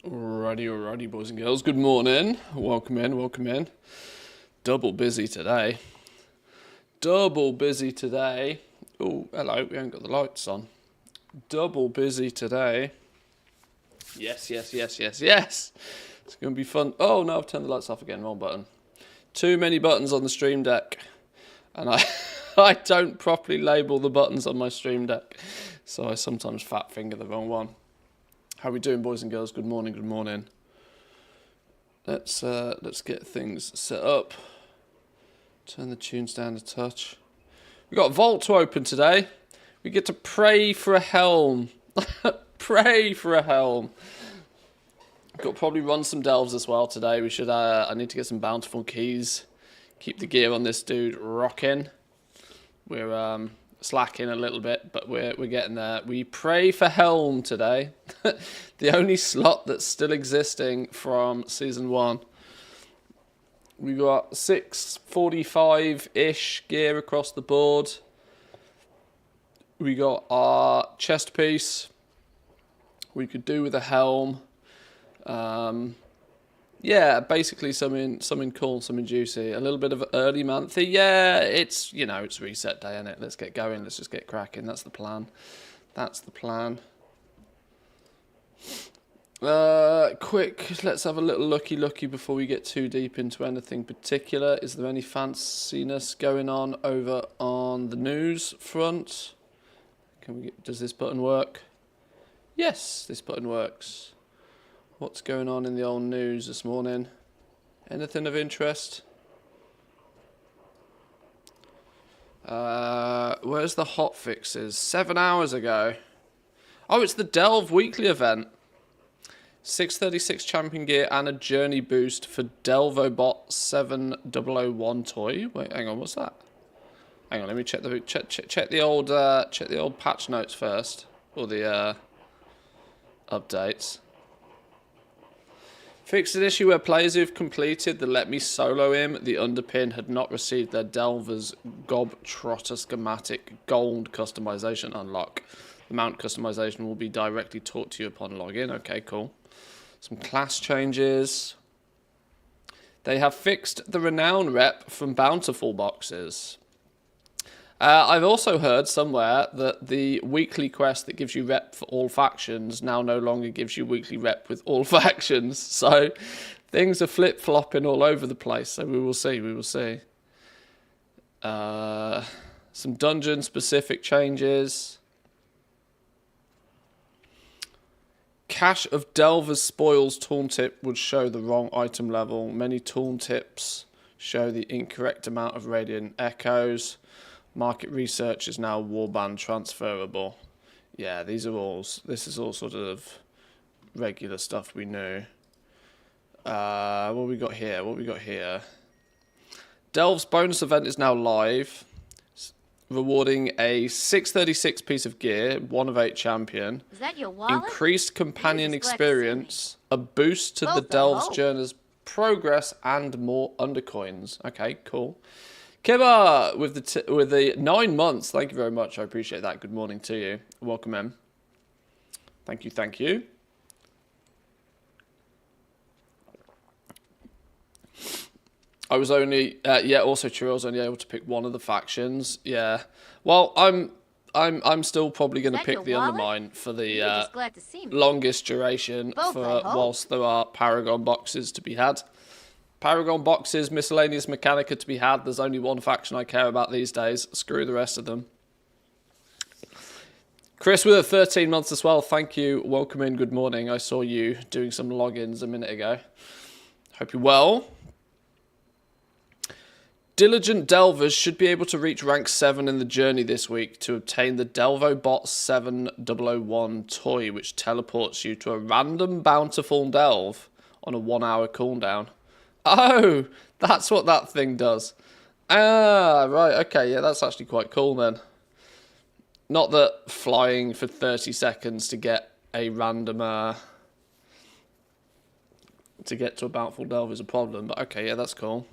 Alrighty, boys and girls. Good morning. Welcome in. Double busy today. Oh, hello. We haven't got the lights on. Double busy today. Yes. It's going to be fun. Oh, no, I've turned the lights off again. Wrong button. Too many buttons on the stream deck. And I don't properly label the buttons on my stream deck. So I sometimes fat finger the wrong one. How are we doing, boys and girls? Good morning. Let's get things set up. Turn the tunes down a touch. We got Vault to open today. We get to pray for a helm. Pray for a helm. Got to probably run some delves as well today. We should. I need to get some bountiful keys. Keep the gear on this dude rocking. We're slacking a little bit, but we're getting there. We pray for helm today. The only slot that's still existing from season 1. We got 645-ish gear across the board. We got our chest piece. We could do with a helm. Yeah, basically something cool, something juicy. A little bit of early monthly. Yeah, it's reset day, isn't it? Let's get going. Let's just get cracking. That's the plan. Quick, let's have a little looky before we get too deep into anything particular. Is there any fanciness going on over on the news front? Does this button work? Yes, this button works. What's going on in the old news this morning? Anything of interest? Where's the hot fixes? 7 hours ago. Oh, it's the Delve weekly event. 636 champion gear and a journey boost for Delvobot 7001 toy. Wait, hang on, what's that? Hang on, let me check the old patch notes first, or the updates. Fixed an issue where players who've completed the Let Me Solo Him, the underpin, had not received their Delver's Gob Trotter schematic gold customization unlock. The mount customization will be directly taught to you upon login. Okay, cool. Some class changes. They have fixed the Renown rep from Bountiful boxes. I've also heard somewhere that the weekly quest that gives you rep for all factions now no longer gives you weekly rep with all factions. So things are flip-flopping all over the place. So we will see. Some dungeon-specific changes. Cache of Delver's Spoils tooltip would show the wrong item level. Many tooltips show the incorrect amount of Radiant Echoes. Market research is now warband transferable. Yeah, this is all sort of regular stuff we knew. What we got here? Delve's bonus event is now live. Rewarding a 636 piece of gear, 1 of 8 champion. Is that your wallet? Increased companion experience, a boost to the Delve's journey's progress, and more undercoins. Okay, cool. Kibba with the 9 months. Thank you very much. I appreciate that. Good morning to you. Welcome in. Thank you. I was only also true. I was only able to pick one of the factions. Yeah. Well, I'm still probably going to pick the Undermine for the longest duration whilst there are Paragon boxes to be had. Paragon boxes, miscellaneous mechanica to be had. There's only one faction I care about these days. Screw the rest of them. Chris with 13 months as well. Thank you. Welcome in. Good morning. I saw you doing some logins a minute ago. Hope you're well. Diligent Delvers should be able to reach rank 7 in the journey this week to obtain the Delvobot 7001 toy, which teleports you to a random bountiful delve on a 1-hour cooldown. Oh, that's what that thing does. Ah, right, okay, yeah, that's actually quite cool then. Not that flying for 30 seconds to get a random, to get to a bountiful delve is a problem, but okay, yeah, that's cool.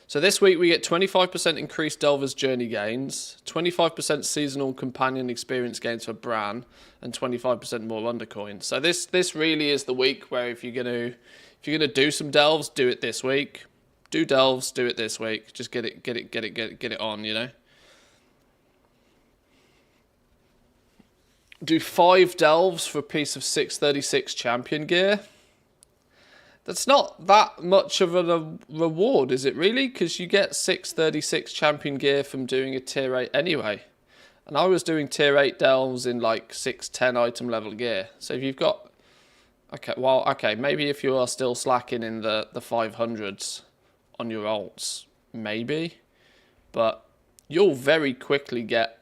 So this week we get 25% increased Delver's Journey gains, 25% seasonal companion experience gains for Bran, and 25% more Undercoin. So this really is the week where if you're gonna do some delves, do it this week. Do delves, do it this week. Just get it on, you know. Do 5 delves for a piece of 636 champion gear. That's not that much of a reward, is it really? Because you get 636 champion gear from doing a tier 8 anyway. And I was doing tier 8 delves in like 610 item level gear. So if you've got... Okay, maybe if you are still slacking in the 500s on your alts, maybe. But you'll very quickly get...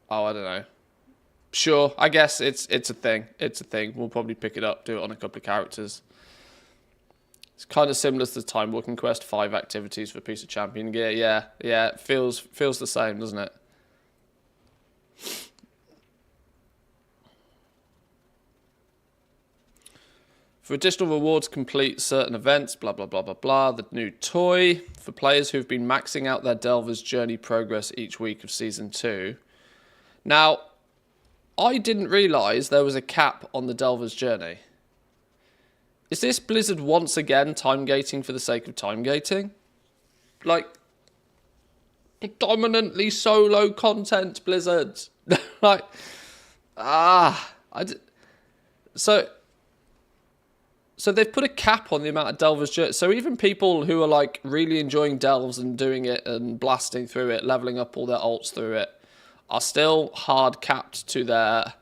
Oh, I don't know. Sure, I guess it's a thing. It's a thing. We'll probably pick it up, do it on a couple of characters. It's kind of similar to the Time Walking Quest, 5 activities for a piece of champion gear. Yeah, it feels the same, doesn't it? For additional rewards, complete certain events, blah, blah, blah, blah, blah. The new toy for players who've been maxing out their Delver's Journey progress each week of Season 2. Now, I didn't realise there was a cap on the Delver's Journey. Is this Blizzard once again time gating for the sake of time gating? Like, predominantly solo content, Blizzard. Like, So they've put a cap on the amount of Delver's Journey. So even people who are like really enjoying Delves and doing it and blasting through it, leveling up all their alts through it, are still hard capped to their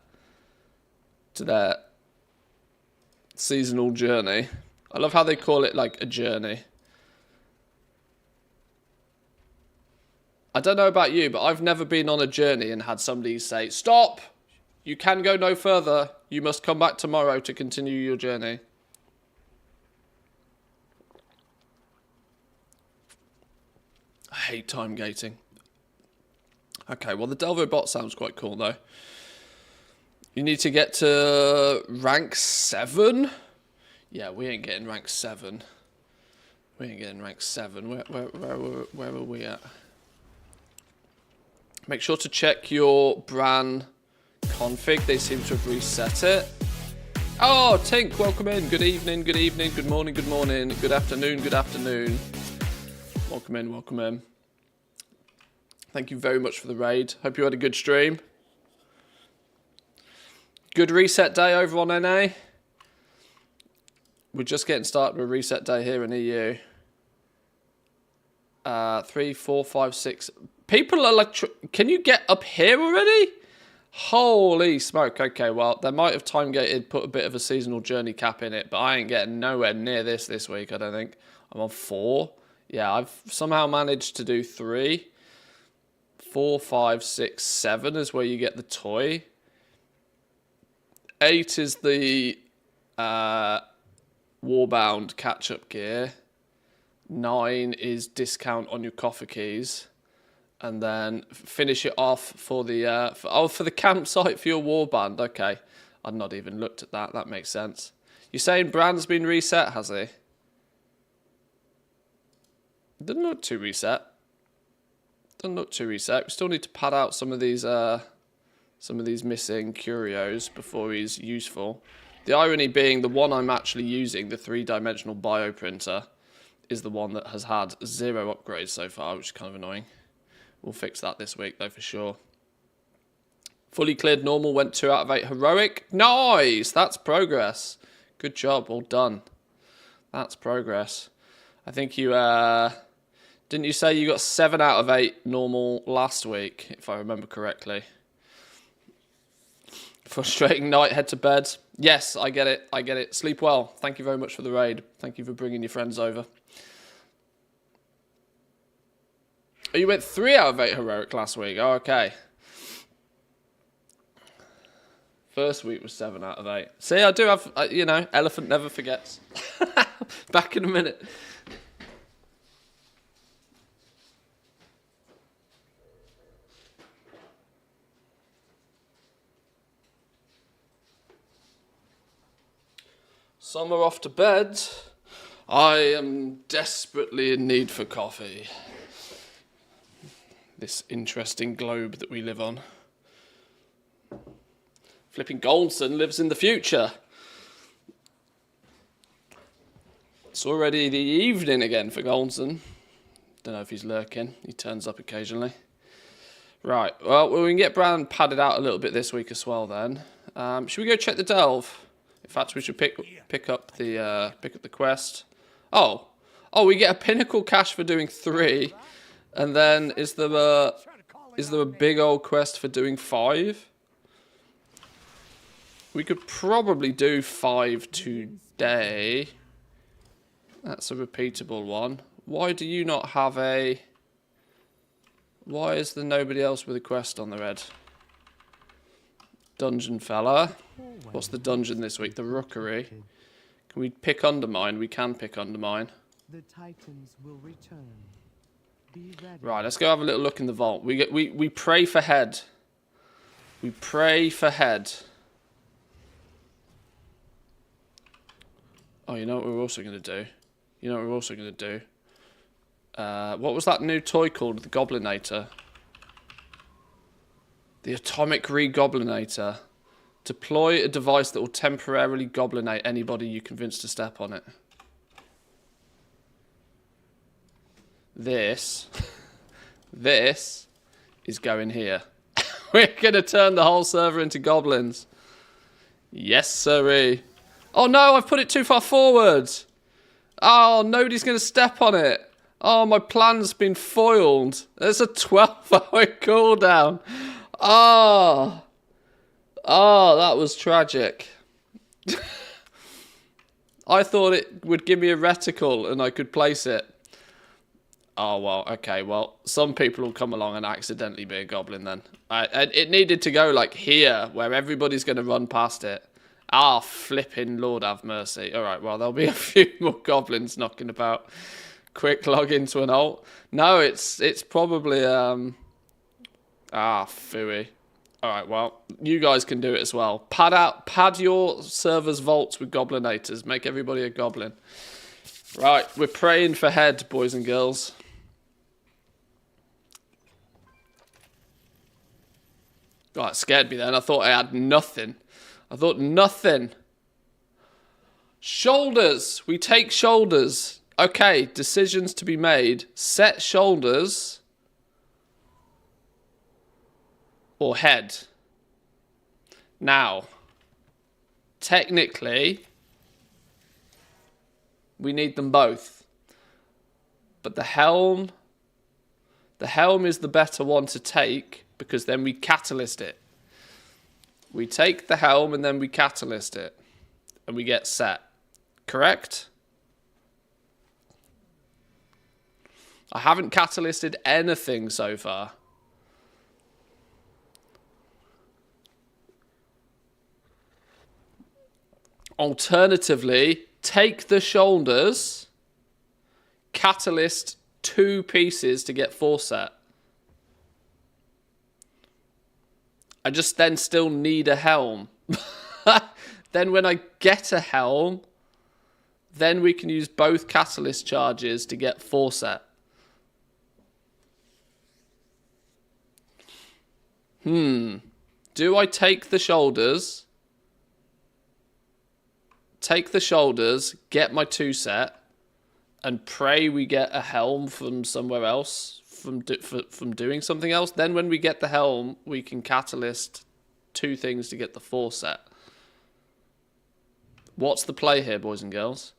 seasonal journey. I love how they call it like a journey. I don't know about you, but I've never been on a journey and had somebody say, "Stop! You can go no further. You must come back tomorrow to continue your journey." I hate time gating. Okay, well, the Delvo bot sounds quite cool, though. You need to get to rank 7? Yeah, we ain't getting rank 7. We ain't getting rank 7. Where were we at? Make sure to check your Bran config. They seem to have reset it. Oh, Tink, welcome in. Good evening, good evening, good morning, good morning, good afternoon, good afternoon. Welcome in, welcome in. Thank you very much for the raid. Hope you had a good stream. Good reset day over on NA. We're just getting started with reset day here in EU. 3, 4, 5, 6. People are like, can you get up here already? Holy smoke. Okay, well, they might have time gated, put a bit of a seasonal journey cap in it, but I ain't getting nowhere near this week, I don't think. I'm on 4. Yeah, I've somehow managed to do 3. 4, 5, 6, 7 is where you get the toy. 8 is the Warbound catch-up gear. 9 is discount on your coffer keys. And then finish it off for the for the campsite for your warband. Okay, I'd not even looked at that. That makes sense. You're saying Bran's been reset, has he? Doesn't look too reset. Doesn't look too reset. We still need to pad out some of these missing curios before he's useful. The irony being the one I'm actually using, the 3-dimensional bioprinter, is the one that has had 0 upgrades so far, which is kind of annoying. We'll fix that this week, though, for sure. Fully cleared normal, went 2 out of 8 heroic. Nice! That's progress. Good job, well done. That's progress. I think you, didn't you say you got 7 out of 8 normal last week, if I remember correctly? Frustrating night, head to bed. Yes, I get it, I get it. Sleep well. Thank you very much for the raid. Thank you for bringing your friends over. Oh, you went 3 out of 8 heroic last week. Oh, okay. First week was 7 out of 8. See, I do have, you know, elephant never forgets. Back in a minute. Some are off to bed. I am desperately in need for coffee. This interesting globe that we live on. Flipping Goldson lives in the future. It's already the evening again for Goldson. Don't know if he's lurking. He turns up occasionally. Right, well, we can get Brown padded out a little bit this week as well then. Should we go check the delve? In fact, we should pick up the quest. Oh, we get a pinnacle cache for doing 3. And then is there a big old quest for doing 5? We could probably do 5 today. That's a repeatable one. Why do you not have a... Why is there nobody else with a quest on the red? Dungeon fella. What's the dungeon this week? The Rookery. Can we pick Undermine? We can pick Undermine. The Titans will return. Be ready. Right, let's go have a little look in the vault. We pray for head. We pray for head. Oh, you know what we're also going to do? What was that new toy called? The Goblinator. The Atomic Re-Goblinator. Deploy a device that will temporarily goblinate anybody you convince to step on it. This is going here. We're going to turn the whole server into goblins. Yes, sirree. Oh no, I've put it too far forward. Oh, nobody's going to step on it. Oh, my plan's been foiled. There's a 12-hour cooldown. Oh, that was tragic. I thought it would give me a reticle and I could place it. Oh, well, okay, well, some people will come along and accidentally be a goblin then. It needed to go, like, here, where everybody's going to run past it. Ah, flipping Lord have mercy. All right, well, there'll be a few more goblins knocking about. Quick log into an ult. No, it's probably, phooey. All right, well, you guys can do it as well. Pad your server's vaults with goblinators. Make everybody a goblin. Right, we're praying for head, boys and girls. Right, scared me then. I thought I had nothing. Shoulders. We take shoulders. Okay, decisions to be made. Set shoulders. Or head. Now, technically, we need them both. But the helm is the better one to take because then we catalyst it. We take the helm and then we catalyst it. And we get set. Correct? I haven't catalysted anything so far. Alternatively, take the shoulders, catalyst 2 pieces to get 4 set. I just then still need a helm. Then when I get a helm, then we can use both catalyst charges to get 4 set. Do I take the shoulders, get my 2 set, and pray we get a helm from somewhere else, from doing something else? Then when we get the helm, we can catalyst 2 things to get the 4 set. What's the play here, boys and girls?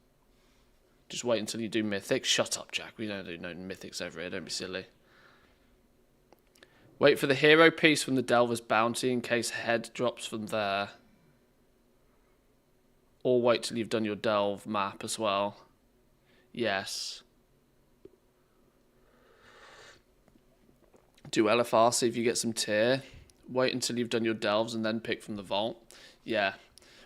Just wait until you do mythic. Shut up, Jack. We don't do no mythics over here. Don't be silly. Wait for the hero piece from the Delver's bounty in case head drops from there. Or wait till you've done your delve map as well. Yes. Do LFR, see if you get some tier. Wait until you've done your delves and then pick from the vault. Yeah.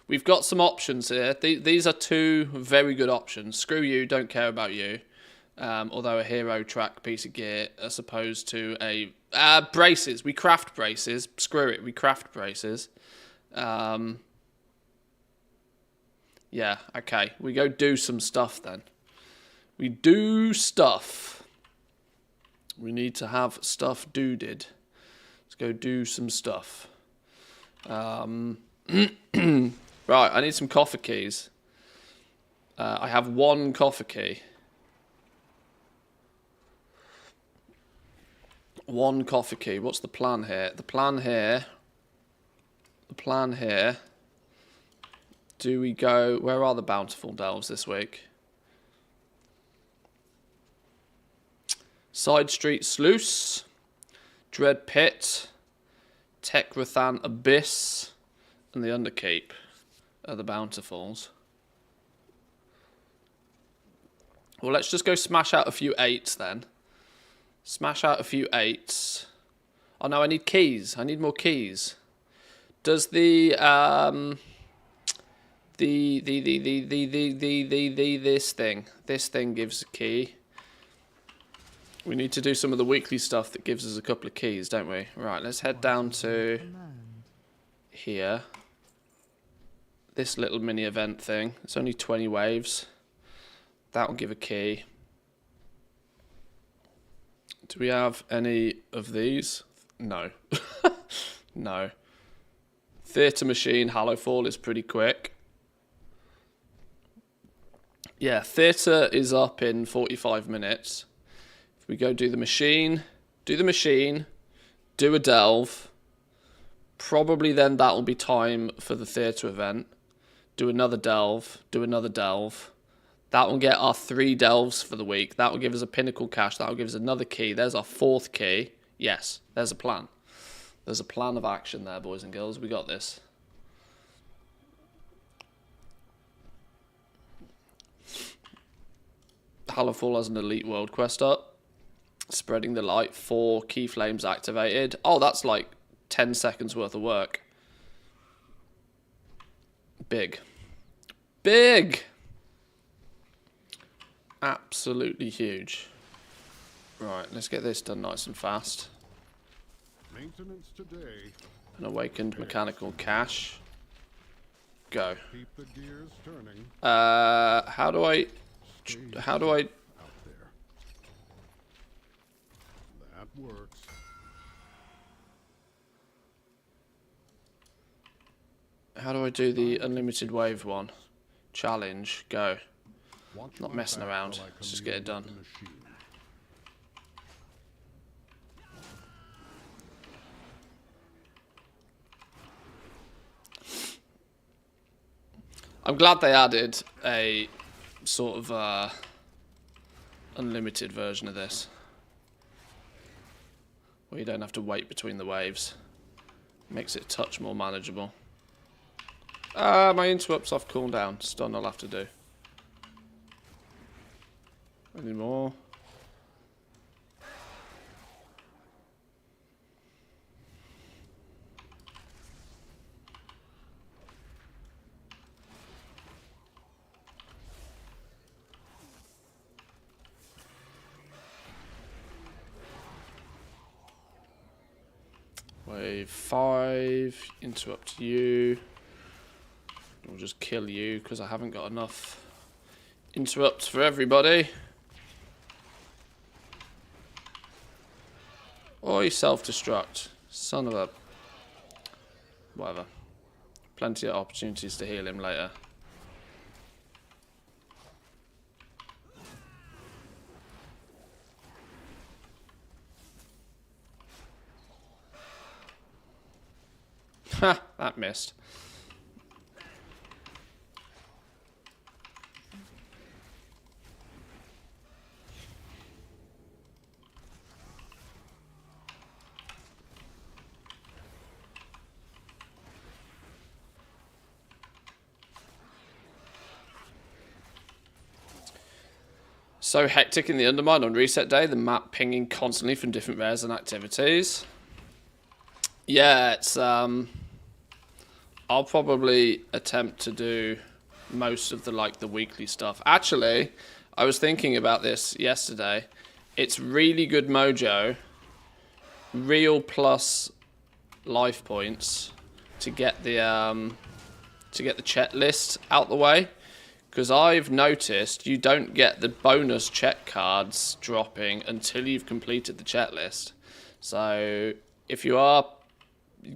We've got some options here. These are 2 very good options. Screw you, don't care about you. Although a hero track piece of gear as opposed to a... braces. We craft braces. Screw it, we craft braces. Yeah, okay. We go do some stuff then. We do stuff. We need to have stuff dooded. Let's go do some stuff. Right, I need some coffer keys. I have one coffer key. One coffer key. What's the plan here? The plan here. Do we go... Where are the bountiful delves this week? Side Street Sluice. Dread Pit. Tekrathan Abyss. And the Underkeep are the bountifuls. Well, let's just go smash out a few 8s then. Smash out a few 8s. Oh no, I need keys. I need more keys. Does this thing gives a key. We need to do some of the weekly stuff that gives us a couple of keys, don't we? Right, let's head down to here. This little mini event thing. It's only 20 waves. That will give a key. Do we have any of these? No. No. Theatre Machine, Hallowfall is pretty quick. Yeah, Theatre is up in 45 minutes. If we go do the machine, do a delve. Probably then that'll be time for the Theatre event. Do another delve. That will get our 3 delves for the week. That will give us a pinnacle cache. That will give us another key. There's our 4th key. Yes, there's a plan. There's a plan of action there, boys and girls. We got this. Hallowfall has an Elite World quest up. Spreading the Light, 4 key flames activated. Oh, that's like 10 seconds worth of work. Big. Absolutely huge. Right, let's get this done nice and fast. Maintenance today. An awakened mechanical cache. Go. Keep the gears turning. How do I Out there. That works. how do I do the unlimited wave one? Challenge, go. Watch Not my messing back around. while I Let's just get it commune done. with the machine. I'm glad they added a sort of unlimited version of this. Where you don't have to wait between the waves. Makes it a touch more manageable. My interrupt's off cooldown. Stun I'll have to do. Any more? Wave 5, interrupt you. We'll just kill you because I haven't got enough interrupts for everybody. Or you self-destruct. Son of a... Whatever. Plenty of opportunities to heal him later. Ha! That missed. So hectic in the Undermine on reset day, the map pinging constantly from different rares and activities. Yeah, it's I'll probably attempt to do most of the weekly stuff. Actually, I was thinking about this yesterday. It's really good mojo, real plus life points to get the checklist out the way. Because I've noticed you don't get the bonus check cards dropping until you've completed the checklist. So if you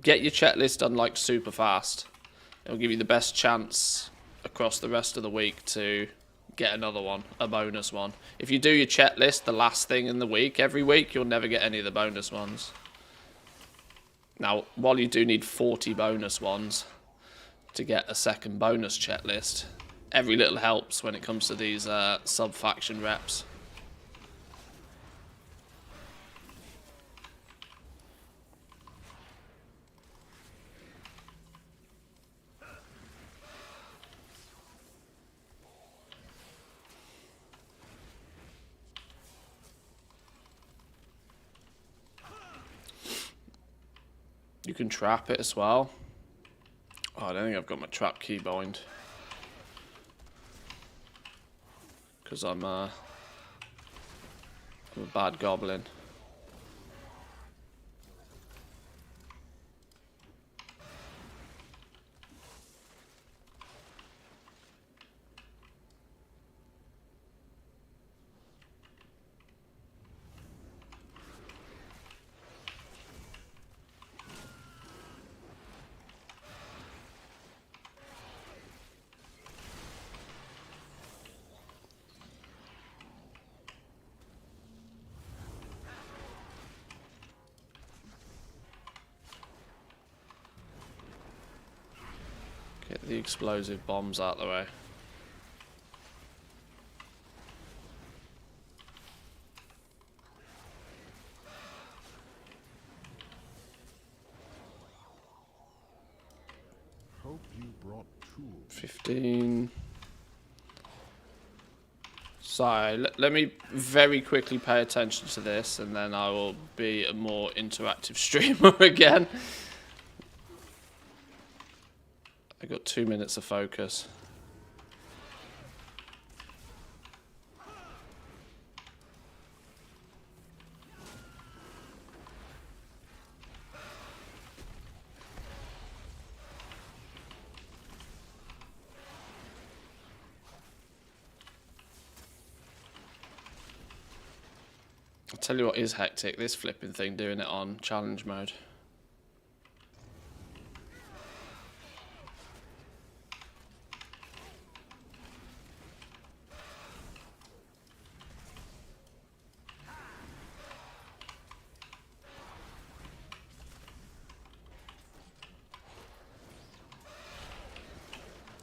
get your checklist done like super fast, it'll give you the best chance across the rest of the week to get another one, a bonus one. If you do your checklist the last thing in the week, every week, you'll never get any of the bonus ones. Now, while you do need 40 bonus ones to get a second bonus checklist, every little helps when it comes to these sub-faction reps. You can trap it as well. Oh, I don't think I've got my trap keybind. Because I'm a bad goblin. Get the explosive bombs out of the way. Hope you brought tools. 15. So, let me very quickly pay attention to this, and then I will be a more interactive streamer again. I got 2 minutes of focus. I'll tell you what is hectic, this flipping thing doing it on challenge mode.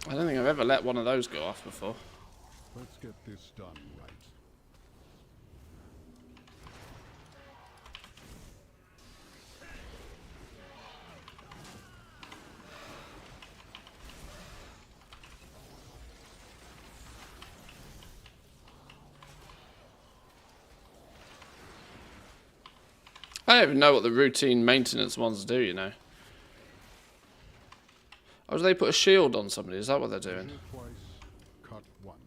I don't think I've ever let one of those go off before. Let's get this done right. I don't even know what the routine maintenance ones do, you know. Oh, do they put a shield on somebody? Is that what they're doing? Measure twice, cut once.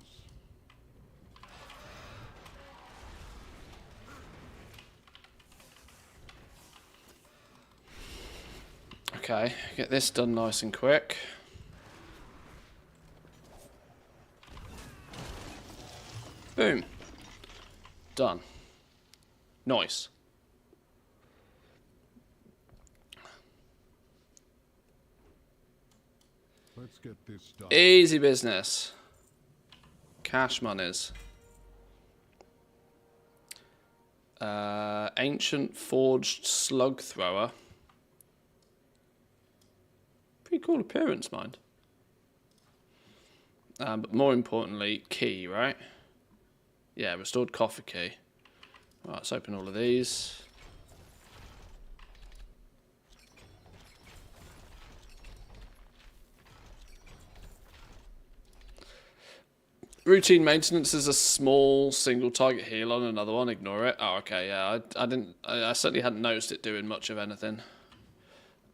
Okay, get this done nice and quick. Boom. Done. Nice. Let's get this done. Easy business. Cash monies. Ancient forged slug thrower. Pretty cool appearance, mind. But more importantly, key, right? Yeah, restored coffee key. Right, let's open all of these. Routine maintenance is a small single target heal on another one. Ignore it. Oh, okay. Yeah, I didn't. I certainly hadn't noticed it doing much of anything.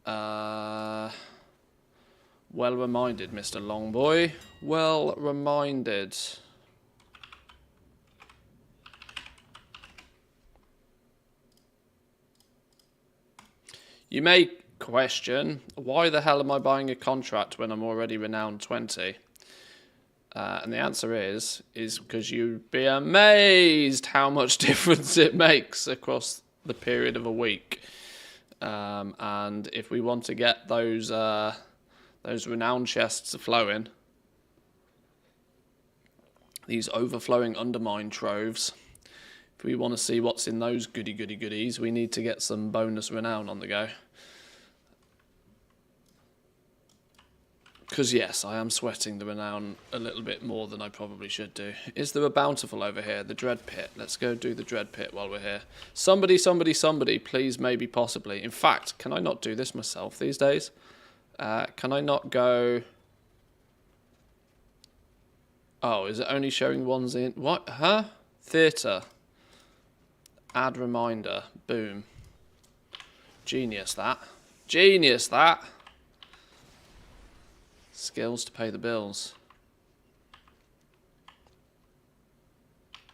Well reminded, Mr. Longboy. Well reminded. You may question, why the hell am I buying a contract when I'm already renowned 20? And the answer is because you'd be amazed how much difference it makes across the period of a week. And if we want to get those renowned chests flowing, these overflowing undermine troves, if we want to see what's in those goodies, we need to get some bonus renown on the go. Because yes, I am sweating the renown a little bit more than I probably should do. Is there a bountiful over here? The dread pit. Let's go do the dread pit while we're here. Somebody, please, maybe, possibly. In fact, can I not do this myself these days? Can I not go... Oh, is it only showing ones in... What? Huh? Theatre. Add reminder. Boom. Genius, that. Genius, that. Skills to pay the bills.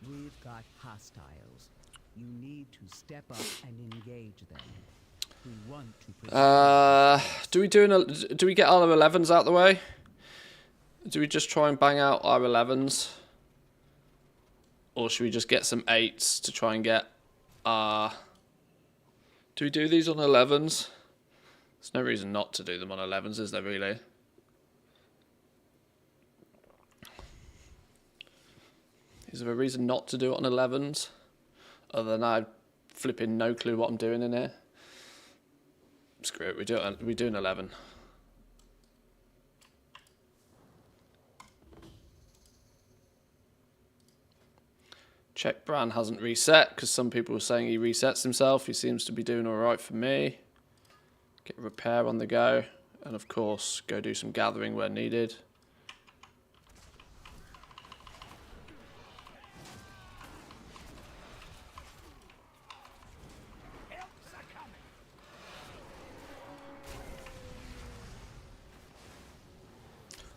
We've got hostiles. You need to step up and engage them. We want to do we get our 11s out the way? Do we just try and bang out our 11s? Or should we just get some 8s to try and get do we do these on 11s? There's no reason not to do them on 11s, is there really? Is there a reason not to do it on 11s? Other than I flipping no clue what I'm doing in here. Screw it, we do an 11. Check Bran hasn't reset, because some people were saying he resets himself. He seems to be doing alright for me. Get repair on the go. And of course, go do some gathering where needed.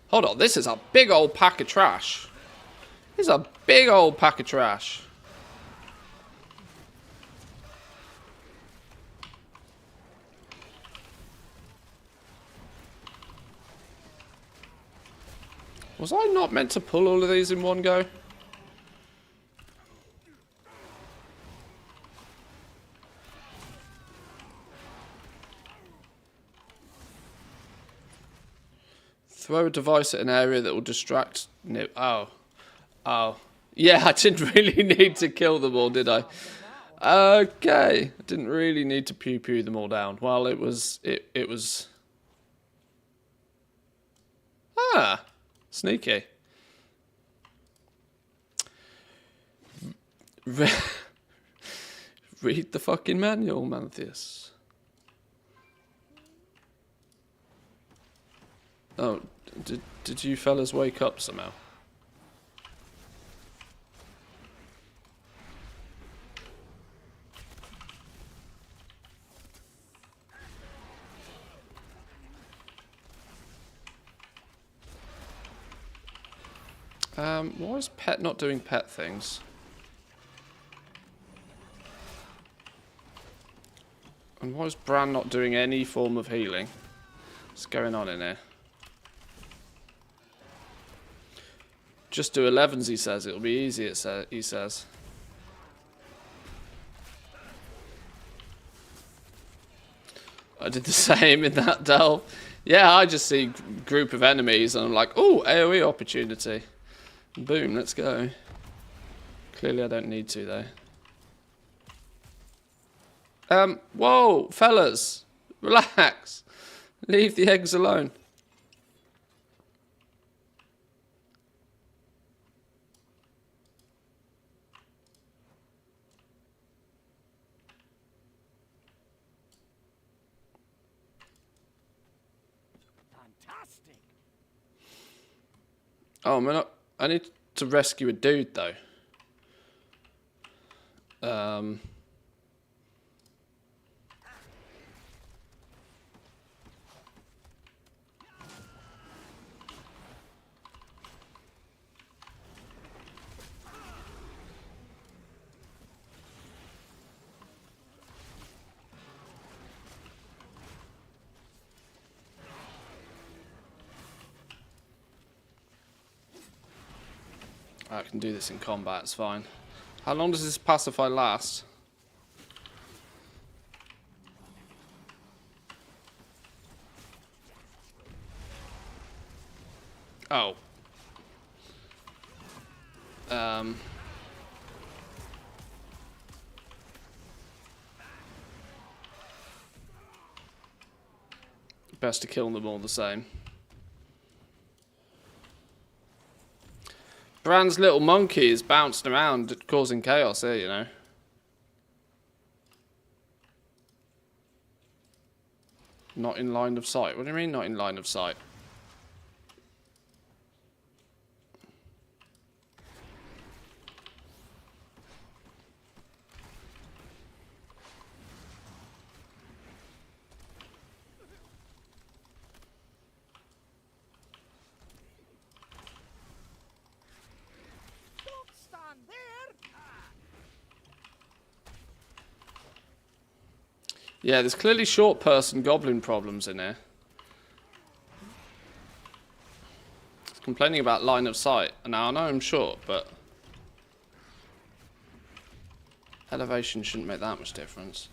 Hold on, this is a big old pack of trash. This is a big old pack of trash. Was I not meant to pull all of these in one go? Throw a device at an area that will distract... No. Oh. Oh. Yeah, I didn't really need to kill them all, did I? Okay. I didn't really need to pew-pew them all down. Well, it was... It was... Ah. Sneaky. Read the fucking manual, Manthias. Oh, did you fellas wake up somehow? Why is Pet not doing pet things? And why is Bran not doing any form of healing? What's going on in here? Just do 11s, he says. It'll be easy, he says. I did the same in that delve. Yeah, I just see a group of enemies and I'm like, oh, AoE opportunity. Boom, let's go. Clearly I don't need to, though. Whoa, fellas. Relax. Leave the eggs alone. Fantastic. Oh, man, I need to rescue a dude, though. I can do this in combat, it's fine. How long does this pacify last? Oh. Best to kill them all the same. Bran's little monkey is bouncing around causing chaos here, you know. Not in line of sight. What do you mean not in line of sight? Yeah, there's clearly short person goblin problems in here. It's complaining about line of sight. Now, I know I'm short, but elevation shouldn't make that much difference.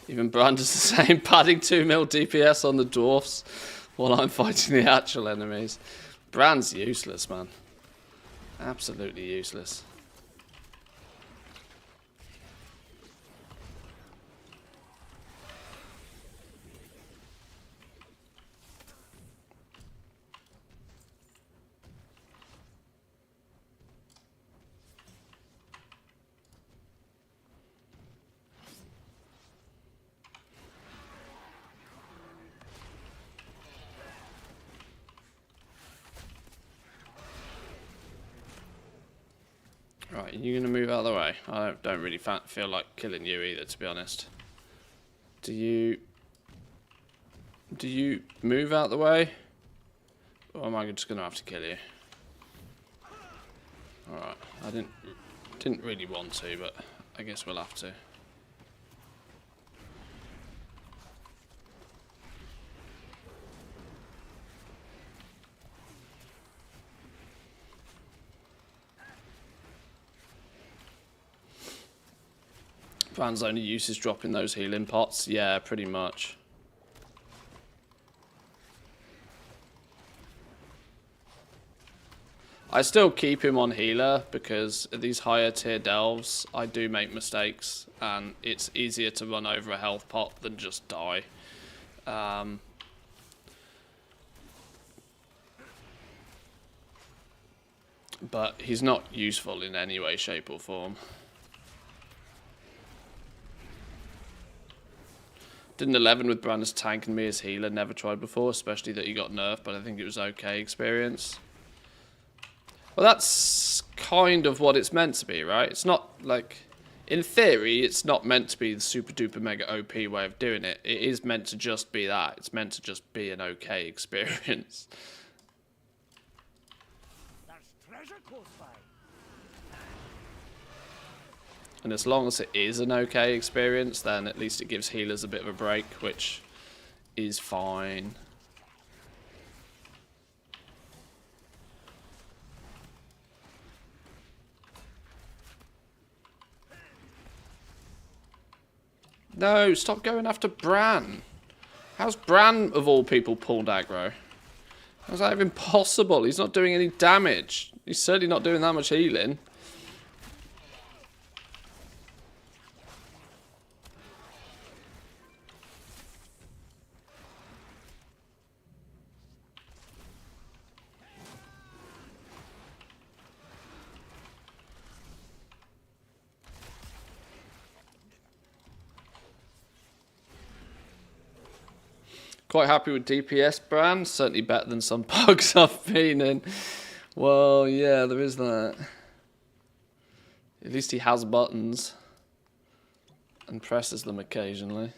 Even Bran does the same, padding 2 mil DPS on the dwarfs while I'm fighting the actual enemies. Bran's useless, man. Absolutely useless. Right, you're going to move out of the way. I don't really feel like killing you either, to be honest. Do you move out of the way? Or am I just going to have to kill you? Alright, I didn't really want to, but I guess we'll have to. Bran's only use is dropping those healing pots. Yeah, pretty much. I still keep him on healer because at these higher tier delves, I do make mistakes and it's easier to run over a health pot than just die. But he's not useful in any way, shape or form. Did an 11 with Brand's tank and me as healer, never tried before, especially that he got nerfed, but I think it was okay experience. Well, that's kind of what it's meant to be, right? It's not like, in theory, it's not meant to be the super duper mega OP way of doing it. It is meant to just be that. It's meant to just be an okay experience. There's treasure close by. And as long as it is an okay experience, then at least it gives healers a bit of a break, which is fine. No, stop going after Bran. How's Bran, of all people, pulled aggro? How's that even possible? He's not doing any damage. He's certainly not doing that much healing. Quite happy with DPS, Bran. Certainly better than some bugs I've been in. Well, yeah, there is that. At least he has buttons. And presses them occasionally.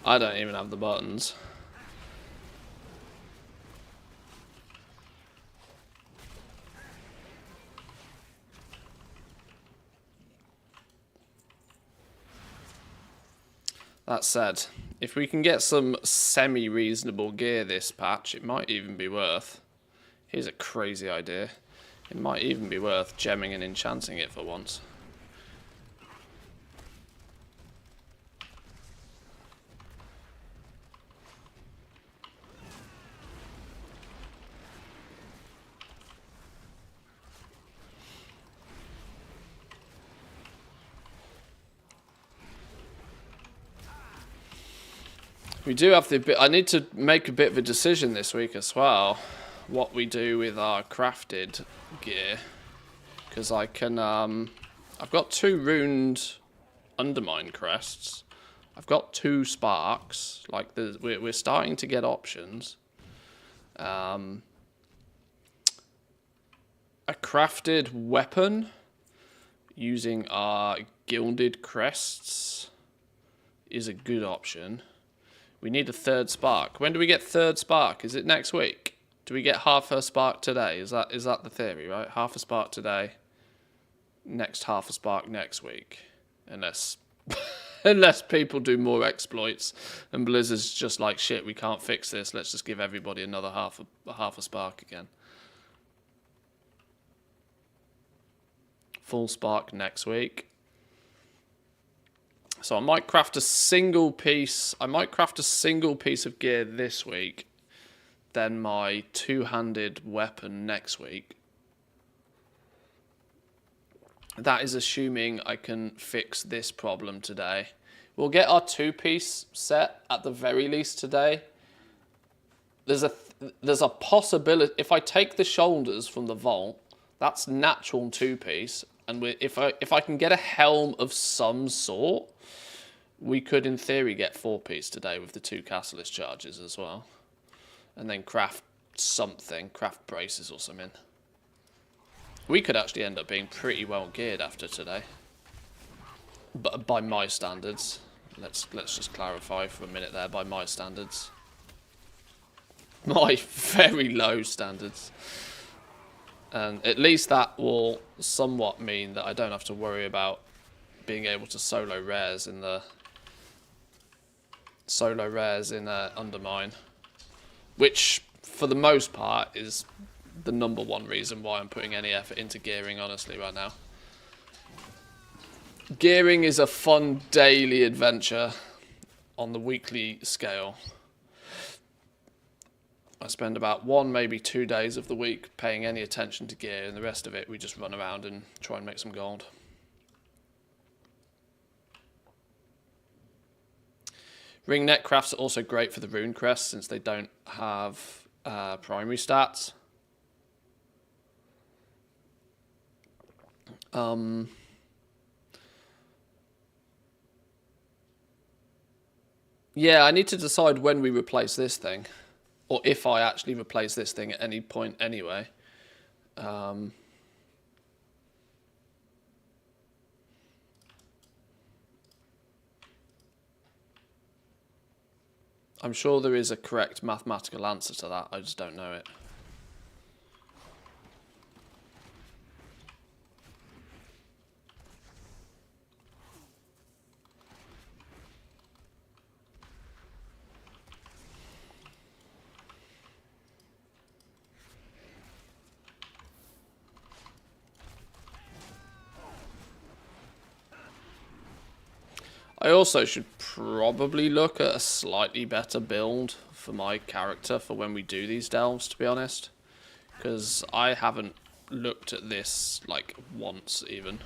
I don't even have the buttons. That said, if we can get some semi-reasonable gear this patch, it might even be worth... Here's a crazy idea. It might even be worth gemming and enchanting it for once. We do have the... I need to make a bit of a decision this week as well. What we do with our crafted gear. Because I can... I've got 2 runed undermine crests. I've got 2 sparks. Like, we're starting to get options. A crafted weapon using our gilded crests is a good option. We need a 3rd spark. When do we get 3rd spark? Is it next week? Do we get half a spark today? Is that the theory, right? Half a spark today. Next half a spark next week. Unless unless people do more exploits and Blizzard's just like, shit, we can't fix this. Let's just give everybody another half a spark again. Full spark next week. So I might craft a single piece. I might craft a single piece of gear this week. Then my 2-handed weapon next week. That is assuming I can fix this problem today. We'll get our 2-piece set at the very least today. There's a possibility if I take the shoulders from the vault, that's natural 2-piece, and if I can get a helm of some sort. We could, in theory, get 4-piece today with the 2 Castless charges as well. And then craft something, craft braces or something. We could actually end up being pretty well geared after today. But by my standards. Let's just clarify for a minute there, by my standards. My very low standards. And at least that will somewhat mean that I don't have to worry about being able to solo rares in the... Undermine, which for the most part is the #1 reason why I'm putting any effort into gearing, honestly, right now. Gearing is a fun daily adventure on the weekly scale. I spend about 1, maybe 2 days of the week paying any attention to gear, and the rest of it we just run around and try and make some gold. Ring net crafts are also great for the rune crests since they don't have primary stats. Yeah, I need to decide when we replace this thing, or if I actually replace this thing at any point anyway. I'm sure there is a correct mathematical answer to that, I just don't know it. I also should probably look at a slightly better build for my character for when we do these delves, to be honest. Because I haven't looked at this, like, once even.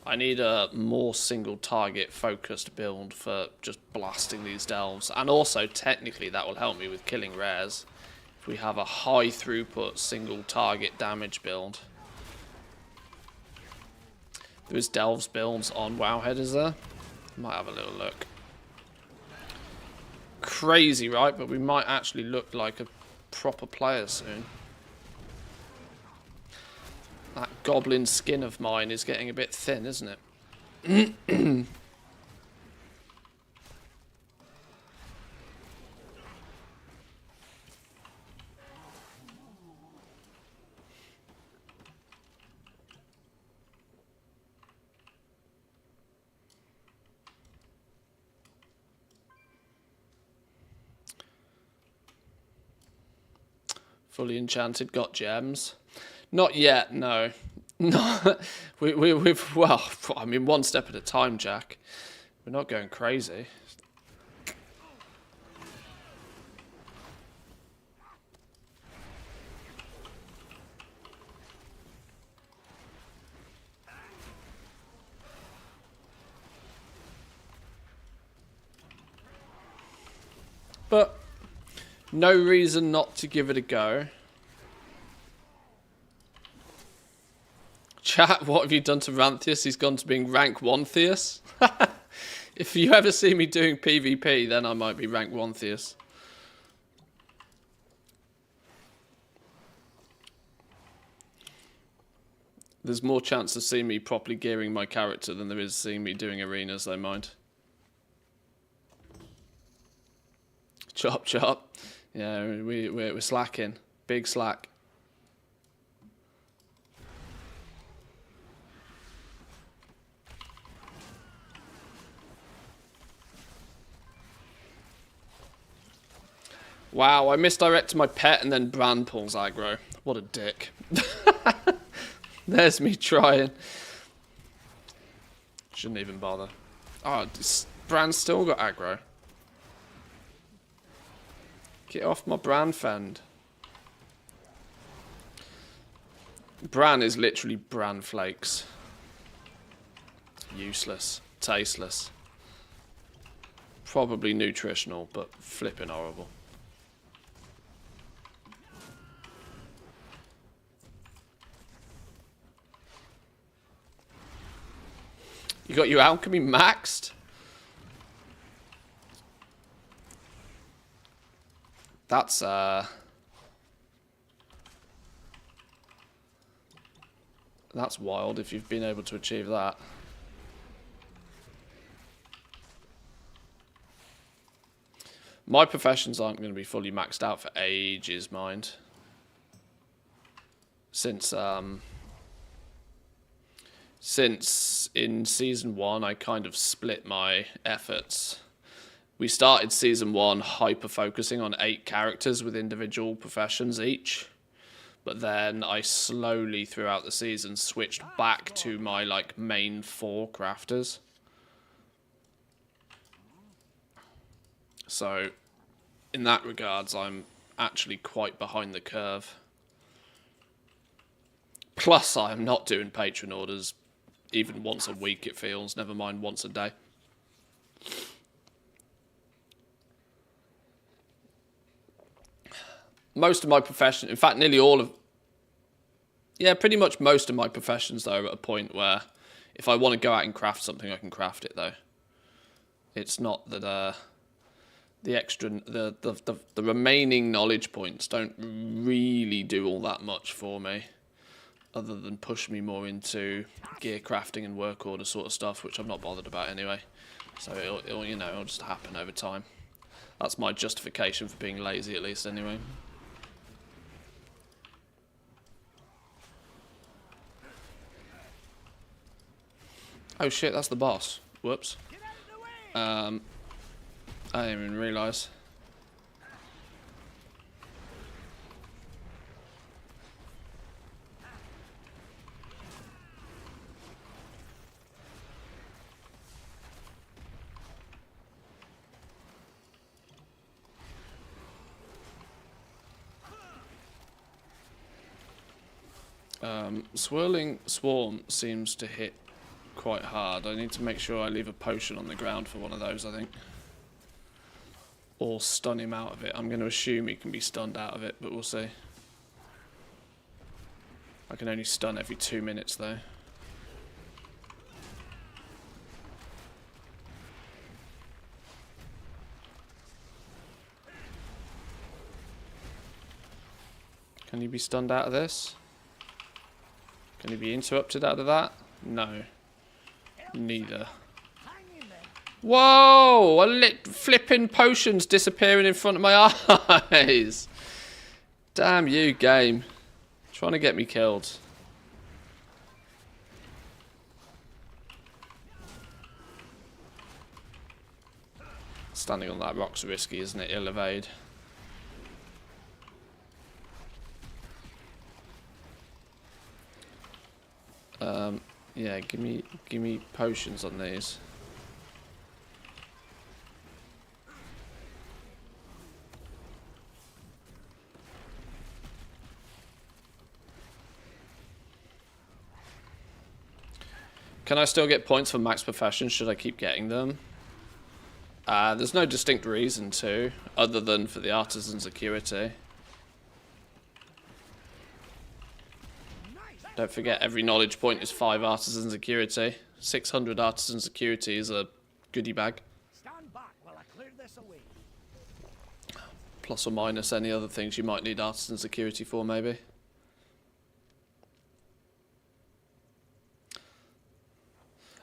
I need a more single target focused build for just blasting these delves. And also, technically, that will help me with killing rares. If we have a high throughput single target damage build. There is delves builds on Wowhead, is there? Might have a little look. Crazy, right? But we might actually look like a proper player soon. That goblin skin of mine is getting a bit thin, isn't it? Fully enchanted, got gems. Not yet, no. No, we've, well, I mean, one step at a time, Jack. We're not going crazy. But no reason not to give it a go. Chat, what have you done to Ranthius? He's gone to being rank 1 Theus. If you ever see me doing PvP, then I might be rank 1 Theus. There's more chance of seeing me properly gearing my character than there is seeing me doing arenas, though, mind. Chop, chop. Yeah, we're slacking. Big slack. Wow, I misdirected my pet and then Bran pulls aggro. What a dick. There's me trying. Shouldn't even bother. Oh, Bran's still got aggro. Get off my Bran fend. Bran is literally Bran flakes. Useless. Tasteless. Probably nutritional, but flipping horrible. You got your alchemy maxed? That's wild if you've been able to achieve that. My professions aren't going to be fully maxed out for ages, mind. Since in Season 1 I kind of split my efforts. We started Season 1 hyper-focusing on 8 characters with individual professions each. But then I slowly, throughout the season, switched back to my main 4 crafters. So, in that regards, I'm actually quite behind the curve. Plus, I am not doing patron orders even once a week, it feels, never mind once a day. Most of my profession, in fact, nearly all of... Yeah, pretty much most of my professions, though, are at a point where if I want to go out and craft something, I can craft it, though. It's not that the extra... The remaining knowledge points don't really do all that much for me, other than push me more into gear crafting and work order sort of stuff, which I'm not bothered about anyway. So it'll just happen over time. That's my justification for being lazy, at least, anyway. Oh shit, that's the boss. Whoops. I didn't even realise. Swirling Swarm seems to hit quite hard. I need to make sure I leave a potion on the ground for one of those, I think. Or stun him out of it. I'm going to assume he can be stunned out of it, but we'll see. I can only stun every 2 minutes, though. Can you be stunned out of this? Can he be interrupted out of that? No. Neither. Whoa! A lit flipping potions disappearing in front of my eyes. Damn you, game. Trying to get me killed. Standing on that rock's risky, isn't it? He'll evade. Yeah, give me potions on these. Can I still get points for max profession? Should I keep getting them? There's no distinct reason to, other than for the artisan security. Don't forget, every knowledge point is 5 artisan security. 600 artisan security is a goodie bag. Stand back while I clear this away. Plus or minus any other things you might need artisan security for, maybe.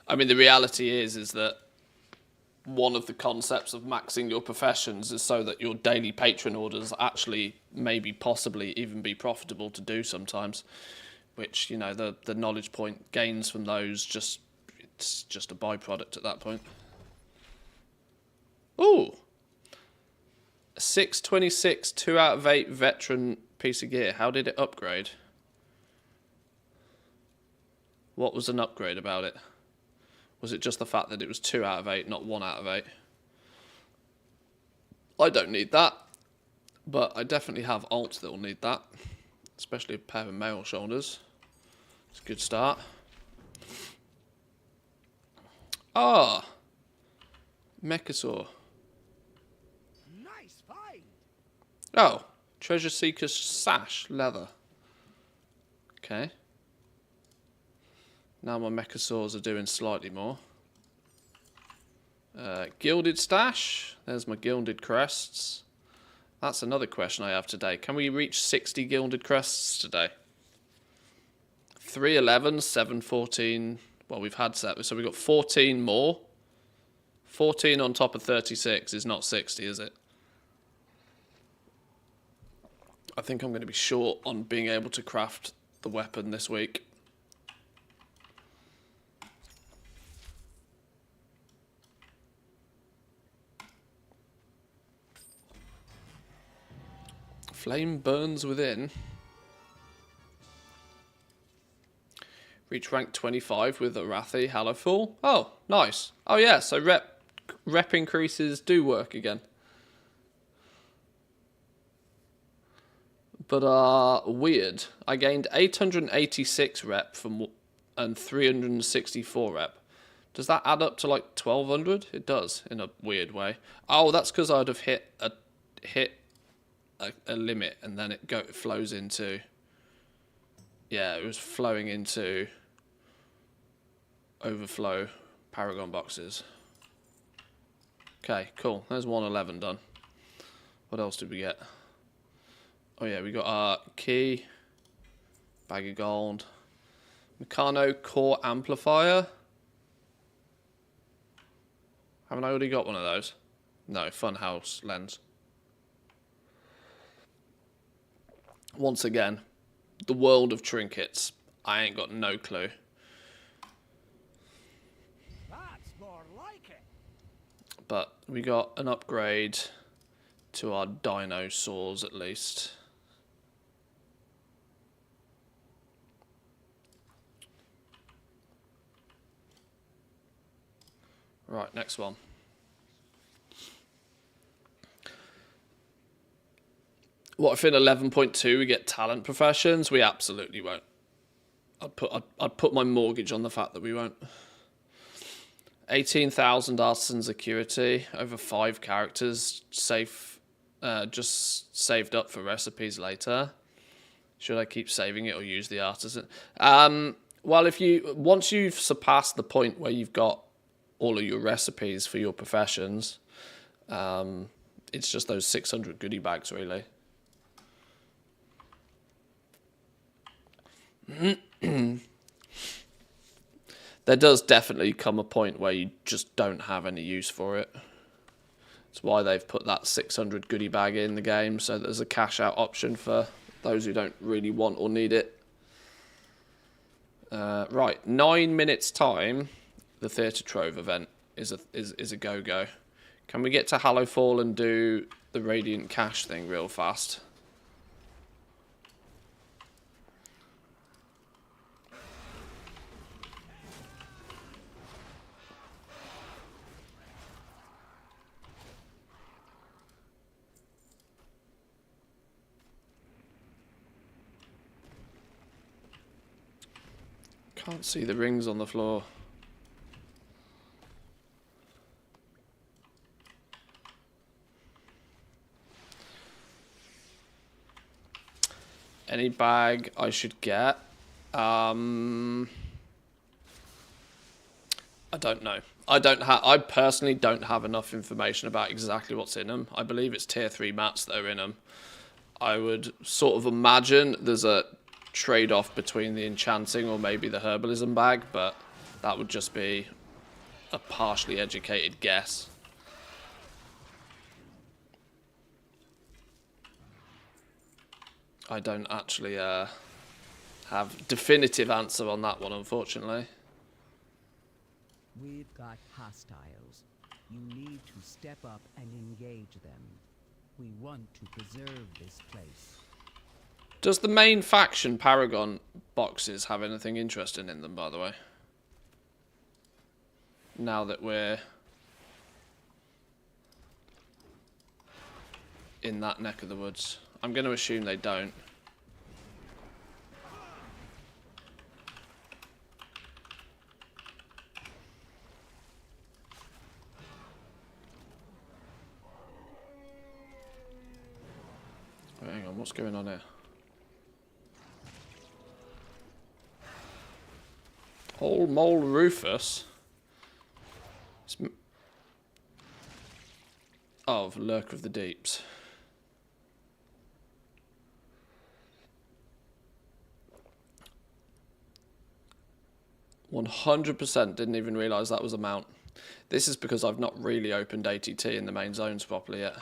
I mean, the reality is that one of the concepts of maxing your professions is so that your daily patron orders actually, maybe, possibly even be profitable to do sometimes. Which, you know, the knowledge point gains from those, it's just a byproduct at that point. Ooh! 626, 2 out of 8 veteran piece of gear. How did it upgrade? What was an upgrade about it? Was it just the fact that it was 2 out of 8, not 1 out of 8? I don't need that. But I definitely have alts that will need that. Especially a pair of mail shoulders. It's a good start. Ah! Mechasaur. Nice find. Oh, Treasure Seeker's sash, leather. Okay. Now my Mechasaurs are doing slightly more. Gilded stash. There's my gilded crests. That's another question I have today. Can we reach 60 gilded crests today? 311, 714. Well, we've had 7, so we've got 14 more. 14 on top of 36 is not 60, is it? I think I'm going to be short on being able to craft the weapon this week. Flame burns within. Reach rank 25 with Arathi Hallowfall. Oh, nice. Oh yeah, so rep increases do work again. But weird. I gained 886 rep and 364 rep. Does that add up to like 1200? It does, in a weird way. Oh, that's because I'd have hit a limit, and then it flows into. Yeah, it was flowing into overflow paragon boxes. Okay, cool. There's 111 done. What else did we get? Oh yeah, we got our key, bag of gold, Meccano core amplifier. Haven't I already got one of those? No, Funhouse lens. Once again, the world of trinkets. I ain't got no clue. That's more like it. But we got an upgrade to our dinosaurs at least. Right, next one. What if in 11.2 we get talent professions? We absolutely won't. I'd put my mortgage on the fact that we won't. 18,000 artisan security over 5 characters, safe, just saved up for recipes later. Should I keep saving it or use the artisan? Well, once you've surpassed the point where you've got all of your recipes for your professions, it's just those 600 goodie bags really. There does definitely come a point where you just don't have any use for it. That's why they've put that 600 goodie bag in the game, so there's a cash out option for those who don't really want or need it. Right, 9 minutes time, the Theatre Trove event is a go-go. Can we get to Hallowfall and do the Radiant Cash thing real fast? Can't see the rings on the floor. Any bag I should get? I don't know. I personally don't have enough information about exactly what's in them. I believe it's tier 3 mats that are in them. I would sort of imagine there's a trade-off between the enchanting or maybe the herbalism bag, but that would just be a partially educated guess. I don't actually have definitive answer on that one, unfortunately. We've got hostiles. You need to step up and engage them. We want to preserve this place. Does the main faction Paragon boxes have anything interesting in them, by the way? Now that we're in that neck of the woods. I'm going to assume they don't. Wait, hang on, what's going on here? Old Mole Rufus? Oh, Lurk of the Deeps. "100% didn't even realise that was a mount." This is because I've not really opened ATT in the main zones properly yet.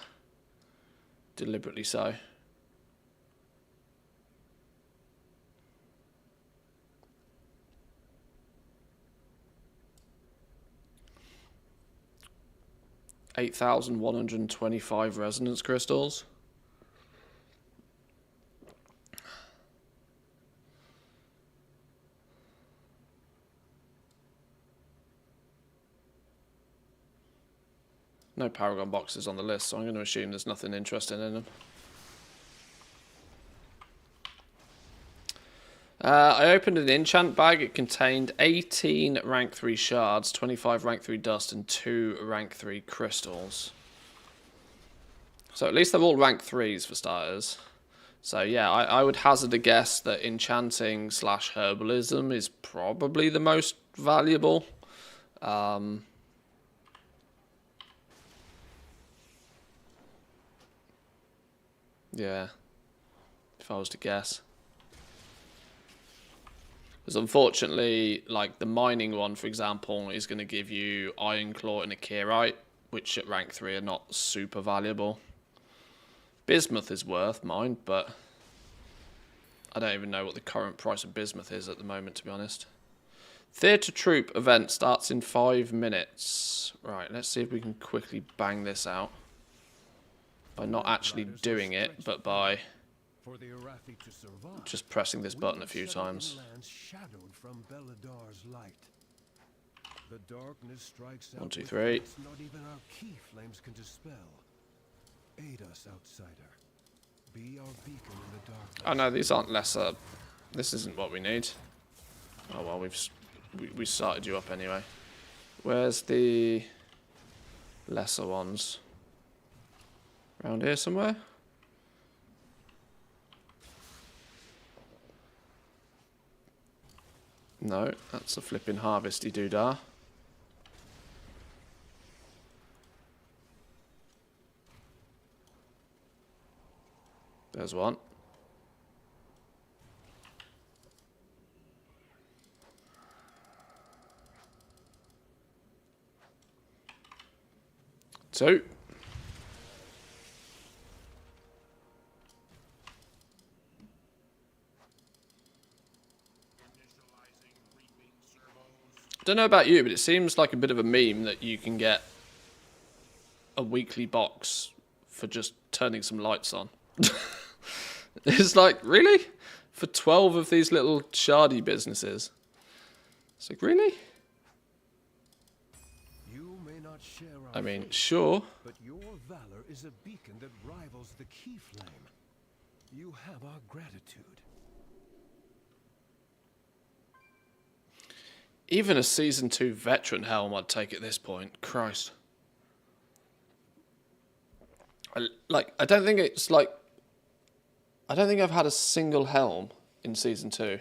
Deliberately so. $8,125 resonance crystals. No Paragon boxes on the list, so I'm going to assume there's nothing interesting in them. I opened an enchant bag. It contained 18 rank 3 shards, 25 rank 3 dust, and 2 rank 3 crystals. So at least they're all rank 3s for starters. So yeah, I would hazard a guess that enchanting / herbalism is probably the most valuable. Yeah, if I was to guess. Because unfortunately, like the mining one, for example, is going to give you Iron Claw and a Kyrite, which at rank 3 are not super valuable. Bismuth is worth mine, but I don't even know what the current price of bismuth is at the moment, to be honest. Theatre Troop event starts in 5 minutes. Right, let's see if we can quickly bang this out. By not actually doing it, but by just pressing this button a few times. One, two, three. Not even our key flames can dispel. Aid us, outsider. Be our beacon in the darkness. Oh no, these aren't lesser. This isn't what we need. Oh well, we started you up anyway. Where's the lesser ones? Around here somewhere? No, that's a flipping harvesty doodah. There's one. Two. Don't know about you, but it seems like a bit of a meme that you can get a weekly box for just turning some lights on. It's like, really? For 12 of these little shardy businesses? It's like, really? You may not share our I mean, faith, sure. but your valor is a beacon that rivals the key flame. You have our gratitude. Even a Season 2 veteran helm I'd take at this point. Christ. I don't think it's like... I don't think I've had a single helm in Season 2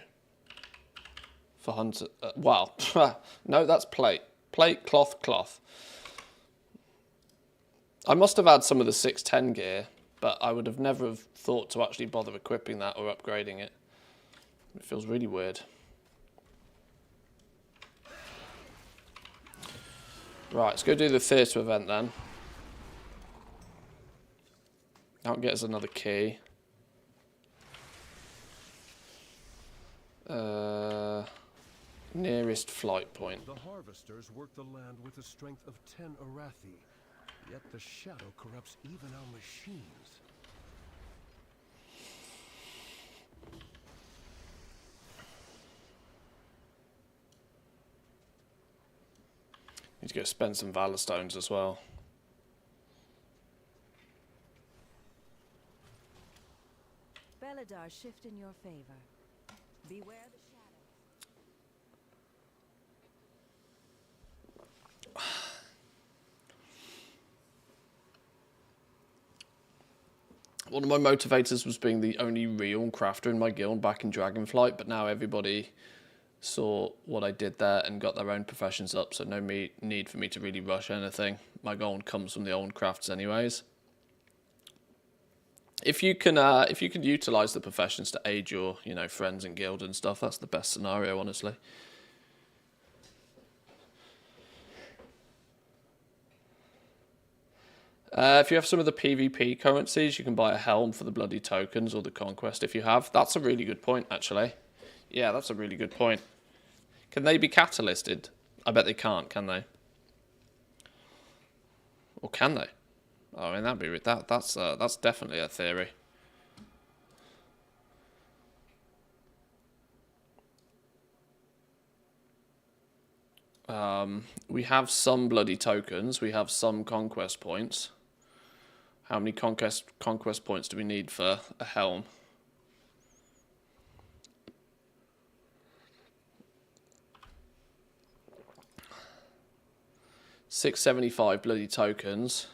for Hunter. Wow. No, that's plate. Plate, cloth, cloth. I must have had some of the 610 gear, but I would have never have thought to actually bother equipping that or upgrading it. It feels really weird. Right, let's go do the theatre event then. That'll get us another key. Nearest flight point. The harvesters work the land with the strength of 10 Arathi, yet the shadow corrupts even our machines. Need to go spend some Valor Stones as well. Beladar shift in your favor. Beware the shadows. One of my motivators was being the only real crafter in my guild back in Dragonflight, but now everybody saw what I did there and got their own professions up, so no need for me to really rush anything. My gold comes from the old crafts anyways. If you can utilize the professions to aid your, friends and guild and stuff, that's the best scenario, honestly. If you have some of the PvP currencies, you can buy a helm for the bloody tokens or the conquest if you have. That's a really good point, actually. Yeah, that's a really good point. Can they be catalysted? I bet they can't, can they? Or can they? I mean, that's definitely a theory. We have some bloody tokens. We have some conquest points. How many conquest points do we need for a helm? $675 bloody tokens.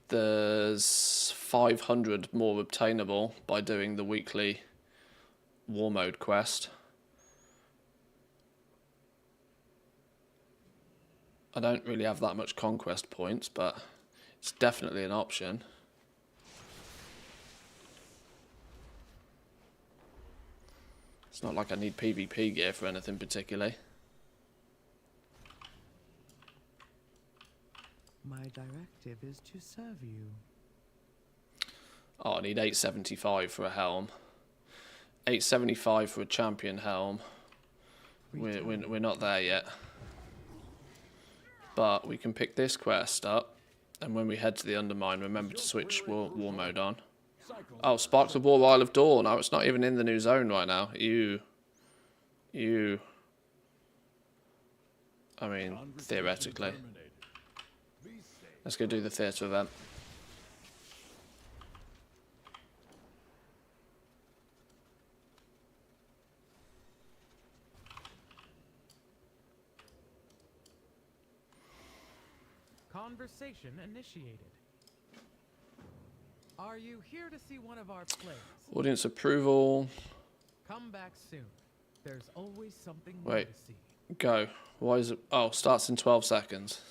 There's 500 more obtainable by doing the weekly war mode quest. I don't really have that much conquest points, but it's definitely an option. It's not like I need PvP gear for anything particularly. My directive is to serve you. Oh, I need 875 for a helm. 875 for a champion helm. We're not there yet. But we can pick this quest up, and when we head to the Undermine, remember to switch war mode on. Oh, Sparks of War, Isle of Dawn. Oh, it's not even in the new zone right now. I mean, theoretically. Let's go do the theatre event. Conversation initiated. Are you here to see one of our plays? Audience approval. Come back soon. There's always something new Wait. to see. Go. Why is it? Oh, starts in 12 seconds.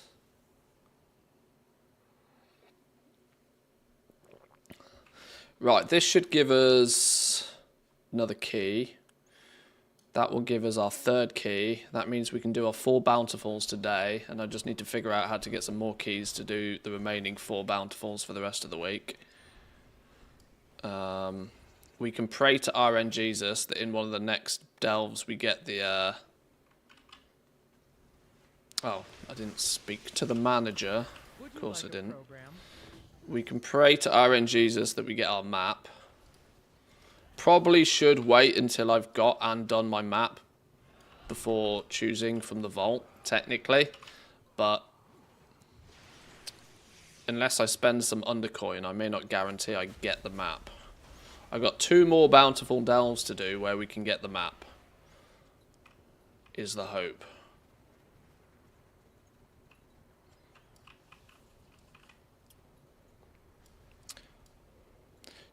Right, this should give us another key. That will give us our third key. That means we can do our 4 bountifuls today, and I just need to figure out how to get some more keys to do the remaining 4 bountifuls for the rest of the week. We can pray to RN Jesus that in one of the next delves we get the... Oh, I didn't speak to the manager. Of course I didn't. We can pray to RN Jesus that we get our map. Probably should wait until I've got and done my map before choosing from the vault, technically. But unless I spend some undercoin, I may not guarantee I get the map. I've got 2 more bountiful delves to do where we can get the map, is the hope.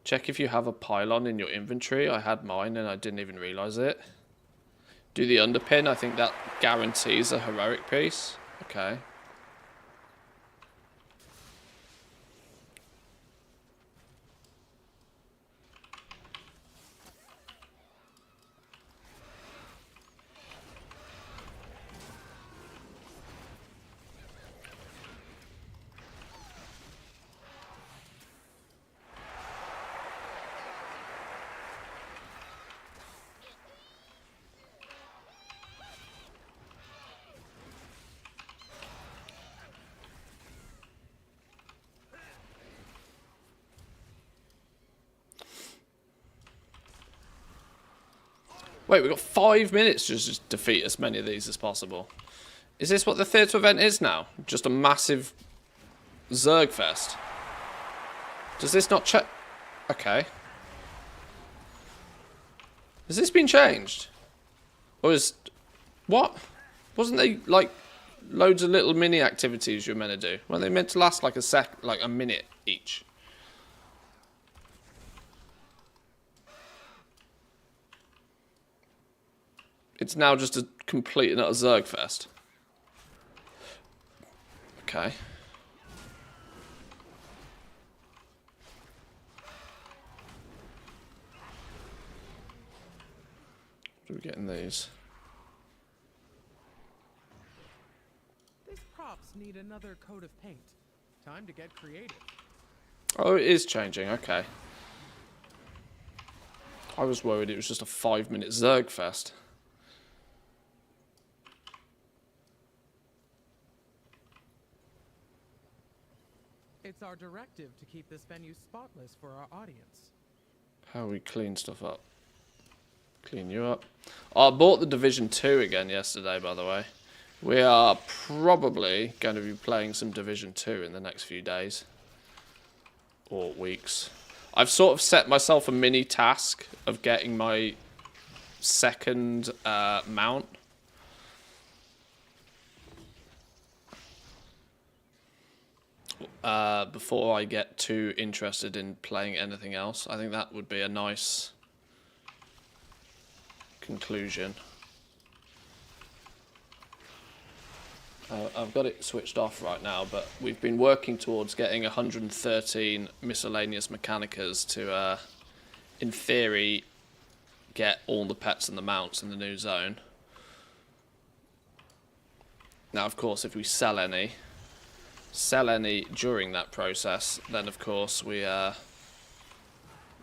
Check if you have a pylon in your inventory. I had mine and I didn't even realise it. Do the underpin. I think that guarantees a heroic piece. Okay. Wait, we've got 5 minutes to just defeat as many of these as possible. Is this what the theatre event is now? Just a massive Zerg fest? Does this not check? Okay. Has this been changed? Or is... What? Wasn't they, like, loads of little mini activities you're meant to do? Weren't they meant to last like a minute each? It's now just a complete and utter Zerg fest. Okay. What do we get in these? These props need another coat of paint. Time to get creative. Oh, it is changing. Okay. I was worried it was just a 5-minute Zerg fest. It's our directive to keep this venue spotless for our audience. How we clean stuff up. Clean you up. Oh, I bought the Division 2 again yesterday, by the way. We are probably going to be playing some Division 2 in the next few days. Or weeks. I've sort of set myself a mini task of getting my second mount. Before I get too interested in playing anything else. I think that would be a nice conclusion. I've got it switched off right now, but we've been working towards getting 113 miscellaneous mechanicas to, in theory, get all the pets and the mounts in the new zone. Now, of course, if we sell any during that process, then of course we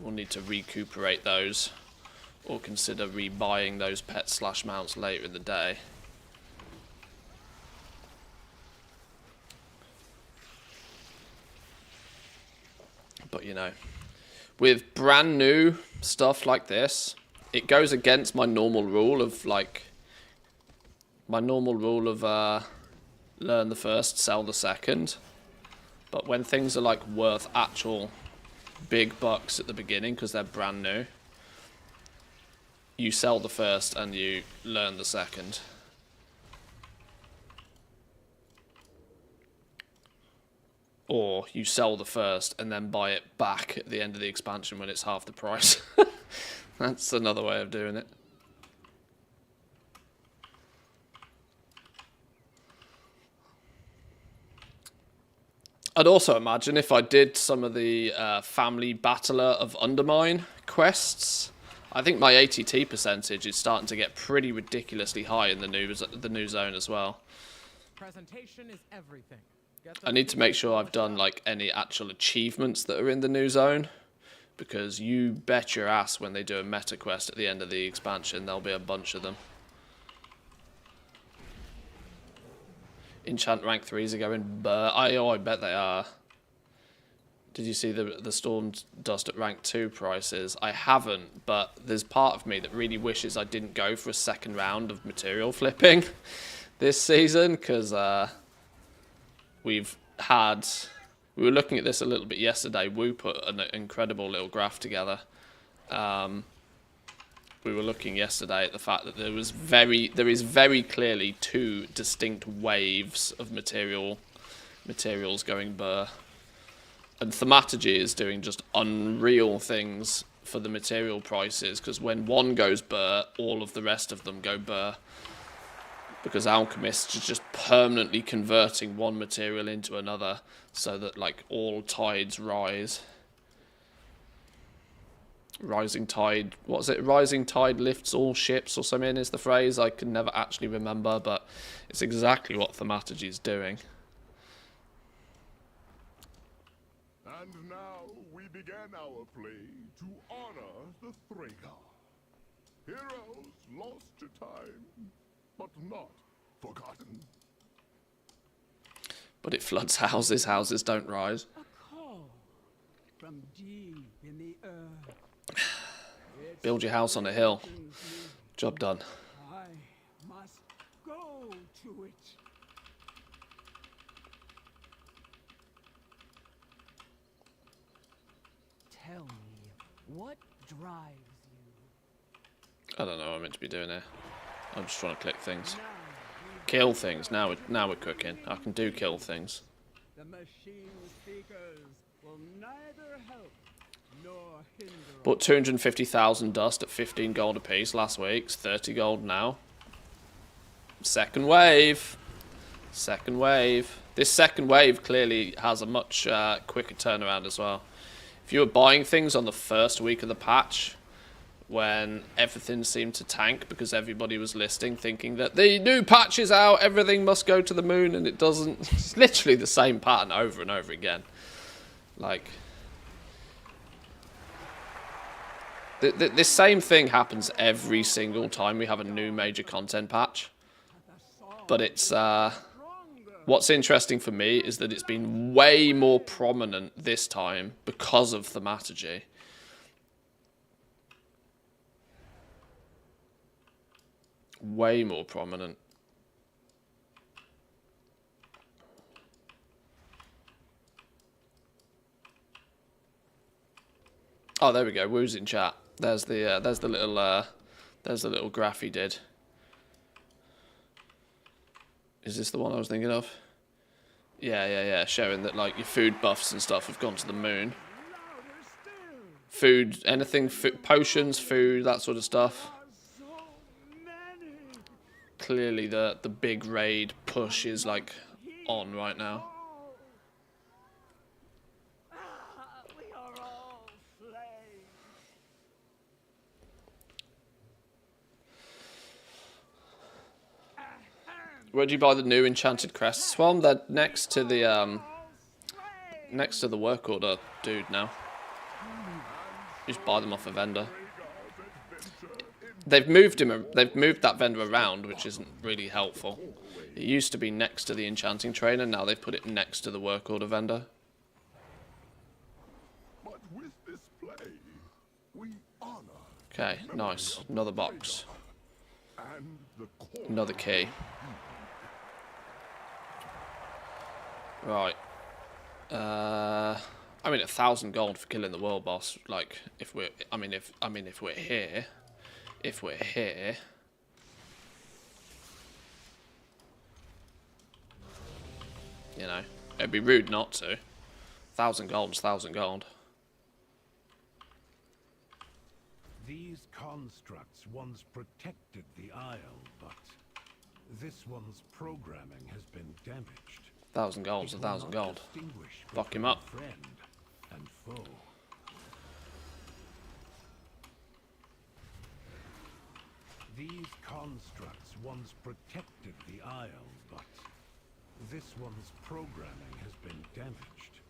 will need to recuperate those or consider rebuying those pets / mounts later in the day. But you know, with brand new stuff like this, it goes against my normal rule of learn the first, sell the second. But when things are like worth actual big bucks at the beginning because they're brand new, you sell the first and you learn the second. Or you sell the first and then buy it back at the end of the expansion when it's half the price. That's another way of doing it. I'd also imagine if I did some of the Family Battler of Undermine quests, I think my ATT percentage is starting to get pretty ridiculously high in the new zone as well. Presentation is everything. I need to make sure I've done like any actual achievements that are in the new zone, because you bet your ass when they do a meta quest at the end of the expansion, there'll be a bunch of them. Enchant rank 3s are going, but I bet they are. Did you see the Storm Dust at rank 2 prices? I haven't, but there's part of me that really wishes I didn't go for a second round of material flipping this season, because we were looking at this a little bit yesterday. Wu put an incredible little graph together. We were looking yesterday at the fact that there is very clearly 2 distinct waves of materials going burr. And Thaumaturgy is doing just unreal things for the material prices, because when one goes burr, all of the rest of them go burr. Because Alchemist is just permanently converting one material into another, so that like all tides rise. Rising tide, what's it? Rising tide lifts all ships or something is the phrase. I can never actually remember, but it's exactly what Thaumaturgy is doing. And now we begin our play to honor the Thragar. Heroes lost to time, but not forgotten. But it floods houses. Houses don't rise. A call from deep in the earth. Build your house on a hill. Job done. I must go to it. Tell me, what drives you? I don't know what I'm meant to be doing here. I'm just trying to click things. Kill things. Now we're cooking. I can do kill things. The machine speakers will neither help nor hinder. Bought 250,000 dust at 15 gold apiece last week. It's 30 gold now. Second wave. Second wave. This second wave clearly has a much quicker turnaround as well. If you were buying things on the first week of the patch, when everything seemed to tank because everybody was listing, thinking that the new patch is out, everything must go to the moon, and it doesn't. It's literally the same pattern over and over again. Like, this same thing happens every single time we have a new major content patch. But it's what's interesting for me is that it's been way more prominent this time because of Thaumaturgy. Way more prominent. Oh, there we go. Woo's in chat. There's the little graph he did. Is this the one I was thinking of? Yeah. Showing that like your food buffs and stuff have gone to the moon. Food, anything, potions, food, that sort of stuff. Clearly the big raid push is like on right now. We are all slain. Where'd you buy the new enchanted crests from? They're next to the work order dude now. You just buy them off a vendor. They've moved that vendor around, which isn't really helpful. It used to be next to the enchanting trainer, now they've put it next to the work order vendor. But with this play, we honor Okay, nice. Another box. and the core. Another key. Right. I mean, 1,000 gold for killing the world boss. Like, if we're here. If we're here, you know, it'd be rude not to. 1,000 gold is 1,000 gold. These constructs once protected the Isle, but this one's programming has been damaged. 1,000 gold is It will 1,000 not gold. distinguish Fuck him between up. Friend and foe. These constructs once protected the Isle, but this one's programming has been damaged.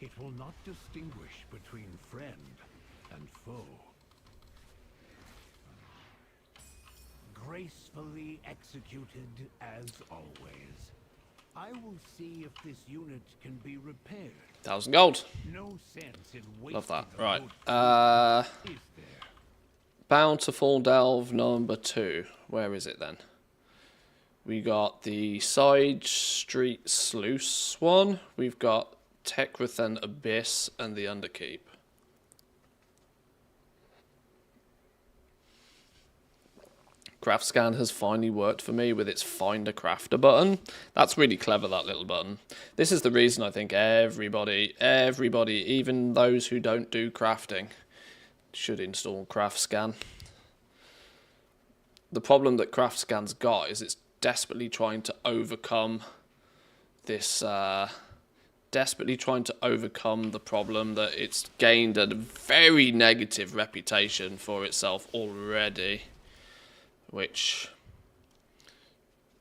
It will not distinguish between friend and foe. Gracefully executed as always. I will see if this unit can be repaired. 1,000 gold. No sense in wasting Love that. a Right. road is there? Bountiful Delve number 2. Where is it then? We got the Side Street Sluice one. We've got Tekrathen Abyss and the Underkeep. Craft Scan has finally worked for me with its Find a Crafter button. That's really clever, that little button. This is the reason I think everybody, even those who don't do crafting, should install Craft Scan. The problem that Craft Scan's got is it's desperately trying to overcome this, desperately trying to overcome the problem that it's gained a very negative reputation for itself already, which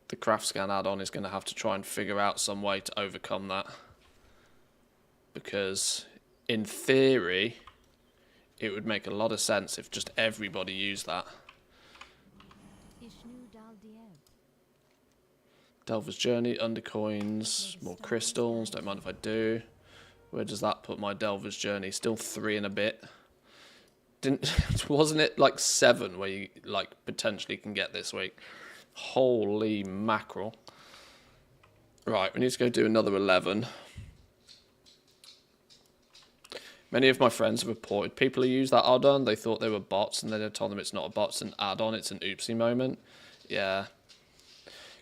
the Craft Scan add-on is going to have to try and figure out some way to overcome that. Because in theory, it would make a lot of sense if just everybody used that. Delver's Journey, Undercoins, more crystals, don't mind if I do. Where does that put my Delver's Journey? Still 3 and a bit. Wasn't it like 7 where you like potentially can get this week? Holy mackerel. Right, we need to go do another 11. Many of my friends have reported people who use that add-on, they thought they were bots, and then I told them it's not a bot, it's an add-on, it's an oopsie moment. Yeah.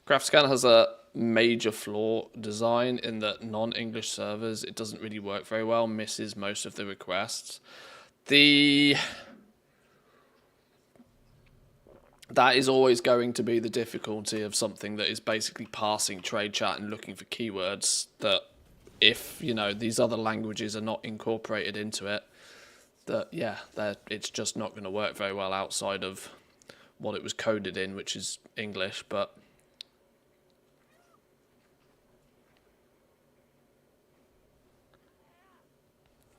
Craft Scan has a major flaw design in that non-English servers, it doesn't really work very well, misses most of the requests. That is always going to be the difficulty of something that is basically parsing trade chat and looking for keywords, that if, you know, these other languages are not incorporated into it, that, yeah, it's just not going to work very well outside of what it was coded in, which is English, but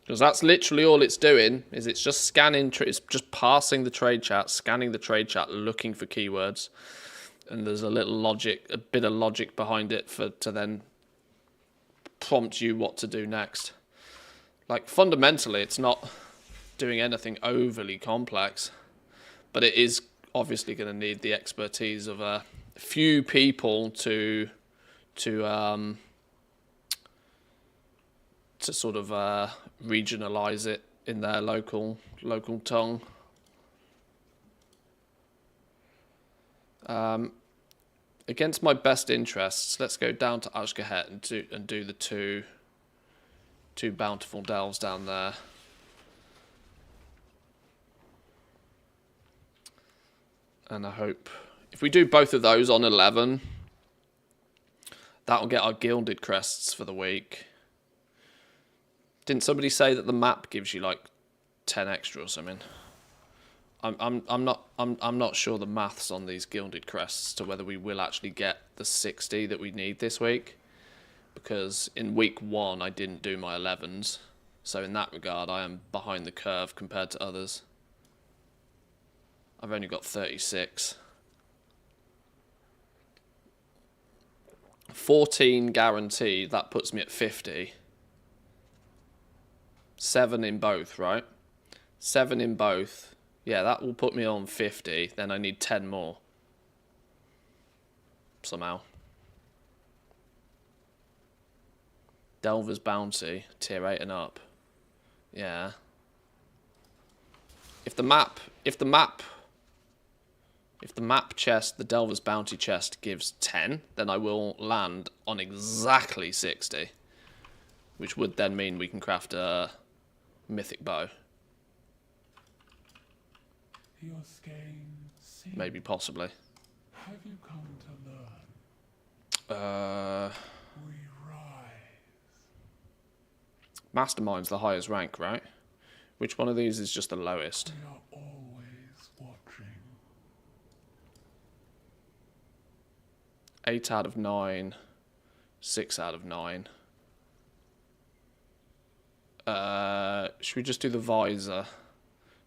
because that's literally all it's doing, is it's just scanning, it's just parsing the trade chat, scanning the trade chat, looking for keywords. And there's a little logic, a bit of logic behind it to then prompt you what to do next. Like, fundamentally, it's not doing anything overly complex, but it is obviously going to need the expertise of a few people to sort of regionalize it in their local tongue. Against my best interests, let's go down to Ashgahet and do the two bountiful delves down there. And I hope if we do both of those on 11, that'll get our gilded crests for the week. Didn't somebody say that the map gives you like 10 extra or something? I'm not sure the maths on these gilded crests to whether we will actually get the 60 that we need this week, because in week 1 I didn't do my 11s, so in that regard I am behind the curve compared to others. I've only got 36. 14 guaranteed, that puts me at 50. 7 in both, right? 7 in both. Yeah, that will put me on 50. Then I need 10 more. Somehow. Delver's Bounty, tier 8 and up. Yeah. If the map chest, the Delver's Bounty chest gives 10, then I will land on exactly 60. Which would then mean we can craft a mythic bow. Your skein seems. Maybe, possibly. Have you come to learn? We rise. Mastermind's the highest rank, right? Which one of these is just the lowest? We are always watching. 8 out of 9. 6 out of 9. Should we just do the visor?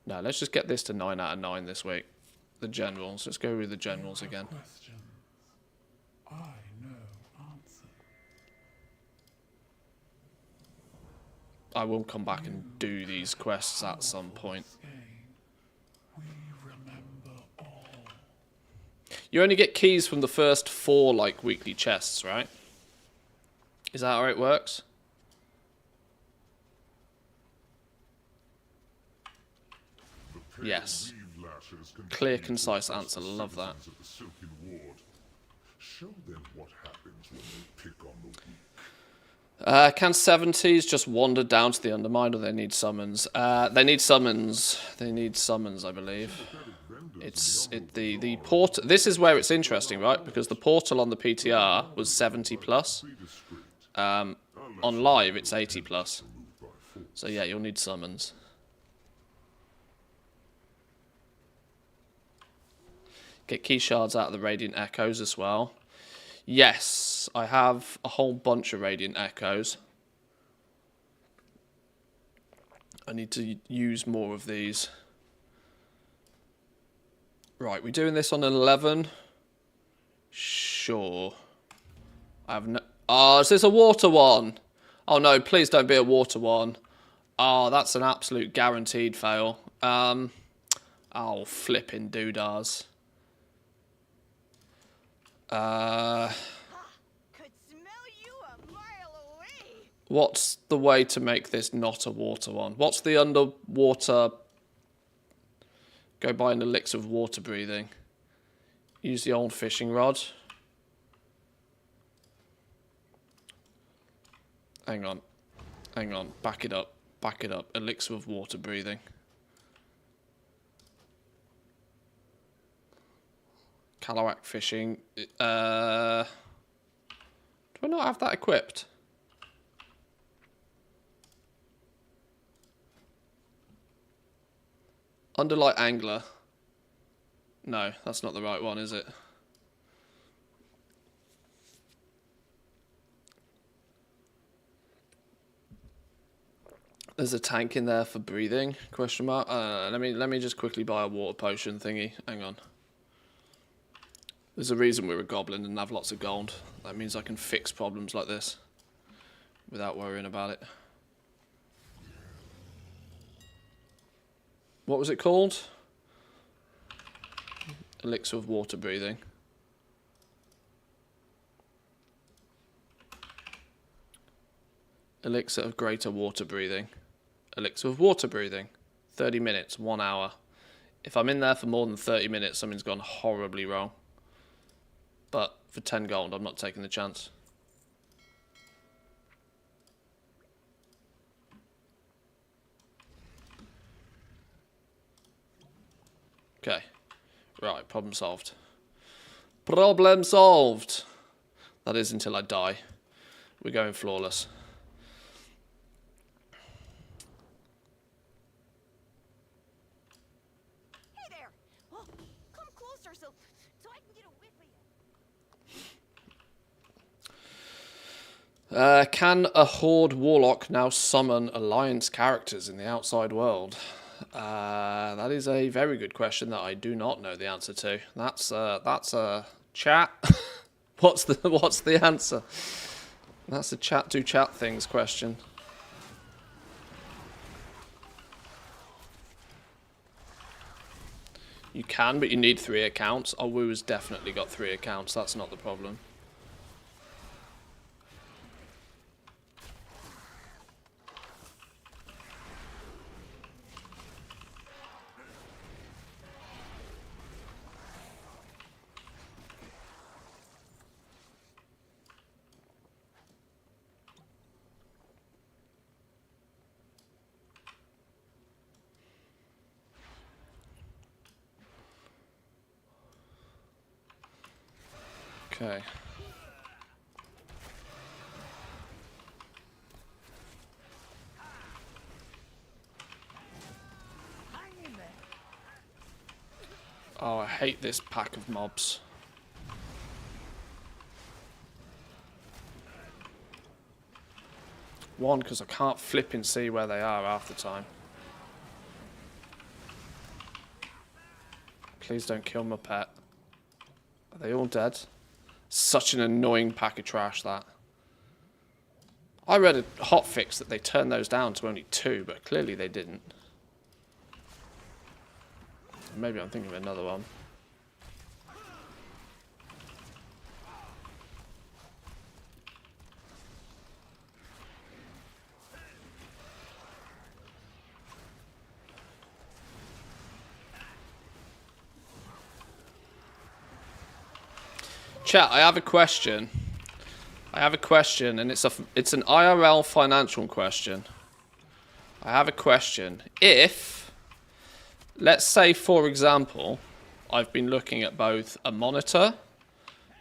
No, let's just get this to 9 out of 9 this week. The generals. Let's go with the generals again. Questions. I know answer. I will come back and do these quests at some point. We remember all. You only get keys from the first 4 like weekly chests, right? Is that how it works? Yes. Clear, concise answer. Love that. Of the Silken Ward. Show them what happens when they pick on the weak. Can 70s just wander down to the Undermine, or they need summons? They need summons. They need summons, I believe. The port. This is where it's interesting, right? Because the portal on the PTR was 70 plus. On live, it's 80 plus. So yeah, you'll need summons. Get key shards out of the Radiant Echoes as well. Yes, I have a whole bunch of Radiant Echoes. I need to use more of these. Right, we're doing this on 11. Sure. I have no... Oh, is this a water one? Oh no, please don't be a water one. Oh, that's an absolute guaranteed fail. Oh, flipping doodahs. Could smell you a mile away. What's the way to make this not a water one? What's the underwater... Go buy an elixir of water breathing. Use the old fishing rod. Hang on. Hang on. Back it up. Back it up. Elixir of water breathing. Kalawak fishing. Do I not have that equipped? Underlight angler. No, that's not the right one, is it? There's a tank in there for breathing? Question mark. Let me just quickly buy a water potion thingy. Hang on. There's a reason we're a goblin and have lots of gold. That means I can fix problems like this without worrying about it. What was it called? Elixir of water breathing. Elixir of greater water breathing. Elixir of water breathing. 30 minutes, 1 hour. If I'm in there for more than 30 minutes, something's gone horribly wrong. But for 10 gold, I'm not taking the chance. Okay. Right, problem solved. Problem solved! That is until I die. We're going flawless. Hey there. Oh, come closer so I can get a whiff of you. Can a Horde Warlock now summon Alliance characters in the outside world? That is a very good question that I do not know the answer to. That's a chat. What's the answer? That's a chat do chat things question. You can, but you need 3 accounts. Owu has definitely got 3 accounts. That's not the problem. Okay. Oh, I hate this pack of mobs. One, because I can't flip and see where they are half the time. Please don't kill my pet. Are they all dead? Such an annoying pack of trash, that. I read a hotfix that they turned those down to only 2, but clearly they didn't. Maybe I'm thinking of another one. Chat, I have a question. And it's an IRL financial question. I have a question. If, let's say, for example, I've been looking at both a monitor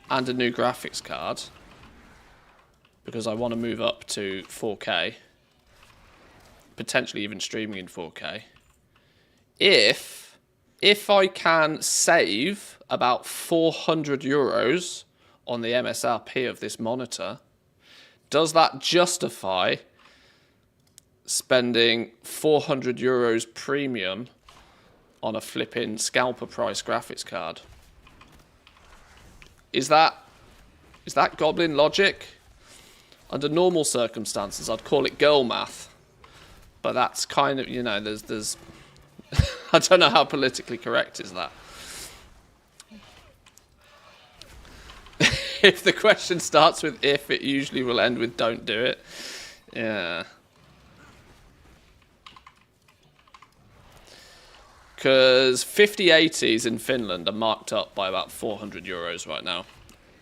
and a new graphics card because I want to move up to 4K, potentially even streaming in 4K. If I can save about 400 euros on the MSRP of this monitor, does that justify spending 400 euros premium on a flipping scalper price graphics card? Is that Goblin logic? Under normal circumstances, I'd call it girl math. But that's kind of, you know, there's I don't know how politically correct is that. If the question starts with if, it usually will end with don't do it. Yeah. Because 5080s in Finland are marked up by about 400 euros right now,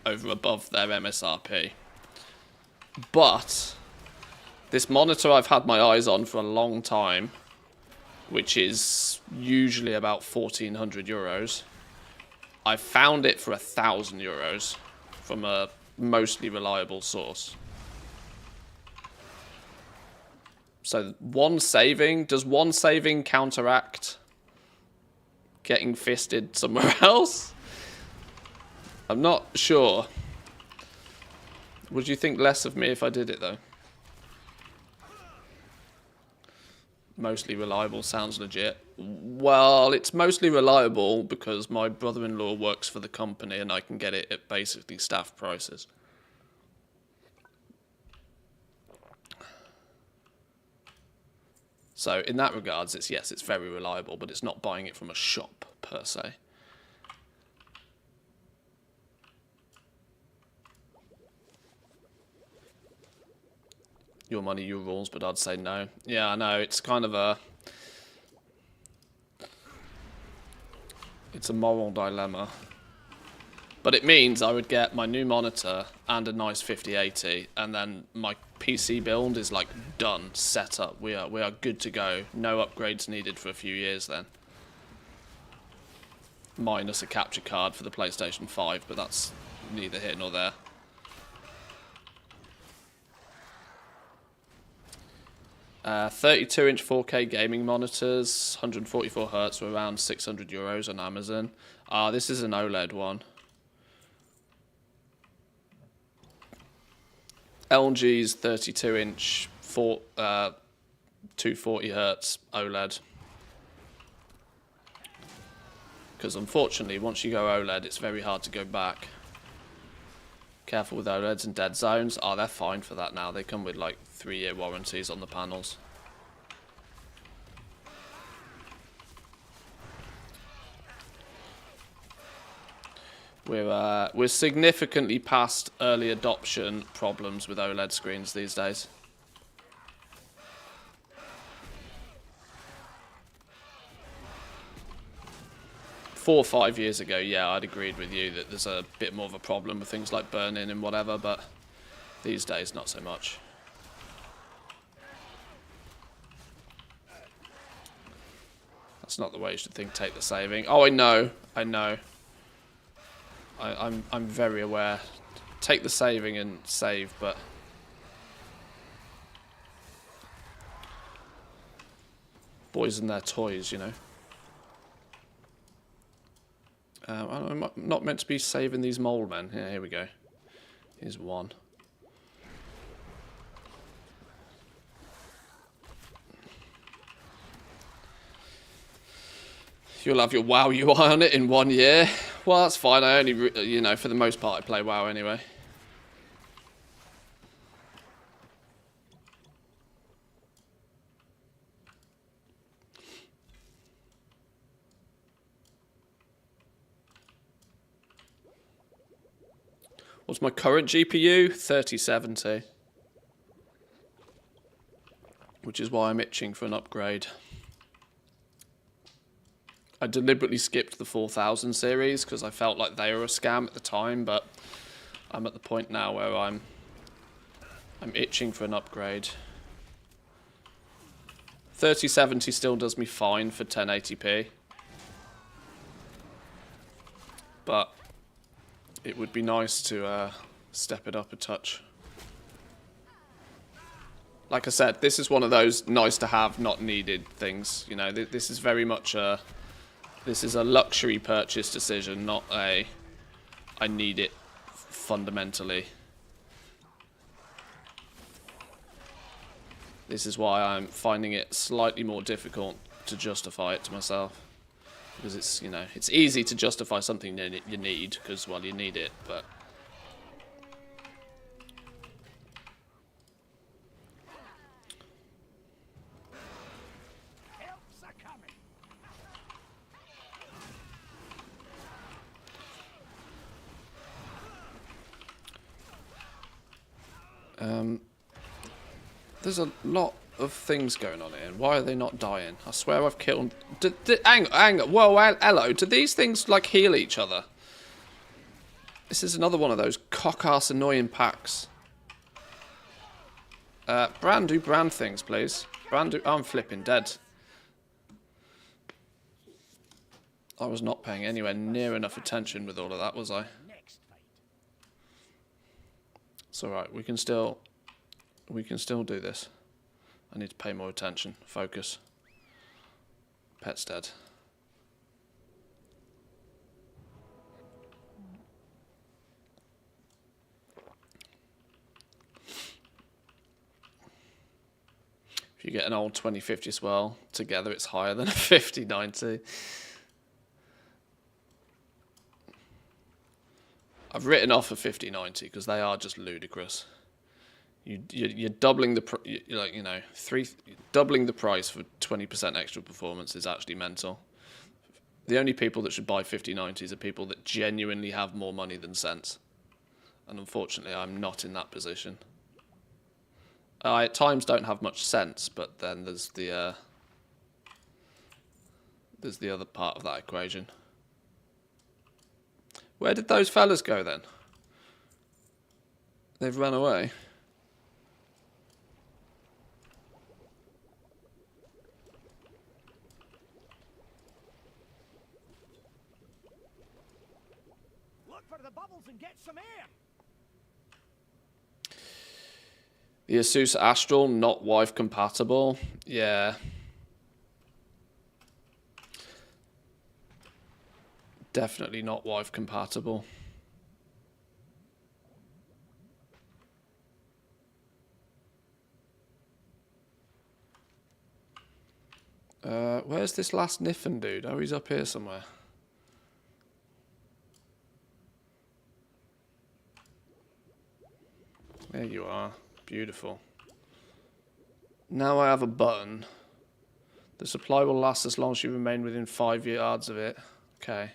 over above their MSRP. But this monitor I've had my eyes on for a long time, which is usually about 1,400 euros, I found it for 1,000 euros from a mostly reliable source. So does one saving counteract getting fisted somewhere else? I'm not sure. Would you think less of me if I did it though? Mostly reliable sounds legit. Well, it's mostly reliable because my brother-in-law works for the company and I can get it at basically staff prices. So in that regards, it's very reliable, but it's not buying it from a shop per se. Your money, your rules, but I'd say no. Yeah, I know, it's kind of it's a moral dilemma. But it means I would get my new monitor and a nice 5080, and then my PC build is like done, set up. We are good to go. No upgrades needed for a few years then. Minus a capture card for the PlayStation 5, but that's neither here nor there. 32-inch 4K gaming monitors, 144 Hz, were around 600 euros on Amazon. This is an OLED one. LG's 32-inch 240 Hz OLED. Because unfortunately, once you go OLED, it's very hard to go back. Careful with OLEDs and dead zones. They're fine for that now. They come with like 3-year warranties on the panels. We're significantly past early adoption problems with OLED screens these days. Four or 5 years ago, yeah, I'd agreed with you that there's a bit more of a problem with things like burn-in and whatever, but these days, not so much. That's not the way you should think, take the saving. Oh, I know. I'm very aware. Take the saving and save, but boys and their toys, you know. I'm not meant to be saving these mole men. Yeah, here we go. Here's one. You'll have your WoW UI on it in 1 year. Well, that's fine. I only, you know, for the most part, I play WoW anyway. What's my current GPU? 3070. Which is why I'm itching for an upgrade. I deliberately skipped the 4000 series because I felt like they were a scam at the time, but I'm at the point now where I'm itching for an upgrade. 3070 still does me fine for 1080p. But it would be nice to step it up a touch. Like I said, this is one of those nice to have, not needed things. You know, this is very much this is a luxury purchase decision, not a I need it fundamentally. This is why I'm finding it slightly more difficult to justify it to myself. Because it's, you know, it's easy to justify something that you need, because, well, you need it, but... There's a lot of things going on here. Why are they not dying? I swear I've killed... Hang on. Whoa, hello. Do these things, like, heal each other? This is another one of those cock-ass annoying packs. Brand, do brand things, please. Brand, do... I'm flipping dead. I was not paying anywhere near enough attention with all of that, was I? It's alright. We can still do this. I need to pay more attention. Focus. Pet's dead. If you get an old 2050 swell together, it's higher than a 5090. I've written off a 5090 because they are just ludicrous. You're doubling the doubling the price for 20% extra performance is actually mental. The only people that should buy 5090s are people that genuinely have more money than sense, and unfortunately, I'm not in that position. I at times don't have much sense, but then there's the other part of that equation. Where did those fellas go then? They've run away. Look for the bubbles and get some air. The Asus Astral not wife compatible. Yeah. Definitely not wife compatible. Where's this last Niffen dude? Oh, he's up here somewhere. There you are. Beautiful. Now I have a button. The supply will last as long as you remain within 5 yards of it. Okay.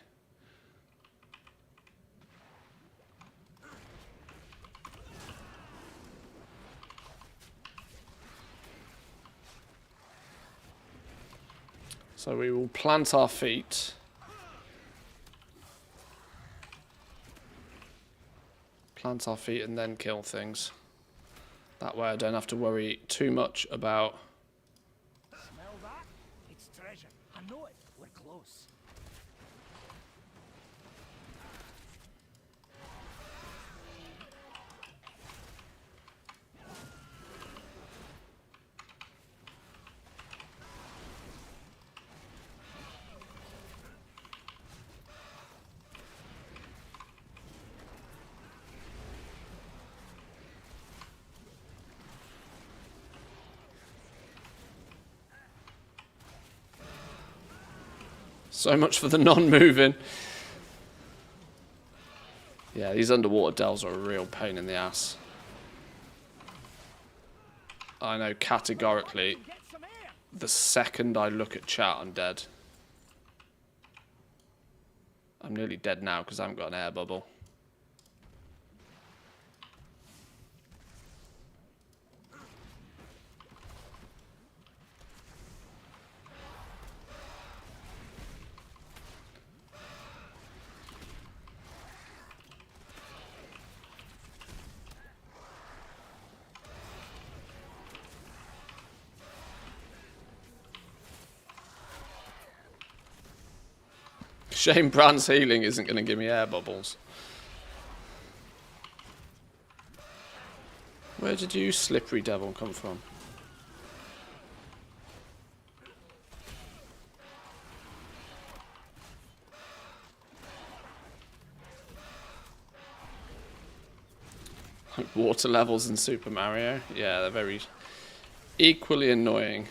So we will plant our feet. Plant our feet and then kill things. That way I don't have to worry too much about... Smell that? It's treasure. I know it. We're close. So much for the non-moving. Yeah, these underwater delves are a real pain in the ass. I know categorically, the second I look at chat, I'm dead. I'm nearly dead now because I haven't got an air bubble. Shame Brand's healing isn't going to give me air bubbles. Where did you, slippery devil, come from? Like water levels in Super Mario. Yeah, they're very equally annoying.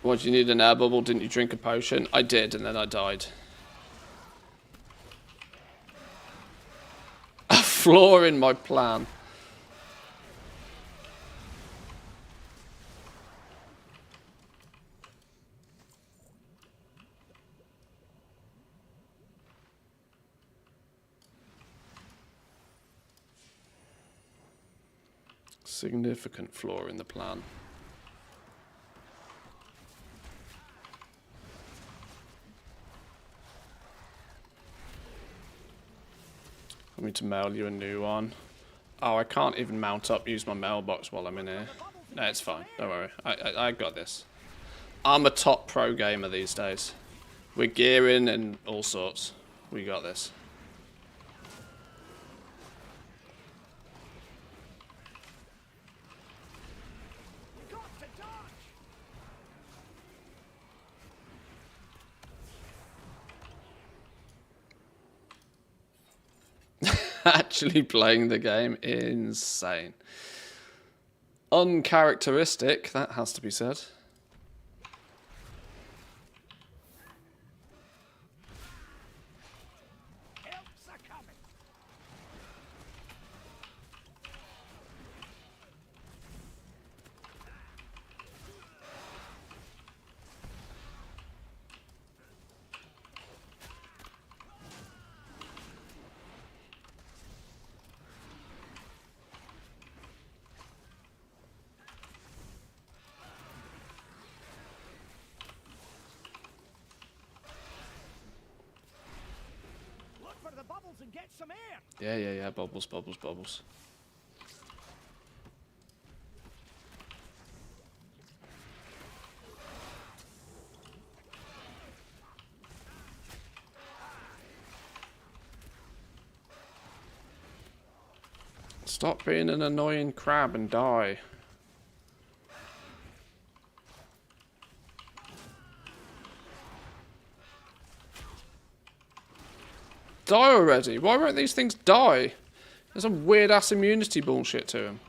What, you need an air bubble? Didn't you drink a potion? I did, and then I died. A flaw in my plan. Significant flaw in the plan. I need to mail you a new one. Oh, I can't even mount up, use my mailbox while I'm in here. No, it's fine. Don't worry. I got this. I'm a top pro gamer these days. We're gearing and all sorts. We got this. Actually playing the game, insane. Uncharacteristic, that has to be said. And get some air. Yeah. Bubbles. Stop being an annoying crab and die. Die already? Why won't these things die? There's some weird ass immunity bullshit to them.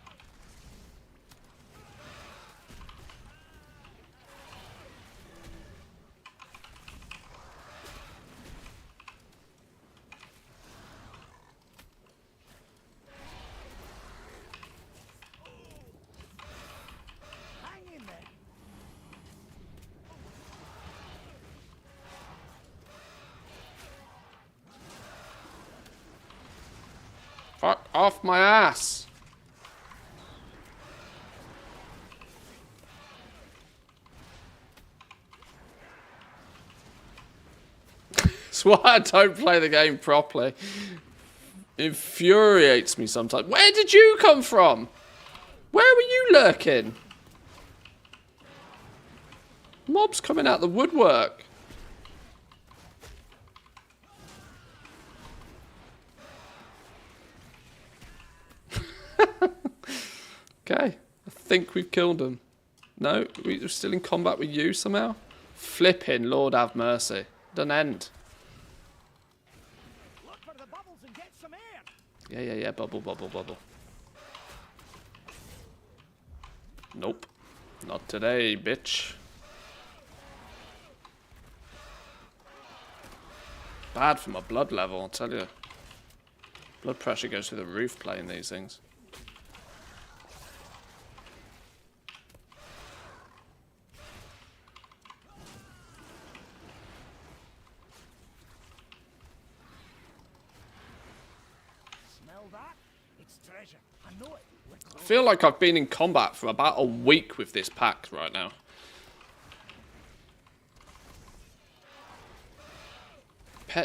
Hang in there. Fuck off my ass! That's why I don't play the game properly. It infuriates me sometimes. Where did you come from? Where were you lurking? Mobs coming out the woodwork. Okay, I think we've killed him. No, we're still in combat with you somehow? Flipping Lord have mercy. Doesn't end. Look for the bubbles and get some air. Yeah. Bubble. Nope. Not today, bitch. Bad for my blood level, I'll tell you. Blood pressure goes through the roof playing these things. Smell that? It's treasure. I know it. We're I close. feel like I've been in combat for about a week with this pack right now.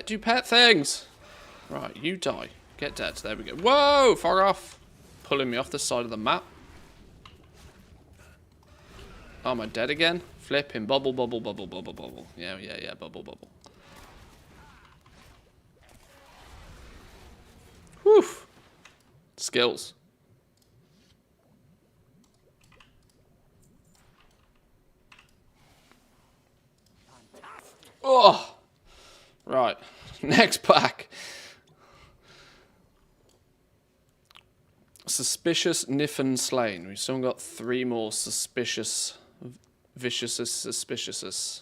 Do pet things! Right, you die. Get dead. There we go. Whoa! Far off! Pulling me off the side of the map. Oh, am I dead again? Flipping bubble, bubble, bubble, bubble, bubble. Yeah, yeah, yeah, bubble, bubble. Whew. Skills. Oh! Right. Next pack. Suspicious Niffen slain. We've still got 3 more suspicious, vicious, suspicious.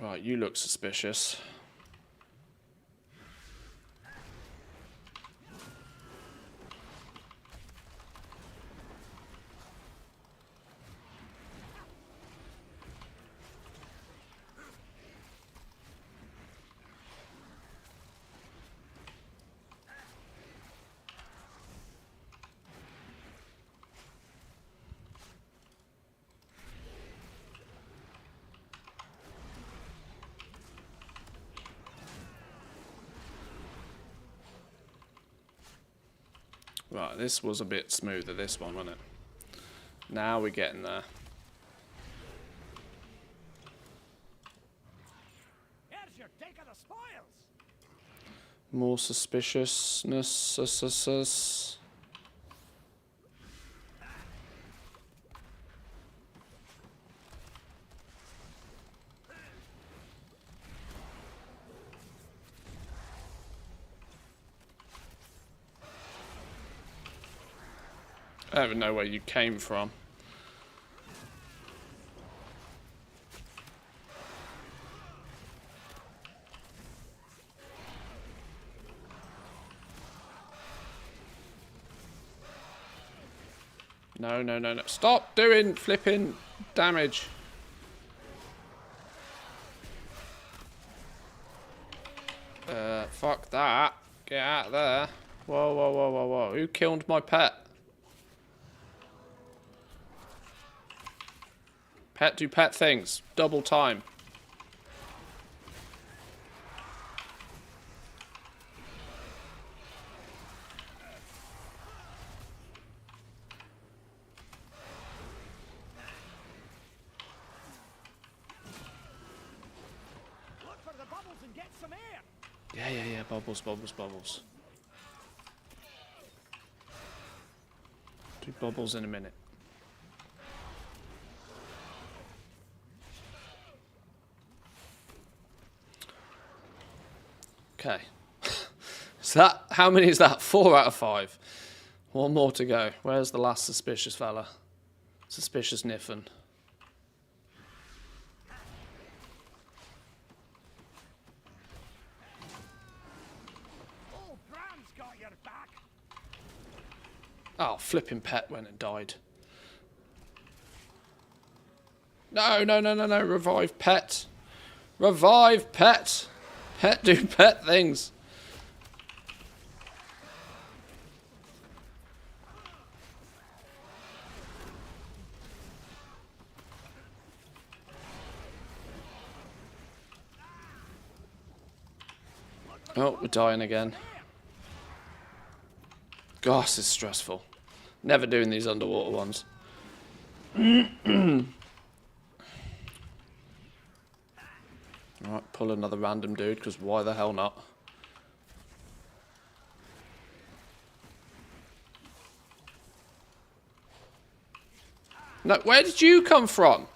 Right, you look suspicious. Right, this was a bit smoother, this one, wasn't it? Now we're getting there. Here's your take of the spoils. More suspiciousness. I don't even know where you came from. No, no, no, no. Stop doing flipping damage. Fuck that. Get out of there. Whoa, whoa, whoa, whoa, whoa. Who killed my pet? Pet do pet things. Double time. Look for the bubbles and get some air. Yeah, yeah, yeah. Bubbles, bubbles, bubbles. Do bubbles in a minute. Okay. So that, how many is that? 4 out of 5. 1 more to go. Where's the last suspicious fella? Suspicious Niffen. Old Bram's got your back. Oh, flipping pet went and died. No, no, no, no, no. Revive pet. Revive pet. Pet do pet things. Oh, we're dying again. Gosh, this is stressful. Never doing these underwater ones. Alright, pull another random dude, because why the hell not? No, where did you come from?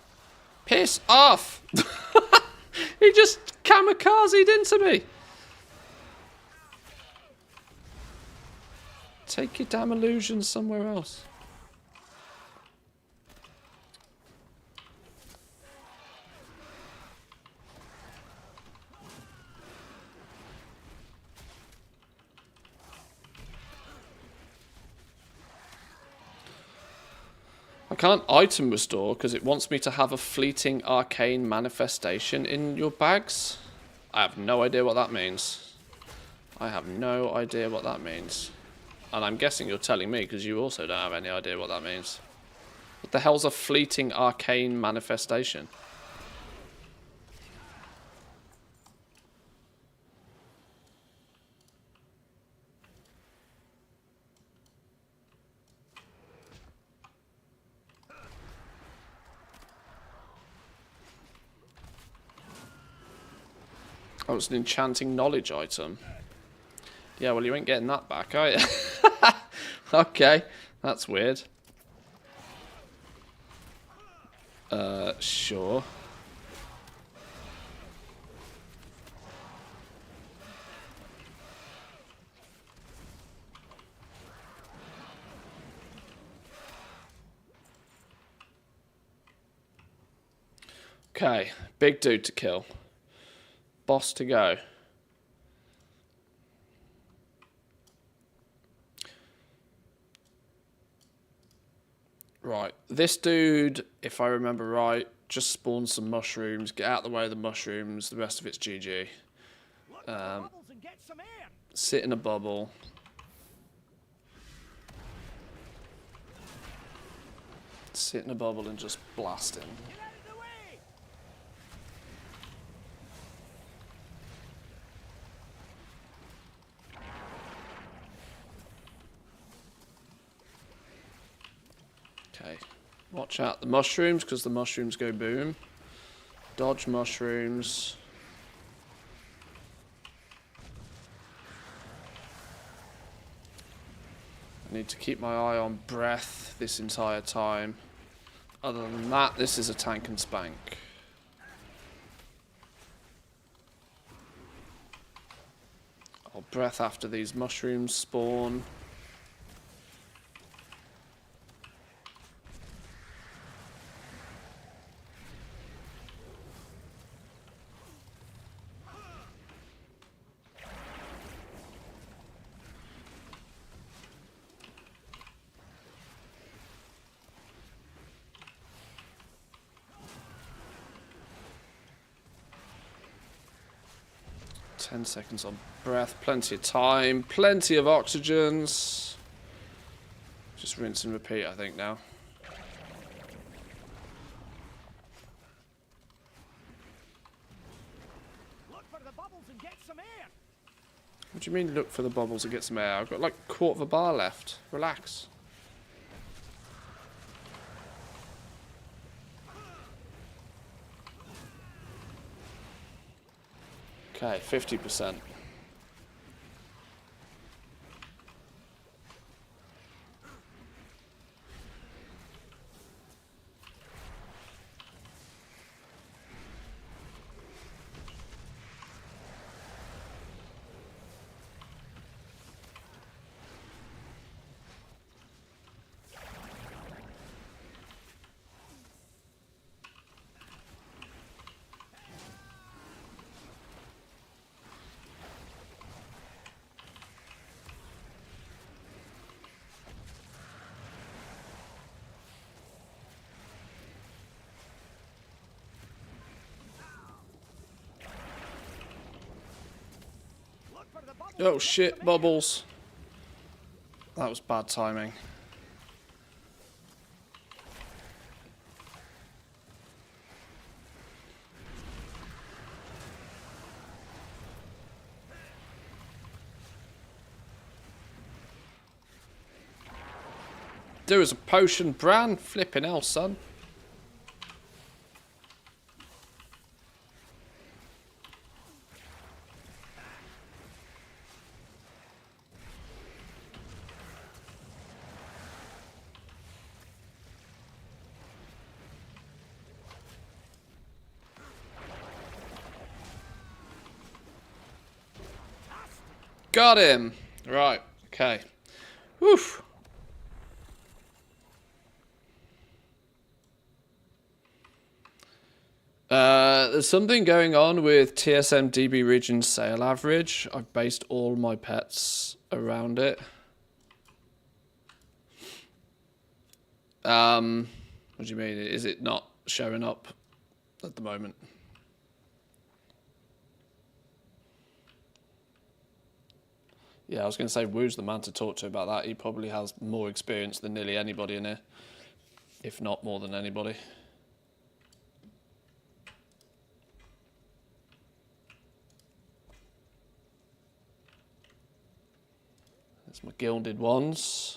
Piss off! He just kamikazed into me. Take your damn illusions somewhere else. I can't item restore because it wants me to have a fleeting arcane manifestation in your bags. I have no idea what that means. I have no idea what that means. And I'm guessing you're telling me because you also don't have any idea what that means. What the hell's a fleeting arcane manifestation? Oh, it's an enchanting knowledge item. Yeah, well, you ain't getting that back, are you? Okay, that's weird. Sure. Okay, big dude to kill. Boss to go. Right, this dude, if I remember right, just spawn some mushrooms, get out of the way of the mushrooms, the rest of it's GG. Look for the bubbles and get some air. Sit in a bubble. Sit in a bubble and just blast him. Get out of the way. Okay, watch out the mushrooms, because the mushrooms go boom. Dodge mushrooms. I need to keep my eye on breath this entire time. Other than that, this is a tank and spank. I'll breath after these mushrooms spawn. Ten seconds on breath, plenty of time, plenty of oxygens. Just rinse and repeat, I think, now. Look for the bubbles and get some air. What do you mean look for the bubbles and get some air? I've got like a quarter of a bar left. Relax. Okay, 50%. Look for the bubbles. Oh shit, bubbles. That was bad timing. There is a potion brand. Flipping hell, son. Got him. Right. Okay. Woof. There's something going on with TSM DB region sale average. I've based all my pets around it. What do you mean? Is it not showing up at the moment? Yeah, I was going to say, Woo's the man to talk to about that. He probably has more experience than nearly anybody in here, if not more than anybody. There's my gilded ones.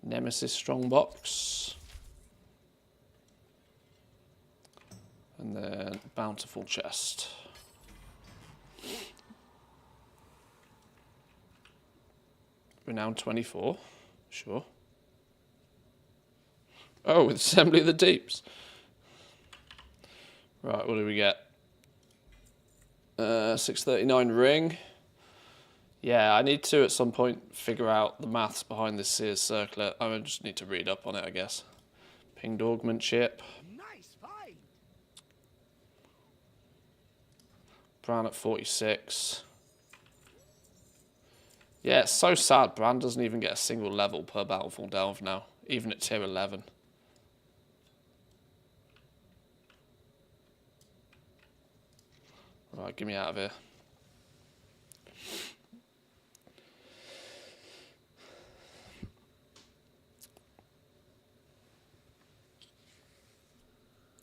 Nemesis strongbox. And then bountiful chest. Renown 24. Sure. Oh, with Assembly of the Deeps. Right, what do we get? 639 ring. Yeah, I need to at some point figure out the maths behind this Sears circlet. I just need to read up on it, I guess. Pinged augment chip. Nice find. Bran at 46. Yeah, it's so sad. Bran doesn't even get a single level per Battleful Delve now, even at tier 11. Right, get me out of here.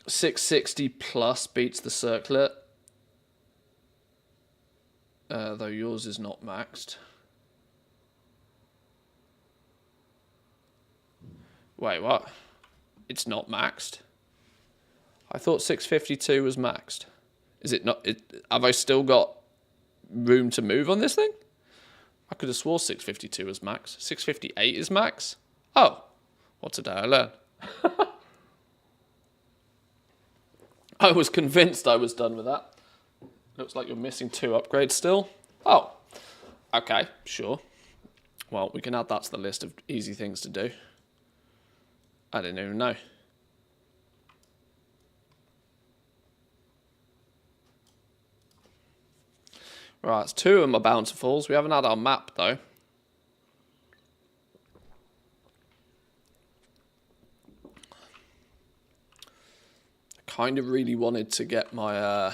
$660 plus beats the circlet. Though yours is not maxed. Wait, what? It's not maxed? I thought 652 was maxed. Is it not? Have I still got room to move on this thing? I could have swore 652 was max. 658 is max? Oh, what a day I learn. I was convinced I was done with that. Looks like you're missing 2 upgrades still. Oh, okay, sure. Well, we can add that to the list of easy things to do. I didn't even know. Right, it's 2 of them are bountifuls. We haven't had our map, though. I kind of really wanted to get my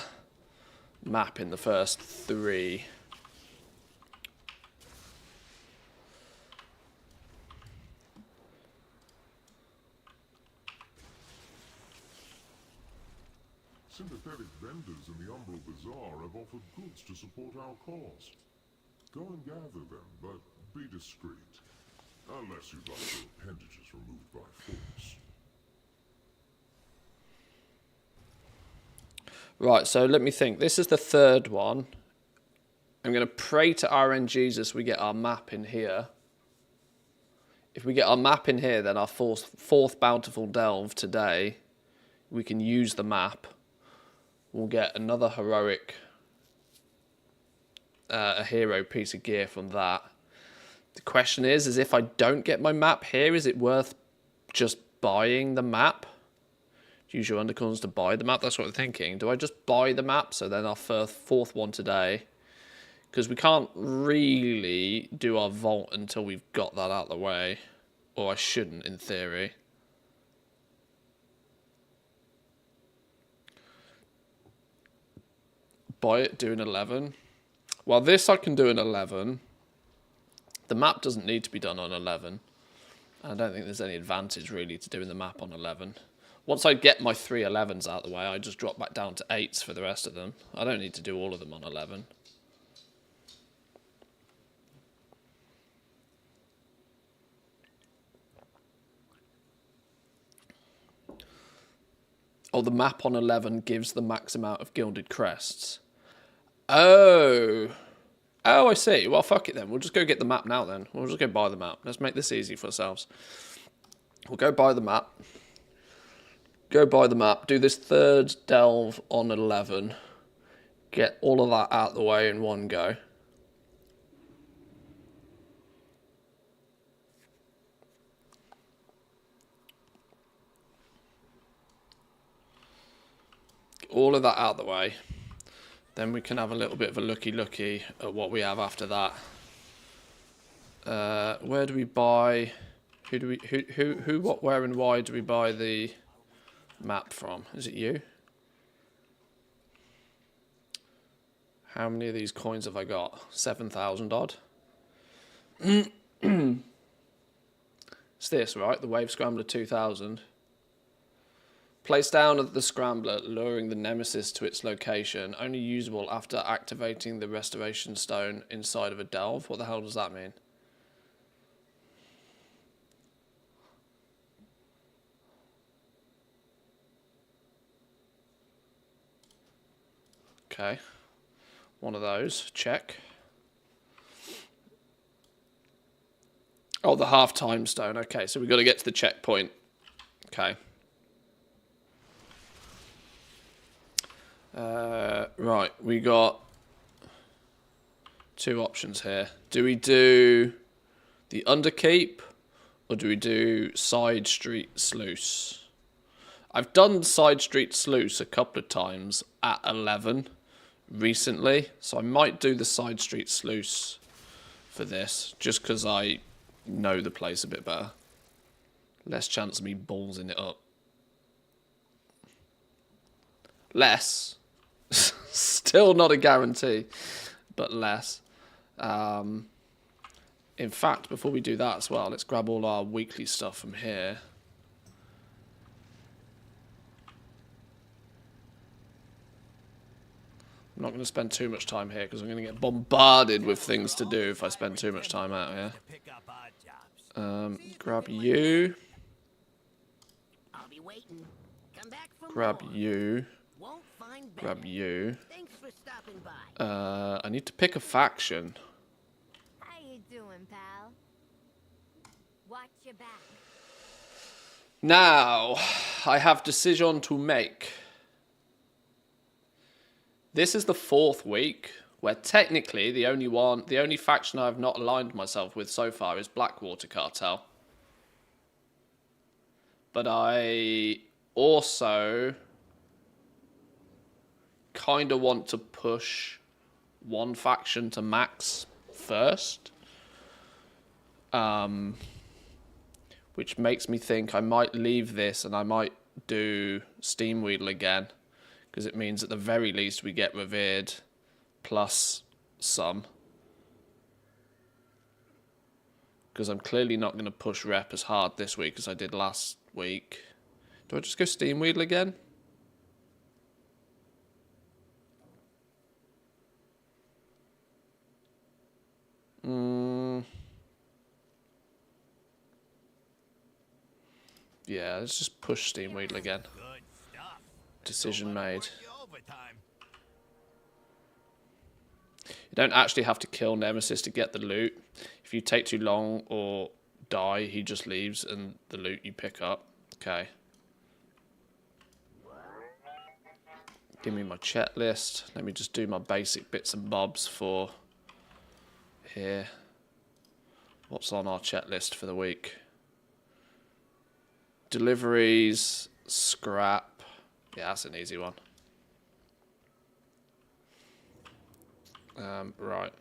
map in the first 3. Sympathetic vendors in the Umbral Bazaar have offered goods to support our cause. Go and gather them, but be discreet. Unless you'd like your appendages removed by force. Right, so let me think. This is the 3rd one. I'm going to pray to RN Jesus we get our map in here. If we get our map in here, then our fourth bountiful delve today, we can use the map. We'll get another heroic, a hero piece of gear from that. The question is if I don't get my map here, is it worth just buying the map? Use your undercoins to buy the map. That's what I'm thinking. Do I just buy the map? So then our fourth one today. Because we can't really do our vault until we've got that out of the way. Or I shouldn't, in theory. Buy it, do an 11. Well, this I can do an 11. The map doesn't need to be done on 11. I don't think there's any advantage, really, to doing the map on 11. Once I get my 3 11s out of the way, I just drop back down to 8s for the rest of them. I don't need to do all of them on 11. Oh, the map on 11 gives the max amount of gilded crests. Oh. Oh, I see. Well, fuck it then. We'll just go get the map now then. We'll just go buy the map. Let's make this easy for ourselves. We'll go buy the map. Go buy the map. Do this 3rd delve on 11. Get all of that out of the way in one go. Get all of that out of the way. Then we can have a little bit of a looky at what we have after that. Where do we buy? Who, what, where, and why do we buy the map from? Is it you? How many of these coins have I got? 7,000 odd. It's this, right? The Wave Scrambler 2000. Place down at the Scrambler, luring the Nemesis to its location. Only usable after activating the Restoration Stone inside of a delve. What the hell does that mean? Okay. One of those. Check. Oh, the half-time stone. Okay, so we've got to get to the checkpoint. Okay. Right, we got 2 options here. Do we do the Underkeep, or do we do Side Street Sluice? I've done Side Street Sluice a couple of times at 11 recently, so I might do the Side Street Sluice for this, just because I know the place a bit better. Less chance of me ballsing it up. Less. Still not a guarantee, but less. In fact, before we do that as well, let's grab all our weekly stuff from here. I'm not going to spend too much time here because I'm going to get bombarded with things to do if I spend too much time out here. Grab you. I'll be waiting. Come back for Grab more. you. Won't find Grab better. you. Thanks for stopping by. I need to pick a faction. How you doing, pal? Watch your back. Now, I have decision to make. This is the 4th week where technically the only faction I have not aligned myself with so far is Blackwater Cartel. But I also kind of want to push one faction to max first. Which makes me think I might leave this and I might do Steamweedle again. Because it means at the very least we get Revered plus some. Because I'm clearly not going to push Rep as hard this week as I did last week. Do I just go Steamweedle again? Yeah, let's just push Steamweedle again. Decision made. You don't actually have to kill Nemesis to get the loot. If you take too long or die, he just leaves and the loot you pick up. Okay. Give me my checklist. Let me just do my basic bits and bobs for here. What's on our checklist for the week? Deliveries, scrap. Yeah, that's an easy one. Right.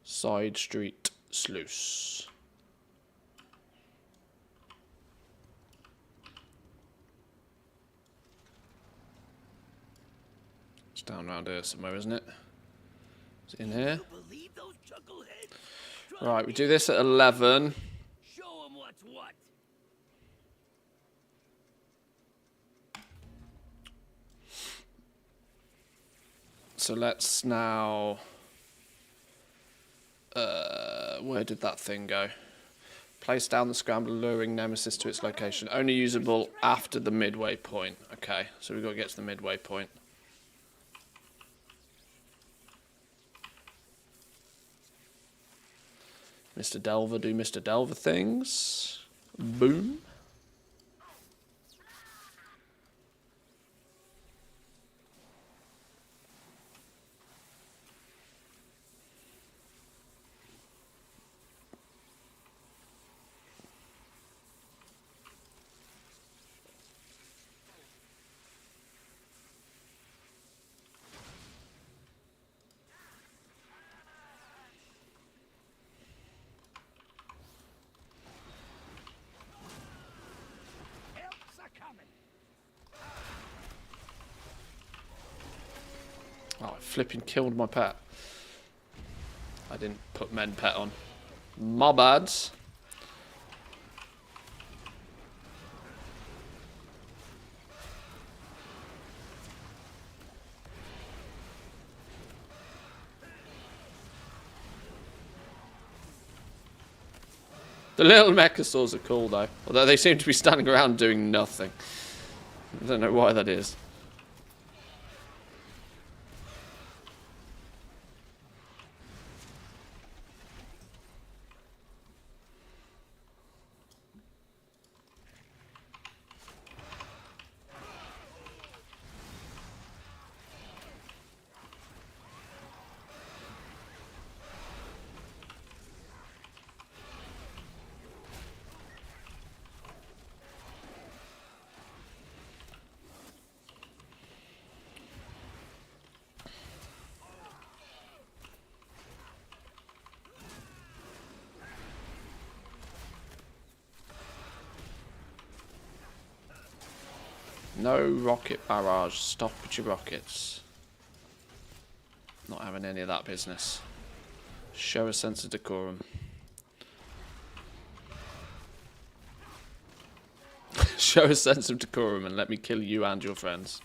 Side Street Sluice. It's down around here somewhere, isn't it? Is it in here? Right, we do this at 11. Show 'em what's what. So let's now... where did that thing go? Place down the scrambler, luring Nemesis to its location. Only usable after the midway point. Okay, so we've got to get to the midway point. Mr. Delver, do Mr. Delver things. Boom. Helps are coming. Oh, I flipping killed my pet. I didn't put men pet on. My bads. The little mechasaurs are cool though, although they seem to be standing around doing nothing. I don't know why that is. No rocket barrage. Stop with your rockets. Not having any of that business. Show a sense of decorum. Show a sense of decorum and let me kill you and your friends.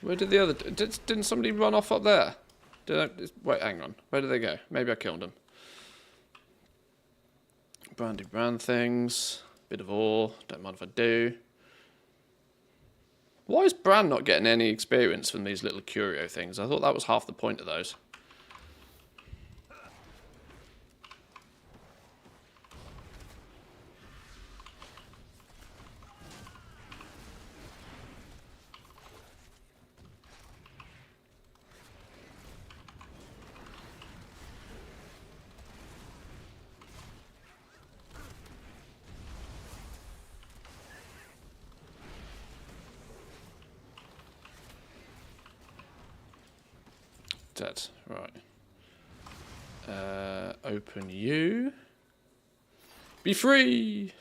Where did the other... Didn't somebody run off up there? Wait, hang on. Where did they go? Maybe I killed them. Brandy brand things. Bit of ore. Don't mind if I do. Why is Bran not getting any experience from these little curio things? I thought that was half the point of those. Dead. Right. Open you. Be free!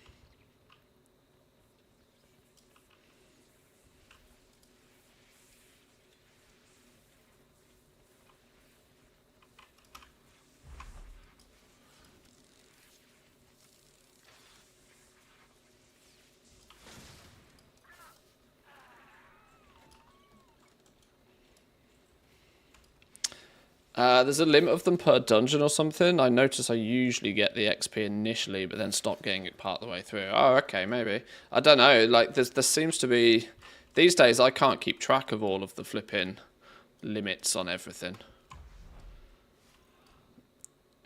There's a limit of them per dungeon or something. I notice I usually get the XP initially, but then stop getting it part of the way through. Oh, okay, maybe. I don't know. Like, there seems to be... These days, I can't keep track of all of the flipping limits on everything.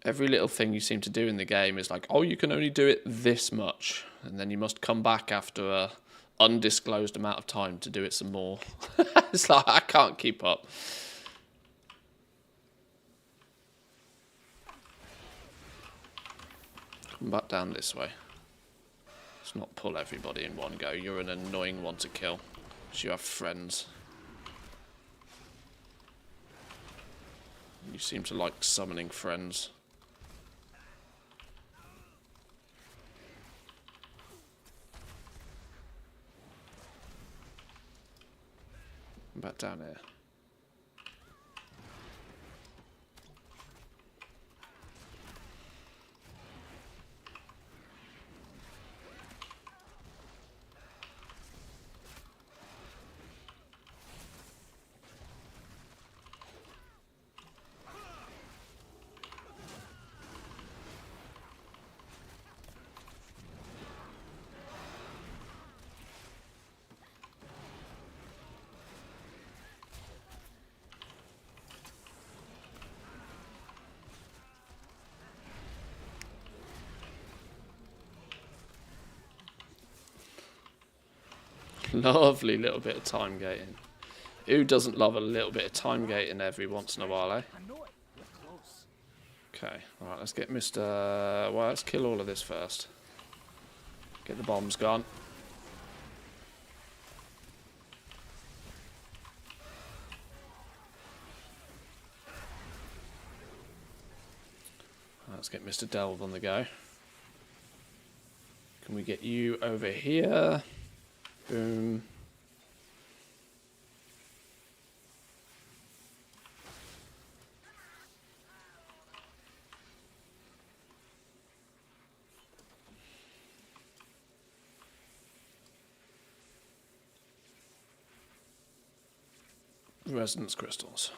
Every little thing you seem to do in the game is like, oh, you can only do it this much. And then you must come back after a undisclosed amount of time to do it some more. It's like, I can't keep up. Come back down this way. Let's not pull everybody in one go. You're an annoying one to kill. Because you have friends. You seem to like summoning friends. Come back down here. Lovely little bit of time gating. Who doesn't love a little bit of time gating every once in a while, eh? I know it. We're close. Okay, alright, let's get Mr... Well, let's kill all of this first. Get the bombs gone. Let's get Mr. Delve on the go. Can we get you over here? Boom. Resonance crystals.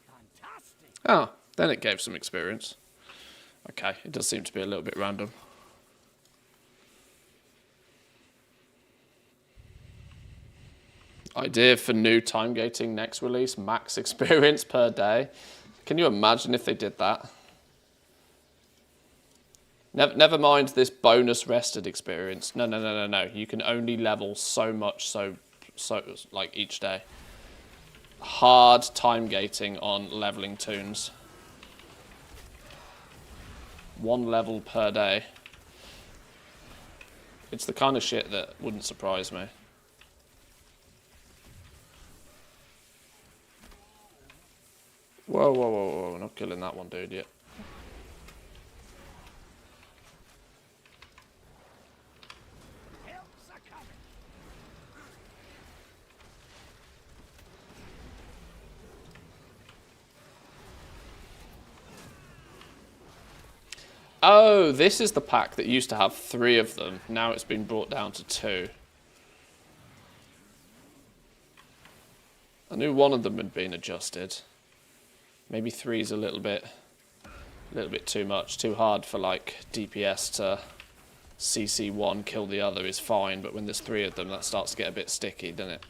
Fantastic. Oh, then it gave some experience. Okay, it does seem to be a little bit random. Idea for new time gating next release, max experience per day. Can you imagine if they did that? Never mind this bonus rested experience. No. You can only level so much, so like each day. Hard time gating on leveling toons. 1 level per day. It's the kind of shit that wouldn't surprise me. Whoa. Not killing that one, dude, yet. Oh, this is the pack that used to have 3 of them. Now it's been brought down to 2. I knew one of them had been adjusted. Maybe 3 is a little bit too much, too hard for like DPS to CC one, kill the other is fine, but when there's 3 of them, that starts to get a bit sticky, doesn't it?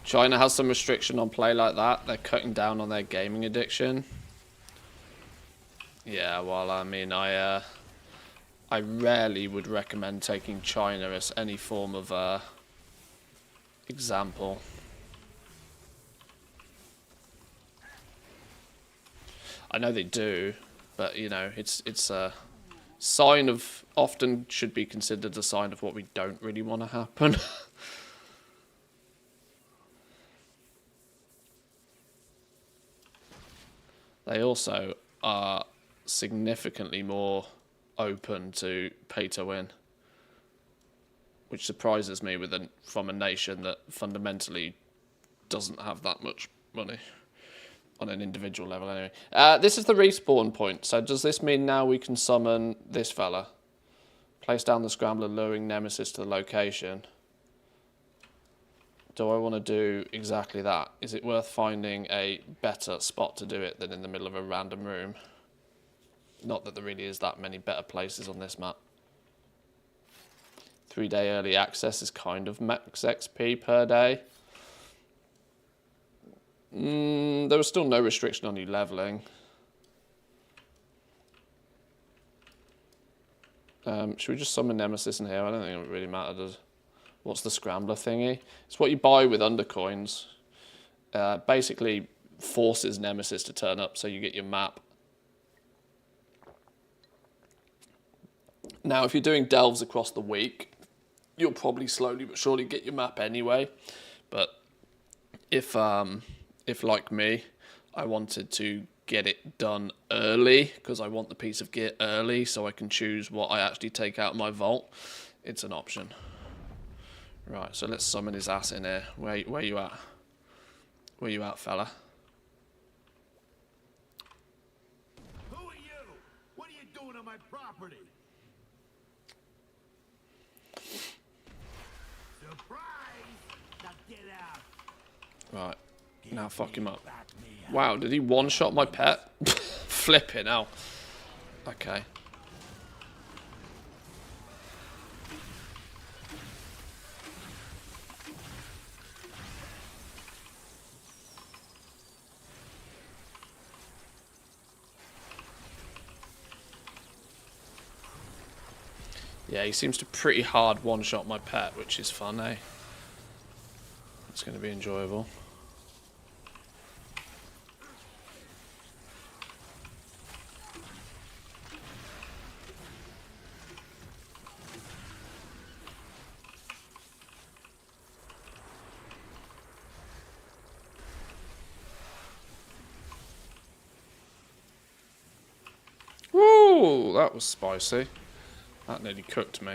China has some restriction on play like that. They're cutting down on their gaming addiction. Yeah, well, I mean, I rarely would recommend taking China as any form of example. I know they do, but you know, it's a sign of, often should be considered a sign of what we don't really want to happen. They also are significantly more open to pay to win, which surprises me from a nation that fundamentally doesn't have that much money on an individual level anyway. This is the respawn point, so does this mean now we can summon this fella? Place down the scrambler, luring Nemesis to the location. Do I want to do exactly that? Is it worth finding a better spot to do it than in the middle of a random room? Not that there really is that many better places on this map. 3-day early access is kind of max XP per day. There was still no restriction on you leveling. Should we just summon Nemesis in here? I don't think it really matters. What's the scrambler thingy? It's what you buy with undercoins. Basically forces Nemesis to turn up so you get your map. Now, if you're doing delves across the week, you'll probably slowly but surely get your map anyway. But if like me, I wanted to get it done early because I want the piece of gear early so I can choose what I actually take out of my vault, it's an option. Right, so let's summon his ass in here. Where you at? Where you at, fella? Who are you? What are you doing on my property? Surprise! Now get out. Right, now fuck him up. Wow, did he one-shot my pet? Flipping hell. Okay. Yeah, he seems to pretty hard one-shot my pet, which is fun, eh? It's going to be enjoyable. Woo! That was spicy. That nearly cooked me.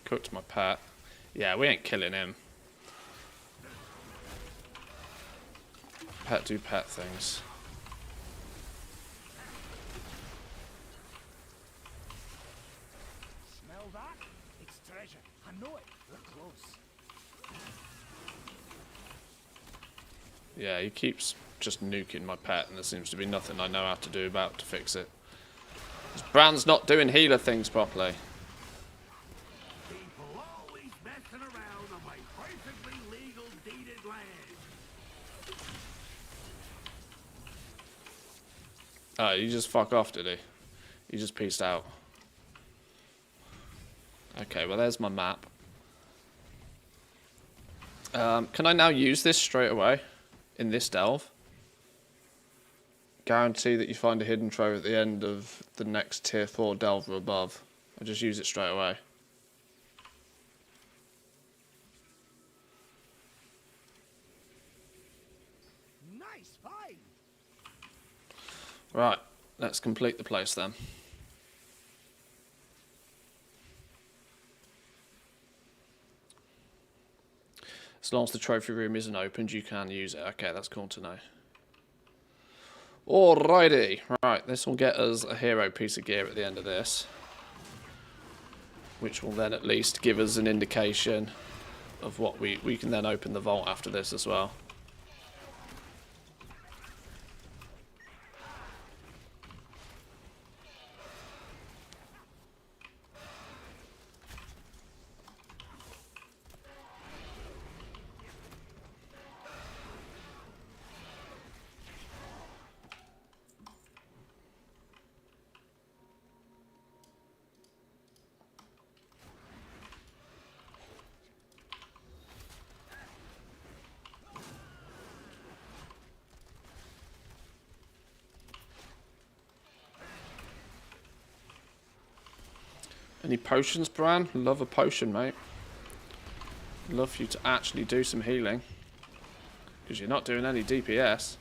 Cooked my pet. Yeah, we ain't killing him. Pet do pet things. I know it. We're close. Yeah, he keeps just nuking my pet, and there seems to be nothing I know how to do about to fix it. This Bran's not doing healer things properly. People always messing around on my perfectly legal deeded land. Oh, you just fuck off, did he? He just peaced out. Okay, well there's my map. Can I now use this straight away? In this delve? Guarantee that you find a hidden trove at the end of the next tier 4 delve or above. I just use it straight away. Nice find. Right, let's complete the place then. As long as the trophy room isn't opened, you can use it. Okay, that's cool to know. Alrighty, right, this will get us a hero piece of gear at the end of this, which will then at least give us an indication of what we can then open the vault after this as well. Any potions, Bran? Love a potion, mate. Love for you to actually do some healing. Because you're not doing any DPS.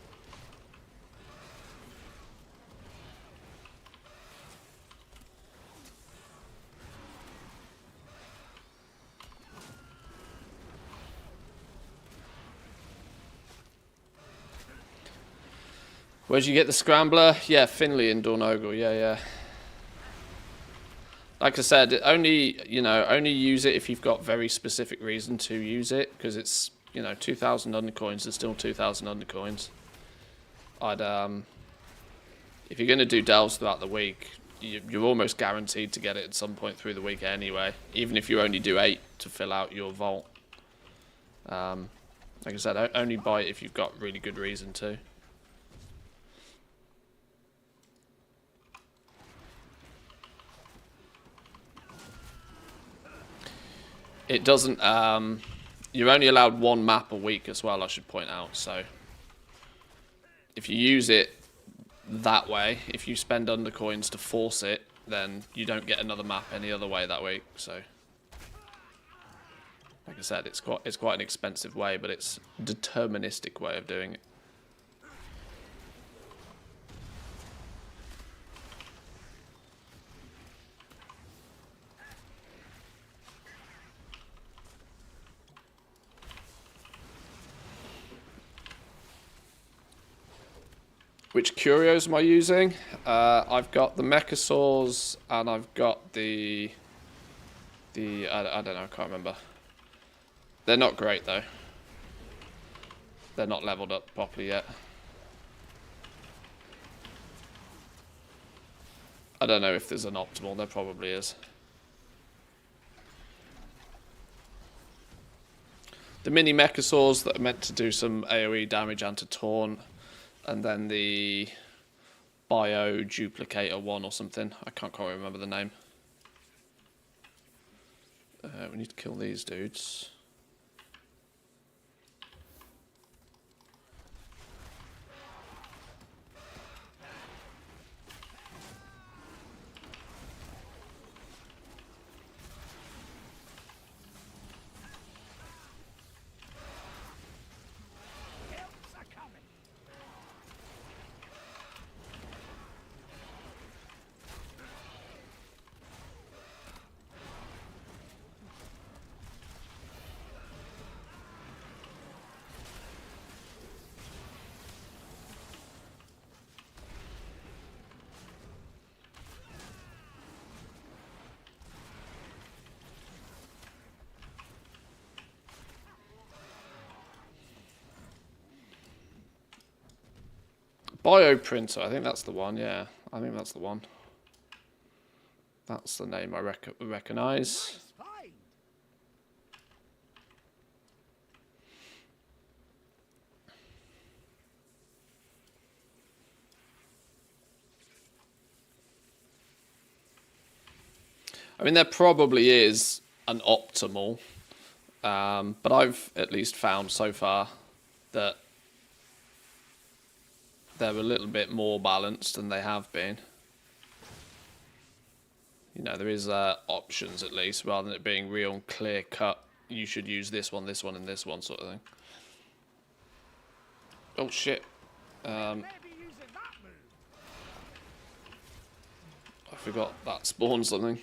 Where'd you get the scrambler? Yeah, Finley in Dornogle. Yeah. Like I said, only use it if you've got very specific reason to use it, because it's, 2,000 undercoins is still 2,000 undercoins. If you're going to do delves throughout the week, you're almost guaranteed to get it at some point through the week anyway, even if you only do 8 to fill out your vault. Like I said, only buy it if you've got really good reason to. It doesn't, you're only allowed 1 map a week as well, I should point out, so if you use it that way, if you spend undercoins to force it, then you don't get another map any other way that week, so like I said, it's quite an expensive way, but it's a deterministic way of doing it. Which curios am I using? I've got the Mechasaurs and I've got the I don't know, I can't remember. They're not great though. They're not leveled up properly yet. I don't know if there's an optimal, there probably is. The mini Mechasaurs that are meant to do some AoE damage and to taunt. And then the Bio Duplicator one or something. I can't quite remember the name. We need to kill these dudes. Bioprinter, I think that's the one, yeah. I think that's the one. That's the name I recognise. Nice find. I mean, there probably is an optimal, but I've at least found so far that they're a little bit more balanced than they have been. You know, there is options at least, rather than it being real clear cut. You should use this one, and this one sort of thing. Oh shit! Maybe using that move. I forgot that spawned something.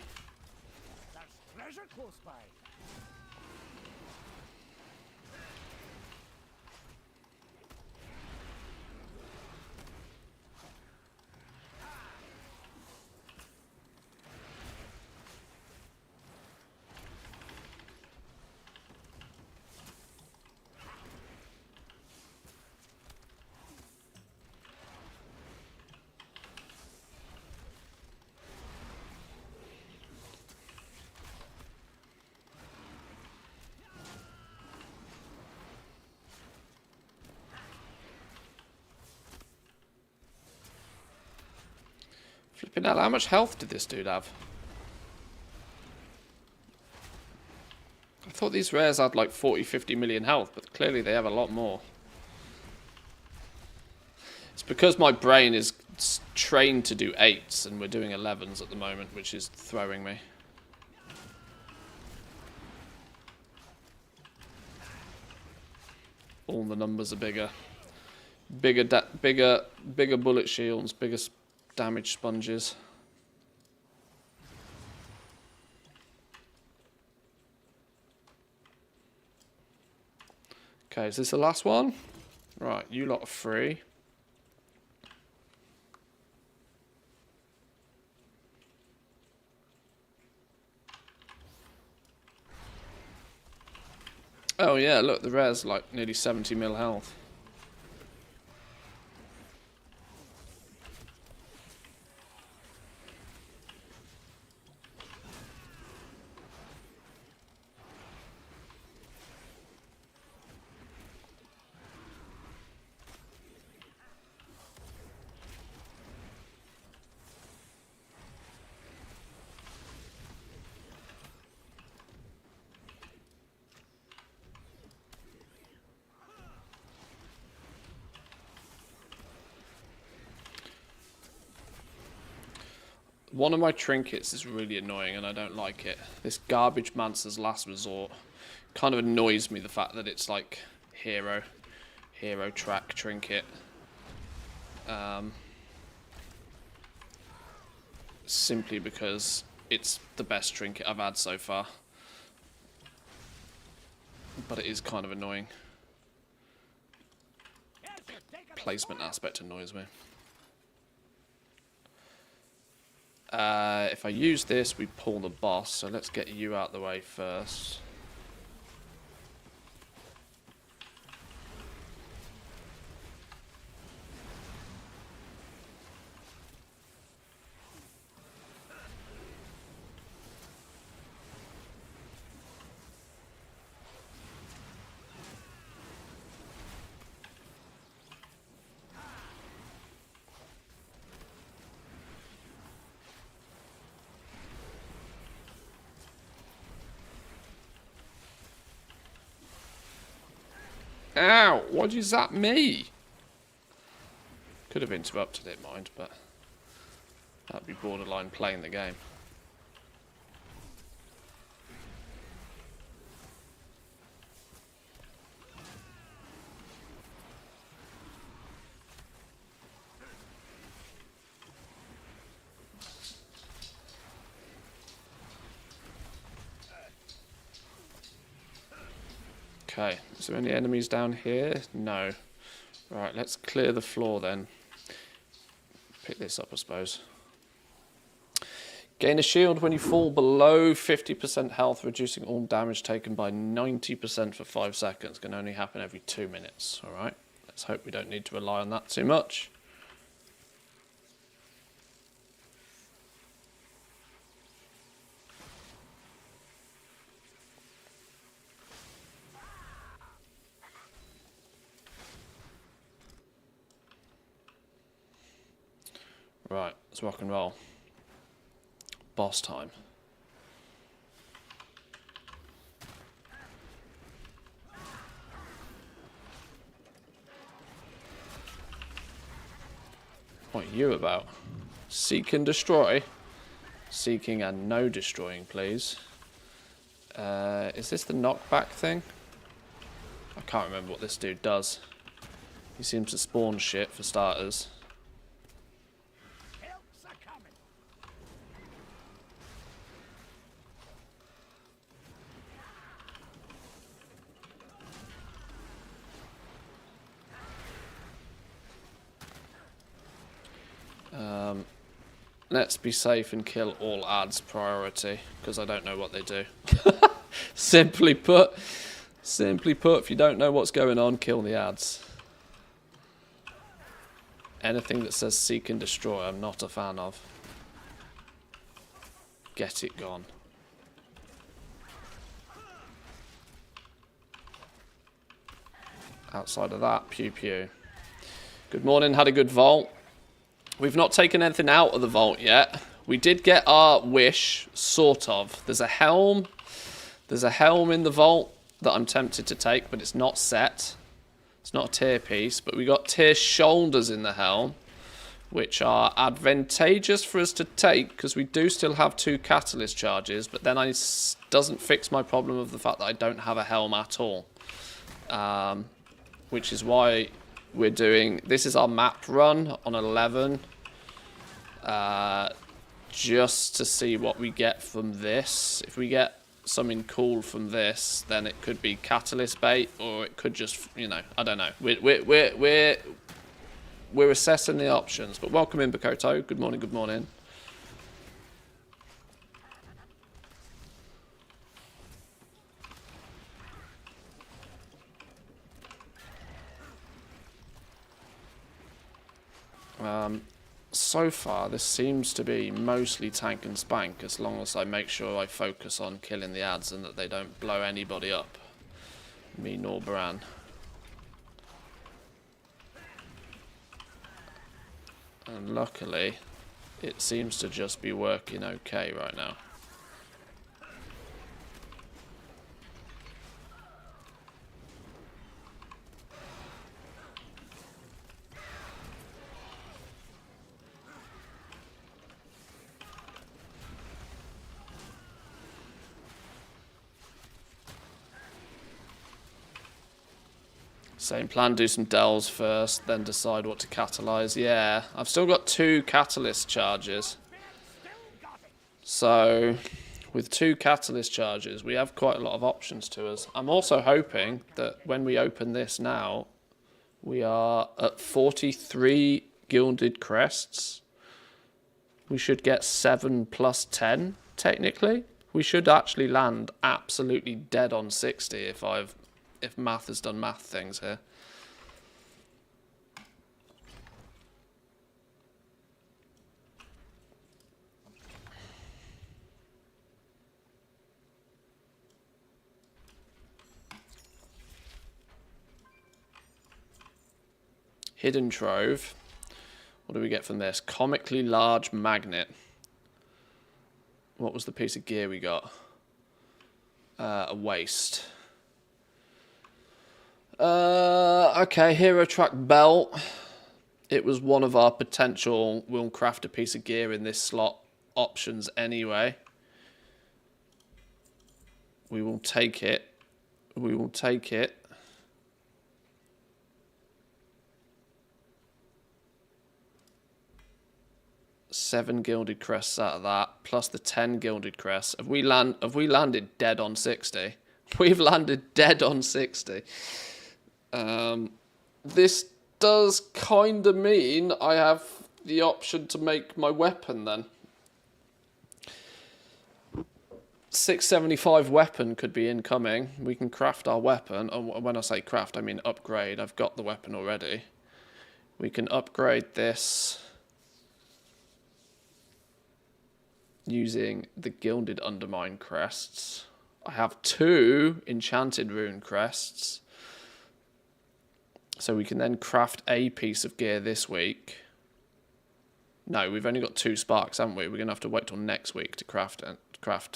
There's treasure close by. Flipping hell, how much health did this dude have? I thought these rares had like 40-50 million health, but clearly they have a lot more. It's because my brain is trained to do 8s and we're doing 11s at the moment, which is throwing me. All the numbers are bigger. Bigger bullet shields, bigger damage sponges. Okay, is this the last one? Right, you lot are free. Oh yeah, look, the rare's like nearly 70 mil health. One of my trinkets is really annoying and I don't like it. This Garbage Mancer's Last Resort kind of annoys me, the fact that it's like hero track trinket. Simply because it's the best trinket I've had so far. But it is kind of annoying. Placement aspect annoys me. If I use this, we pull the boss, so let's get you out the way first. Ow! Why'd you zap me? Could have interrupted it, mind, but that'd be borderline playing the game. Okay, is there any enemies down here? No. Right, let's clear the floor then. Pick this up, I suppose. Gain a shield when you fall below 50% health, reducing all damage taken by 90% for 5 seconds. Can only happen every 2 minutes. Alright, let's hope we don't need to rely on that too much. Let's rock and roll. Boss time. What are you about? Seek and destroy? Seeking and no destroying, please. Is this the knockback thing? I can't remember what this dude does. He seems to spawn shit for starters. Helps are coming. Let's be safe and kill all ads priority, because I don't know what they do. Simply put, if you don't know what's going on, kill the ads. Anything that says seek and destroy, I'm not a fan of. Get it gone. Outside of that, pew pew. Good morning, had a good vault. We've not taken anything out of the vault yet. We did get our wish, sort of. There's a helm. There's a helm in the vault that I'm tempted to take, but it's not set. It's not a tier piece, but we got tier shoulders in the helm, which are advantageous for us to take, because we do still have 2 catalyst charges, but then doesn't fix my problem of the fact that I don't have a helm at all. Which is why we're doing, this is our map run on 11, just to see what we get from this. If we get something cool from this, then it could be catalyst bait, or it could just, you know, I don't know. We're assessing the options. But welcome in, Bakoto. Good morning, good morning. So far, this seems to be mostly tank and spank, as long as I make sure I focus on killing the ads and that they don't blow anybody up. Me nor Bran. And luckily, it seems to just be working okay right now. Same plan, do some dells first, then decide what to catalyze. Yeah, I've still got 2 catalyst charges. So, with 2 catalyst charges, we have quite a lot of options to us. I'm also hoping that when we open this now, we are at 43 gilded crests. We should get 7 plus 10, technically. We should actually land absolutely dead on 60 if math has done math things here. Hidden Trove. What do we get from this? Comically large magnet. What was the piece of gear we got? A waist. Okay, Hero Track Belt. It was one of our potential, we'll craft a piece of gear in this slot options anyway. We will take it. We will take it. Seven gilded crests out of that, plus the 10 gilded crests. Have we landed dead on 60? We've landed dead on 60. This does kind of mean I have the option to make my weapon then. 675 weapon could be incoming. We can craft our weapon. And when I say craft, I mean upgrade. I've got the weapon already. We can upgrade this using the Gilded Undermine crests. I have 2 Enchanted Rune crests. So we can then craft a piece of gear this week. No, we've only got 2 sparks, haven't we? We're going to have to wait till next week to craft.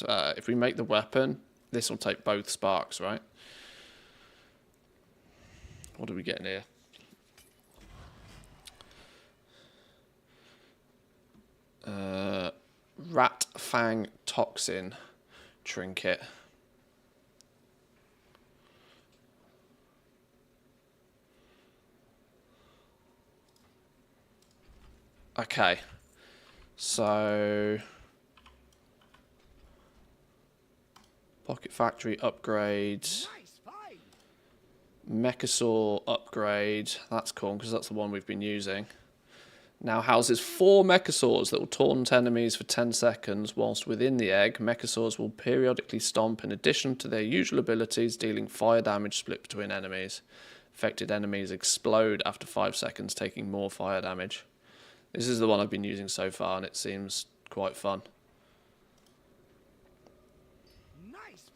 If we make the weapon, this will take both sparks, right? What are we getting here? Rat Fang Toxin Trinket. Okay, so Pocket Factory upgrades, Nice find. Mechasaur upgrade. That's cool because that's the one we've been using. Now houses 4 Mechasaurs that will taunt enemies for 10 seconds whilst within the egg. Mechasaurs will periodically stomp in addition to their usual abilities, dealing fire damage split between enemies. Affected enemies explode after 5 seconds, taking more fire damage. This is the one I've been using so far, and it seems quite fun. Nice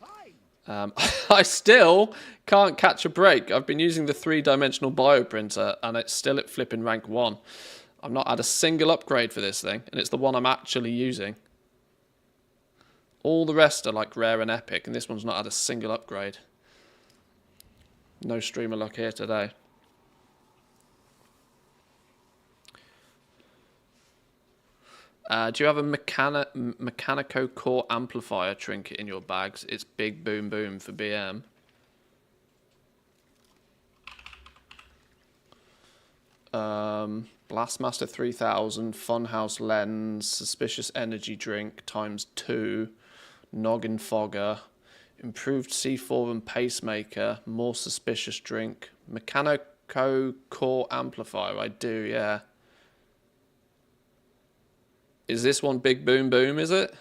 find. I still can't catch a break. I've been using the 3-dimensional bioprinter, and it's still at flipping rank 1. I've not had a single upgrade for this thing, and it's the one I'm actually using. All the rest are like rare and epic, and this one's not had a single upgrade. No streamer luck here today. Do you have a Mechanico Core Amplifier trinket in your bags? It's big boom boom for BM. Blastmaster 3000, Funhouse Lens, Suspicious Energy Drink ×2, Noggin Fogger, Improved C4 and Pacemaker, More Suspicious Drink, Mechanico Core Amplifier, I do, yeah. Is this one big boom boom, is it?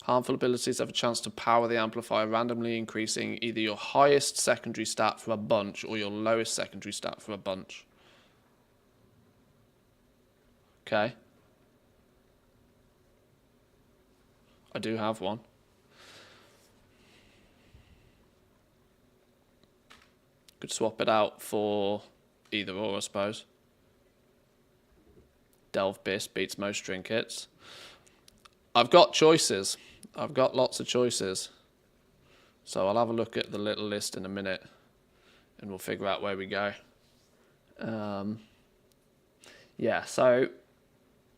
Harmful abilities have a chance to power the amplifier, randomly increasing either your highest secondary stat from a bunch or your lowest secondary stat from a bunch. Okay. I do have one. Could swap it out for either or, I suppose. Delve Bisque beats most trinkets. I've got choices. I've got lots of choices. So I'll have a look at the little list in a minute and we'll figure out where we go. Yeah, so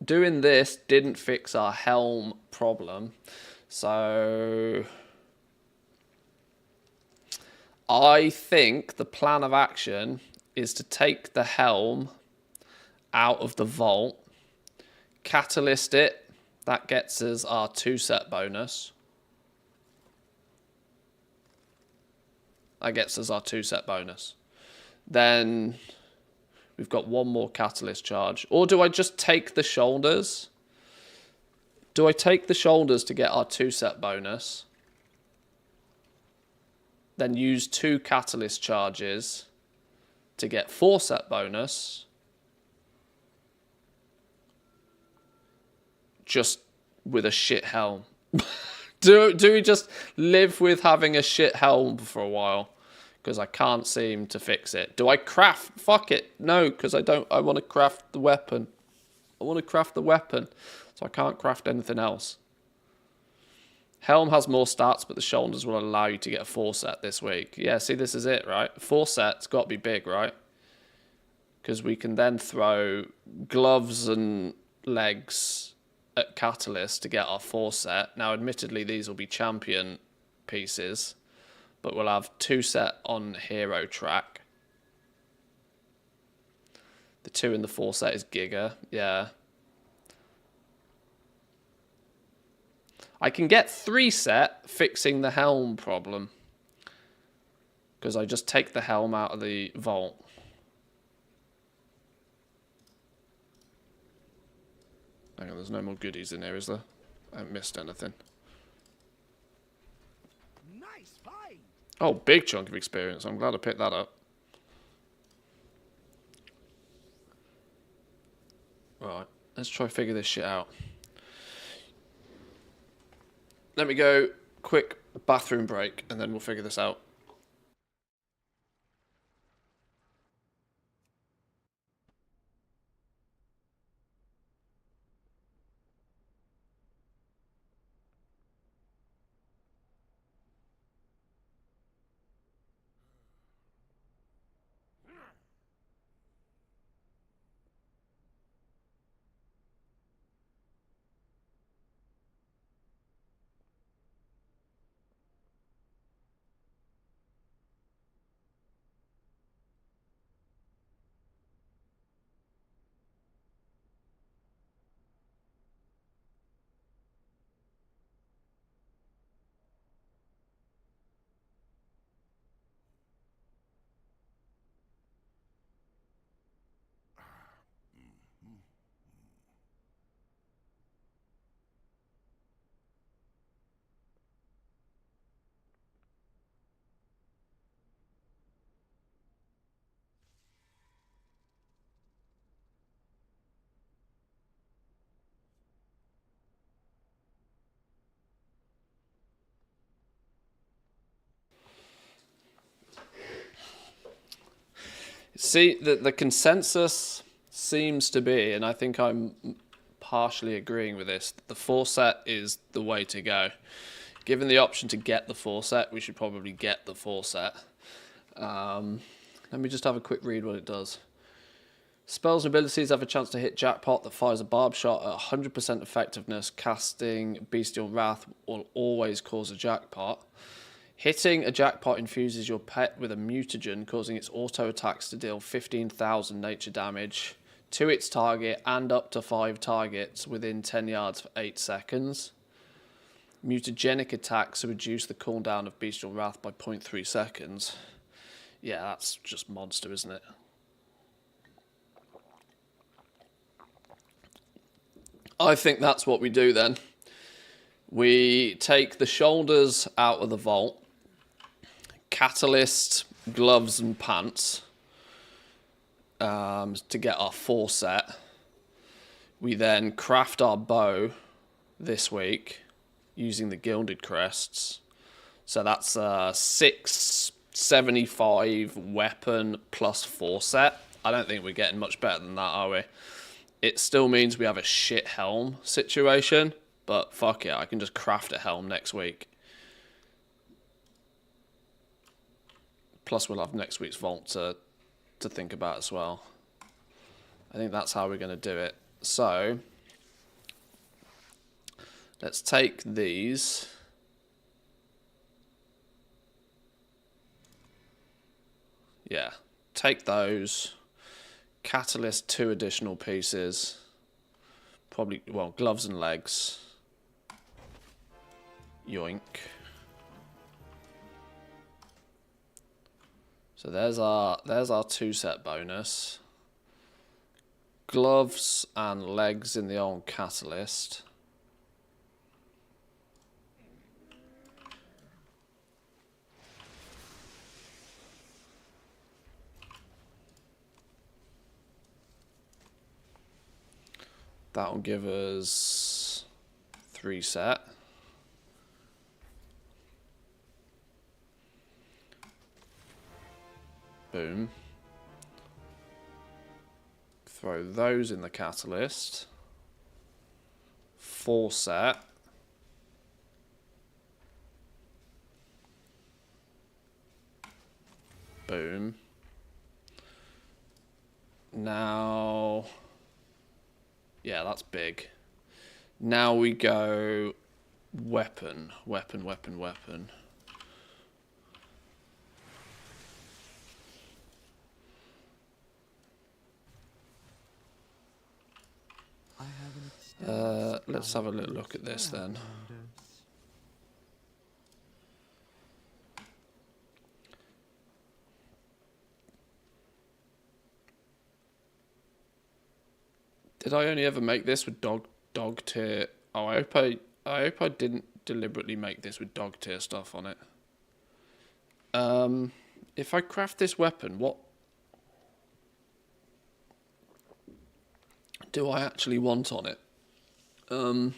doing this didn't fix our helm problem. So I think the plan of action is to take the helm out of the vault, catalyst it. That gets us our 2-set bonus. That gets us our 2-set bonus. Then we've got one more catalyst charge. Or do I just take the shoulders? Do I take the shoulders to get our 2-set bonus? Then use 2 catalyst charges to get 4-set bonus? Just with a shit helm. do we just live with having a shit helm for a while? Because I can't seem to fix it. Do I craft? Fuck it. No, because I don't. I want to craft the weapon. I want to craft the weapon. So I can't craft anything else. Helm has more stats, but the shoulders will allow you to get a 4-set this week. Yeah, see, this is it, right? 4-set's got to be big, right? Because we can then throw gloves and legs at Catalyst to get our 4-set. Now, admittedly, these will be champion pieces, but we'll have 2-set on hero track. The 2 in the 4-set is Giga, yeah. I can get 3-set fixing the helm problem, because I just take the helm out of the vault. Hang on, there's no more goodies in here, is there? I haven't missed anything. Nice find. Oh, big chunk of experience. I'm glad I picked that up. Right, let's try to figure this shit out. Let me go quick bathroom break and then we'll figure this out. the consensus seems to be, and I think I'm partially agreeing with this, that the 4 set is the way to go. Given the option to get the 4 set, we should probably get the 4 set. Let me just have a quick read what it does. Spells and abilities have a chance to hit jackpot that fires a barb shot at 100% effectiveness. Casting Bestial Wrath will always cause a jackpot. Hitting a jackpot infuses your pet with a mutagen, causing its auto attacks to deal 15,000 nature damage to its target and up to 5 targets within 10 yards for 8 seconds. Mutagenic attacks reduce the cooldown of Bestial Wrath by 0.3 seconds. Yeah, that's just monster, isn't it? I think that's what we do then. We take the shoulders out of the vault, catalyst, gloves and pants to get our 4 set. We then craft our bow this week using the gilded crests. So that's a 675 weapon plus 4 set. I don't think we're getting much better than that, are we? It still means we have a shit helm situation, but fuck it, I can just craft a helm next week. Plus we'll have next week's vault to think about as well. I think that's how we're going to do it. So, let's take these. Yeah, take those. Catalyst 2 additional pieces. Probably, well, gloves and legs. Yoink. So there's our 2 set bonus. Gloves and legs in the old catalyst. That'll give us 3 set. Boom. Throw those in the catalyst. 4 set. Boom. Now... yeah, that's big. Now we go weapon. Let's have a little look at this then. Did I only ever make this with dog tier? Oh, I hope I didn't deliberately make this with dog tier stuff on it. If I craft this weapon, what do I actually want on it? Oh,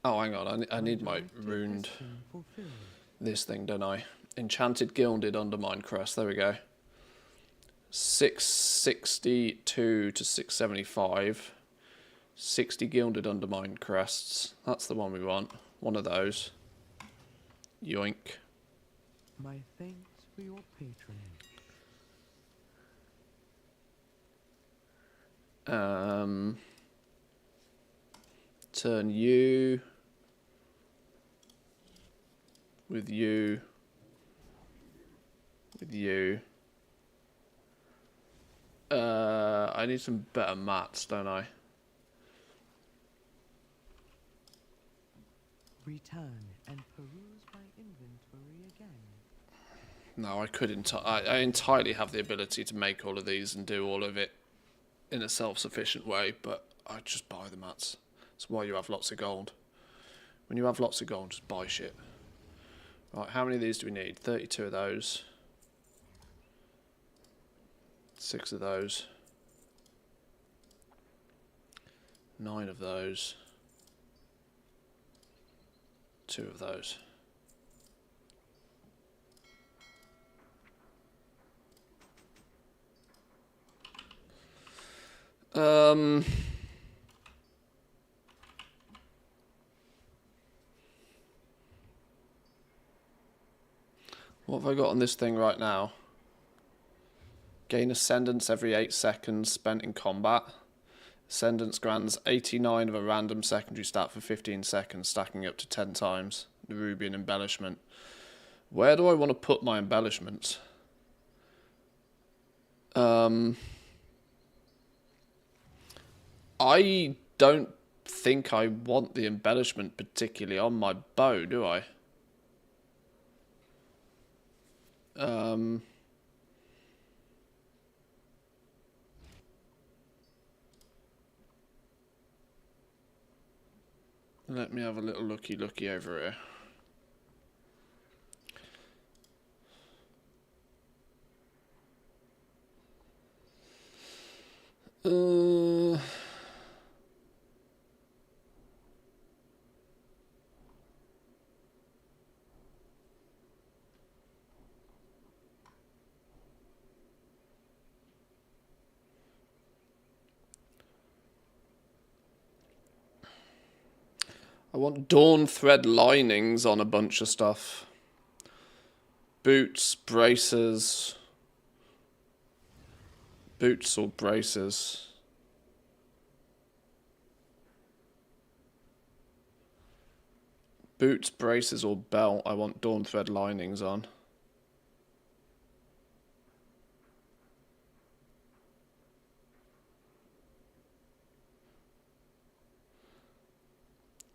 hang on. I need my runed this thing, don't I? Enchanted Gilded Undermine Crest. There we go. 662 to 675. 60 Gilded Undermine Crests. That's the one we want. One of those. Yoink. My thanks for your patronage. Turn you with you with you. I need some better mats, don't I? Return and peruse my inventory again. No, I could I entirely have the ability to make all of these and do all of it in a self-sufficient way, but I just buy the mats. That's why you have lots of gold. When you have lots of gold, just buy shit. Right, how many of these do we need? 32 of those. 6 of those. 9 of those. 2 of those. Um... What have I got on this thing right now? Gain ascendance every 8 seconds spent in combat. Ascendance grants 89 of a random secondary stat for 15 seconds, stacking up to 10 times. The Rubian embellishment. Where do I want to put my embellishments? I don't think I want the embellishment particularly on my bow, do I? Let me have a little looky over here. I want dawn thread linings on a bunch of stuff. Boots, braces. Boots or braces. Boots, braces or belt. I want dawn thread linings on.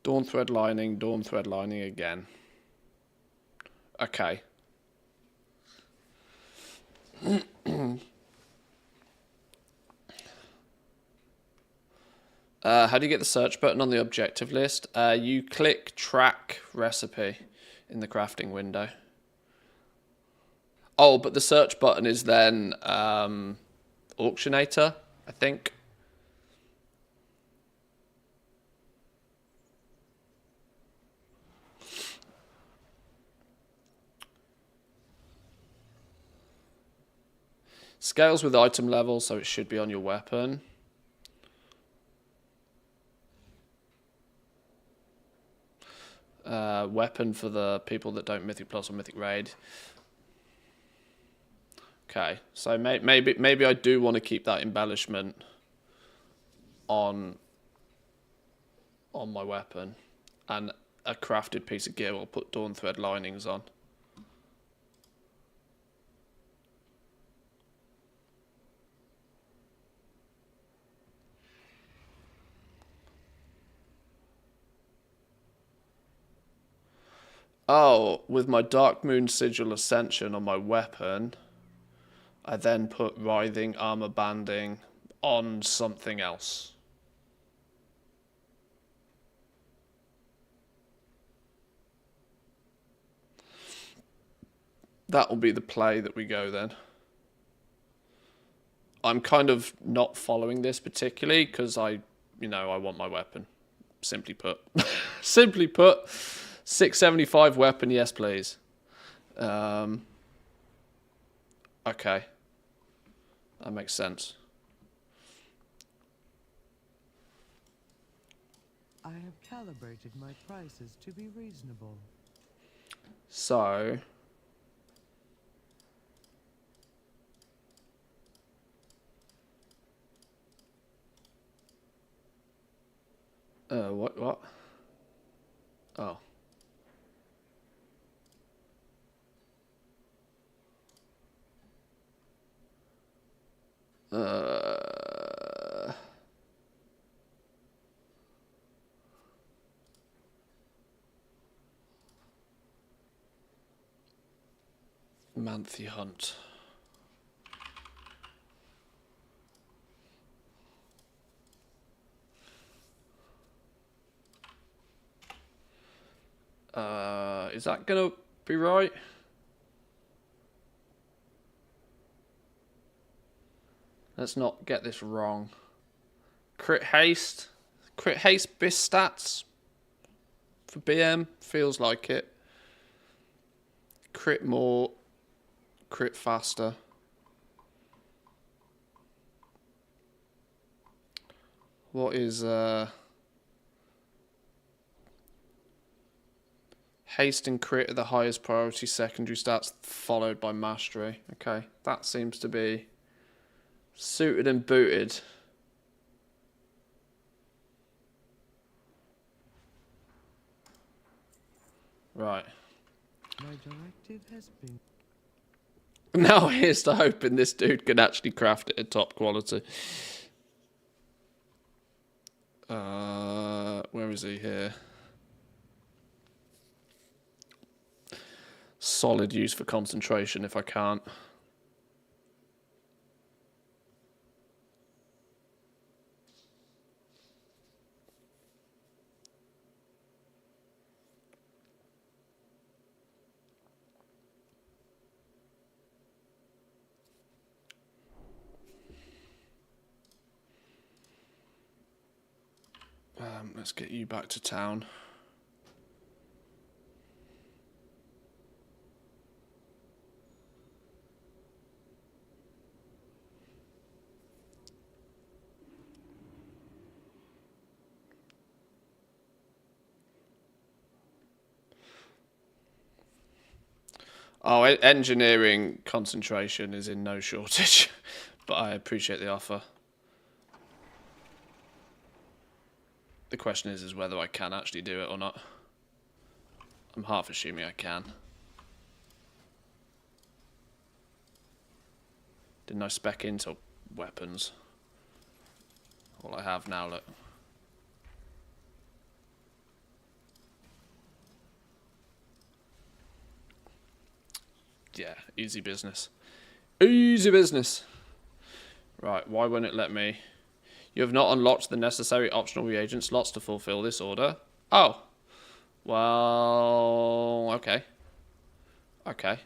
Dawn thread lining again. Okay. How do you get the search button on the objective list? You click track recipe in the crafting window. Oh, but the search button is then auctionator, I think. Scales with item level, so it should be on your weapon. Weapon for the people that don't Mythic Plus or Mythic Raid. Okay, so maybe I do want to keep that embellishment on my weapon, and a crafted piece of gear will put dawn thread linings on. Oh, with my Dark Moon Sigil Ascension on my weapon, I then put Writhing Armor Banding on something else. That will be the play that we go then. I'm kind of not following this particularly because I want my weapon. Simply put. Simply put. 675 weapon, yes please. Okay. That makes sense. I have calibrated my prices to be reasonable. So... what? Oh. Manthe Hunt. Is that gonna be right? Let's not get this wrong. Crit haste bis stats for BM feels like it. Crit more, crit faster. What is haste and crit are the highest priority secondary stats, followed by mastery. Okay, that seems to be suited and booted. Right. My directive has been... Now here's to hoping this dude can actually craft it at top quality. Where is he here? Solid use for concentration if I can't. Let's get you back to town. Oh, engineering concentration is in no shortage, but I appreciate the offer. The question is whether I can actually do it or not. I'm half assuming I can. Didn't I spec into weapons? All I have now, look. Yeah, easy business. Easy business. Right, why won't it let me? You have not unlocked the necessary optional reagent slots to fulfill this order. Oh. Well, okay. Okay.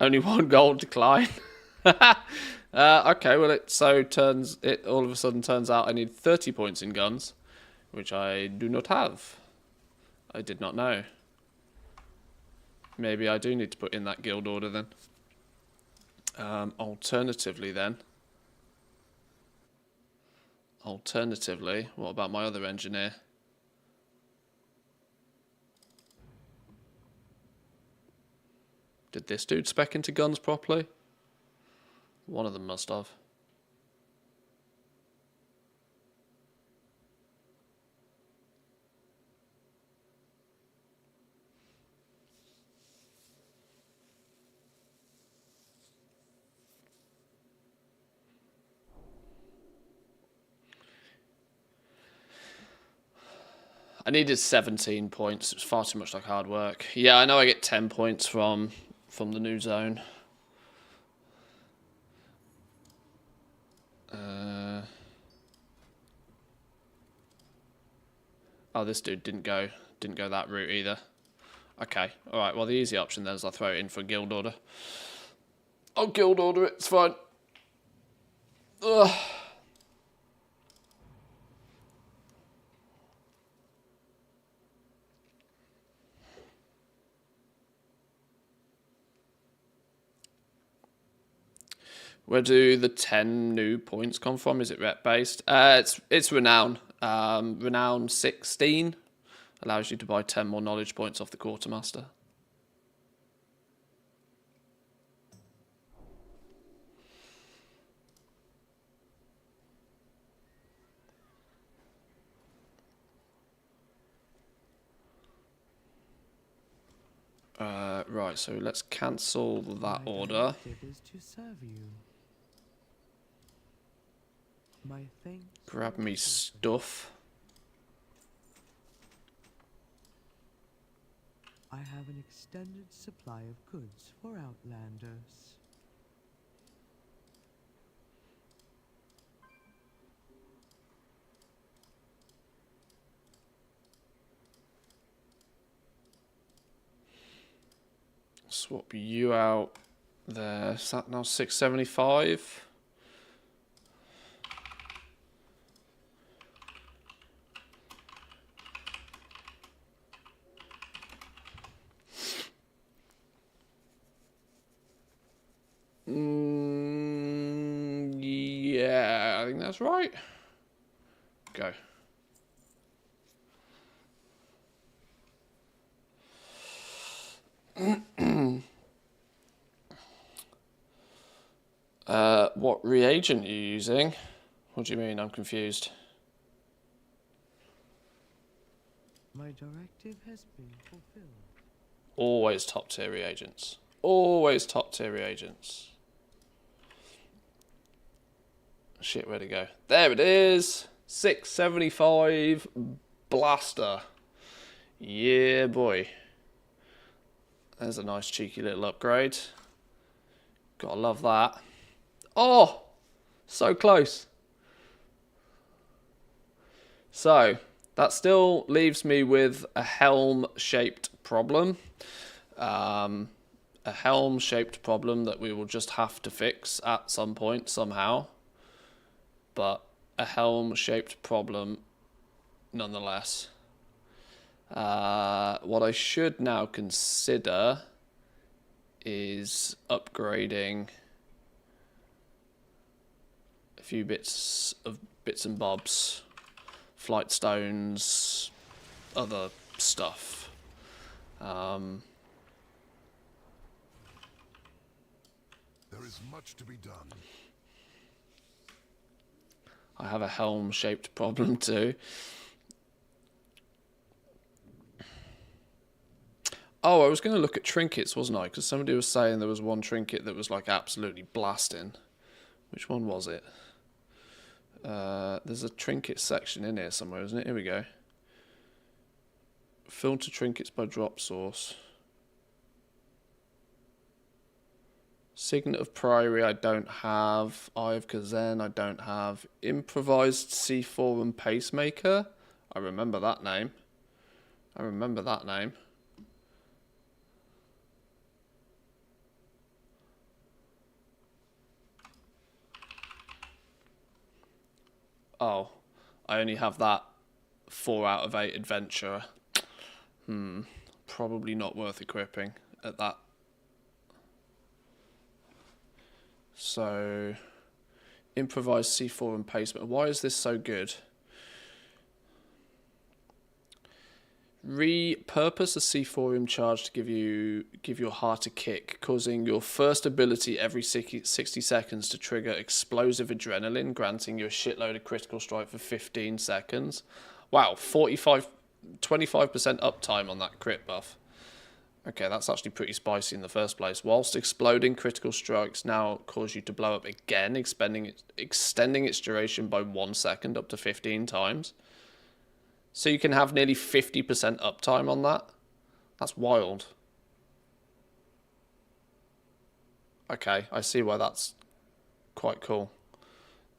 Only one gold decline. Okay, well it all of a sudden turns out I need 30 points in guns, which I do not have. I did not know. Maybe I do need to put in that guild order then. Alternatively, what about my other engineer? Did this dude spec into guns properly? One of them must have. I needed 17 points. It was far too much like hard work. Yeah, I know I get 10 points from the new zone. Oh, this dude didn't go that route either. Okay, all right. Well, the easy option then is I throw it in for a guild order. I'll guild order it. It's fine. Ugh. Where do the 10 new points come from? Is it rep based? It's renown. Renown 16 allows you to buy 10 more knowledge points off the quartermaster. Right, so let's cancel that order. Is to serve you. My thanks. Grab me stuff. I have an extended supply of goods for outlanders. Swap you out there. Is that now 675? Yeah, I think that's right. Go. What reagent are you using? What do you mean? I'm confused. My directive has been fulfilled. Always top tier reagents. Always top tier reagents. Shit, where'd it go? There it is. 675 blaster. Yeah, boy. There's a nice cheeky little upgrade. Gotta love that. Oh, so close. So, that still leaves me with a helm-shaped problem. A helm-shaped problem that we will just have to fix at some point, somehow. But a helm-shaped problem, nonetheless. What I should now consider is upgrading a few bits and bobs, flight stones, other stuff. There is much to be done. I have a helm-shaped problem too. Oh, I was going to look at trinkets, wasn't I? Because somebody was saying there was one trinket that was like absolutely blasting. Which one was it? There's a trinket section in here somewhere, isn't it? Here we go. Filter trinkets by drop source. Signet of Priory I don't have. Eye of Kazan I don't have. Improvised C4 and Pacemaker. I remember that name. I remember that name. Oh, I only have that 4 out of 8 adventurer. Probably not worth equipping at that. So, improvised C4 and pacemaker. Why is this so good? Repurpose a C4 charge to give your heart a kick, causing your first ability every 60 seconds to trigger explosive adrenaline, granting you a shitload of critical strike for 15 seconds. Wow, 25% uptime on that crit buff. Okay, that's actually pretty spicy in the first place. Whilst exploding, critical strikes now cause you to blow up again, extending its duration by 1 second up to 15 times. So you can have nearly 50% uptime on that. That's wild. Okay, I see why that's quite cool.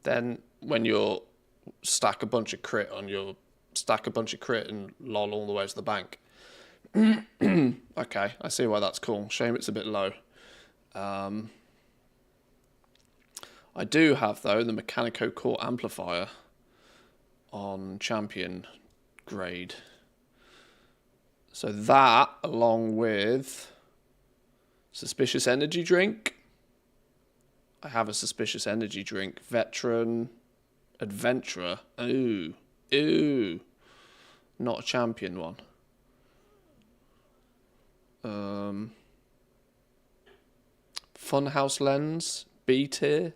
Then when you stack a bunch of crit and lol all the way to the bank. Okay, I see why that's cool. Shame it's a bit low. I do have, though, the Mechanico Core Amplifier on Champion grade. So that, along with Suspicious Energy Drink. I have a Suspicious Energy Drink. Veteran Adventurer. Ooh. Not a champion one. Funhouse Lens. B tier.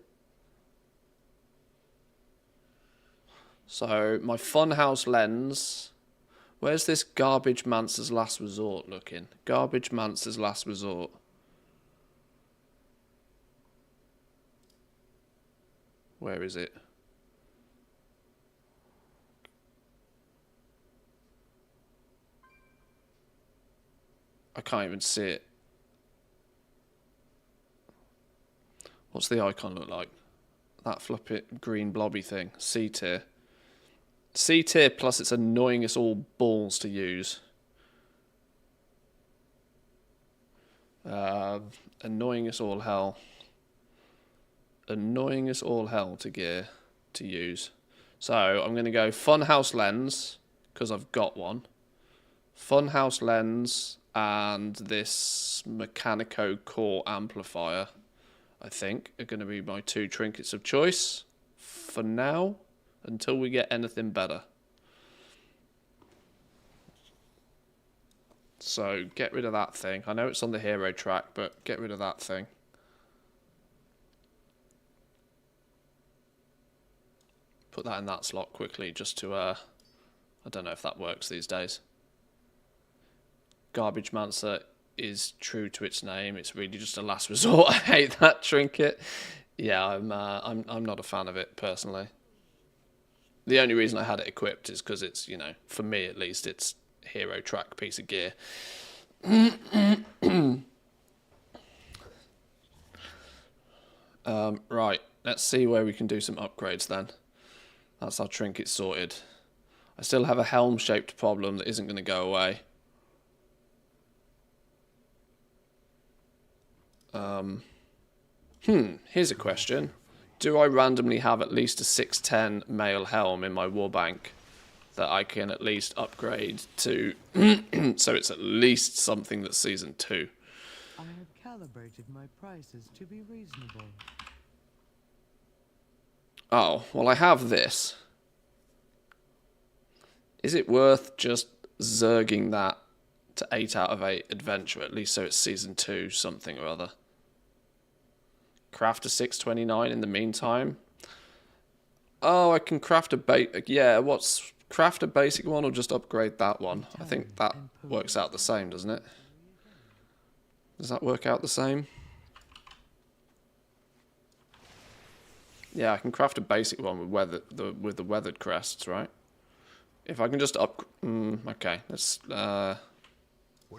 So, my Funhouse Lens. Where's this Garbage Mancer's Last Resort looking? Garbage Mancer's Last Resort. Where is it? I can't even see it. What's the icon look like? That flippy green blobby thing. C tier. C tier plus it's annoying as all balls to use. Annoying as all hell. Annoying as all hell to use. So I'm going to go Funhouse Lens because I've got one. Funhouse Lens and this Mechanico Core Amplifier, I think, are going to be my 2 trinkets of choice for now. until we get anything better. So get rid of that thing. I know it's on the hero track, but get rid of that thing. Put that in that slot quickly just to, I don't know if that works these days. Garbage Mancer is true to its name. It's really just a last resort. I hate that trinket. Yeah, I'm not a fan of it personally. The only reason I had it equipped is because it's, you know, for me at least, it's hero track piece of gear. Right, let's see where we can do some upgrades then. That's our trinket sorted. I still have a helm-shaped problem that isn't going to go away. Here's a question. Do I randomly have at least a 610 male helm in my warbank that I can at least upgrade to so it's at least something that's season 2? I have calibrated my prices to be reasonable. Oh, well I have this. Is it worth just zerging that to 8 out of 8 adventure, at least so it's season 2 something or other? Craft a 629 in the meantime. Oh, I can craft a craft a basic one or just upgrade that one? I think that works out the same, doesn't it? Does that work out the same? Yeah, I can craft a basic one with the weathered crests, right? If I can just okay, let's What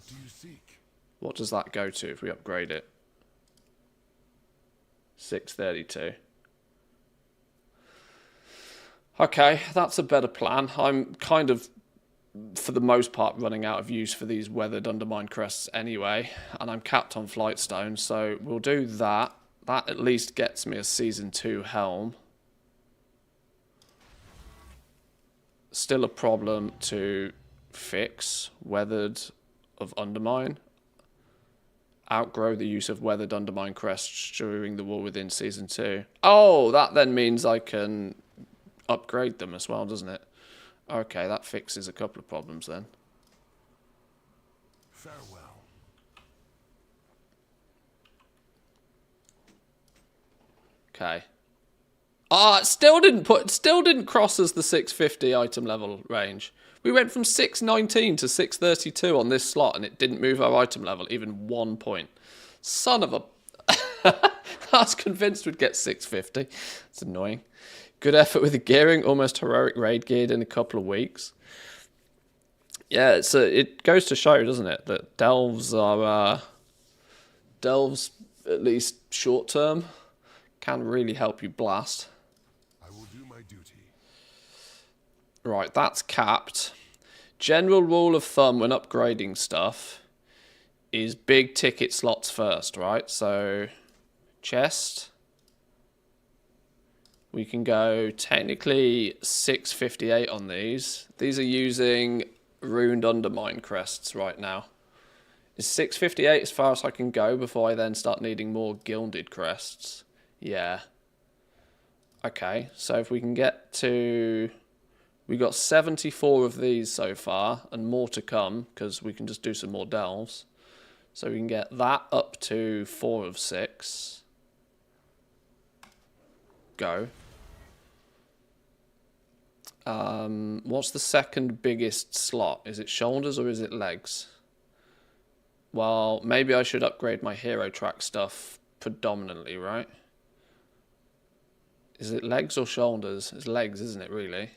do you seek? what does that go to if we upgrade it? 632. Okay, that's a better plan. I'm kind of, for the most part, running out of use for these weathered undermined crests anyway, and I'm capped on Flightstone, so we'll do that. That at least gets me a season 2 helm. Still a problem to fix. Weathered of undermine. Outgrow the use of weathered undermine crests during the war within season 2. Oh, that then means I can upgrade them as well, doesn't it? Okay, that fixes a couple of problems then. Farewell. Okay. Ah, it still didn't cross as the 650 item level range. We went from 619 to 632 on this slot, and it didn't move our item level even 1 point. Son of a... I was convinced we'd get 650. It's annoying. Good effort with the gearing. Almost heroic raid geared in a couple of weeks. Yeah, it goes to show, doesn't it, that delves are... delves, at least short term, can really help you blast. I will do my duty. Right, that's capped. General rule of thumb when upgrading stuff is big ticket slots first, right? So, chest. We can go technically 658 on these. These are using runed undermine crests right now. Is 658 as far as I can go before I then start needing more gilded crests? Yeah. Okay, so if we can get to... We got 74 of these so far, and more to come, because we can just do some more delves. So we can get that up to 4 of 6. Go. What's the second biggest slot? Is it shoulders or is it legs? Well, maybe I should upgrade my hero track stuff predominantly, right? Is it legs or shoulders? It's legs, isn't it, really?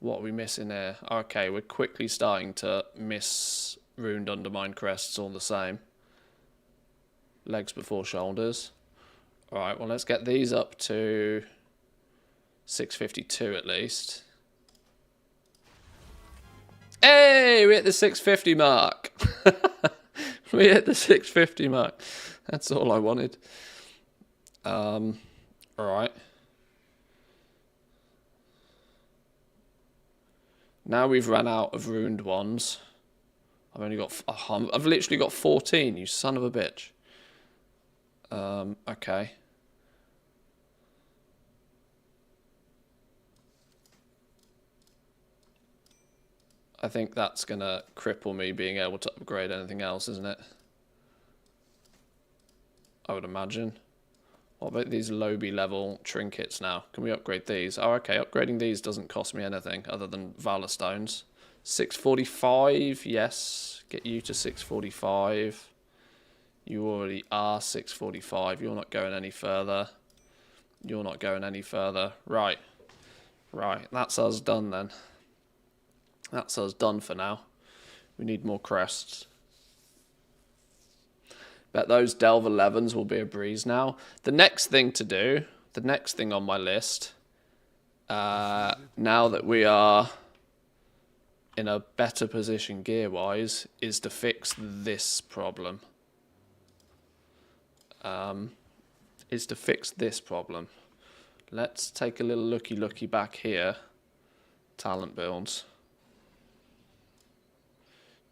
What are we missing here? Okay, we're quickly starting to miss runed undermine crests all the same. Legs before shoulders. Alright, well let's get these up to 652 at least. Hey, we hit the 650 mark. We hit the 650 mark. That's all I wanted. Alright. Now we've run out of ruined ones. I've literally got 14, you son of a bitch. Okay. I think that's going to cripple me being able to upgrade anything else, isn't it? I would imagine. What about these lobby level trinkets now? Can we upgrade these? Oh, okay. Upgrading these doesn't cost me anything other than Valor Stones. 645, yes. Get you to 645. You already are 645. You're not going any further. You're not going any further. Right. Right. That's us done then. That's us done for now. We need more crests. Bet those Delve 11s will be a breeze now. The next thing to do, the next thing on my list, now that we are in a better position gear-wise, is to fix this problem. Let's take a little looky back here. Talent builds.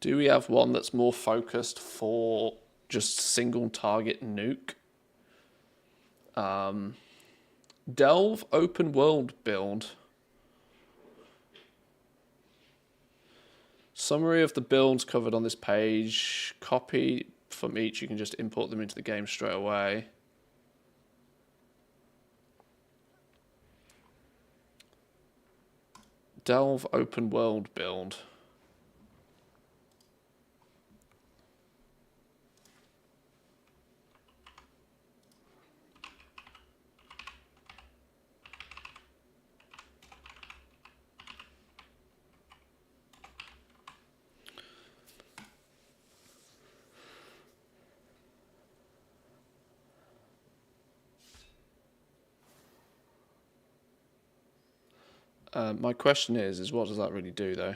Do we have one that's more focused for just single target nuke? Delve open world build. Summary of the builds covered on this page. Copy from each. You can just import them into the game straight away. Delve open world build. My question is what does that really do, though?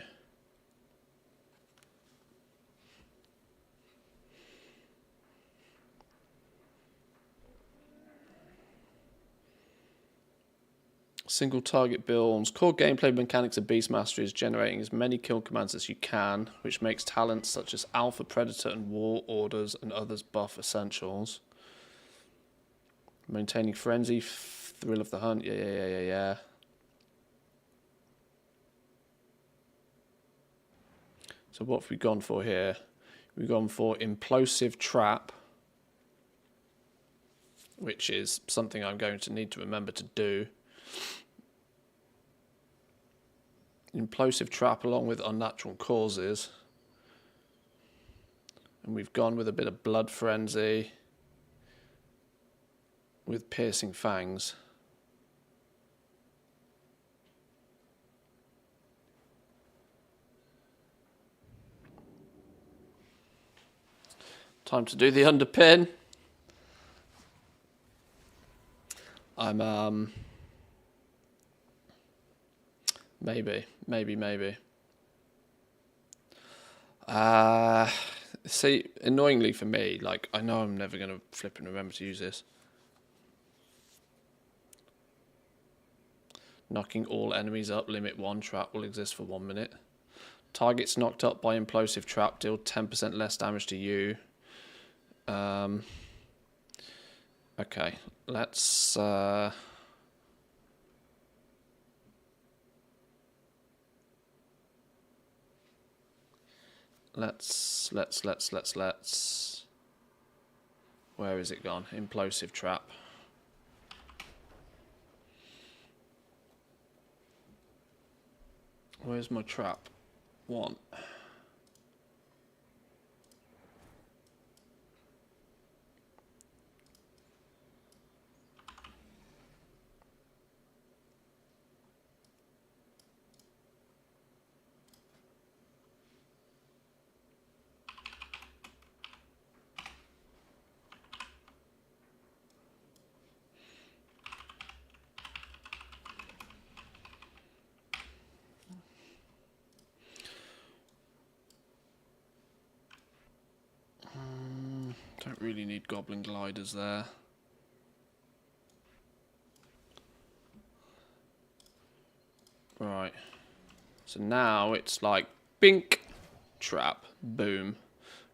Single target builds. Core gameplay mechanics of Beast Mastery is generating as many kill commands as you can, which makes talents such as Alpha, Predator, and War Orders and others buff essentials. Maintaining Frenzy, Thrill of the Hunt. Yeah. So what have we gone for here? We've gone for Implosive Trap, which is something I'm going to need to remember to do. Implosive Trap along with Unnatural Causes. And we've gone with a bit of Blood Frenzy with Piercing Fangs. Time to do the underpin. I'm maybe. See, annoyingly for me, like I know I'm never gonna flip and remember to use this. Knocking all enemies up, limit 1 trap will exist for 1 minute. Targets knocked up by Implosive Trap deal 10% less damage to you. Okay, let's where is it gone? Implosive Trap. Where's my trap? 1. Don't really need Goblin gliders there. Right. So now it's like bink, trap, boom.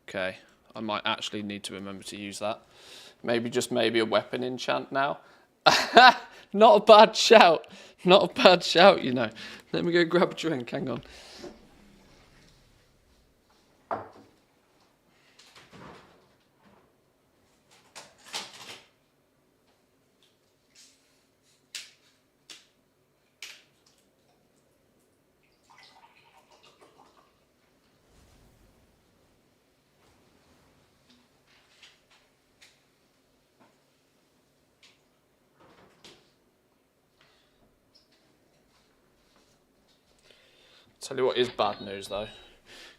Okay. I might actually need to remember to use that. Maybe just maybe a weapon enchant now. Not a bad shout. Not a bad shout, you know. Let me go grab a drink. Hang on. Tell you what is bad news though,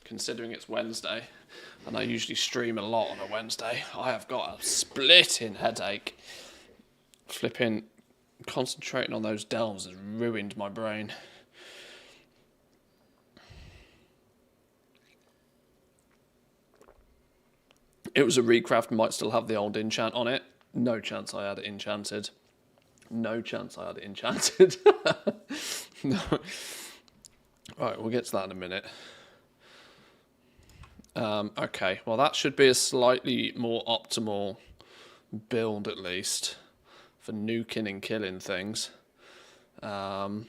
considering it's Wednesday and I usually stream a lot on a Wednesday, I have got a splitting headache. Flipping concentrating on those delves has ruined my brain. It was a recraft, might still have the old enchant on it. No chance I had it enchanted. No chance I had it enchanted. No. Right, we'll get to that in a minute. Okay, well that should be a slightly more optimal build at least for nuking and killing things. So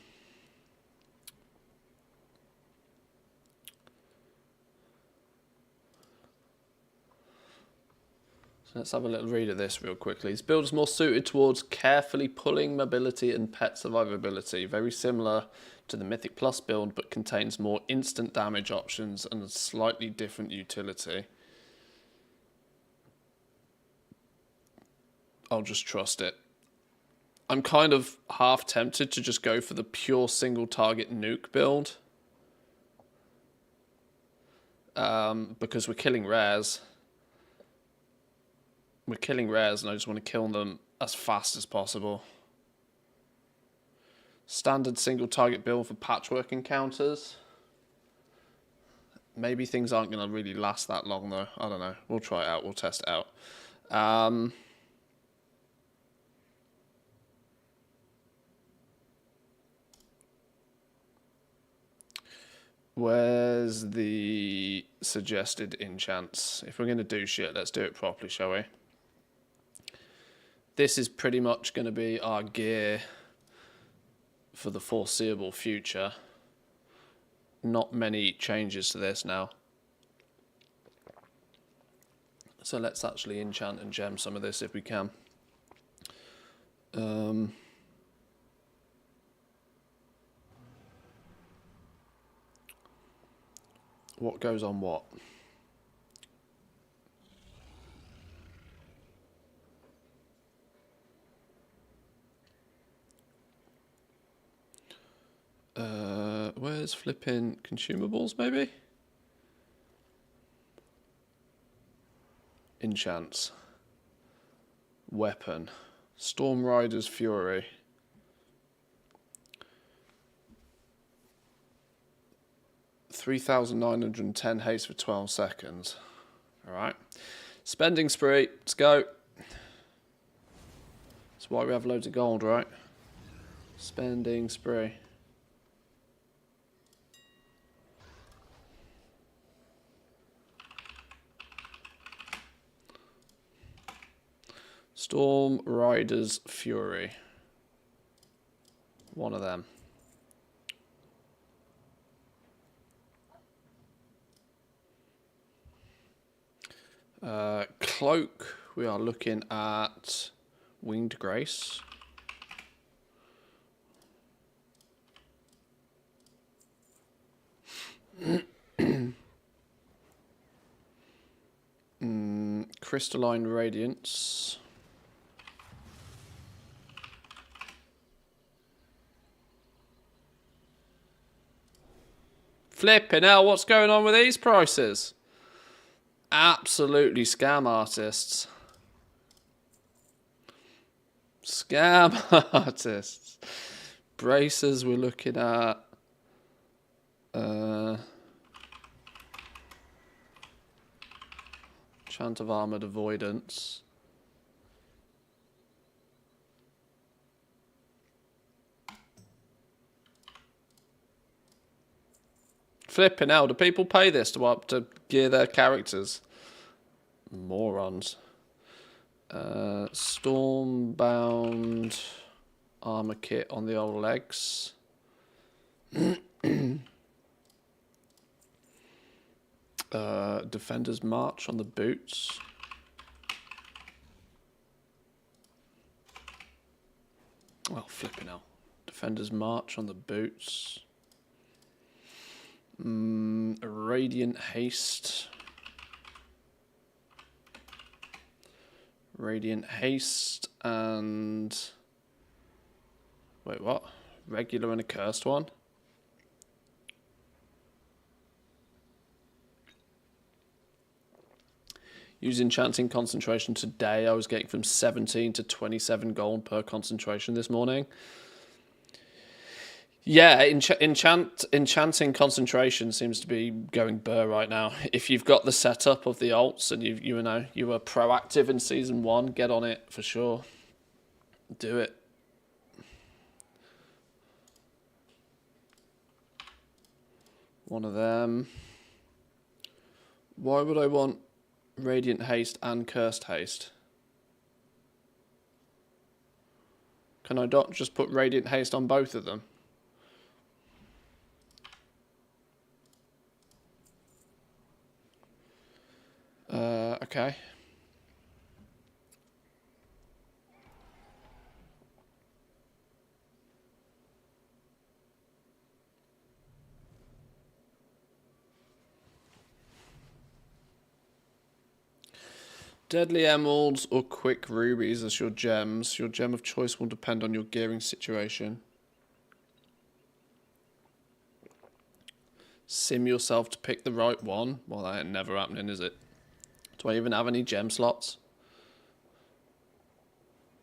let's have a little read of this real quickly. This build is more suited towards carefully pulling mobility and pet survivability. Very similar to the Mythic Plus build, but contains more instant damage options and a slightly different utility. I'll just trust it. I'm kind of half tempted to just go for the pure single target nuke build. Because we're killing rares. We're killing rares and I just want to kill them as fast as possible. Standard single target build for patchwork encounters. Maybe things aren't going to really last that long though. I don't know. We'll try it out. We'll test it out. Where's the suggested enchants? If we're going to do shit, let's do it properly, shall we? This is pretty much going to be our gear for the foreseeable future. Not many changes to this now. So let's actually enchant and gem some of this if we can. What goes on what? Where's flipping consumables, maybe? Enchants. Weapon. Storm Rider's Fury. $3,910 haste for 12 seconds. Alright. Spending spree. Let's go. That's why we have loads of gold, right? Spending spree. Storm Rider's Fury. One of them. Cloak, we are looking at Winged Grace. Crystalline Radiance. Flipping hell, what's going on with these prices? Absolutely scam artists. Scam artists. Braces we're looking at. Chant of Armoured Avoidance. Flipping hell, do people pay this to gear their characters? Morons. Stormbound armor kit on the old legs. Defender's March on the boots. Oh, flipping hell. Defender's March on the boots. Radiant Haste. Radiant Haste and... Wait, what? Regular and a cursed one? Use enchanting concentration today. I was getting from 17 to 27 gold per concentration this morning. Yeah, enchanting concentration seems to be going burr right now. If you've got the setup of the alts and you were proactive in season 1, get on it for sure. Do it. One of them. Why would I want Radiant Haste and Cursed Haste? Can I not just put Radiant Haste on both of them? Okay. Deadly emeralds or quick rubies as your gems. Your gem of choice will depend on your gearing situation. Sim yourself to pick the right one. Well, that ain't never happening, is it? Do I even have any gem slots?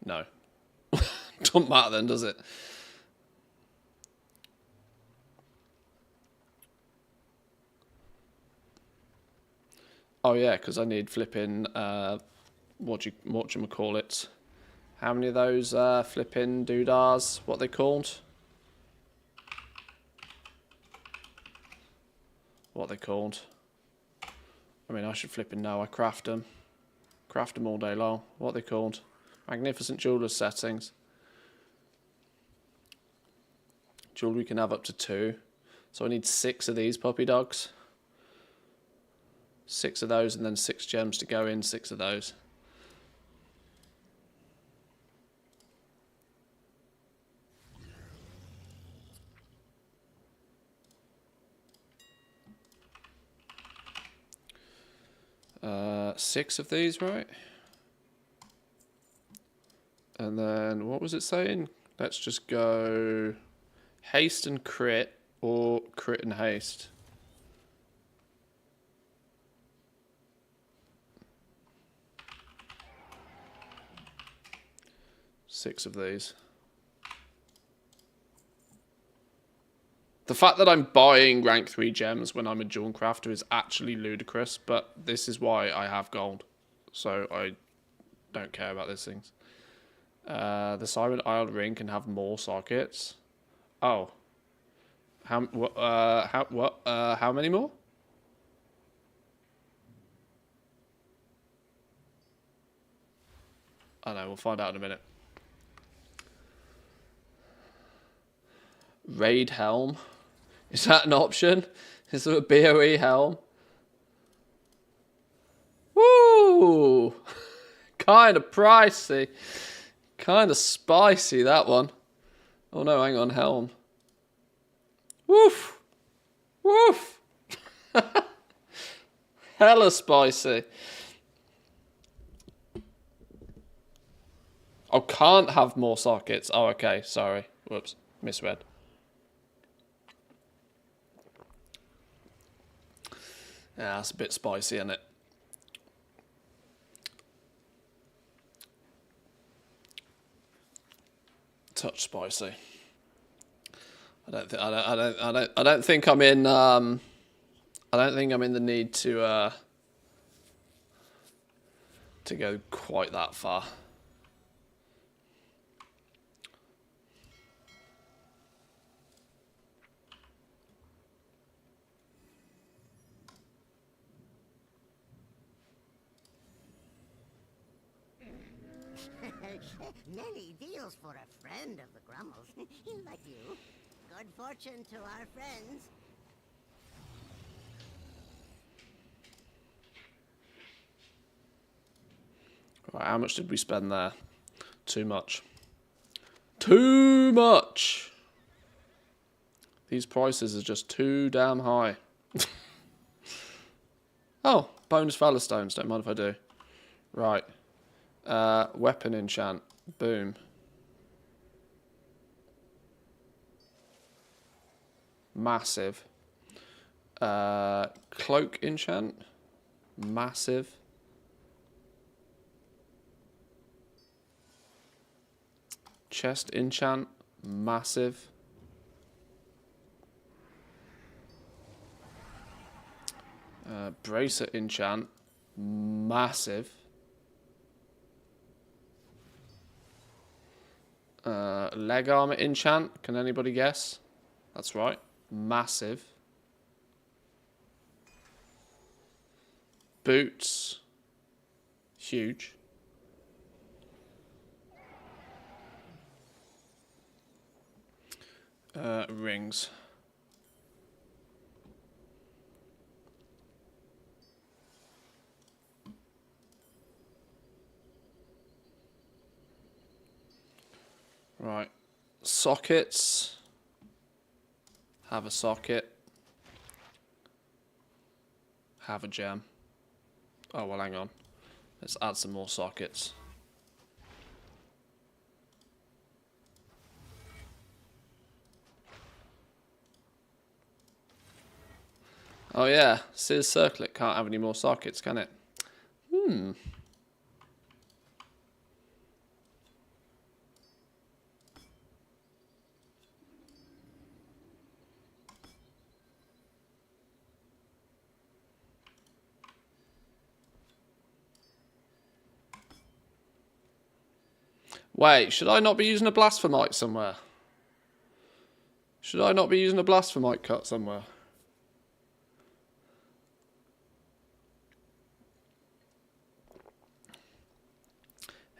No. Don't matter then, does it? Oh yeah, because I need flipping whatchamacallit. How many of those flipping doodahs? What they called? What they called? I mean, I should flipping know. I craft them. Craft them all day long. What they called? Magnificent Jeweler's settings. Jewelry can have up to 2. So I need 6 of these puppy dogs. 6 of those and then 6 gems to go in 6 of those. Six of these, right? And then what was it saying? Let's just go haste and crit or crit and haste. Six of these. The fact that I'm buying rank 3 gems when I'm a jewel crafter is actually ludicrous, but this is why I have gold. So I don't care about these things. The Siren Isle ring can have more sockets. Oh. How many more? I don't know, we'll find out in a minute. Raid helm. Is that an option? Is there a BOE helm? Woo! Kind of pricey. Kind of spicy, that one. Oh no, hang on, helm. Woof! Woof! Hella spicy. Oh, can't have more sockets. Oh, okay, sorry. Whoops, misread. Yeah, that's a bit spicy, isn't it? Touch spicy. I don't think I'm in. I don't think I'm in the need to go quite that far. Many deals for a friend of the Grummels. Like you. Good fortune to our friends. Right, how much did we spend there? Too much. Too much! These prices are just too damn high. Oh, bonus valor stones. Don't mind if I do. Right. Weapon enchant. Boom. Massive. Cloak enchant. Massive. Chest enchant. Massive. Bracer enchant. Massive. Leg armor enchant. Can anybody guess? That's right. Massive. Boots. Huge. Rings. Right. Sockets. Have a socket. Have a gem. Oh, well, hang on. Let's add some more sockets. Oh, yeah. Sears Circlet can't have any more sockets, can it? Wait, should I not be using a blasphemite somewhere? Should I not be using a blasphemite cut somewhere?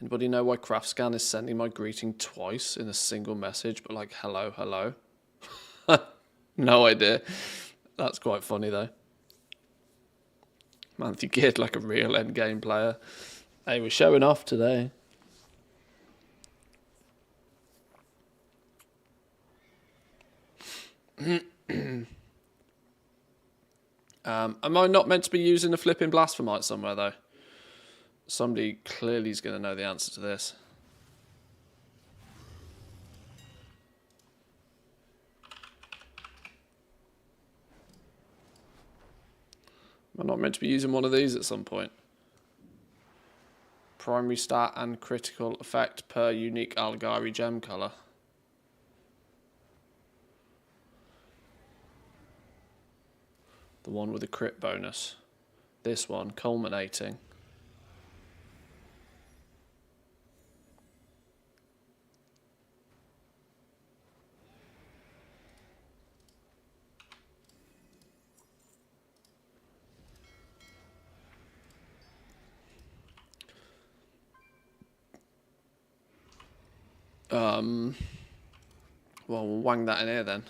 Anybody know why CraftScan is sending my greeting twice in a single message, but like, hello, hello? No idea. That's quite funny, though. Matthew Kidd, like a real endgame player. Hey, we're showing off today. Am I not meant to be using a flipping blasphemite somewhere, though? Somebody clearly is going to know the answer to this. Am I not meant to be using one of these at some point? Primary stat and critical effect per unique Algari gem colour. The one with the crit bonus. This one, culminating. Well, we'll wang that in here then.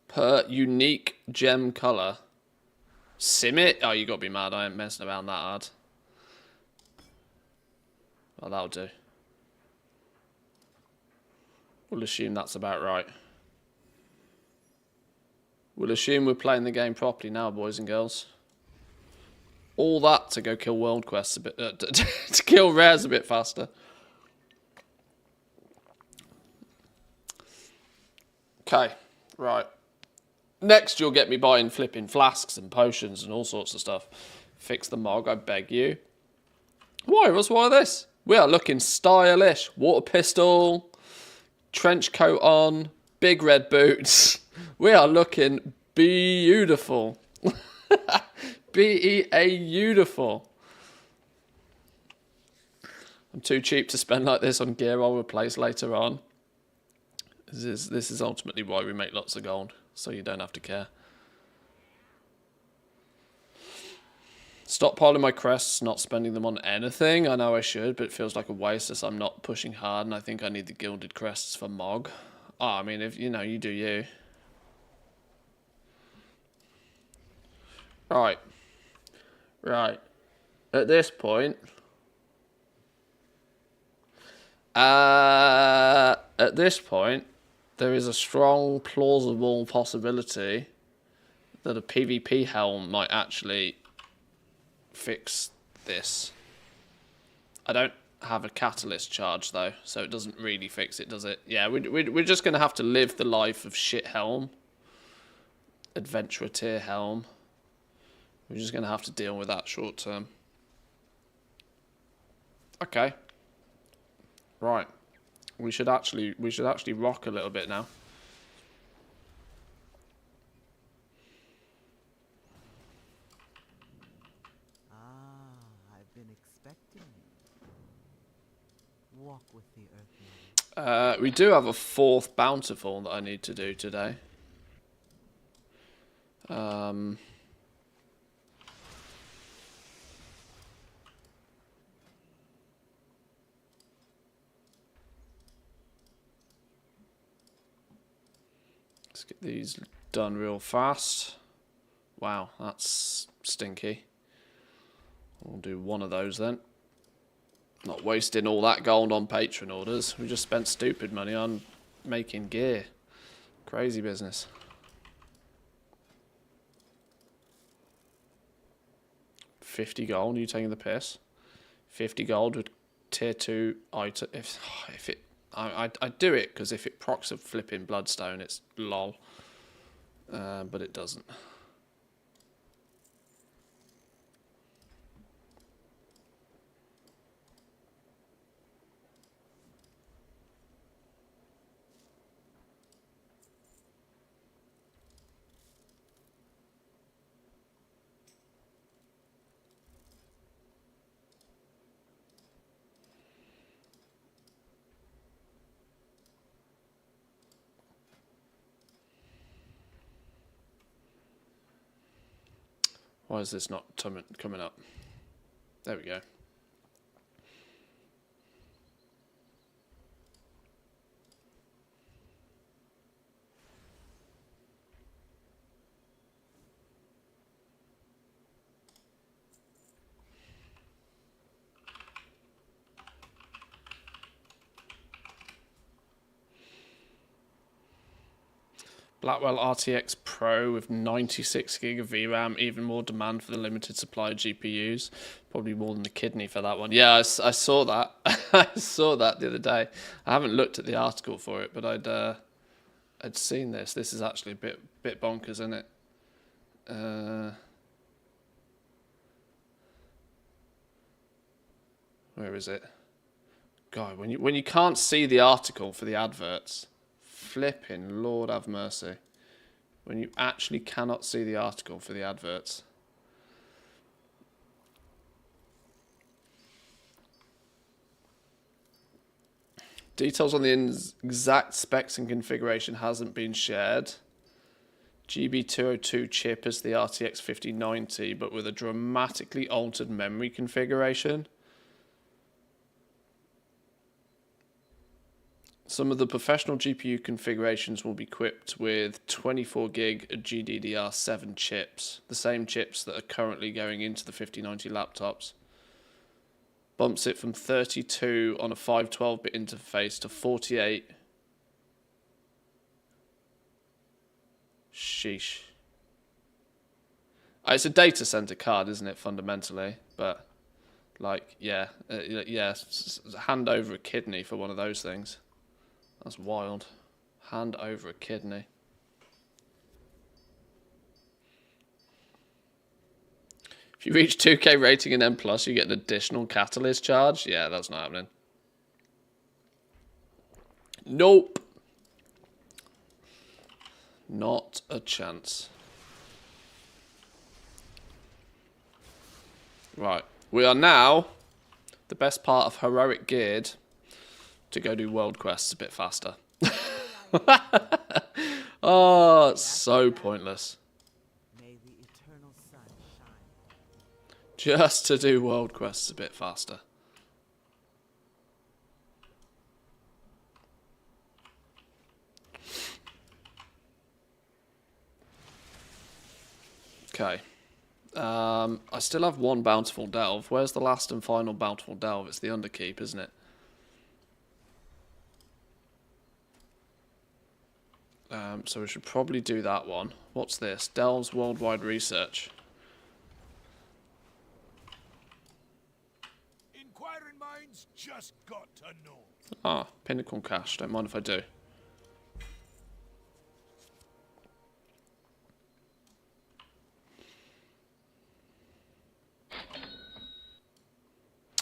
Per unique gem colour. Sim it? Oh, you got to be mad. I ain't messing around that hard. Well, that'll do. We'll assume that's about right. We'll assume we're playing the game properly now, boys and girls. All that to go kill world quests a bit, to kill rares a bit faster. Okay, right. Next, you'll get me buying flipping flasks and potions and all sorts of stuff. Fix the mog, I beg you. Why? What's why this? We are looking stylish. Water pistol, trench coat on, big red boots. We are looking beautiful. Beautiful. I'm too cheap to spend like this on gear I'll replace later on. This is ultimately why we make lots of gold, so you don't have to care. Stockpiling my crests, not spending them on anything. I know I should, but it feels like a waste as I'm not pushing hard, and I think I need the gilded crests for Mog. Oh, I mean, if you know, you do you. Right. Right. At this point... there is a strong, plausible possibility that a PvP helm might actually fix this. I don't have a catalyst charge though, so it doesn't really fix it, does it? Yeah, we're just going to have to live the life of shit helm. Adventurer tier helm. We're just going to have to deal with that short term. Okay. Right. We should actually rock a little bit now. I've been expecting you. Walk with the earth. We do have a 4th bountiful that I need to do today. Let's get these done real fast. Wow, that's stinky. We'll do one of those then. Not wasting all that gold on patron orders. We just spent stupid money on making gear. Crazy business. $50 gold, are you taking the piss? 50 gold with tier 2 item. If it, I'd do it because if it procs a flipping bloodstone, it's lol. But it doesn't. Why is this not coming up? There we go. Blackwell RTX Pro with 96 gig of VRAM, even more demand for the limited supply of GPUs. Probably more than the kidney for that one. Yeah, I saw that. I saw that the other day. I haven't looked at the article for it, but I'd seen this. This is actually a bit bonkers, isn't it? Where is it? God, when you can't see the article for the adverts. Flipping Lord have mercy. When you actually cannot see the article for the adverts. Details on the exact specs and configuration hasn't been shared. GB202 chip is the RTX 5090, but with a dramatically altered memory configuration. Some of the professional GPU configurations will be equipped with 24 gig GDDR7 chips, the same chips that are currently going into the 5090 laptops. Bumps it from 32 on a 512-bit interface to 48. Sheesh. It's a data center card, isn't it, fundamentally? But, like, yeah, hand over a kidney for one of those things. That's wild. Hand over a kidney. If you reach 2K rating in M+, you get an additional catalyst charge. Yeah, that's not happening. Nope. Not a chance. Right. We are now the best part of heroic geared to go do world quests a bit faster. Oh, it's so pointless. May the eternal sun shine. Just to do world quests a bit faster. Okay. I still have one Bountiful Delve. Where's the last and final Bountiful Delve? It's the Underkeep, isn't it? So we should probably do that one. What's this? Delve's Worldwide Research. Inquiring minds just got to know. Ah, Pinnacle Cache. Don't mind if I do.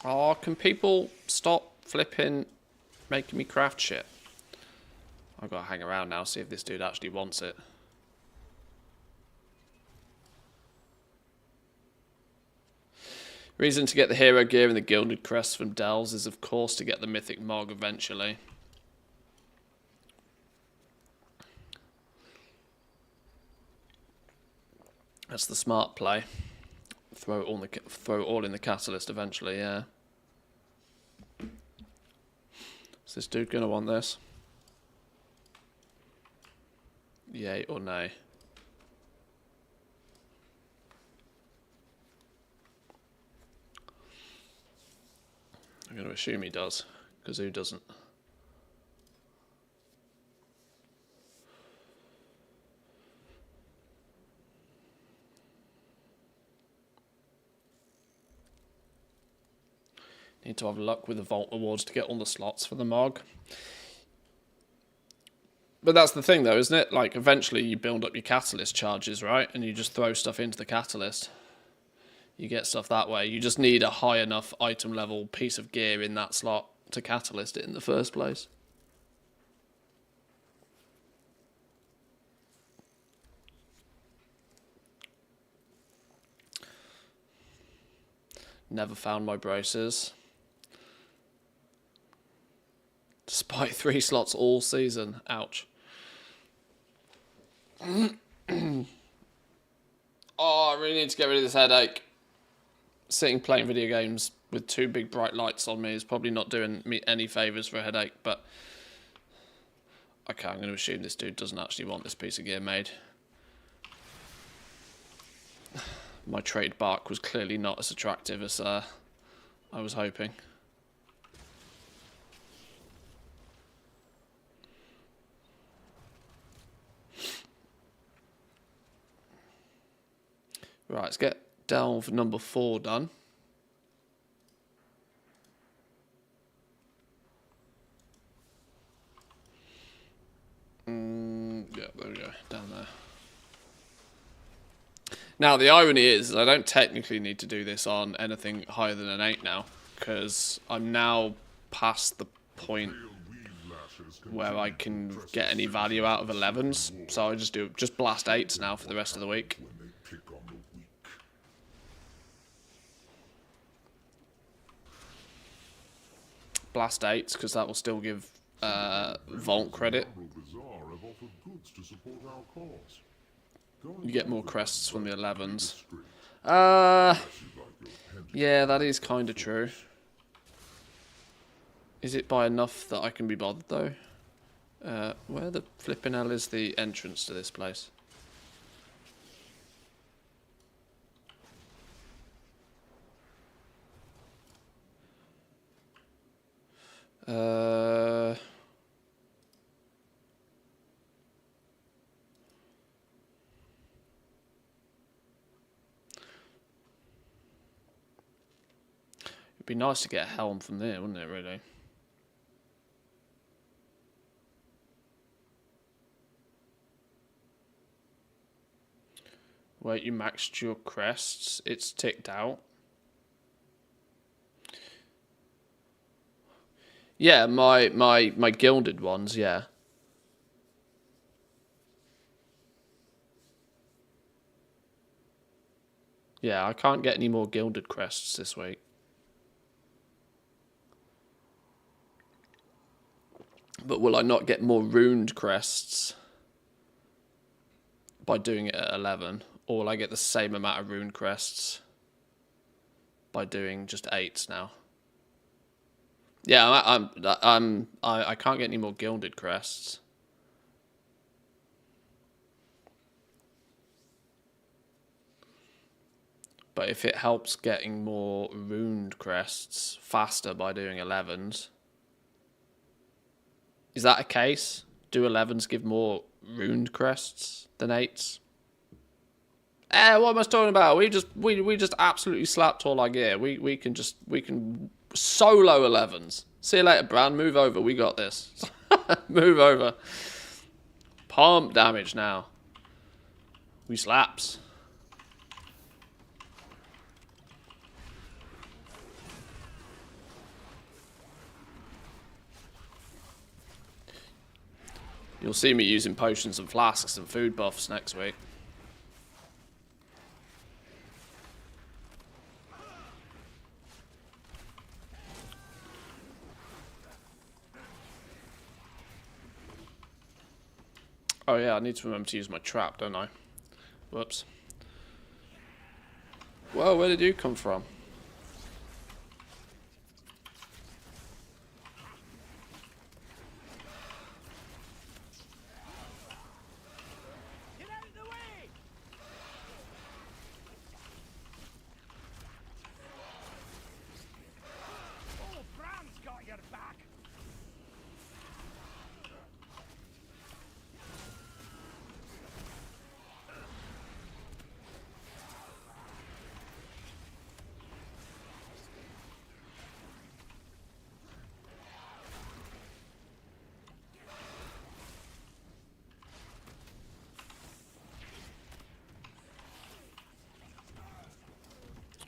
Oh, can people stop flipping making me craft shit? I've got to hang around now, see if this dude actually wants it. Reason to get the hero gear and the gilded crest from Dells is, of course, to get the mythic Mog eventually. That's the smart play. Throw it all in the catalyst eventually, yeah. Is this dude gonna want this? Yay or nay? I'm gonna assume he does, because who doesn't? Need to have luck with the Vault rewards to get all the slots for the Mog. But that's the thing though, isn't it? Like, eventually you build up your catalyst charges, right? And you just throw stuff into the catalyst. You get stuff that way. You just need a high enough item level piece of gear in that slot to catalyst it in the first place. Never found my braces. Despite 3 slots all season. Ouch. Oh, I really need to get rid of this headache. Sitting playing video games with 2 big bright lights on me is probably not doing me any favours for a headache, but okay, I'm going to assume this dude doesn't actually want this piece of gear made. My trade bark was clearly not as attractive as I was hoping. Right, let's get Delve number 4 done. Yeah, there we go, down there. Now, the irony is, I don't technically need to do this on anything higher than an 8 now, because I'm now past the point where I can get any value out of 11s, so I just blast 8s now for the rest of the week. Blast 8s, because that will still give Vault credit. You get more crests from the 11s. Yeah, that is kind of true. Is it by enough that I can be bothered, though? Where the flippin' hell is the entrance to this place? It'd be nice to get a helm from there, wouldn't it, really? Wait, you maxed your crests. It's ticked out. Yeah, my gilded ones, yeah. Yeah, I can't get any more gilded crests this week. But will I not get more runed crests by doing it at 11? Or will I get the same amount of runed crests? by doing just 8s now. Yeah, I can't get any more gilded crests. But if it helps getting more runed crests faster by doing 11s, is that a case? Do 11s give more runed crests than 8s? What am I talking about? We just absolutely slapped all our gear. We can solo 11s. See you later, Bran. Move over. We got this. Move over. Pump damage now. We slaps. You'll see me using potions and flasks and food buffs next week. Oh yeah, I need to remember to use my trap, don't I? Whoops. Whoa, where did you come from? Get out of the way! Oh, Bran's got your back.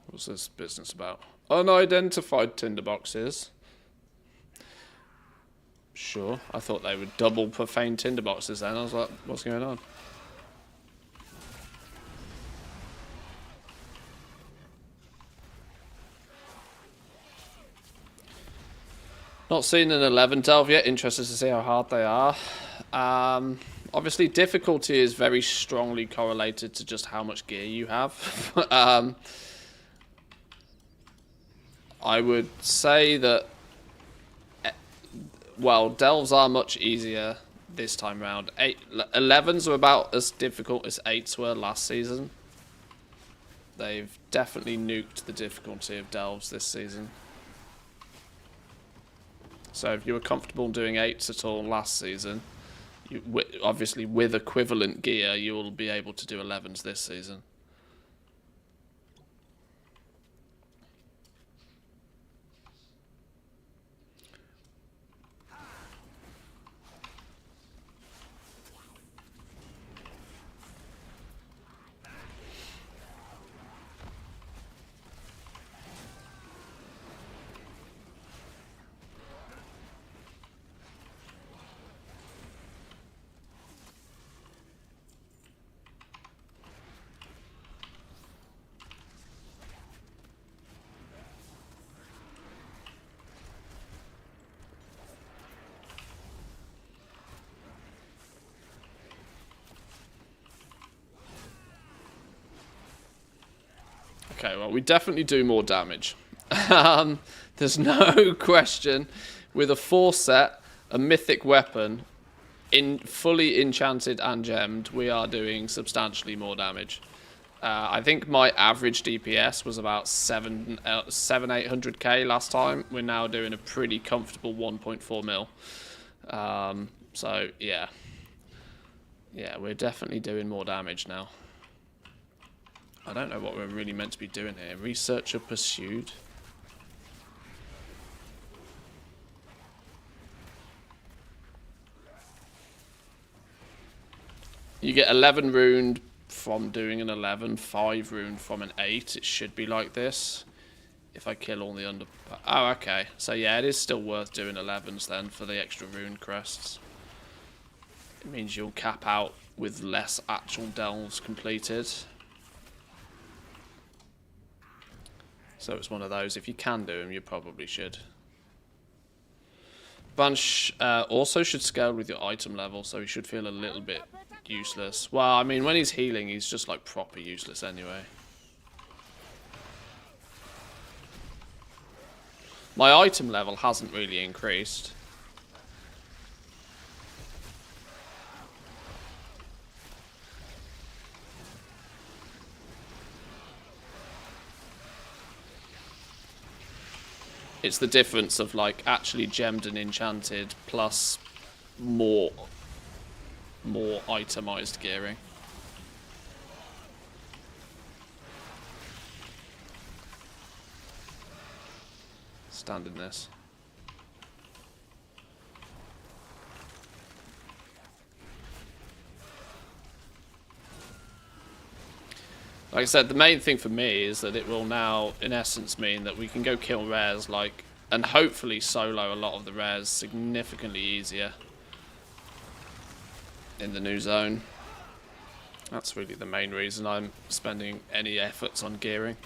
What's this business about? Unidentified tinderboxes. Sure, I thought they were double profane tinderboxes then. I was like, what's going on? Not seen an 11 delve yet. Interested to see how hard they are. Obviously, difficulty is very strongly correlated to just how much gear you have. I would say that, well, delves are much easier this time round. 11s are about as difficult as 8s were last season. They've definitely nuked the difficulty of delves this season. So if you were comfortable doing 8s at all last season, obviously with equivalent gear, you will be able to do 11s this season. Okay, well, we definitely do more damage. There's no question. With a 4 set, a mythic weapon, fully enchanted and gemmed, we are doing substantially more damage. I think my average DPS was about 800k last time. We're now doing a pretty comfortable 1.4 mil. So, yeah. Yeah, we're definitely doing more damage now. I don't know what we're really meant to be doing here. Researcher pursued. You get 11 runed from doing an 11, 5 runed from an 8. It should be like this. If I kill all the under... Oh, okay. So yeah, it is still worth doing 11s then for the extra rune crests. It means you'll cap out with less actual delves completed. So it's one of those. If you can do them, you probably should. Bunch also should scale with your item level, so he should feel a little bit useless. Well, I mean, when he's healing, he's just like proper useless anyway. My item level hasn't really increased. It's the difference of like actually gemmed and enchanted plus more itemized gearing. Standardness. Like I said, the main thing for me is that it will now, in essence, mean that we can go kill rares, like, and hopefully solo a lot of the rares significantly easier in the new zone. That's really the main reason I'm spending any efforts on gearing.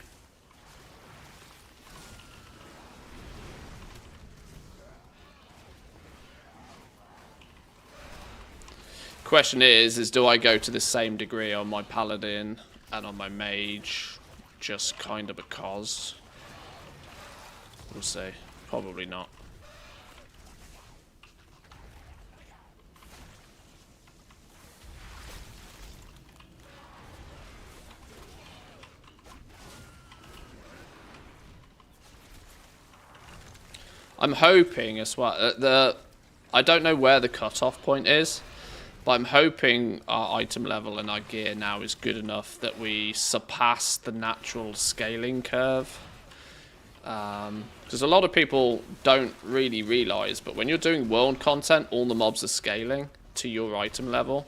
Question is do I go to the same degree on my paladin and on my mage just kind of because? We'll see. Probably not. I'm hoping as well. I don't know where the cutoff point is, but I'm hoping our item level and our gear now is good enough that we surpass the natural scaling curve. Because a lot of people don't really realise, but when you're doing world content, all the mobs are scaling to your item level.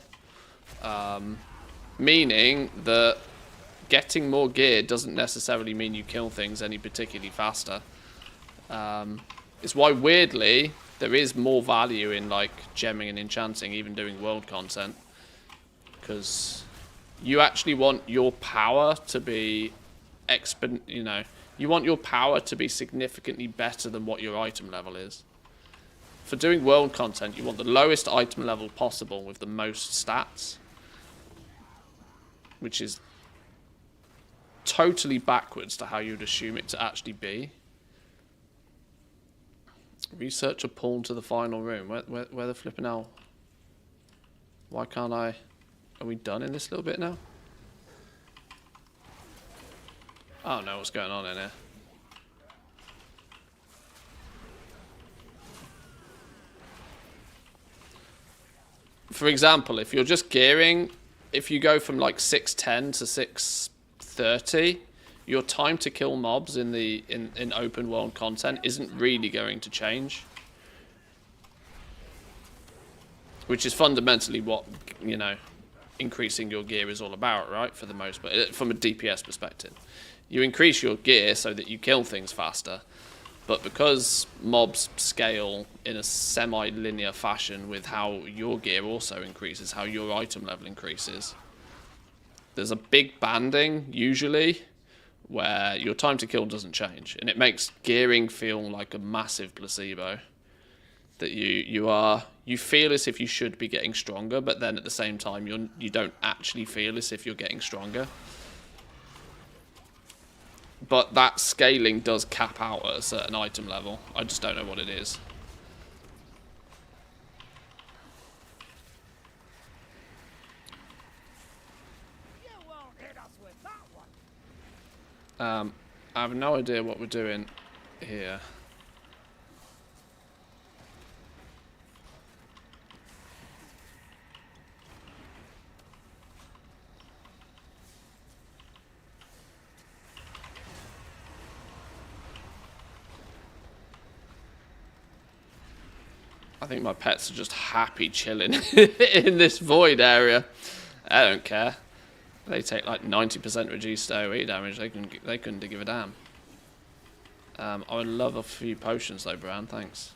Meaning that getting more gear doesn't necessarily mean you kill things any particularly faster. It's why, weirdly, there is more value in like gemming and enchanting, even doing world content. Because you actually want your power to be you want your power to be significantly better than what your item level is. For doing world content, you want the lowest item level possible with the most stats. Which is totally backwards to how you'd assume it to actually be. Research a pawn to the final room. Where the flipping hell? Why can't I? Are we done in this little bit now? I don't know what's going on in here. For example, if you're just gearing, if you go from like 610 to 630, your time to kill mobs in open world content isn't really going to change. Which is fundamentally what, increasing your gear is all about, right? For the most part, from a DPS perspective. You increase your gear so that you kill things faster. But because mobs scale in a semi-linear fashion with how your gear also increases, how your item level increases, there's a big banding, usually, where your time to kill doesn't change. And it makes gearing feel like a massive placebo. That you feel as if you should be getting stronger, but then at the same time, you don't actually feel as if you're getting stronger. But that scaling does cap out at a certain item level. I just don't know what it is. You won't hit us with that one. I have no idea what we're doing here. I think my pets are just happy chilling in this void area. I don't care. They take like 90% reduced AoE damage. They couldn't give a damn. I would love a few potions though, Bran. Thanks.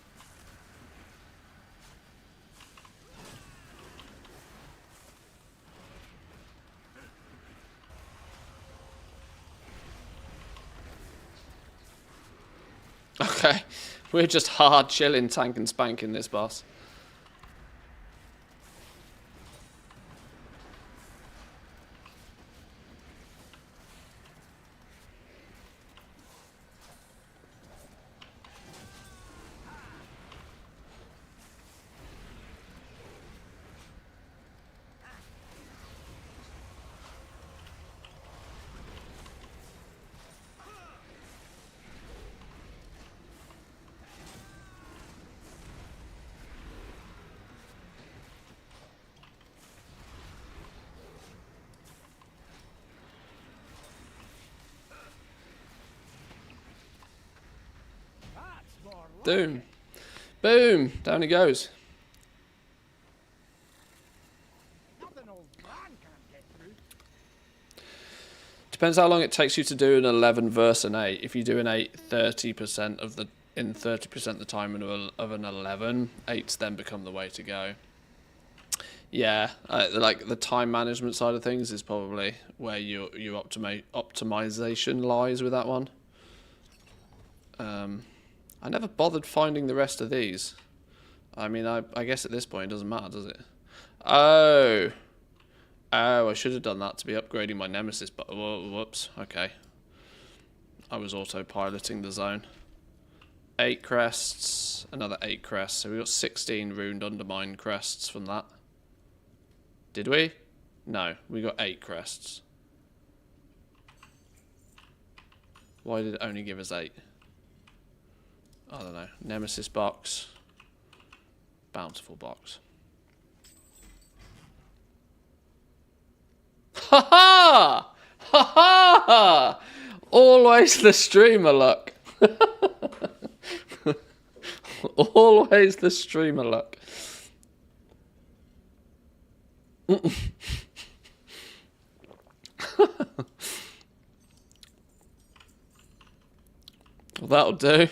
Okay. We're just hard chilling, tank and spanking this boss. Boom. Boom. Down he goes. Nothing old Bran can't get through. Depends how long it takes you to do an 11 versus an 8. If you do an 8 30% of the 30% of the time of an 11, 8s then become the way to go. Yeah, like the time management side of things is probably where your optimization lies with that one. I never bothered finding the rest of these. I mean, I guess at this point it doesn't matter, does it? Oh, I should have done that to be upgrading my Nemesis, but whoops. Okay, I was autopiloting the zone. 8 crests, another 8 crests. So we got 16 ruined undermine crests from that. Did we? No, we got 8 crests. Why did it only give us 8? I don't know. Nemesis box. Bountiful box. Ha ha! Ha ha! Always the streamer luck. Always the streamer luck. Well, that'll do.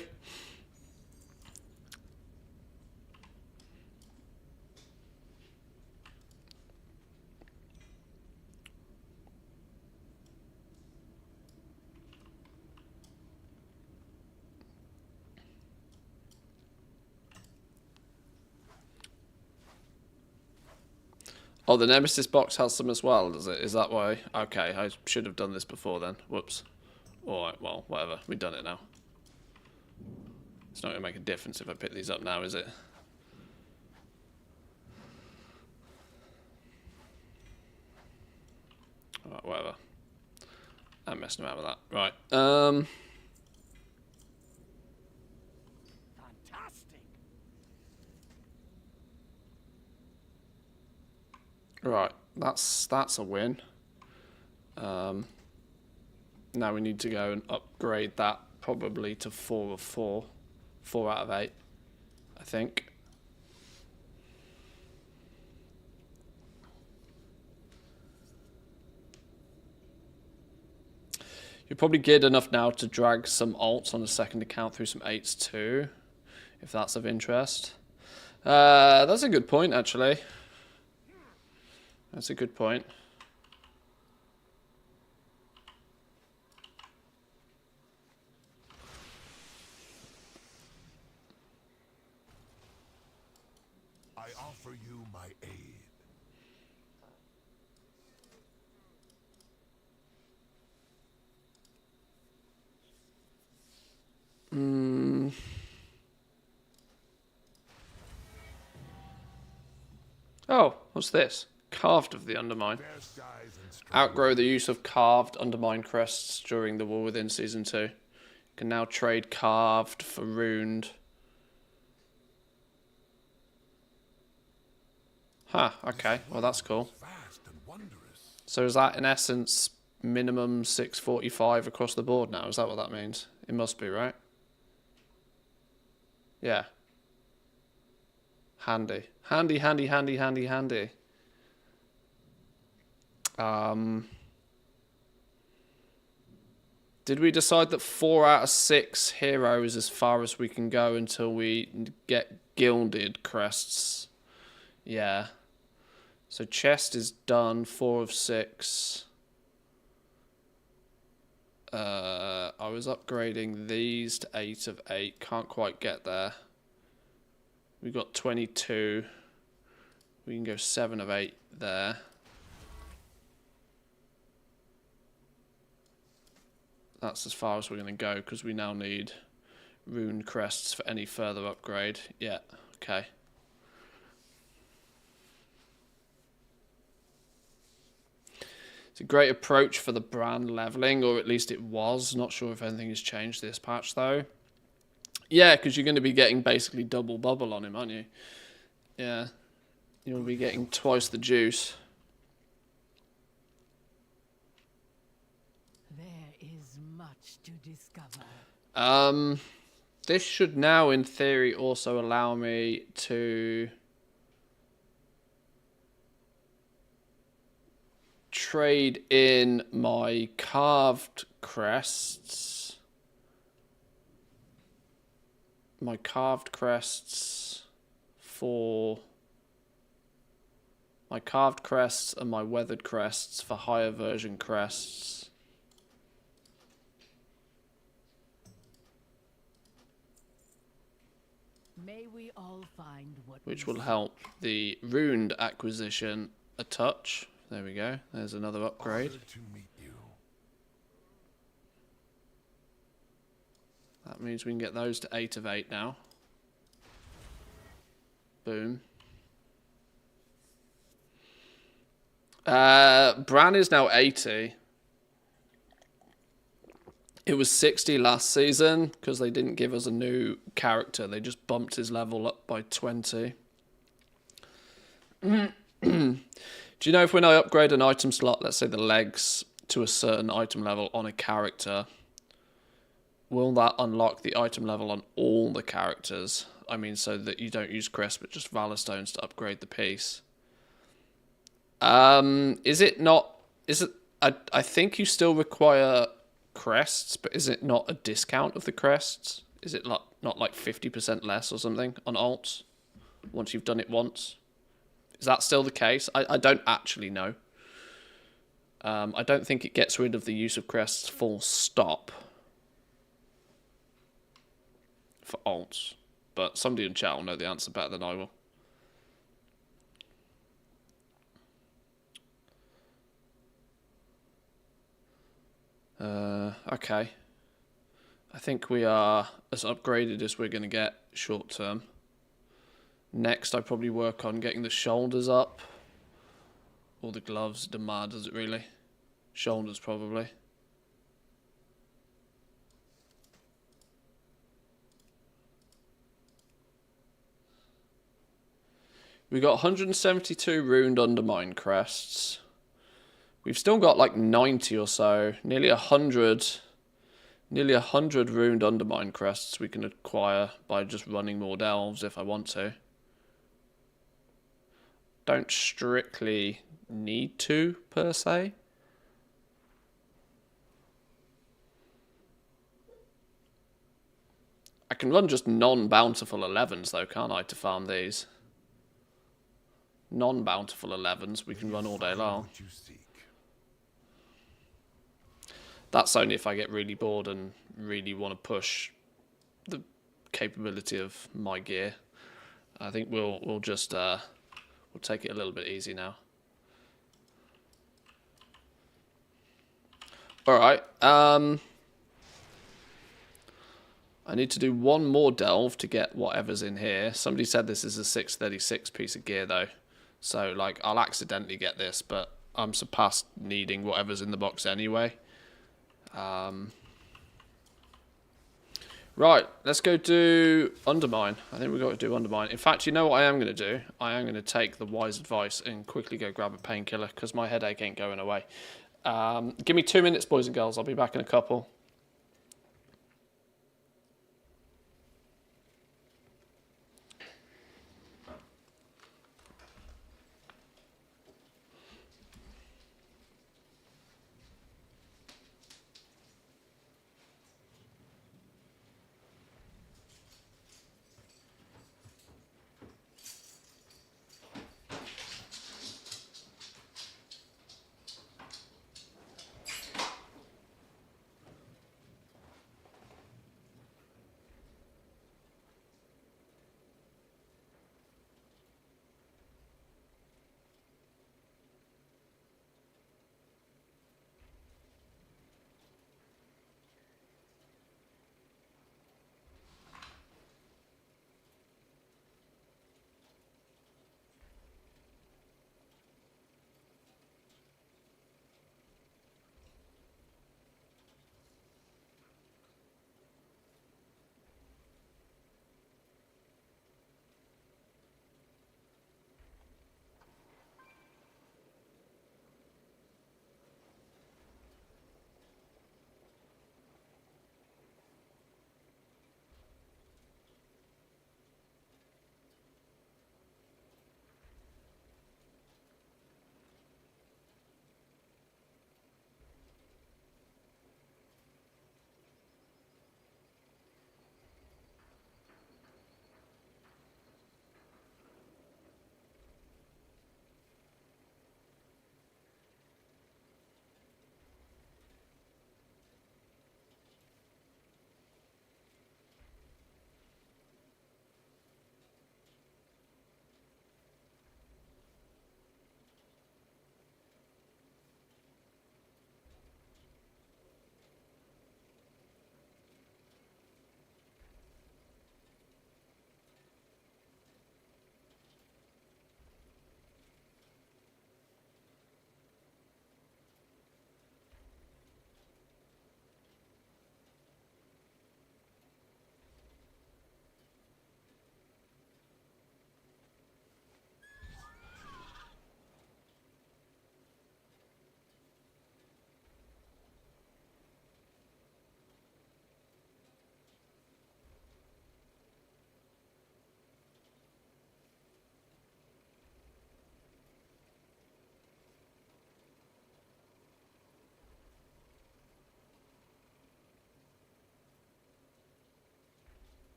Oh, the Nemesis box has some as well, does it? Is that why? Okay, I should have done this before then. Whoops. Alright, well, whatever. We've done it now. It's not going to make a difference if I pick these up now, is it? Alright, whatever. I'm messing around with that. Right. Fantastic. Right, that's a win. Now we need to go and upgrade that probably to 4 of 4. 4 out of 8, I think. You're probably geared enough now to drag some alts on a second account through some 8s too, if that's of interest. That's a good point, actually. That's a good point. I offer you my aid. Oh, what's this? Carved of the Undermine. Outgrow the use of carved Undermine crests during the War Within Season 2. Can now trade carved for runed. Huh, okay. Well, that's cool. So is that, in essence, minimum 645 across the board now? Is that what that means? It must be, right? Yeah. Handy. Handy, handy, handy, handy, handy. Did we decide that 4 out of 6 heroes as far as we can go until we get gilded crests? Yeah. So chest is done, 4 of 6. I was upgrading these to 8 of 8. Can't quite get there. We've got 22. We can go 7 of 8 there. That's as far as we're going to go because we now need rune crests for any further upgrade. Yeah, okay. It's a great approach for the brand leveling, or at least it was. Not sure if anything has changed this patch though. Yeah, because you're going to be getting basically double bubble on him, aren't you? Yeah. You'll be getting twice the juice. There is much to discover. This should now, in theory, also allow me to trade in my carved crests. My carved crests for... My carved crests and my weathered crests for higher version crests. May we all find what Which we will seek. help the runed acquisition a touch. There we go. There's another upgrade. Honored to meet you. That means we can get those to 8 of 8 now. Boom. Bran is now 80. It was 60 last season because they didn't give us a new character. They just bumped his level up by 20. Do you know if when I upgrade an item slot, let's say the legs, to a certain item level on a character, will that unlock the item level on all the characters? I mean, so that you don't use crest, but just Valor Stones to upgrade the piece. Is it not... Is it... I think you still require crests, but is it not a discount of the crests? Is it not like 50% less or something on alts once you've done it once? Is that still the case? I don't actually know. I don't think it gets rid of the use of crests full stop for alts, but somebody in chat will know the answer better than I will. Okay. I think we are as upgraded as we're going to get short term. Next, I probably work on getting the shoulders up. Or the gloves, doesn't matter, does it really? Shoulders, probably. We got 172 runed undermine crests. We've still got like 90 or so, nearly 100 runed undermine crests we can acquire by just running more delves if I want to. Don't strictly need to, per se. I can run just non-bountiful 11s though, can't I, to farm these? Non-bountiful 11s we can run all day long. What you seek. That's only if I get really bored and really want to push the capability of my gear. I think we'll just we'll take it a little bit easy now. All right. I need to do one more delve to get whatever's in here. Somebody said this is a 636 piece of gear though, so like I'll accidentally get this, but I'm surpassed needing whatever's in the box anyway. Right, let's go do Undermine. I think we've got to do Undermine. In fact, you know what I am going to do? I am going to take the wise advice and quickly go grab a painkiller because my headache ain't going away. Give me 2 minutes, boys and girls. I'll be back in a couple.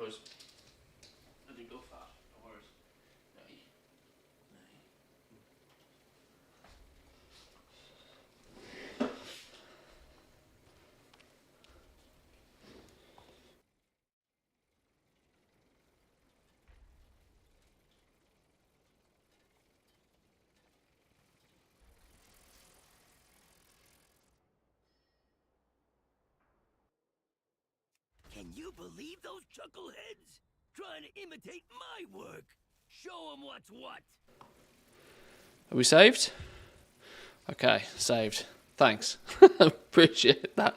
because I didn't go fast. No worries. Can you believe those chuckleheads? Trying to imitate my work. Show them what's what. Are we saved? Okay, saved. Thanks. Appreciate that.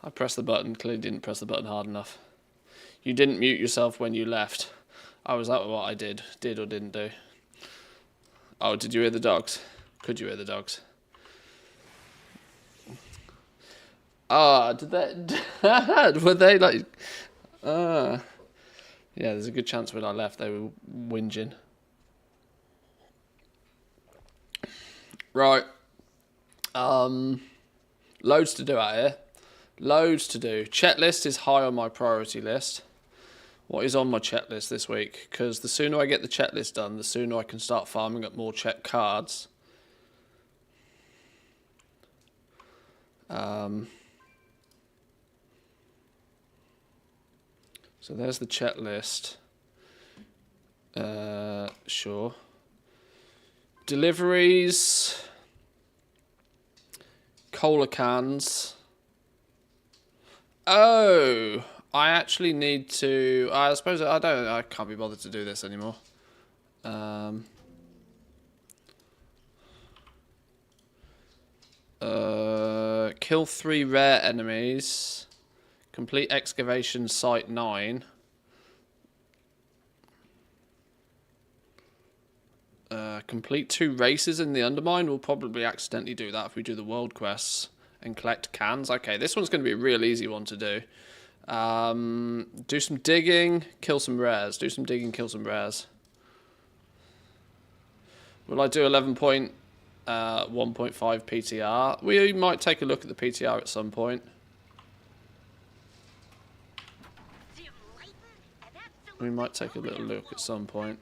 I pressed the button, clearly didn't press the button hard enough. You didn't mute yourself when you left. Oh, was that what I did or didn't do? Oh, did you hear the dogs? Could you hear the dogs? Ah, did they? Were they like? Yeah, there's a good chance when I left they were whinging. Right. Loads to do out here. Loads to do. Checklist is high on my priority list. What is on my checklist this week? Because the sooner I get the checklist done, the sooner I can start farming up more check cards. So there's the checklist. Sure. Deliveries. Cola cans. Oh, I actually need to. I suppose I can't be bothered to do this anymore. Kill 3 rare enemies. Complete excavation site 9. Complete 2 races in the Undermine. We'll probably accidentally do that if we do the world quests and collect cans. Okay, this one's going to be a real easy one to do. Do some digging, kill some rares. Do some digging, kill some rares. Will I do 11.1.5 PTR? We might take a look at the PTR at some point. We might take a little look at some point.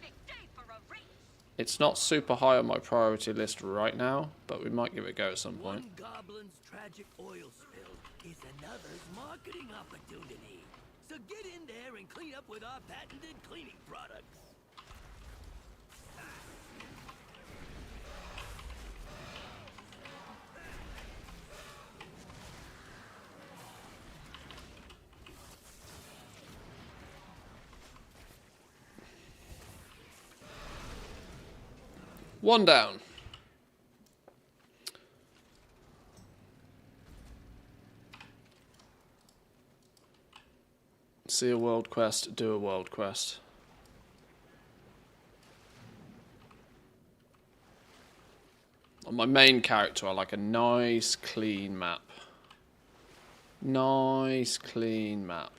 It's not super high on my priority list right now, but we might give it a go at some point. One Goblin's tragic oil spill is another's marketing opportunity. So get in there and clean up with our patented cleaning products. One down. See a world quest, do a world quest. On my main character, I like a nice clean map. Nice clean map.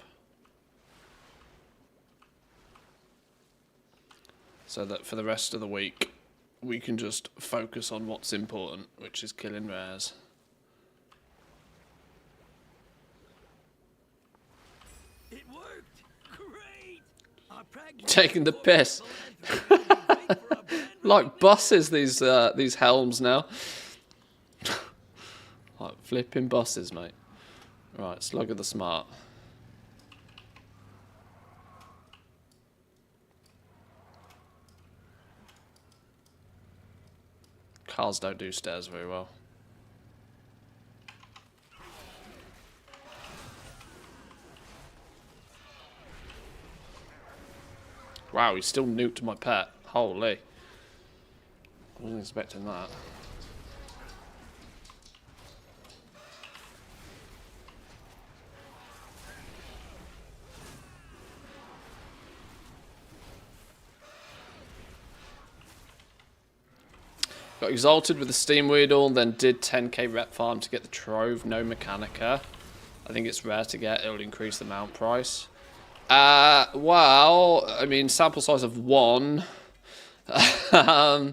So that for the rest of the week, we can just focus on what's important, which is killing rares. It worked! Great! Taking the piss. Like buses, these helms now. Like flipping buses, mate. Right, Slug of the Smart. Cars don't do stairs very well. Wow, he still nuked my pet. Holy. I wasn't expecting that. Got exalted with the Steam Weedle, then did 10k rep farm to get the Trove, no Mechanica. I think it's rare to get, it'll increase the mount price. Well, I mean, sample size of 1. I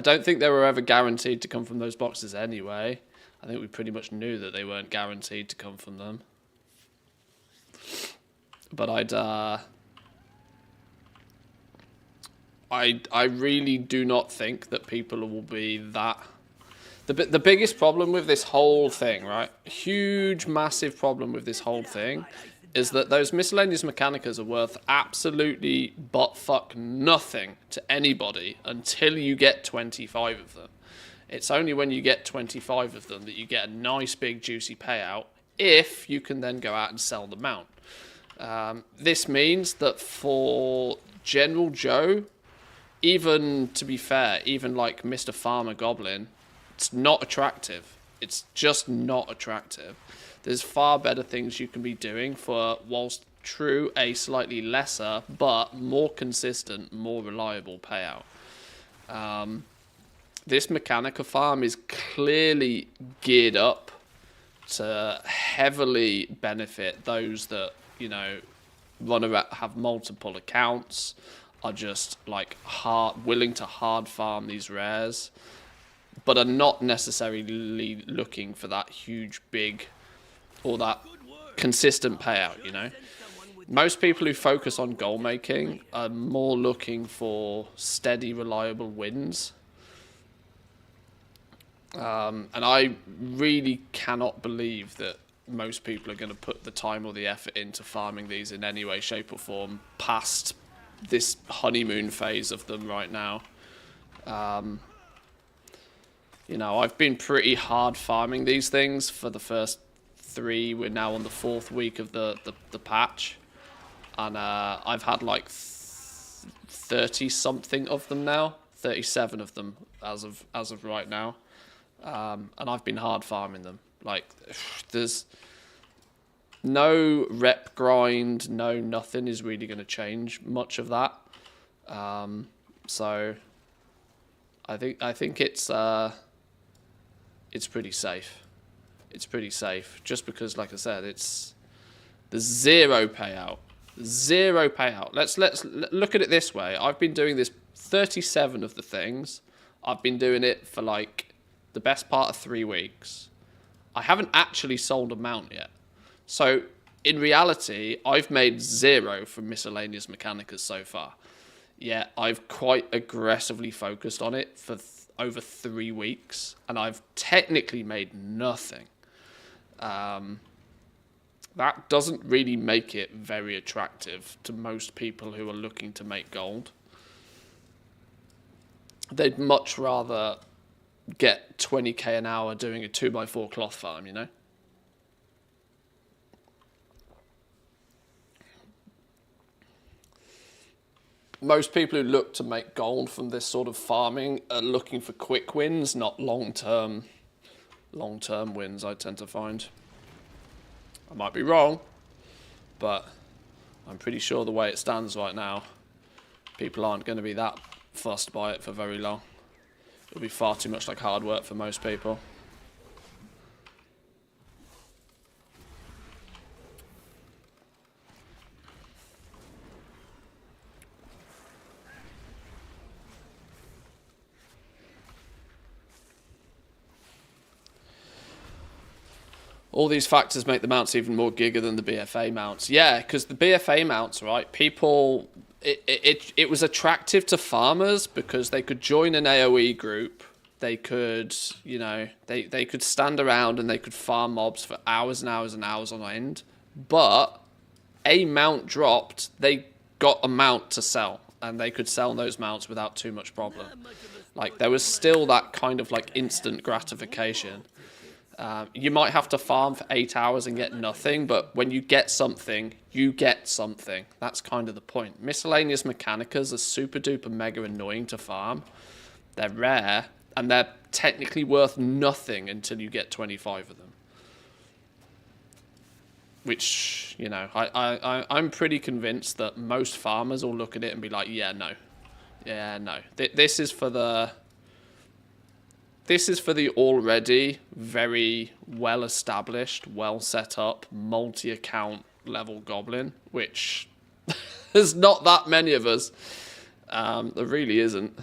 don't think they were ever guaranteed to come from those boxes anyway. I think we pretty much knew that they weren't guaranteed to come from them. But I really do not think that people will be that. The biggest problem with this whole thing, right? Huge, massive problem with this whole thing is that those miscellaneous mechanicas are worth absolutely buttfuck nothing to anybody until you get 25 of them. It's only when you get 25 of them that you get a nice big juicy payout, if you can then go out and sell the mount. This means that for General Joe, even, to be fair, even like Mr. Farmer Goblin, it's not attractive. It's just not attractive. There's far better things you can be doing for, whilst true, a slightly lesser, but more consistent, more reliable payout. This Mechanica farm is clearly geared up to heavily benefit those that, you know, have multiple accounts, are just like willing to hard farm these rares, but are not necessarily looking for that huge, big, or that consistent payout, you know. Most people who focus on goal making are more looking for steady, reliable wins. And I really cannot believe that most people are going to put the time or the effort into farming these in any way, shape or form past this honeymoon phase of them right now. You know, I've been pretty hard farming these things for the first 3. We're now on the 4th week of the patch. And I've had like 30 something of them now. 37 of them as of right now. And I've been hard farming them. Like, there's no rep grind, no nothing is really going to change much of that. So I think it's pretty safe. It's pretty safe just because, like I said, there's zero payout. Zero payout. Let's look at it this way. I've been doing this 37 of the things. I've been doing it for like the best part of 3 weeks. I haven't actually sold a mount yet. So in reality, I've made 0 from miscellaneous mechanicas so far. Yeah, I've quite aggressively focused on it for over 3 weeks, and I've technically made nothing. That doesn't really make it very attractive to most people who are looking to make gold. They'd much rather get 20k an hour doing a 2x4 cloth farm, you know? Most people who look to make gold from this sort of farming are looking for quick wins, not long-term wins, I tend to find. I might be wrong, but I'm pretty sure the way it stands right now, people aren't going to be that fussed by it for very long. It'll be far too much like hard work for most people. All these factors make the mounts even more giga than the BFA mounts. Yeah, because the BFA mounts, right, people... It was attractive to farmers because they could join an AoE group. They could, you know, they could stand around and they could farm mobs for hours and hours and hours on end. But a mount dropped, they got a mount to sell. And they could sell those mounts without too much problem. Like, there was still that kind of, like, instant gratification. You might have to farm for 8 hours and get nothing, but when you get something, you get something. That's kind of the point. Miscellaneous mechanicas are super duper mega annoying to farm. They're rare, and they're technically worth nothing until you get 25 of them. Which, you know, I'm pretty convinced that most farmers will look at it and be like, yeah, no. Yeah, no. This is for the... This is for the already very well-established, well-set-up, multi-account level Goblin, which there's not that many of us. There really isn't.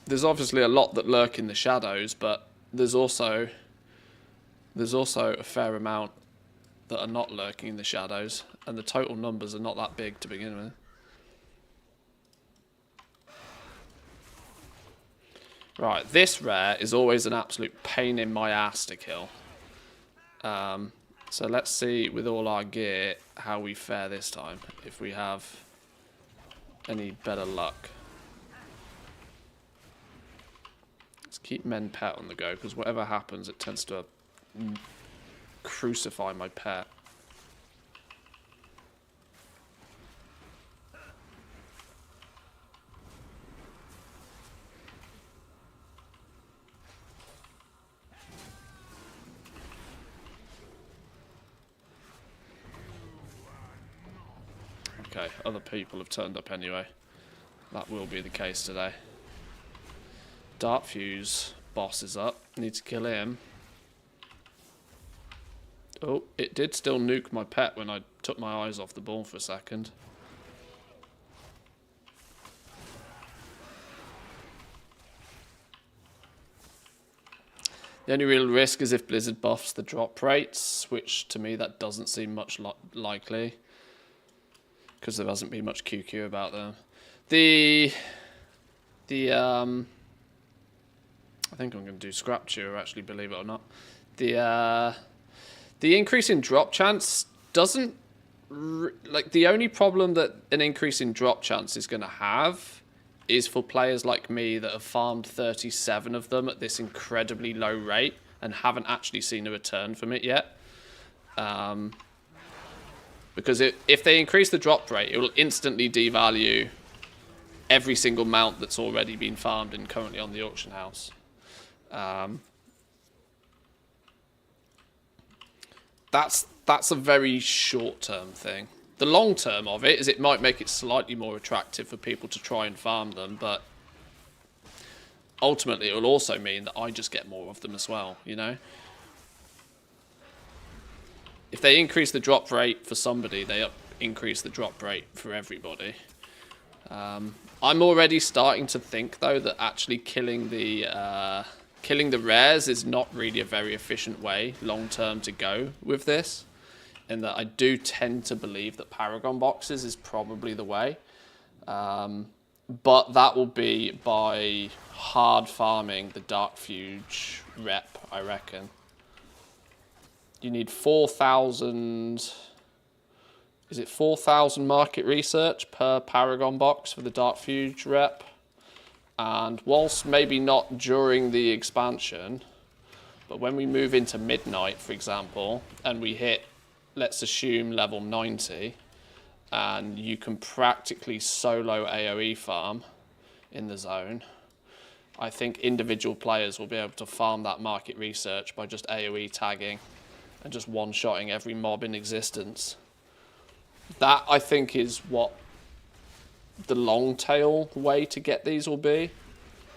There's obviously a lot that lurk in the shadows, but there's also there's also a fair amount that are not lurking in the shadows, and the total numbers are not that big to begin with. Right, this rare is always an absolute pain in my ass to kill. So let's see with all our gear how we fare this time, if we have any better luck. Let's keep men pet on the go, because whatever happens, it tends to crucify my pet. Okay, other people have turned up anyway. That will be the case today. Dark Fuse boss is up. Need to kill him. Oh, it did still nuke my pet when I took my eyes off the ball for a second. The only real risk is if Blizzard buffs the drop rates, which to me that doesn't seem much likely, because there hasn't been much QQ about them. I think I'm going to do Scrapture, actually, believe it or not. The increase in drop chance doesn't... like, the only problem that an increase in drop chance is going to have is for players like me that have farmed 37 of them at this incredibly low rate and haven't actually seen a return from it yet. Because if they increase the drop rate, it will instantly devalue every single mount that's already been farmed and currently on the auction house. That's a very short-term thing. The long-term of it is it might make it slightly more attractive for people to try and farm them, but ultimately it will also mean that I just get more of them as well, you know? If they increase the drop rate for somebody, they increase the drop rate for everybody. I'm already starting to think, though, that actually killing the rares is not really a very efficient way long-term to go with this. And that I do tend to believe that Paragon boxes is probably the way. But that will be by hard farming the Dark Fuge rep, I reckon. You need 4,000... Is it 4,000 market research per Paragon box for the Dark Fuge rep? And whilst maybe not during the expansion, but when we move into Midnight, for example, and we hit, let's assume, level 90, and you can practically solo AoE farm in the zone, I think individual players will be able to farm that market research by just AoE tagging and just one-shotting every mob in existence. That, I think, is what the long-tail way to get these will be.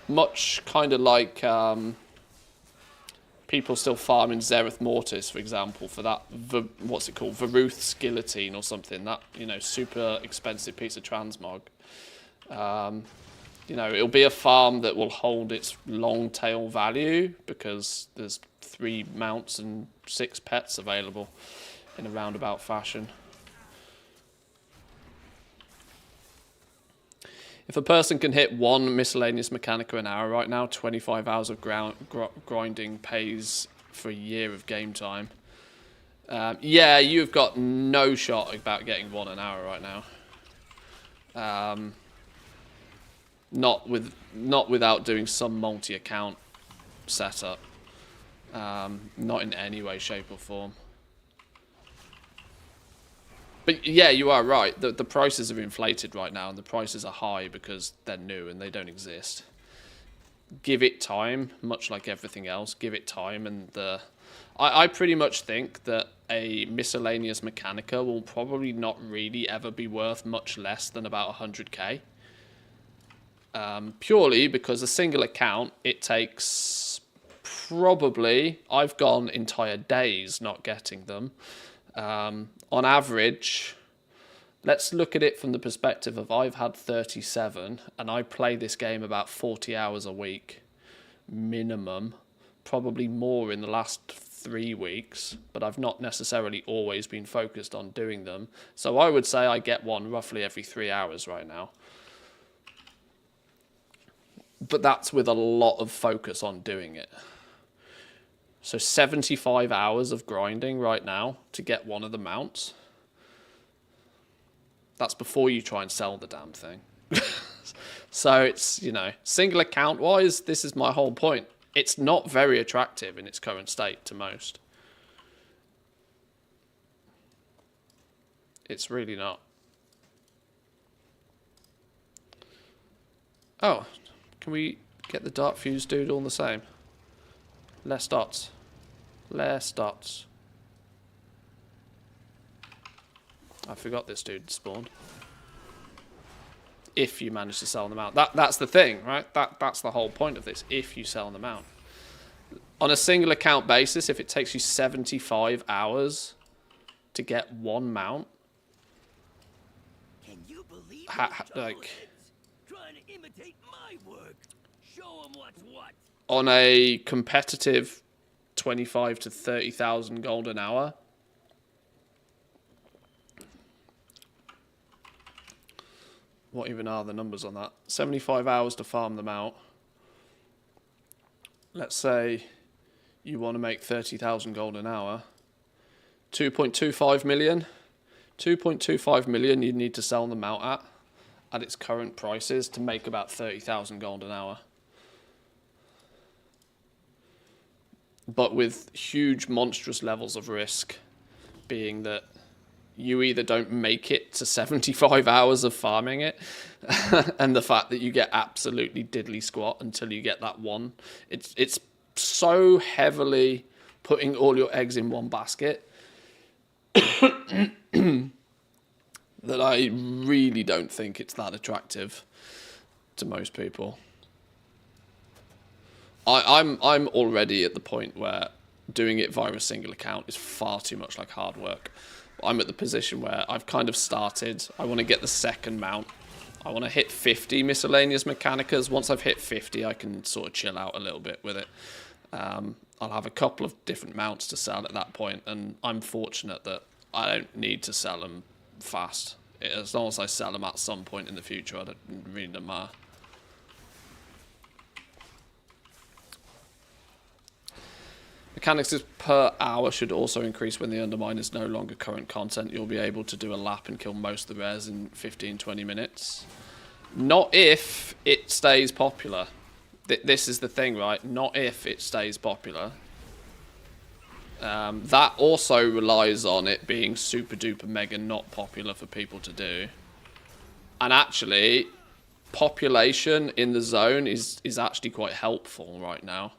Much kind of like people still farming Zereth Mortis, for example, for that, what's it called, Varuth Guillotine or something, that, you know, super expensive piece of transmog. You know, it'll be a farm that will hold its long-tail value because there's 3 mounts and 6 pets available in a roundabout fashion. If a person can hit 1 miscellaneous Mechanica an hour right now, 25 hours of grinding pays for a year of game time. Yeah, you've got no shot about getting 1 an hour right now. Not without doing some multi-account setup. Not in any way, shape or form. But yeah, you are right. The prices are inflated right now, and the prices are high because they're new and they don't exist. Give it time, much like everything else. Give it time, and I pretty much think that a miscellaneous Mechanica will probably not really ever be worth much less than about 100k. Purely because a single account, it takes probably... I've gone entire days not getting them. On average, let's look at it from the perspective of I've had 37 and I play this game about 40 hours a week minimum, probably more in the last 3 weeks, but I've not necessarily always been focused on doing them. So I would say I get one roughly every 3 hours right now. But that's with a lot of focus on doing it. So 75 hours of grinding right now to get one of the mounts. That's before you try and sell the damn thing. So it's, you know, single account wise, this is my whole point. It's not very attractive in its current state to most. It's really not. Oh, can we get the Dark Fuse dude all the same? Less dots. Less dots. I forgot this dude spawned. If you manage to sell them out. That's the thing, right? That's the whole point of this. If you sell them out. On a single account basis, if it takes you 75 hours to get one mount. Can you believe like... trying to imitate my work? Show 'em what's what. On a competitive 25 to 30,000 gold an hour. What even are the numbers on that? 75 hours to farm them out. Let's say you want to make 30,000 gold an hour. 2.25 million. 2.25 million you need to sell them out at its current prices to make about 30,000 gold an hour. But with huge monstrous levels of risk, being that you either don't make it to 75 hours of farming it, and the fact that you get absolutely diddly squat until you get that one. It's so heavily putting all your eggs in one basket that I really don't think it's that attractive to most people. I'm already at the point where doing it via a single account is far too much like hard work. I'm at the position where I've kind of started. I want to get the second mount. I want to hit 50 miscellaneous mechanicas. Once I've hit 50, I can sort of chill out a little bit with it. I'll have a couple of different mounts to sell at that point, and I'm fortunate that I don't need to sell them fast. As long as I sell them at some point in the future, it really doesn't matter. Mechanics per hour should also increase when the Undermine is no longer current content. You'll be able to do a lap and kill most of the rares in 15-20 minutes. Not if it stays popular. This is the thing, right? Not if it stays popular. That also relies on it being super duper mega not popular for people to do. And actually, population in the zone is actually quite helpful right now,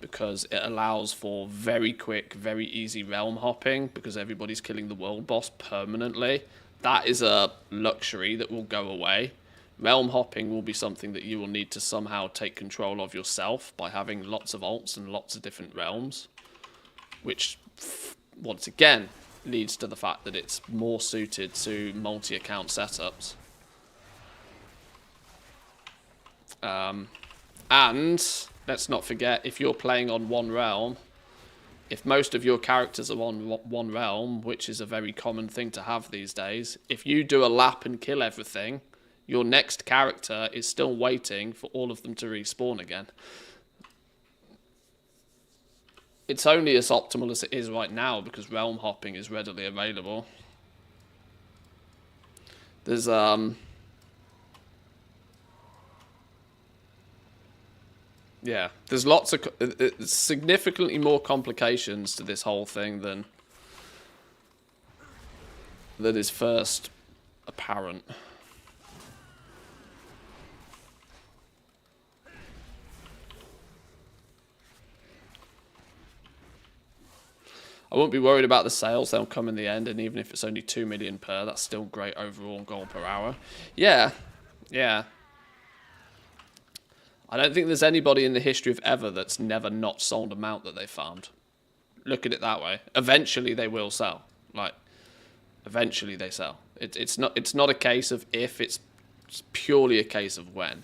because it allows for very quick, very easy realm hopping, because everybody's killing the world boss permanently. That is a luxury that will go away. Realm hopping will be something that you will need to somehow take control of yourself by having lots of alts and lots of different realms, which, once again, leads to the fact that it's more suited to multi-account setups. And let's not forget, if you're playing on one realm, if most of your characters are on one realm, which is a very common thing to have these days, if you do a lap and kill everything, your next character is still waiting for all of them to respawn again. It's only as optimal as it is right now because realm hopping is readily available. There's yeah, there's lots of significantly more complications to this whole thing than that is first apparent. I won't be worried about the sales, they'll come in the end, and even if it's only 2 million per, that's still great overall gold per hour. Yeah, yeah. I don't think there's anybody in the history of ever that's never not sold a mount that they farmed. Look at it that way. Eventually they will sell. Like, eventually they sell. It's not a case of if, it's purely a case of when.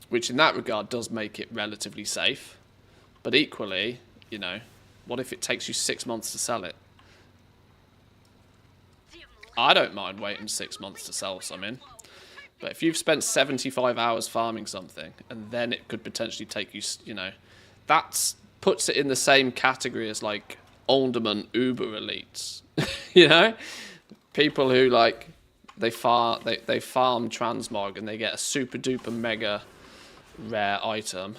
which in that regard does make it relatively safe. But equally, you know, what if it takes you 6 months to sell it? I don't mind waiting 6 months to sell something. But if you've spent 75 hours farming something, and then it could potentially take you, you know, that puts it in the same category as, like, alderman uber elites. You know? People who, like, they farm transmog and they get a super duper mega rare item.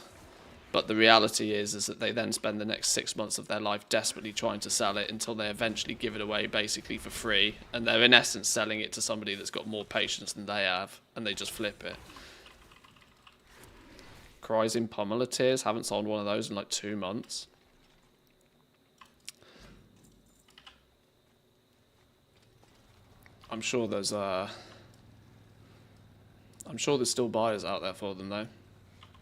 But the reality is that they then spend the next 6 months of their life desperately trying to sell it until they eventually give it away basically for free. And they're in essence selling it to somebody that's got more patience than they have. And they just flip it. Cries in Pummeler Tears. Haven't sold one of those in like 2 months. I'm sure there's still buyers out there for them though.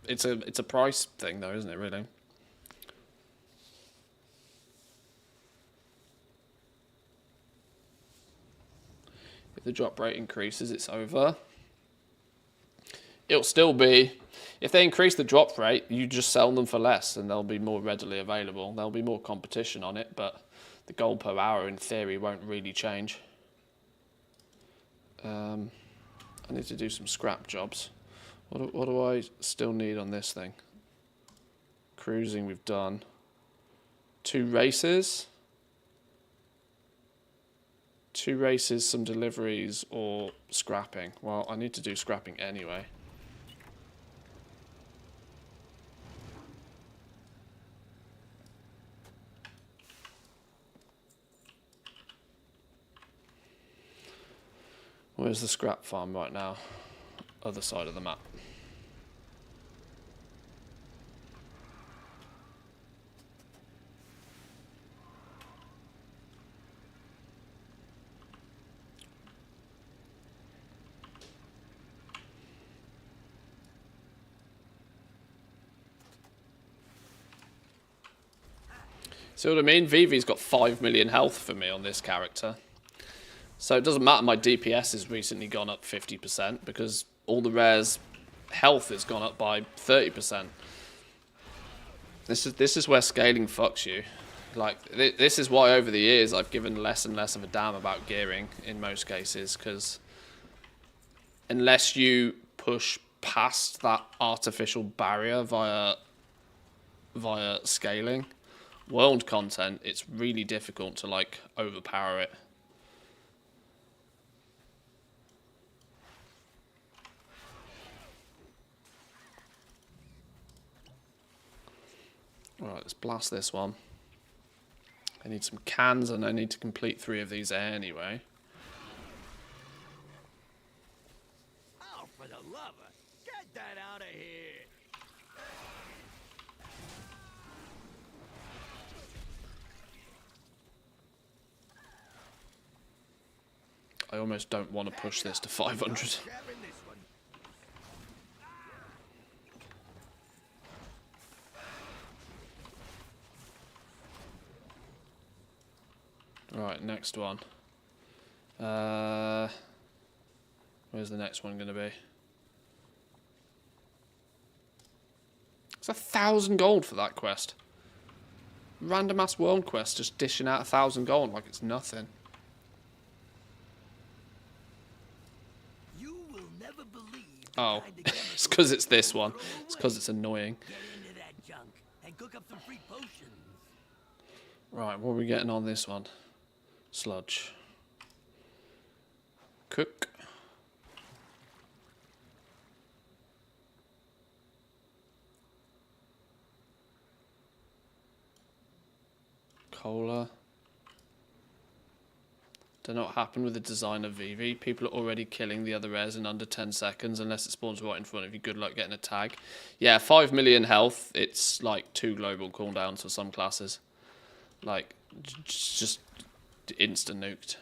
It's a price thing though, isn't it, really? If the drop rate increases, it's over. It'll still be, if they increase the drop rate, you just sell them for less and they'll be more readily available. There'll be more competition on it, but the gold per hour in theory won't really change. I need to do some scrap jobs. What do I still need on this thing? Cruising we've done. 2 races. 2 races, some deliveries, or scrapping. Well, I need to do scrapping anyway. Where's the scrap farm right now? Other side of the map. See what I mean? Vivi's got 5 million health for me on this character. So it doesn't matter my DPS has recently gone up 50% because all the rares health has gone up by 30%. This is where scaling fucks you. Like, this is why over the years I've given less and less of a damn about gearing in most cases, because unless you push past that artificial barrier via scaling world content, it's really difficult to like overpower it. Alright, let's blast this one. I need some cans and I need to complete 3 of these anyway. Oh, for the lover, get that out of here! I almost don't want to push this to 500. Right, next one. Where's the next one going to be? It's 1,000 gold for that quest. Random ass world quest just dishing out 1,000 gold like it's nothing. You will never believe Oh, it's because it's this one. It's because it's annoying. Get into that junk and cook up some free potions. Right, what are we getting on this one? Sludge. Cook. Cola. Don't know what happened with the design of Vivi. People are already killing the other rares in under 10 seconds unless it spawns right in front of you. Good luck getting a tag. Yeah, 5 million health. It's like 2 global cooldowns for some classes. Like, just instant nuked.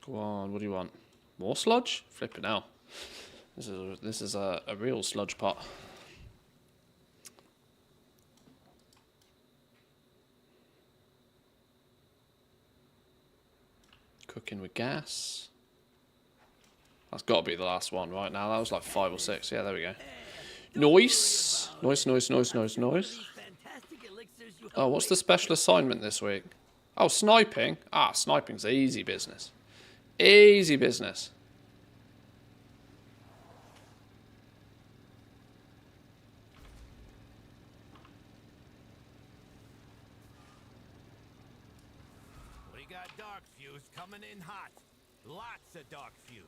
Go on, what do you want? More sludge? Flipping out. This is a real sludge pot. Cooking with gas. That's got to be the last one right now. That was like 5 or 6. Yeah, there we go. Nice. Nice, nice, nice, nice, nice. Oh, what's the special assignment this week? Oh, sniping. Ah, sniping's easy business. Easy business. We got dark fuse coming in hot. Lots of dark fuse.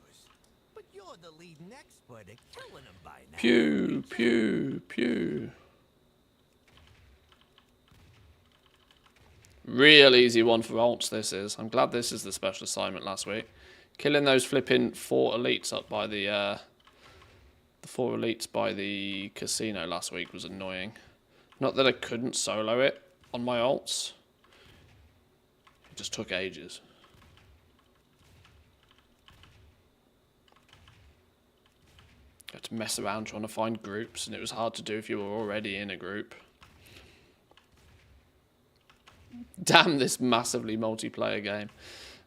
But you're the leading expert at killing them by now. Pew, pew, pew. Real easy one for alts this is. I'm glad this is the special assignment last week. Killing those flipping 4 elites up by the 4 elites by the casino last week was annoying. Not that I couldn't solo it on my alts. It just took ages. I had to mess around trying to find groups, and it was hard to do if you were already in a group. Damn this massively multiplayer game.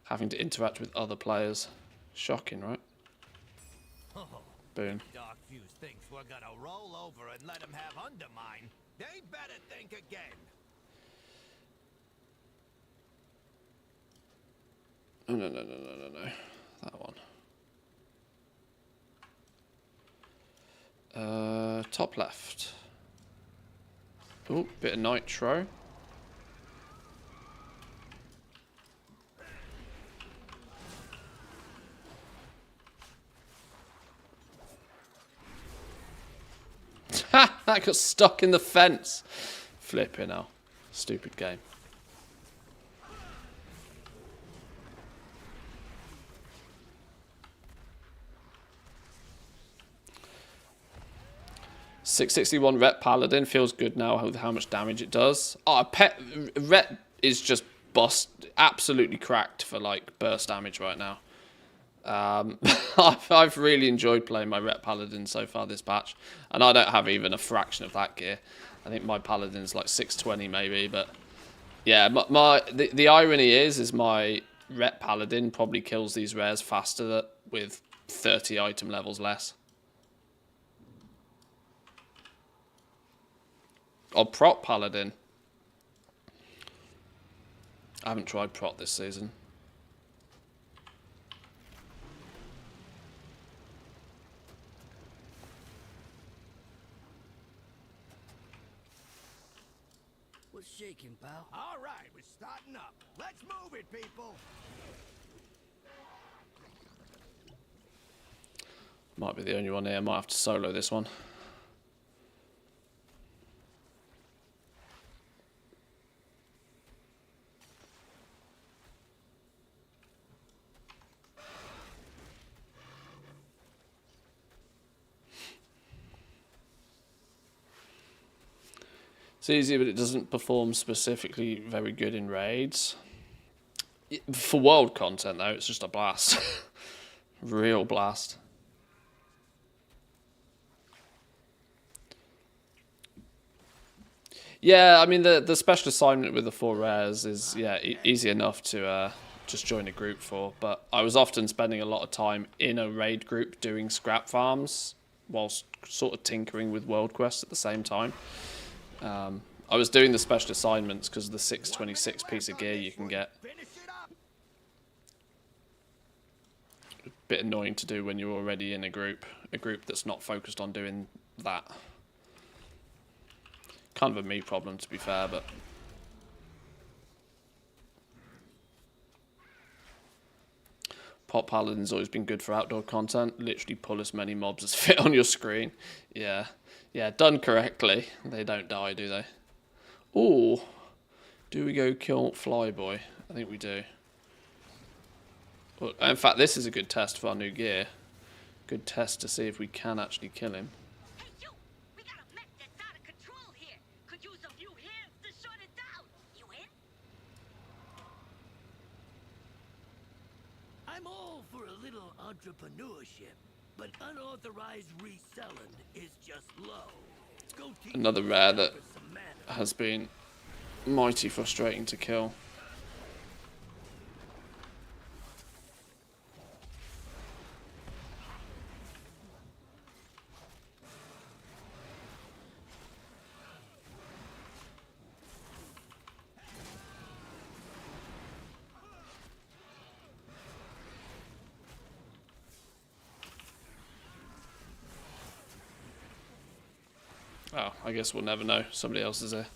Having to interact with other players. Shocking, right? Oh, Boom. dark fuse thinks we're gonna roll over and let him have undermine. They better think again. Oh, no. That one. Top left. Oh, bit of nitro. Ha! That got stuck in the fence. Flipping hell. Stupid game. .661 Ret Paladin feels good now with how much damage it does. Oh, Ret is just absolutely cracked for like burst damage right now. I've really enjoyed playing my Ret Paladin so far this patch, and I don't have even a fraction of that gear. I think my Paladin's like 620 maybe, but yeah, the irony is my Ret Paladin probably kills these rares faster with 30 item levels less. Or Prot Paladin. I haven't tried Prot this season. What's shaking, pal? All right, we're starting up. Let's move it, people. Might be the only one here. Might have to solo this one. It's easy, but it doesn't perform specifically very good in raids. For world content, though, it's just a blast. Real blast. Yeah, I mean, the special assignment with the 4 rares is, yeah, easy enough to just join a group for. But I was often spending a lot of time in a raid group doing scrap farms whilst sort of tinkering with world quests at the same time. I was doing the special assignments because of the 626 piece of gear you can get. A bit annoying to do when you're already in a group that's not focused on doing that. Kind of a me problem, to be fair, but... Pot Paladin's always been good for outdoor content. Literally pull as many mobs as fit on your screen. Yeah. Yeah, done correctly. They don't die, do they? Ooh. Do we go kill Flyboy? I think we do. Well, in fact, this is a good test for our new gear. Good test to see if we can actually kill him. Hey, you! We got a mech that's out of control here. Could use a few hands to shut it down. You in? I'm all for a little entrepreneurship. but unauthorized reselling is just low. Go teach Another these rare that jobbers some manners. has been mighty frustrating to kill. Oh, I guess we'll never know. Somebody else is there.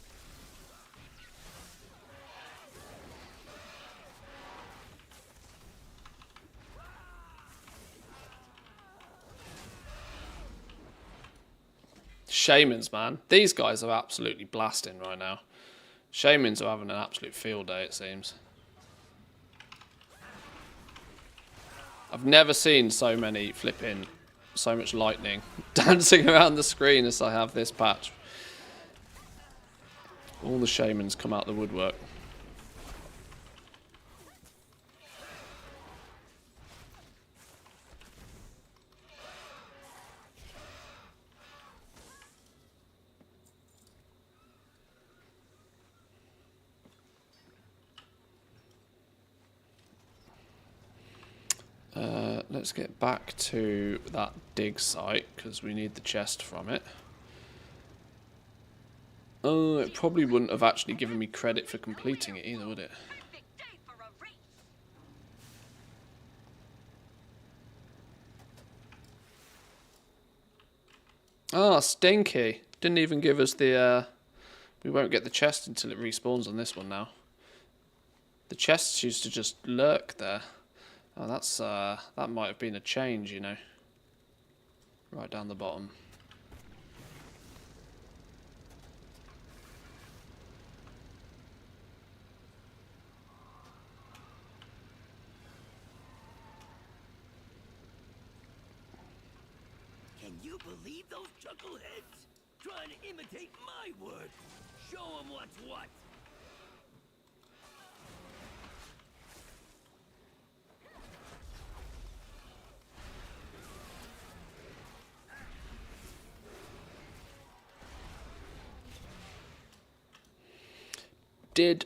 Shamans, man. These guys are absolutely blasting right now. Shamans are having an absolute field day, it seems. I've never seen so much lightning dancing around the screen as I have this patch. All the shamans come out the woodwork. Let's get back to that dig site because we need the chest from it. Oh, it probably wouldn't have actually given me credit for completing it either, would it? Perfect day for a race. Ah, stinky. Didn't even give us the... we won't get the chest until it respawns on this one now. The chests used to just lurk there. Oh, that's that might have been a change, you know. Right down the bottom. Can you believe those chuckleheads? Trying to imitate my work. Show them what's what. Did...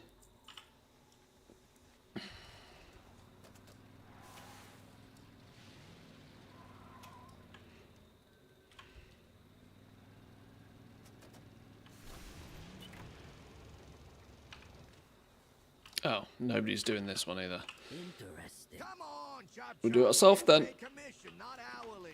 Oh, nobody's doing this one either. Interesting. Come on, chop We'll do it ourselves then. Commission, not hourly.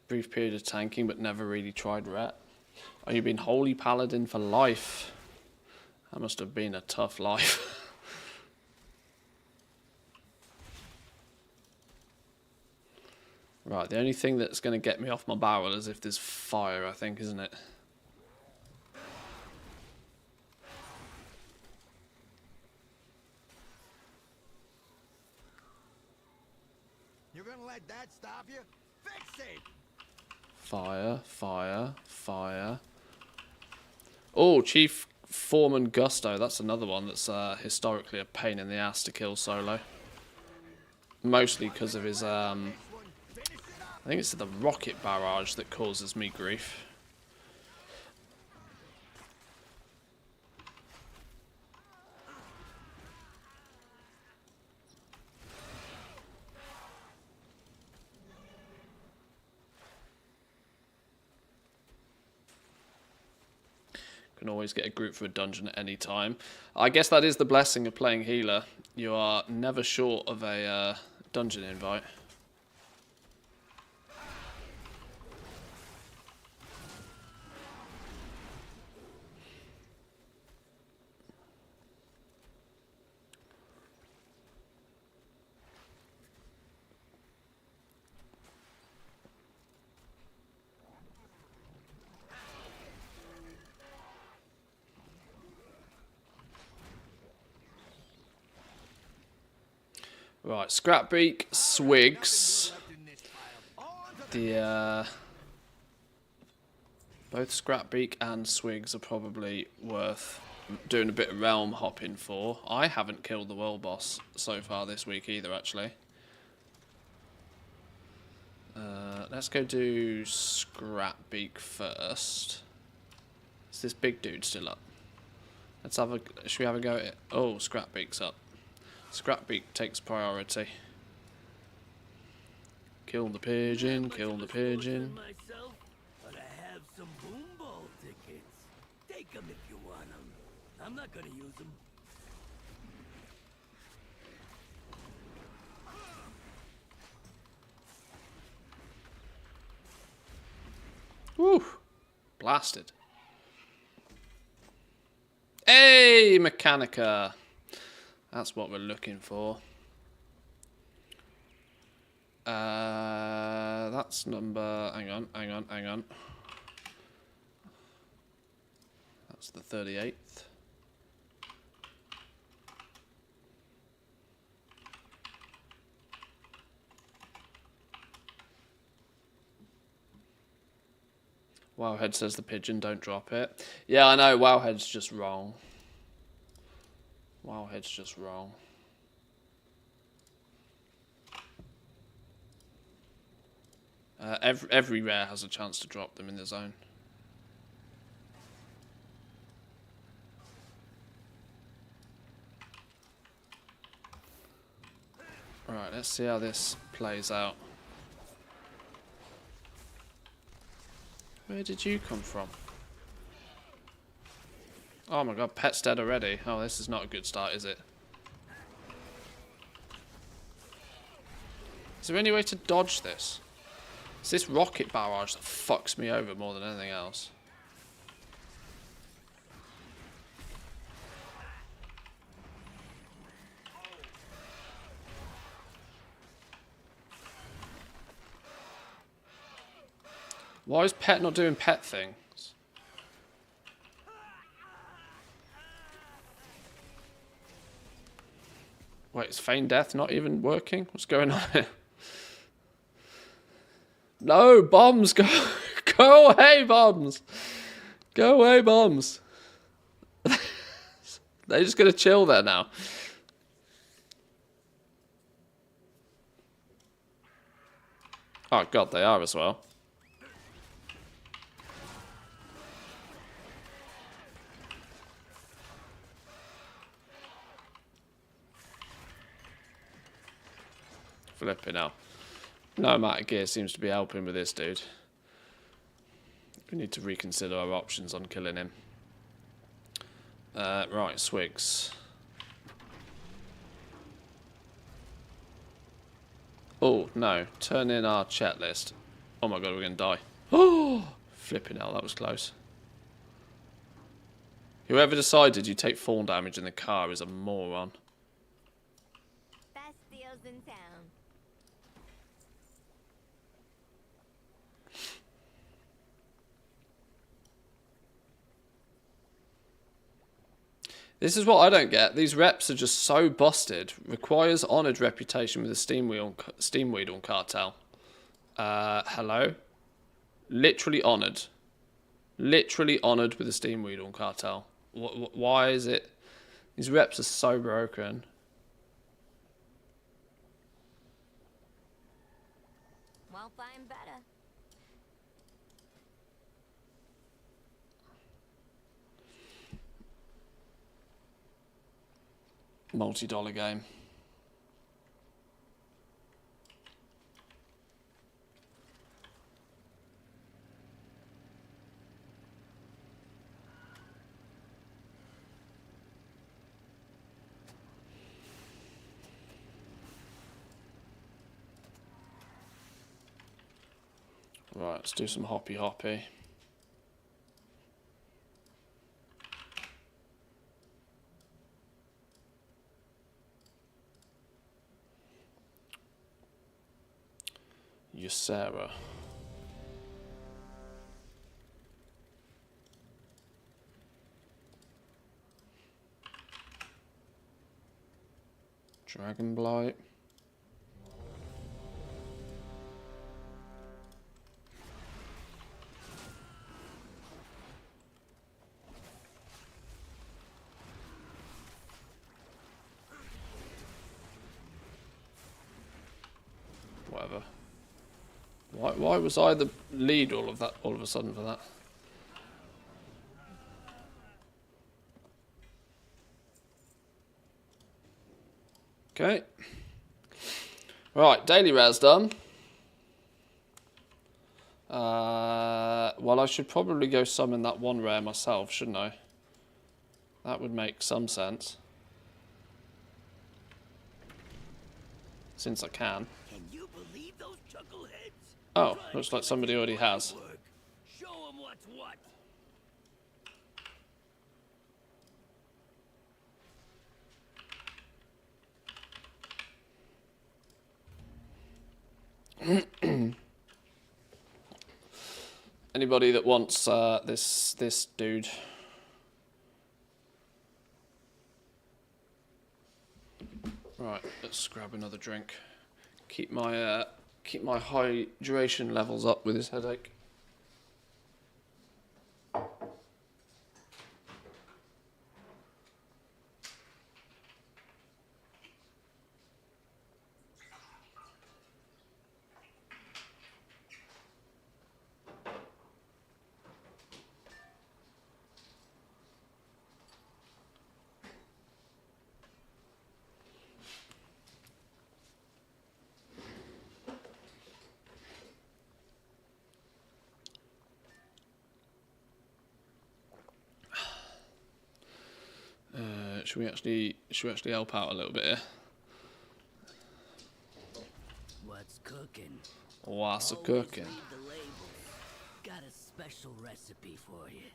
Brief period of tanking, but never really tried ret. Oh, you've been Holy Paladin for life. That must have been a tough life. Right, the only thing that's going to get me off my barrel is if there's fire, I think, isn't it? You're gonna let that stop you? Fix it! Fire, fire, fire. Oh, Chief Foreman Gusto. That's another one that's historically a pain in the ass to kill solo. Mostly because of his, I think it's the rocket barrage that causes me grief. Can always get a group for a dungeon at any time. I guess that is the blessing of playing healer. You are never short of a dungeon invite. Right, Scrapbeak, Swigs. The both Scrapbeak and Swigs are probably worth doing a bit of realm hopping for. I haven't killed the world boss so far this week either, actually. Let's go do Scrapbeak first. Is this big dude still up? Let's have a. Should we have a go at it? Oh, Scrapbeak's up. Scrapbeak takes priority. Kill the pigeon, kill the pigeon. Myself, but I have some boom ball tickets. Take them if you want them. I'm not gonna use them. Woo! Blasted. Hey, Mechanica. That's what we're looking for. That's number. Hang on. That's the 38th. Wowhead says the pigeon, don't drop it. Yeah, I know, Wowhead's just wrong. Wowhead's just wrong. Every rare has a chance to drop them in the zone. Right, let's see how this plays out. Where did you come from? Oh my god, Pet's dead already. Oh, this is not a good start, is it? Is there any way to dodge this? It's this rocket barrage that fucks me over more than anything else. Why is Pet not doing pet things? Wait, is Feign Death not even working? What's going on here? No, bombs! Go away, bombs! Go away, bombs! They're just gonna chill there now. Oh god, they are as well. Flipping out. No amount of gear seems to be helping with this dude. We need to reconsider our options on killing him. Right, Swigs. Oh, no. Turn in our chat list. Oh my god, we're going to die. Oh, flipping hell, that was close. Whoever decided you take fall damage in the car is a moron. Best deals in town. This is what I don't get. These reps are just so busted. Requires honoured reputation with the Steamweed cartel. Hello? Literally honoured. Literally honoured with the Steamweed cartel. Why is it? These reps are so broken. Won't find better. Multi-dollar game. Right, let's do some hoppy. Sarah. Dragon Blight. Why was I the lead all of a sudden for that? Okay. Right, daily res done. Well, I should probably go summon that one rare myself, shouldn't I? That would make some sense. Since I can. Can you believe those chuckleheads? Oh, looks like somebody already has. Show 'em what's what. Anybody that wants this dude? Right, let's grab another drink. Keep my hydration levels up with this headache. Should we actually help out a little bit here? What's cooking? What's a Always cooking? read the labels. Got a special recipe for you.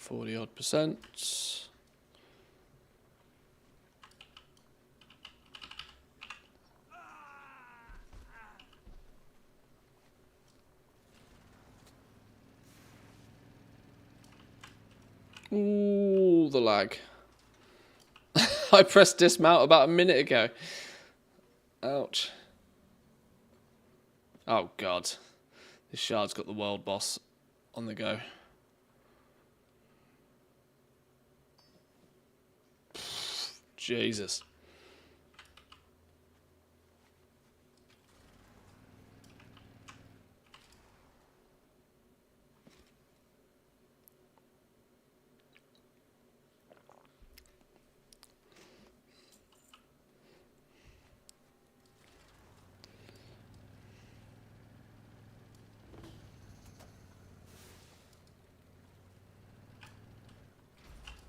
%40. Ooh, the lag. I pressed dismount about a minute ago. Ouch. Oh, God. This shard's got the world boss on the go. Jesus.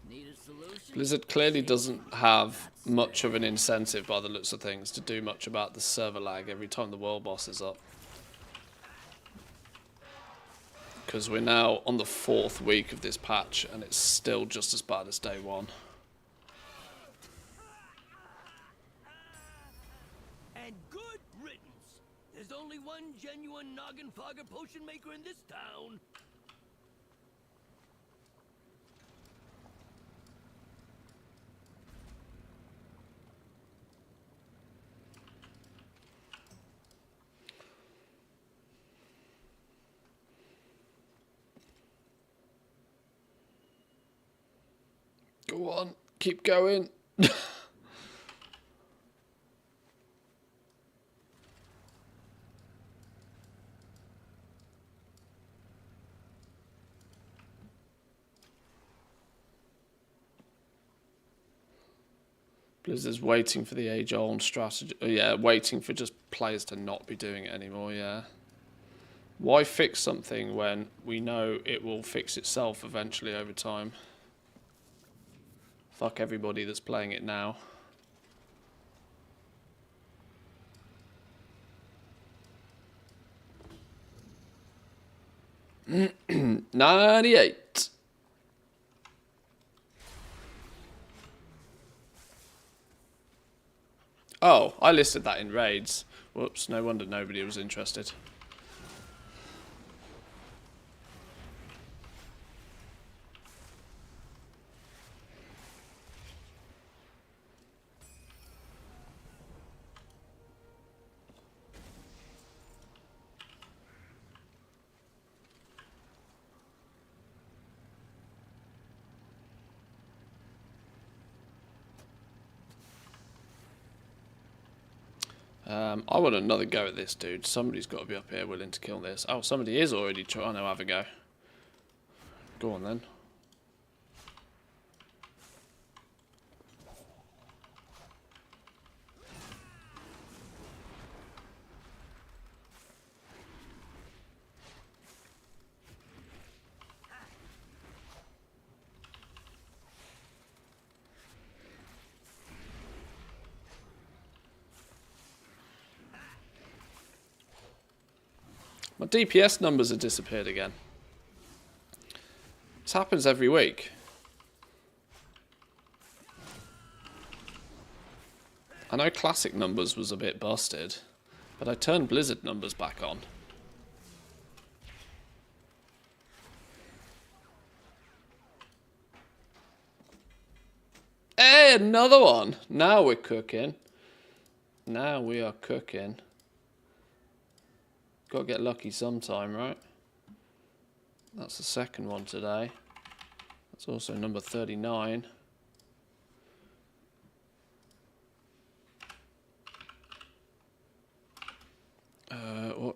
Need a solution? Blizzard clearly doesn't have much of an incentive by the looks of things to do much about the server lag every time the world boss is up. Because we're now on the 4th week of this patch and it's still just as bad as day 1. And good riddance. There's only one genuine noggin fogger potion maker in this town. Go on, keep going. Blizzard's waiting for the age-old strategy. Yeah, waiting for just players to not be doing it anymore, yeah. Why fix something when we know it will fix itself eventually over time? Fuck everybody that's playing it now. $98. Oh, I listed that in raids. Whoops, no wonder nobody was interested. I want another go at this, dude. Somebody's got to be up here willing to kill this. Oh, somebody is already trying to have a go. Go on, then. My DPS numbers have disappeared again. This happens every week. I know classic numbers was a bit busted, but I turned Blizzard numbers back on. Hey, another one! Now we're cooking. Now we are cooking. Got to get lucky sometime, right? That's the second one today. That's also number 39.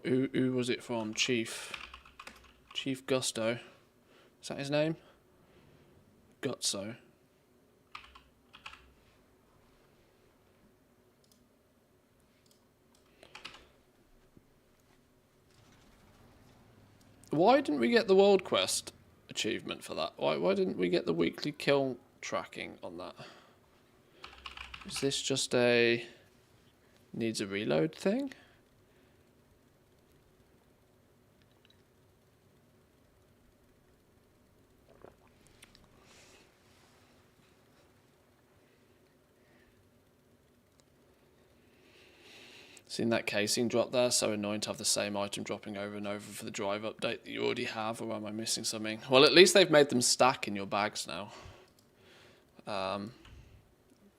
Who was it from? Chief Gusto. Is that his name? Gutso. Why didn't we get the World Quest achievement for that? Why didn't we get the weekly kill tracking on that? Is this just a needs a reload thing? Seen that casing drop there, so annoying to have the same item dropping over and over for the drive update that you already have, or am I missing something? Well, at least they've made them stack in your bags now.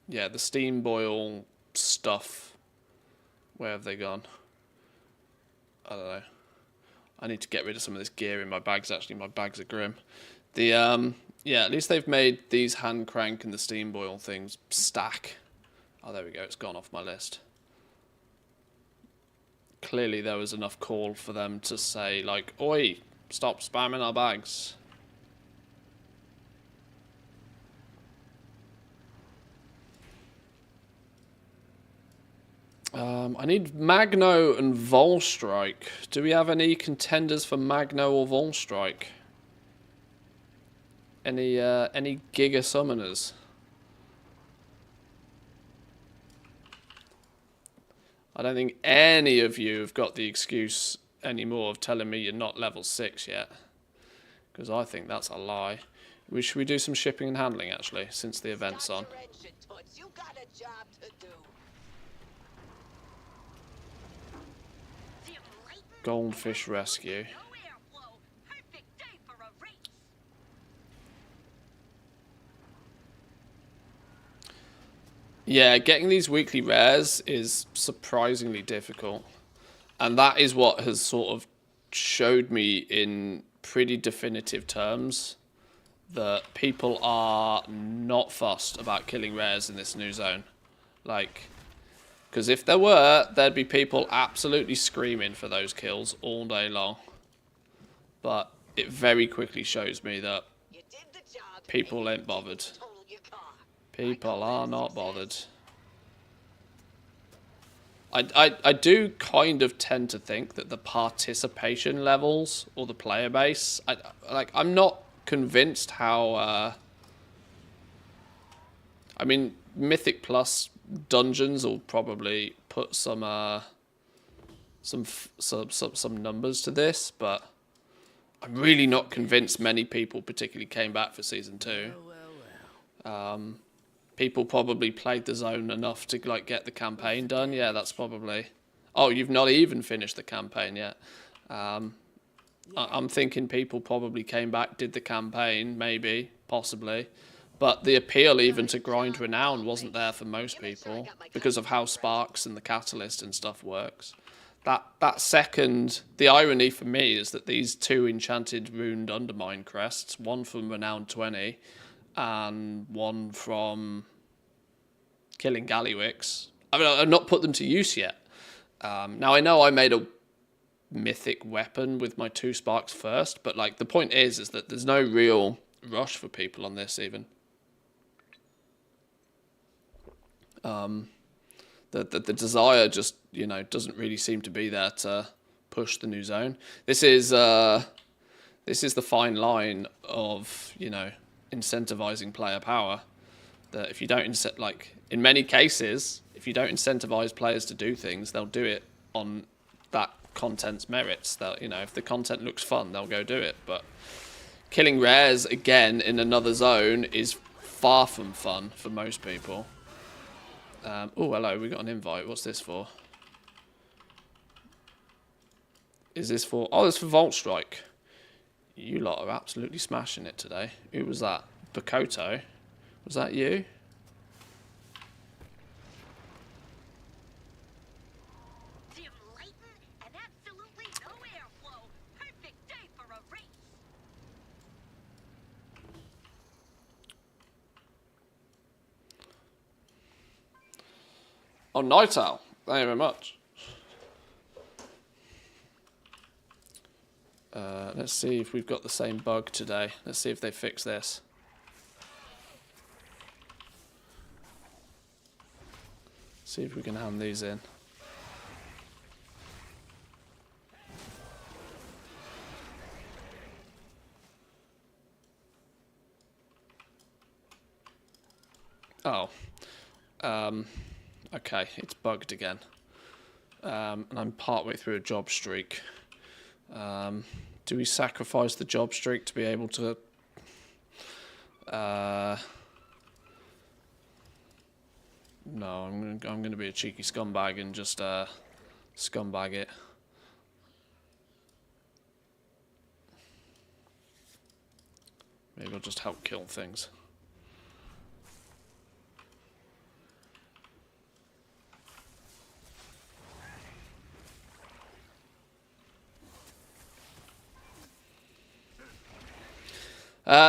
Yeah, the steam boil stuff, where have they gone? I don't know. I need to get rid of some of this gear in my bags, actually. My bags are grim. The, yeah, at least they've made these hand crank and the steam boil things stack. Oh, there we go, it's gone off my list. Clearly there was enough call for them to say, like, oi, stop spamming our bags. I need Magno and Volstrike. Do we have any contenders for Magno or Volstrike? Any Giga Summoners? I don't think any of you have got the excuse anymore of telling me you're not level 6 yet. Because I think that's a lie. Should we do some shipping and handling, actually, since the event's on? You got a job to do. Goldfish rescue. Yeah, getting these weekly rares is surprisingly difficult. And that is what has sort of showed me in pretty definitive terms that people are not fussed about killing rares in this new zone. Like, because if there were, there'd be people absolutely screaming for those kills all day long. But it very quickly shows me that people ain't bothered. People are not bothered. I do kind of tend to think that the participation levels or the player base, I'm not convinced how. I mean, Mythic Plus dungeons will probably put some numbers to this, but I'm really not convinced many people particularly came back for season 2. People probably played the zone enough to like get the campaign done. Yeah, that's probably. Oh, you've not even finished the campaign yet. I'm thinking people probably came back, did the campaign, maybe, possibly. But the appeal even to grind renown wasn't there for most people because of how Sparks and the Catalyst and stuff works. That second, the irony for me is that these 2 enchanted runed undermine crests, one from Renown 20 and one from killing Gallywix. I mean, I've not put them to use yet. Now I know I made a mythic weapon with my 2 sparks first, but like the point is that there's no real rush for people on this even. The desire just, you know, doesn't really seem to be there to push the new zone. This is the fine line of, you know, incentivizing player power. That if you don't like in many cases, if you don't incentivize players to do things, they'll do it on that content's merits. That, you know, if the content looks fun, they'll go do it. But killing rares again in another zone is far from fun for most people. Oh, hello, we got an invite. What's this for? Is this for... Oh, it's for Volt Strike. You lot are absolutely smashing it today. Who was that? Bakoto? Was that you? Dim Layton and absolutely no airflow. Perfect day for a race. Oh, Night Owl. Thank you very much. Let's see if we've got the same bug today. Let's see if they fix this. See if we can hand these in. Oh. Okay, it's bugged again. And I'm partway through a job streak. Do we sacrifice the job streak to be able to... No, I'm gonna be a cheeky scumbag and just scumbag it. Maybe I'll just help kill things.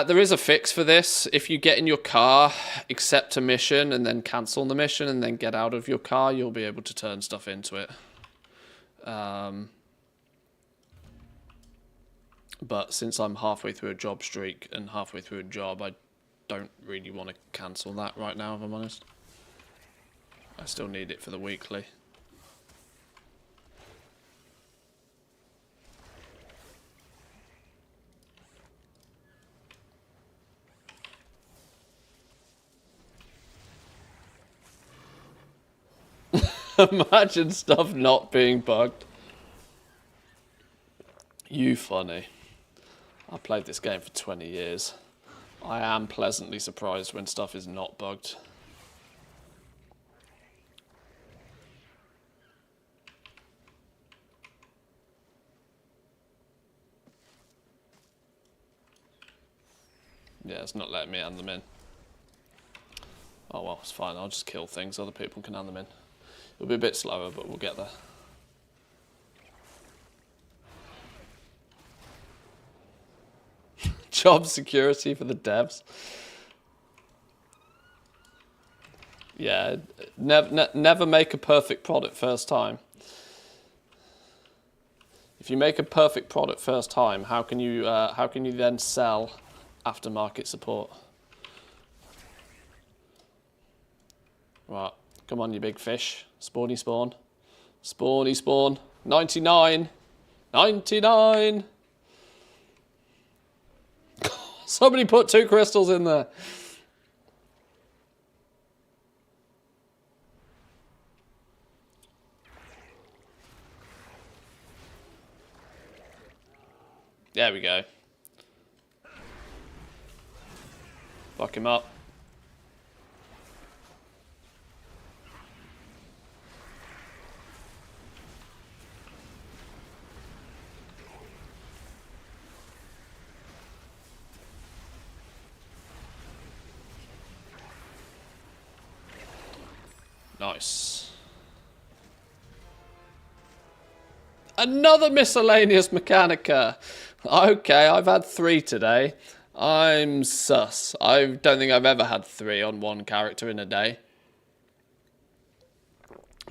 There is a fix for this. If you get in your car, accept a mission, and then cancel the mission, and then get out of your car, you'll be able to turn stuff into it. But since I'm halfway through a job streak and halfway through a job, I don't really want to cancel that right now, if I'm honest. I still need it for the weekly. Imagine stuff not being bugged. You funny. I played this game for 20 years. I am pleasantly surprised when stuff is not bugged. Yeah, it's not letting me hand them in. Oh well, it's fine. I'll just kill things. Other people can hand them in. It'll be a bit slower, but we'll get there. Job security for the devs. Yeah, never make a perfect product first time. If you make a perfect product first time, how can you then sell aftermarket support? Right, come on, you big fish. Spawny spawn. Spawny spawn. 99. 99. Somebody put 2 crystals in there. There we go. Fuck him up. Nice. Another miscellaneous Mechanica. Okay, I've had 3 today. I'm sus. I don't think I've ever had 3 on one character in a day.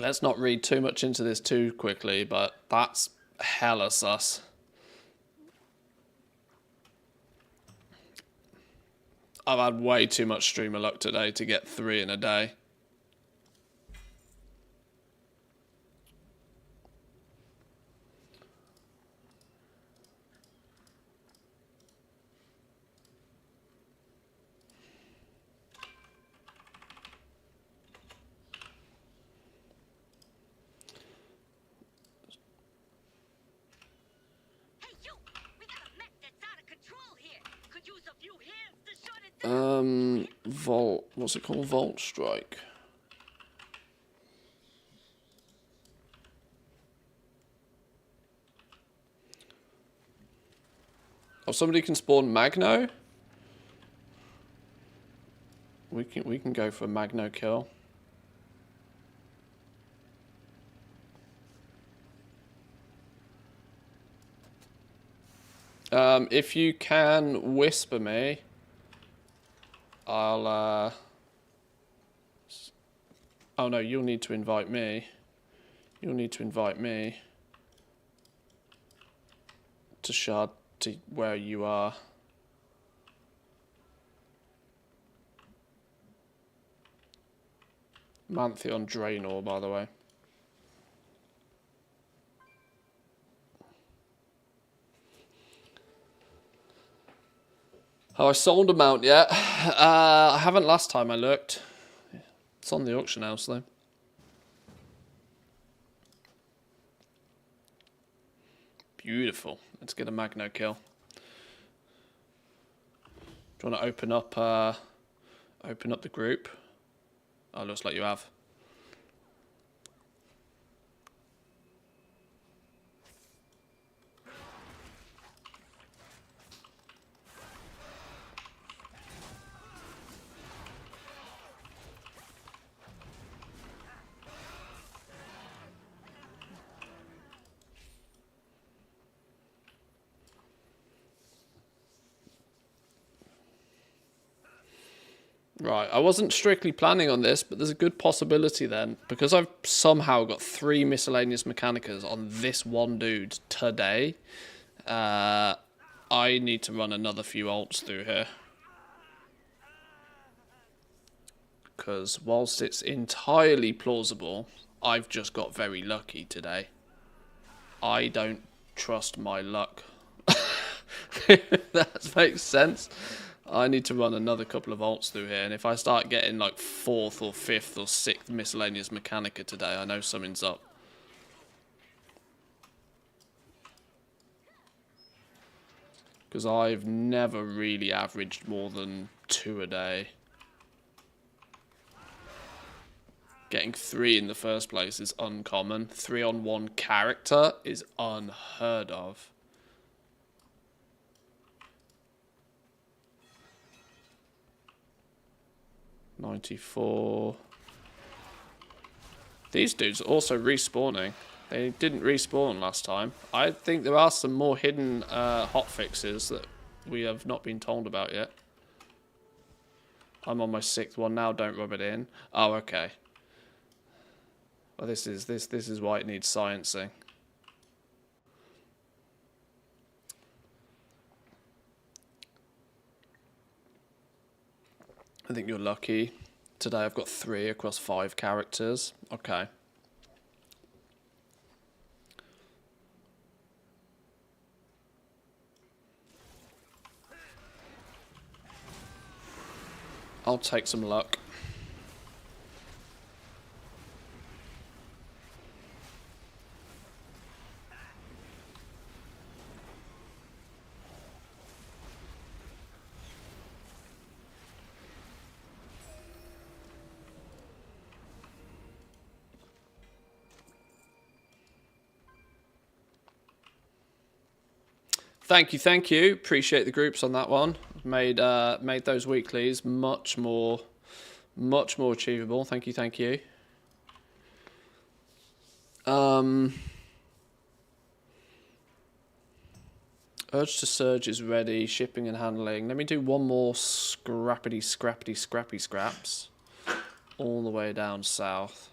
Let's not read too much into this too quickly, but that's hella sus. I've had way too much streamer luck today to get 3 in a day. Hey, you! We got a mech that's out of control here. Could use a few hands to shut it down. Volt, what's it called? Volt Strike. Oh, somebody can spawn Magno? We can go for a Magno kill. If you can whisper me, I'll oh no, you'll need to invite me. You'll need to invite me to Shard, to where you are. Mantheon Draenor, by the way. Oh, I sold a mount yet. I haven't last time I looked. It's on the auction house though. Beautiful. Let's get a Magno kill. Do you want to open up the group? Oh, looks like you have. Right, I wasn't strictly planning on this, but there's a good possibility then. Because I've somehow got 3 miscellaneous mechanicas on this one dude today, I need to run another few ults through here. Because whilst it's entirely plausible, I've just got very lucky today. I don't trust my luck. That makes sense. I need to run another couple of ults through here, and if I start getting like 4th or 5th or 6th miscellaneous mechanica today, I know something's up. Because I've never really averaged more than 2 a day. Getting 3 in the first place is uncommon. 3 on 1 character is unheard of. $94. These dudes are also respawning. They didn't respawn last time. I think there are some more hidden hotfixes that we have not been told about yet. I'm on my 6th one now. Don't rub it in. Oh, okay. Well, this is why it needs sciencing. I think you're lucky. Today I've got 3 across 5 characters. Okay. I'll take some luck. Thank you. Appreciate the groups on that one. Made those weeklies much more achievable. Thank you. Urge to Surge is ready. Shipping and handling. Let me do one more scrappy scraps all the way down south.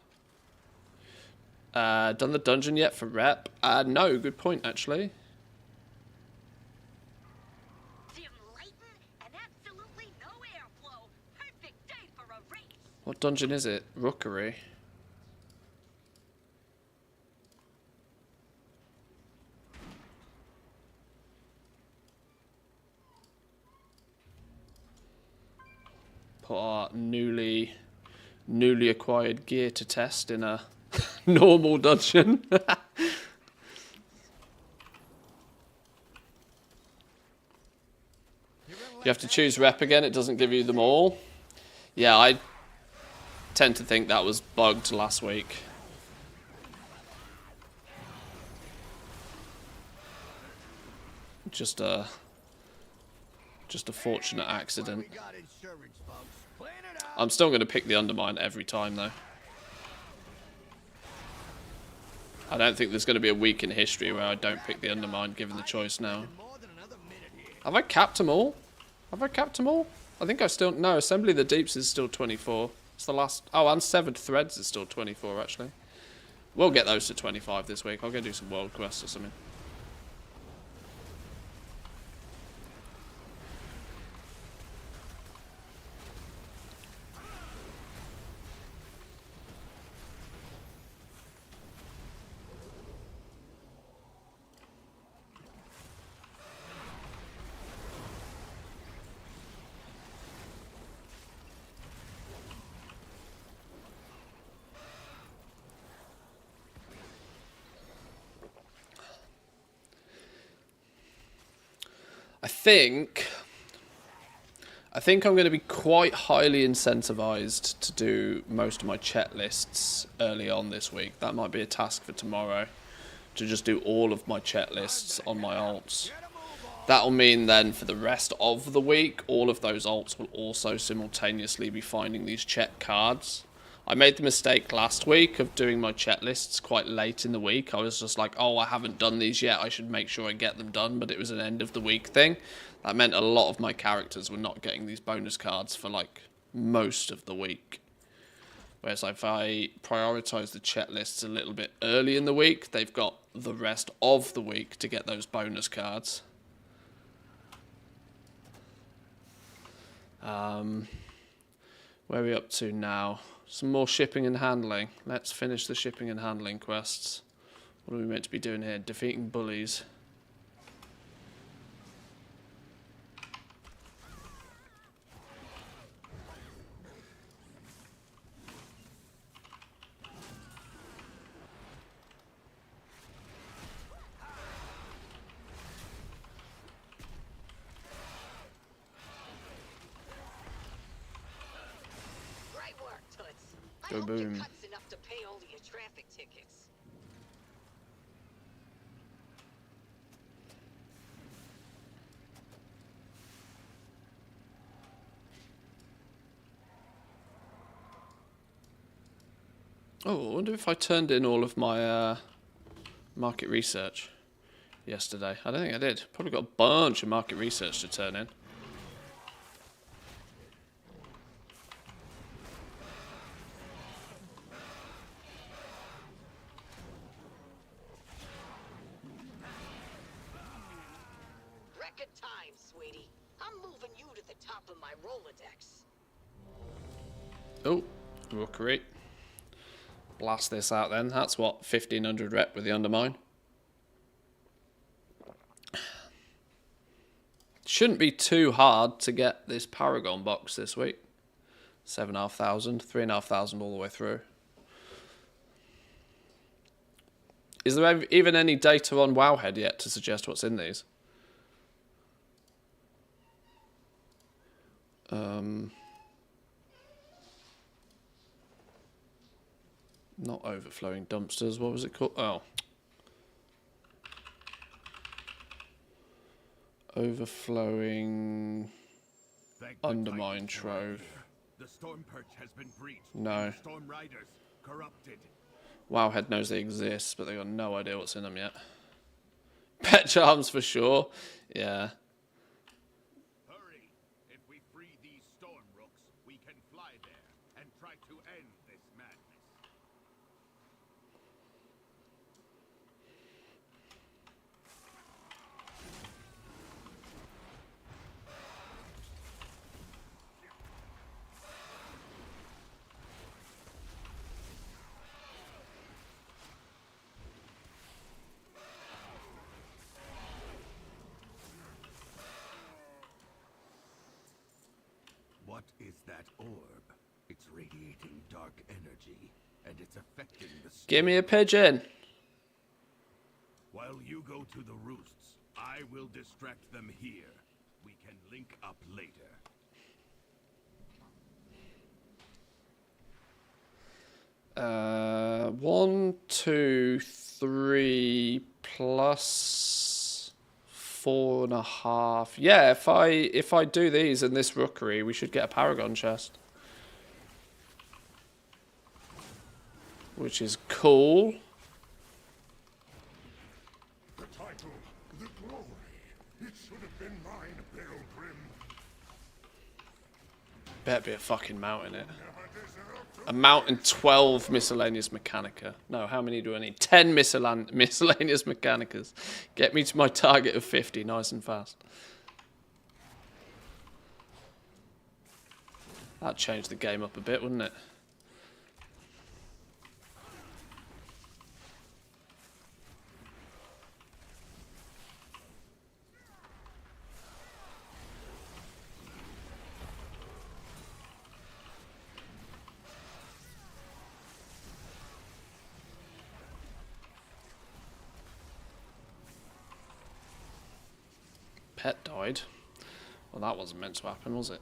Done the dungeon yet for rep? No, good point actually. Dim lightin' and absolutely no airflow. Perfect day for a race. What dungeon is it? Rookery. Put our newly acquired gear to test in a normal dungeon. You have to choose rep again, it doesn't give you them all. Yeah, I tend to think that was bugged last week. Just a fortunate accident. I'm still going to pick the Undermine every time though. I don't think there's going to be a week in history where I don't pick the Undermine given the choice now. Have I capped them all? Have I capped them all? I think I still... No, Assembly of the Deeps is still 24. It's the last... Oh, and Severed Threads is still 24, actually. We'll get those to 25 this week. I'll go do some world quests or something. I think I'm going to be quite highly incentivized to do most of my checklists early on this week. That might be a task for tomorrow, to just do all of my checklists on my alts. That'll mean then for the rest of the week, all of those alts will also simultaneously be finding these check cards. I made the mistake last week of doing my checklists quite late in the week. I was just like, oh, I haven't done these yet. I should make sure I get them done. But it was an end of the week thing. That meant a lot of my characters were not getting these bonus cards for like most of the week. Whereas if I prioritise the checklists a little bit early in the week, they've got the rest of the week to get those bonus cards. Where are we up to now? Some more shipping and handling. Let's finish the shipping and handling quests. What are we meant to be doing here? Defeating bullies. Great work, Toots. I Go hope your boom. cut's enough to pay all of your traffic tickets. Oh, I wonder if I turned in all of my market research yesterday. I don't think I did. Probably got a bunch of market research to turn in. Record time, sweetie. I'm moving you to the top of my Rolodex. Oh, rookery. Blast this out then. That's what, 1500 rep with the Undermine. Shouldn't be too hard to get this Paragon box this week. 7,500, 3,500 all the way through. Is there even any data on Wowhead yet to suggest what's in these? Not overflowing dumpsters. What was it called? Oh. Overflowing Undermine Trove. The storm perch has been breached. No. Storm riders corrupted. Wowhead knows they exist, but they got no idea what's in them yet. Pet charms for sure. Yeah. Hurry! If we free these storm rooks, we can fly there and try to end this madness. is that orb? It's radiating dark energy, and it's affecting the Give me a pigeon. While you go to the roosts, I will distract them here. We can link up later. 1, 2, 3 plus 4.5. Yeah, if I do these in this rookery, we should get a paragon chest, which is cool. The title, the glory. It should have been mine, Pilgrim. Better be a fucking mount in it. A mount and 12 miscellaneous mechanica. No, how many do I need? 10 miscellaneous mechanicas. Get me to my target of 50, nice and fast. That'd change the game up a bit, wouldn't it? Pet died. Well, that wasn't meant to happen, was it?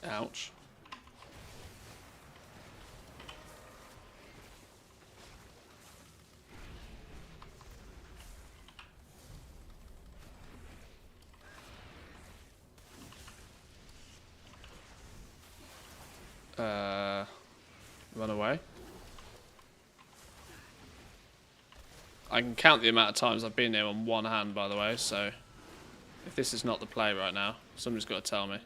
Ouch. Run away. I can count the amount of times I've been here on one hand, by the way, so if this is not the play right now, somebody's got to tell me.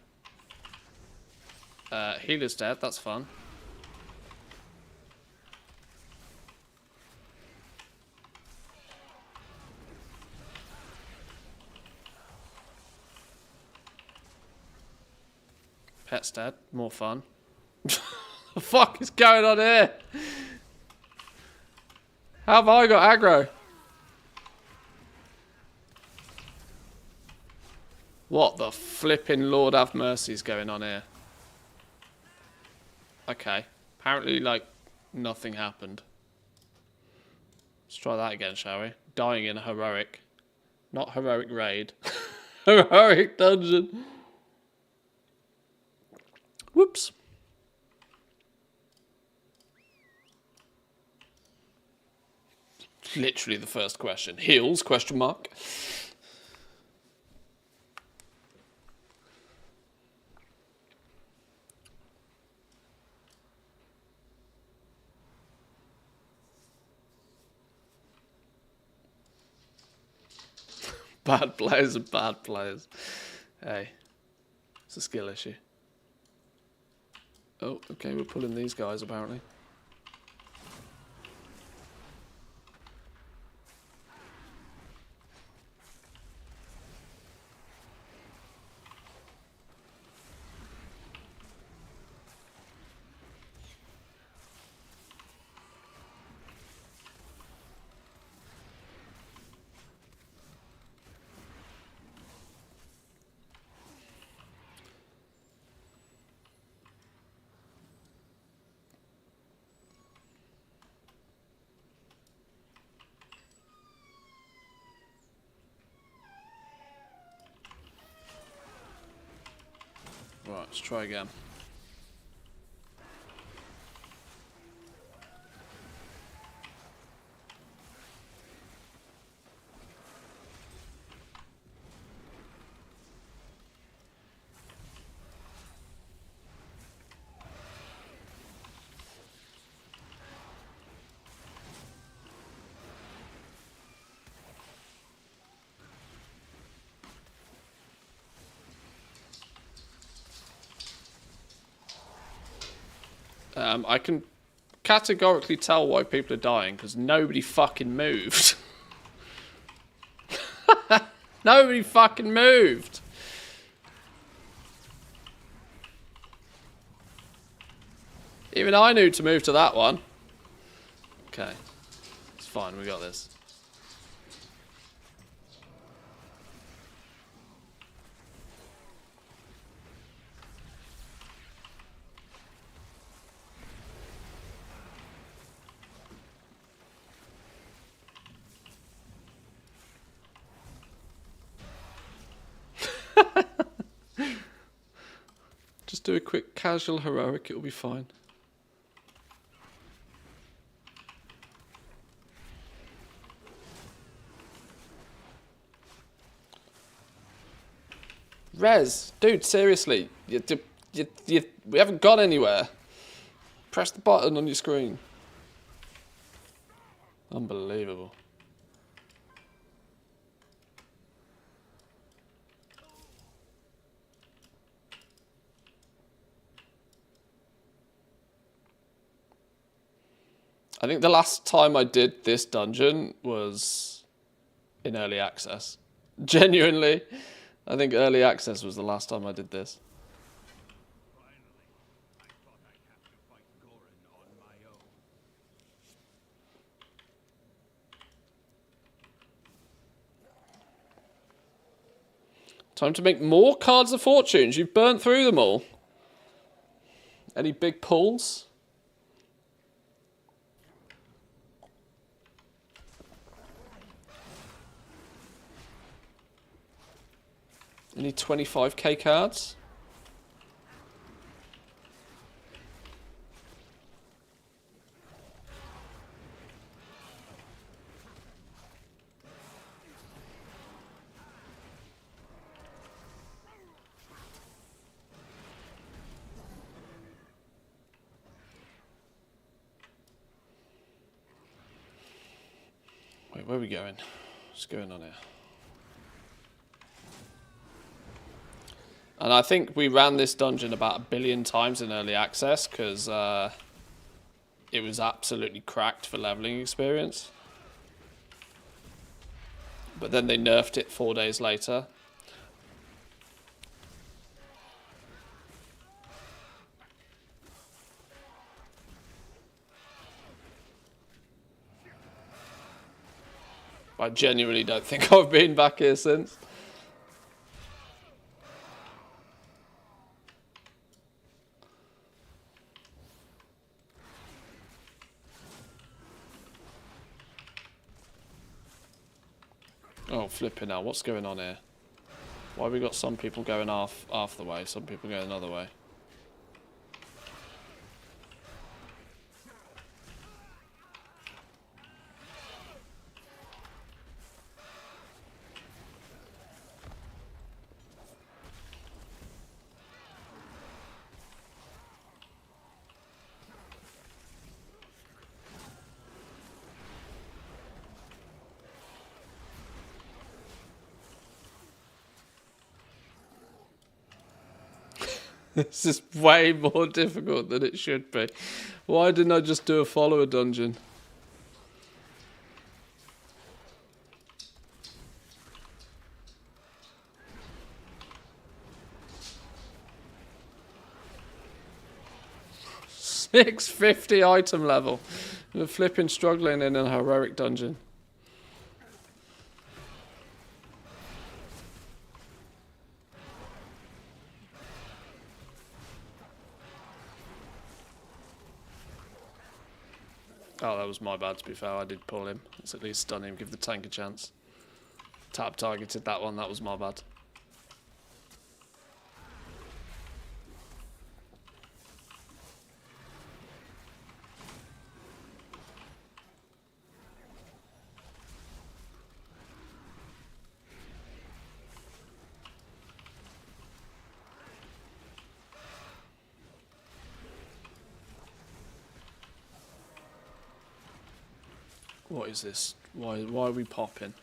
Healer's dead, that's fun. Pet's dead, more fun. What the fuck is going on here? How have I got aggro? What the flipping Lord have mercy is going on here? Okay. Apparently, like, nothing happened. Let's try that again, shall we? Dying in a heroic. Not heroic raid. Heroic dungeon. Whoops. Literally the first question. Heals, question mark. Bad players are bad players. Hey, it's a skill issue. Oh, okay, we're pulling these guys apparently. Right, let's try again. I can categorically tell why people are dying, because nobody fucking moved. Nobody fucking moved. Even I knew to move to that one. Okay. It's fine, we got this. Just do a quick casual heroic, it'll be fine. Rez, dude, seriously, we haven't got anywhere. Press the button on your screen. Unbelievable. I think the last time I did this dungeon was in early access. Genuinely, I think early access was the last time I did this. Time to make more cards of fortunes. You've burnt through them all. Any big pulls? Any 25k cards? Wait, where are we going? What's going on here? And I think we ran this dungeon about 1 billion times in early access because it was absolutely cracked for leveling experience. But then they nerfed it 4 days later. I genuinely don't think I've been back here since. Oh, flipping out. What's going on here? Why have we got some people going half the way, some people going another way? This is way more difficult than it should be. Why didn't I just do a follower dungeon? $650 item level. We're flipping struggling in a heroic dungeon. Oh, that was my bad, to be fair. I did pull him. Let's at least stun him, give the tank a chance. Tap targeted that one, that was my bad. What is this? Why are we popping?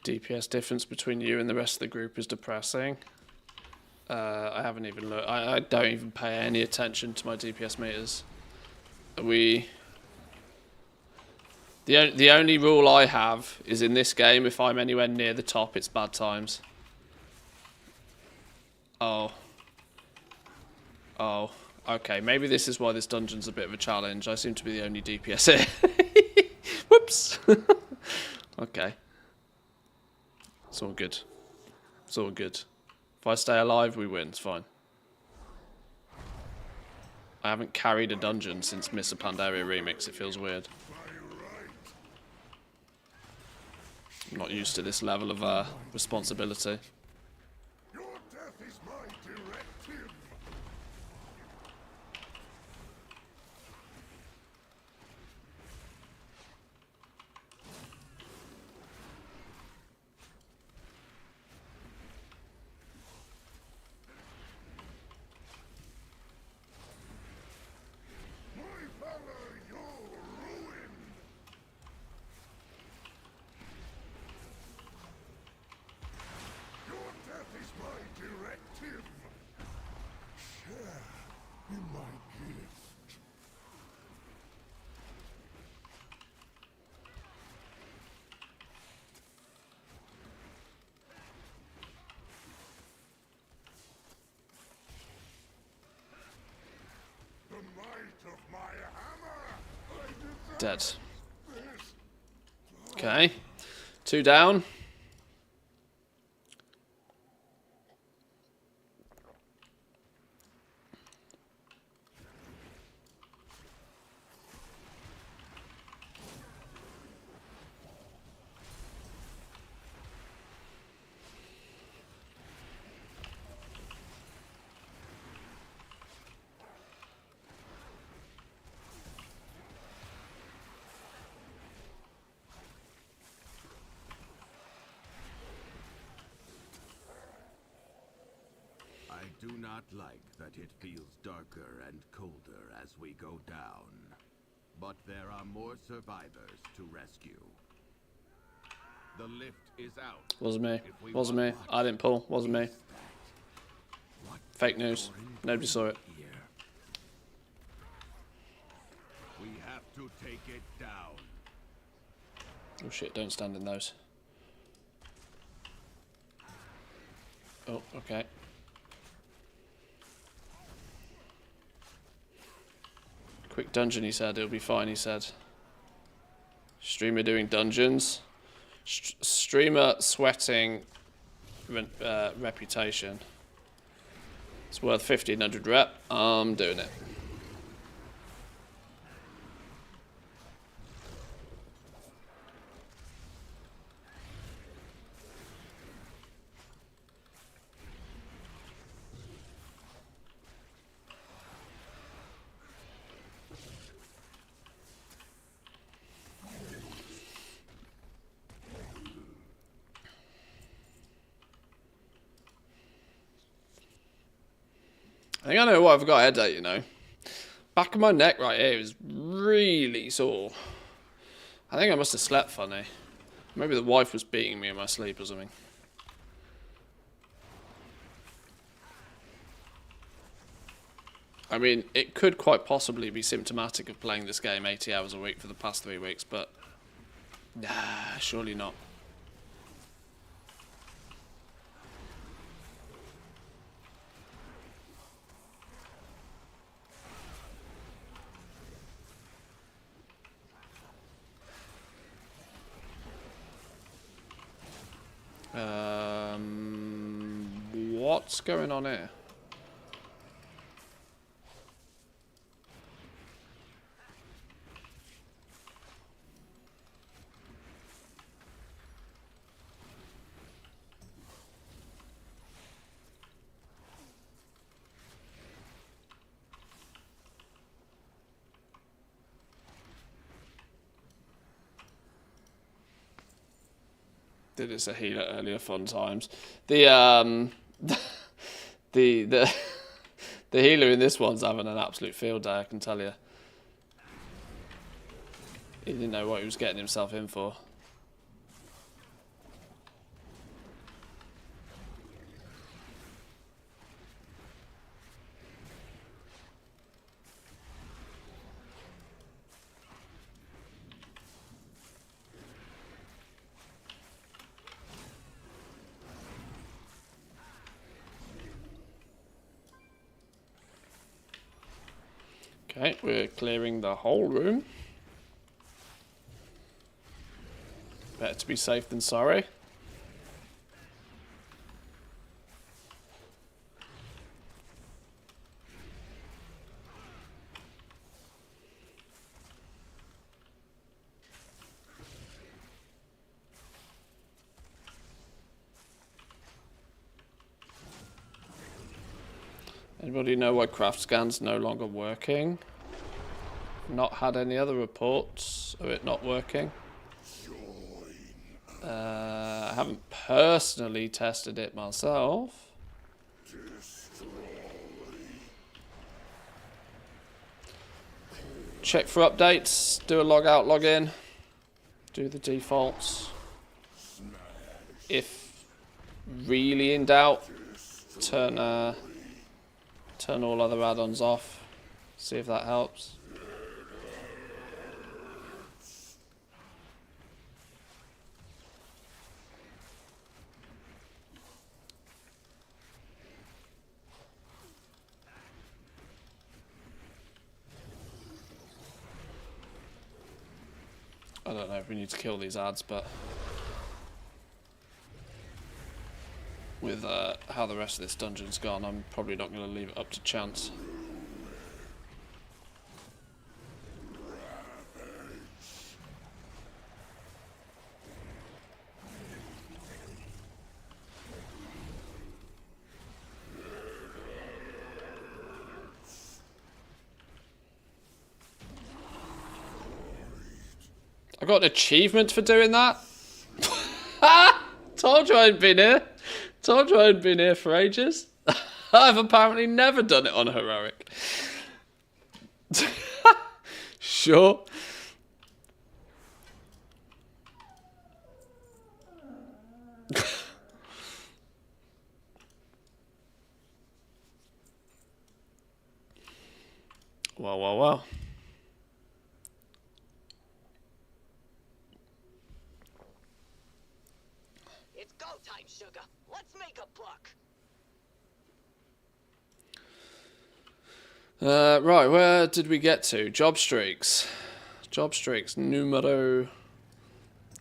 DPS difference between you and the rest of the group is depressing. I haven't even looked. I don't even pay any attention to my DPS meters. The only rule I have is in this game, if I'm anywhere near the top, it's bad times. Oh. Oh. Okay, maybe this is why this dungeon's a bit of a challenge. I seem to be the only DPS here. Whoops. Okay. It's all good. It's all good. If I stay alive, we win. It's fine. I haven't carried a dungeon since Miss Pandaria Remix. It feels weird. I'm not used to this level of responsibility. Your death is my directive. My valor, your ruin. Your death is my directive. Share in my gift. The might of my hammer. I deserve Dead. this. Okay. 2 down. I do not like that it feels darker and colder as we go down. But there are more survivors to rescue. The lift is out. Wasn't me. If we Wasn't me. want I didn't pull. Wasn't me. what Fake news. Nobody saw it. here? We have to take it down. Oh shit, don't stand in those. Oh, okay. Quick dungeon, he said. It'll be fine, he said. Streamer doing dungeons. Streamer sweating reputation. It's worth 1500 rep. I'm doing it. I think I know why I've got a headache, you know. Back of my neck right here is really sore. I think I must have slept funny. Maybe the wife was beating me in my sleep or something. I mean, it could quite possibly be symptomatic of playing this game 80 hours a week for the past 3 weeks, but nah, surely not. What's going on here? Did this a healer earlier, fun times. The the healer in this one's having an absolute field day, I can tell you. He didn't know what he was getting himself in for. Okay, we're clearing the whole room. Better to be safe than sorry. Anybody know why craft scan's no longer working? Not had any other reports of it not working. I haven't personally tested it myself. Check for updates, do a log out, log in, do the defaults. If really in doubt, turn all other add-ons off, see if that helps. I don't know if we need to kill these ads, but with how the rest of this dungeon's gone, I'm probably not going to leave it up to chance. I got an achievement for doing that. Told you I hadn't been here. Told you I hadn't been here for ages. I've apparently never done it on heroic. Sure. Well. It's go time, sugar. Let's make a buck. Right, where did we get to? Job streaks. Job streaks numero...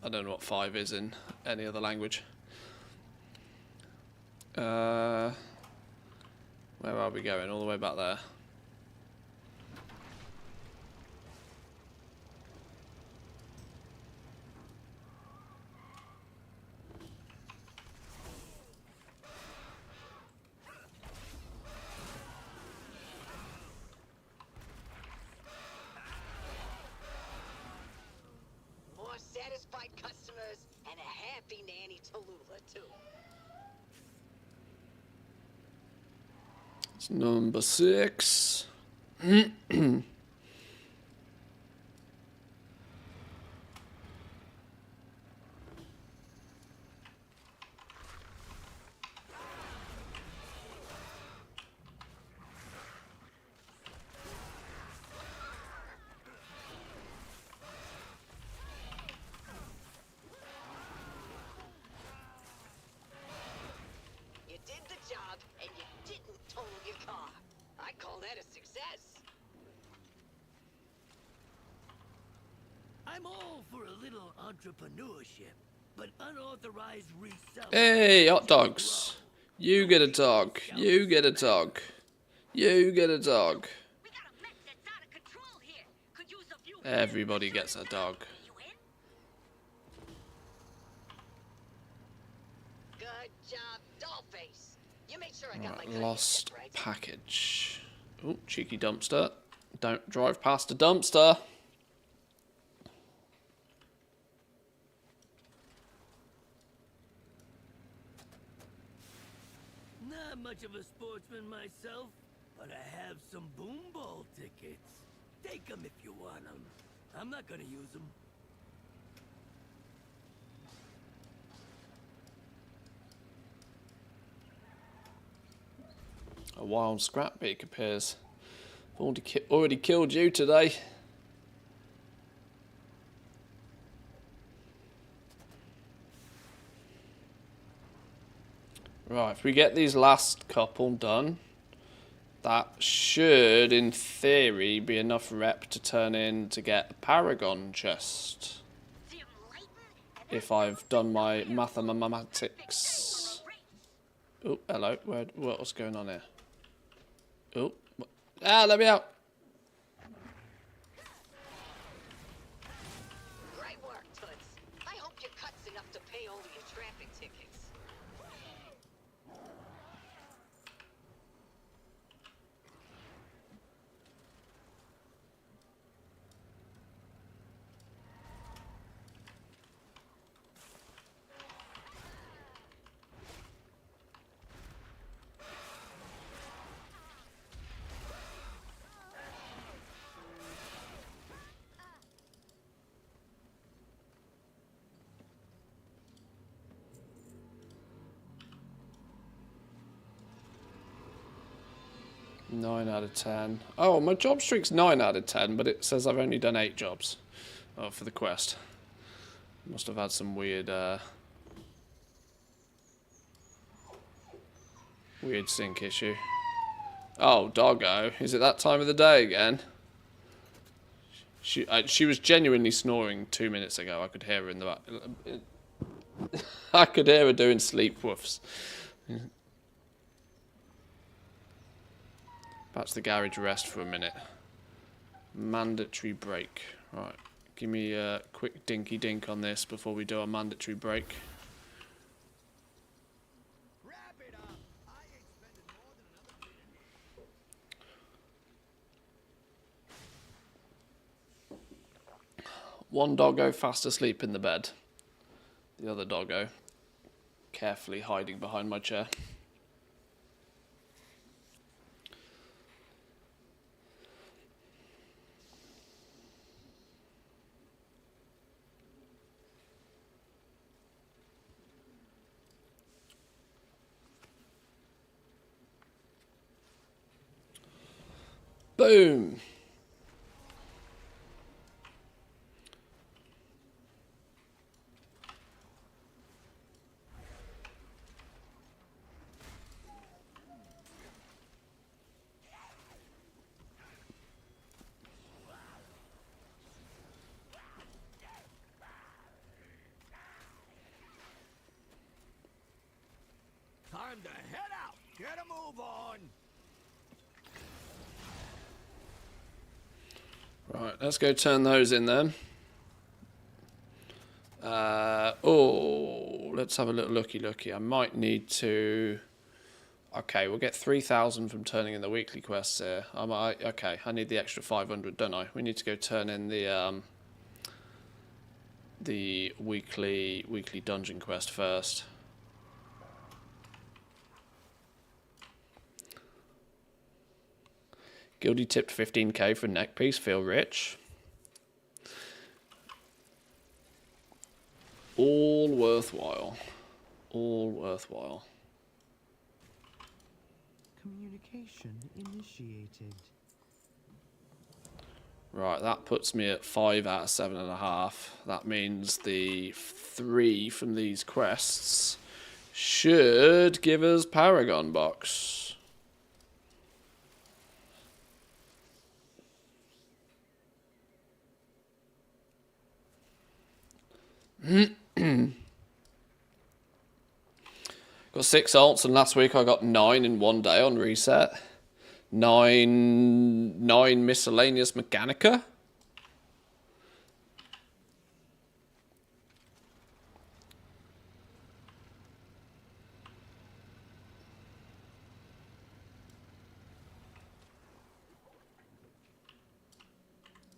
I don't know what 5 is in any other language. Where are we going? All the way back there. More satisfied customers and a happy Nanny Tallulah, too. It's number 6. You did the job, and you didn't total your car. I call that a success. I'm all for a little entrepreneurship, but unauthorized resale. Hey, hot dogs. You get a dog. You get a dog. You get a dog. We got a mech that's out of control here. Could use a few Everybody gets a dog. You in? Good job, Dollface. You made sure I got my Right, cookie lost right. package. Oh, cheeky dumpster. Don't drive past a dumpster. Not much of a sportsman myself, but I have some boom ball tickets. Take them if you want them. I'm not gonna use them. A wild scrap beak appears. I've already killed you today. Right, if we get these last couple done, That should, in theory, be enough rep to turn in to get a Paragon chest. If I've done my mathematics. Oh, hello. What's going on here? Oh. Ah, let me out. Great work, Toots. I hope your cut's enough to pay over your traffic tickets. Nine out of 10. Oh, my job streak's 9 out of 10, but it says I've only done 8 jobs. Oh, for the quest. Must have had some weird sync issue. Oh, doggo. Is it that time of the day again? She was genuinely snoring 2 minutes ago. I could hear her in the back. I could hear her doing sleep woofs. Back to the garage rest for a minute. Mandatory break. Right. Give me a quick dinky dink on this before we do our mandatory break. One doggo fast asleep in the bed. The other doggo carefully hiding behind my chair. Boom! Time to head out. Get a move on. Right, let's go turn those in then. Oh, let's have a little looky. I might need to... Okay, we'll get 3,000 from turning in the weekly quests here. Okay, I need the extra 500, don't I? We need to go turn in the weekly dungeon quest first. Guildy tipped 15k for neck piece. Feel rich. All worthwhile. All worthwhile. Communication initiated. Right, that puts me at 5 out of 7.5. That means the 3 from these quests should give us Paragon box. Got 6 alts, and last week I got 9 in one day on reset. 9 miscellaneous Mechanica.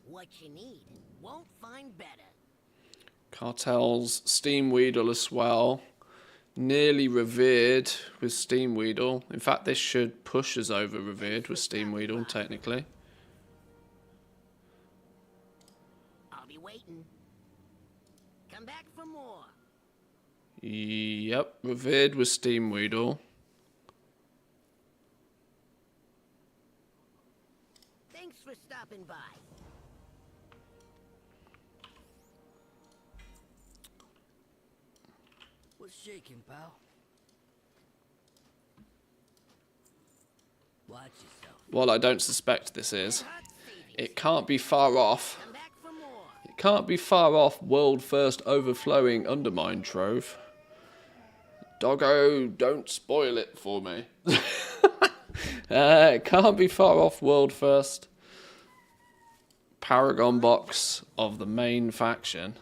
What you need won't find better. Cartel's Steam Weedle as well. Nearly Revered with Steam Weedle. In fact, this should push us over Revered with Steam Weedle, technically. I'll be waiting. Come back for more. Yep, Revered with Steam Weedle. Thanks for stopping by. What's shaking, pal? Watch yourself. what I don't suspect this is, it can't be far off. Come back for more. It can't be far off world first overflowing undermine trove. Doggo, don't spoil it for me. It can't be far off world first Paragon box of the main faction.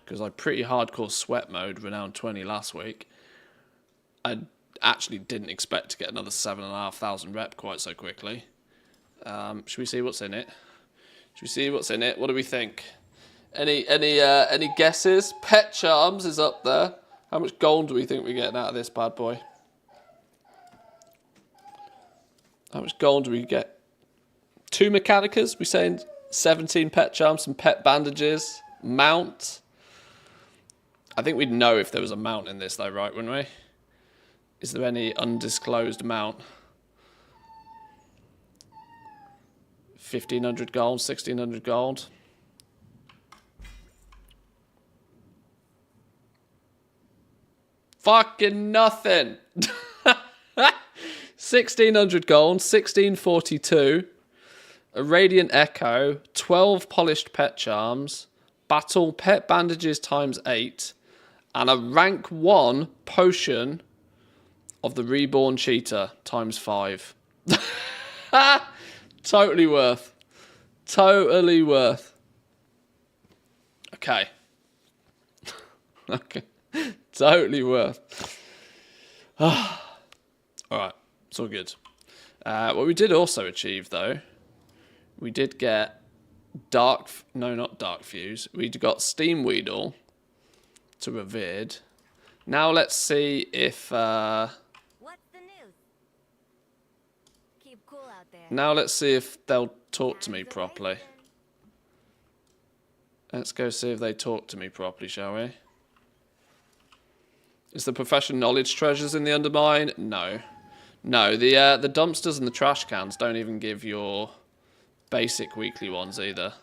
Because I pretty hardcore sweat mode renowned 20 last week. I actually didn't expect to get another 7,500 rep quite so quickly. Should we see what's in it? Should we see what's in it? What do we think? Any guesses? Pet Charms is up there. How much gold do we think we're getting out of this bad boy? How much gold do we get? 2 Mechanicas? We saying 17 Pet Charms, some Pet Bandages, Mount. I think we'd know if there was a mount in this though, right, wouldn't we? Is there any undisclosed mount? 1,500 gold, 1,600 gold. Fucking nothing. 1,600 gold, 1,642. A Radiant Echo, 12 polished Pet Charms, Battle Pet Bandages ×8, and a rank 1 potion of the Reborn Cheetah ×5. Totally worth. Totally worth. Okay. Okay. Totally worth. Alright, it's all good. What we did also achieve, though, we did get not Dark Fuse. We got Steam Weedle to Revered. Now let's see if... What's the news? Keep cool out there. Now let's see if they'll talk to me properly. Let's go see if they talk to me properly, shall we? Is the profession knowledge treasures in the Undermine? No. No, the dumpsters and the trash cans don't even give your basic weekly ones either.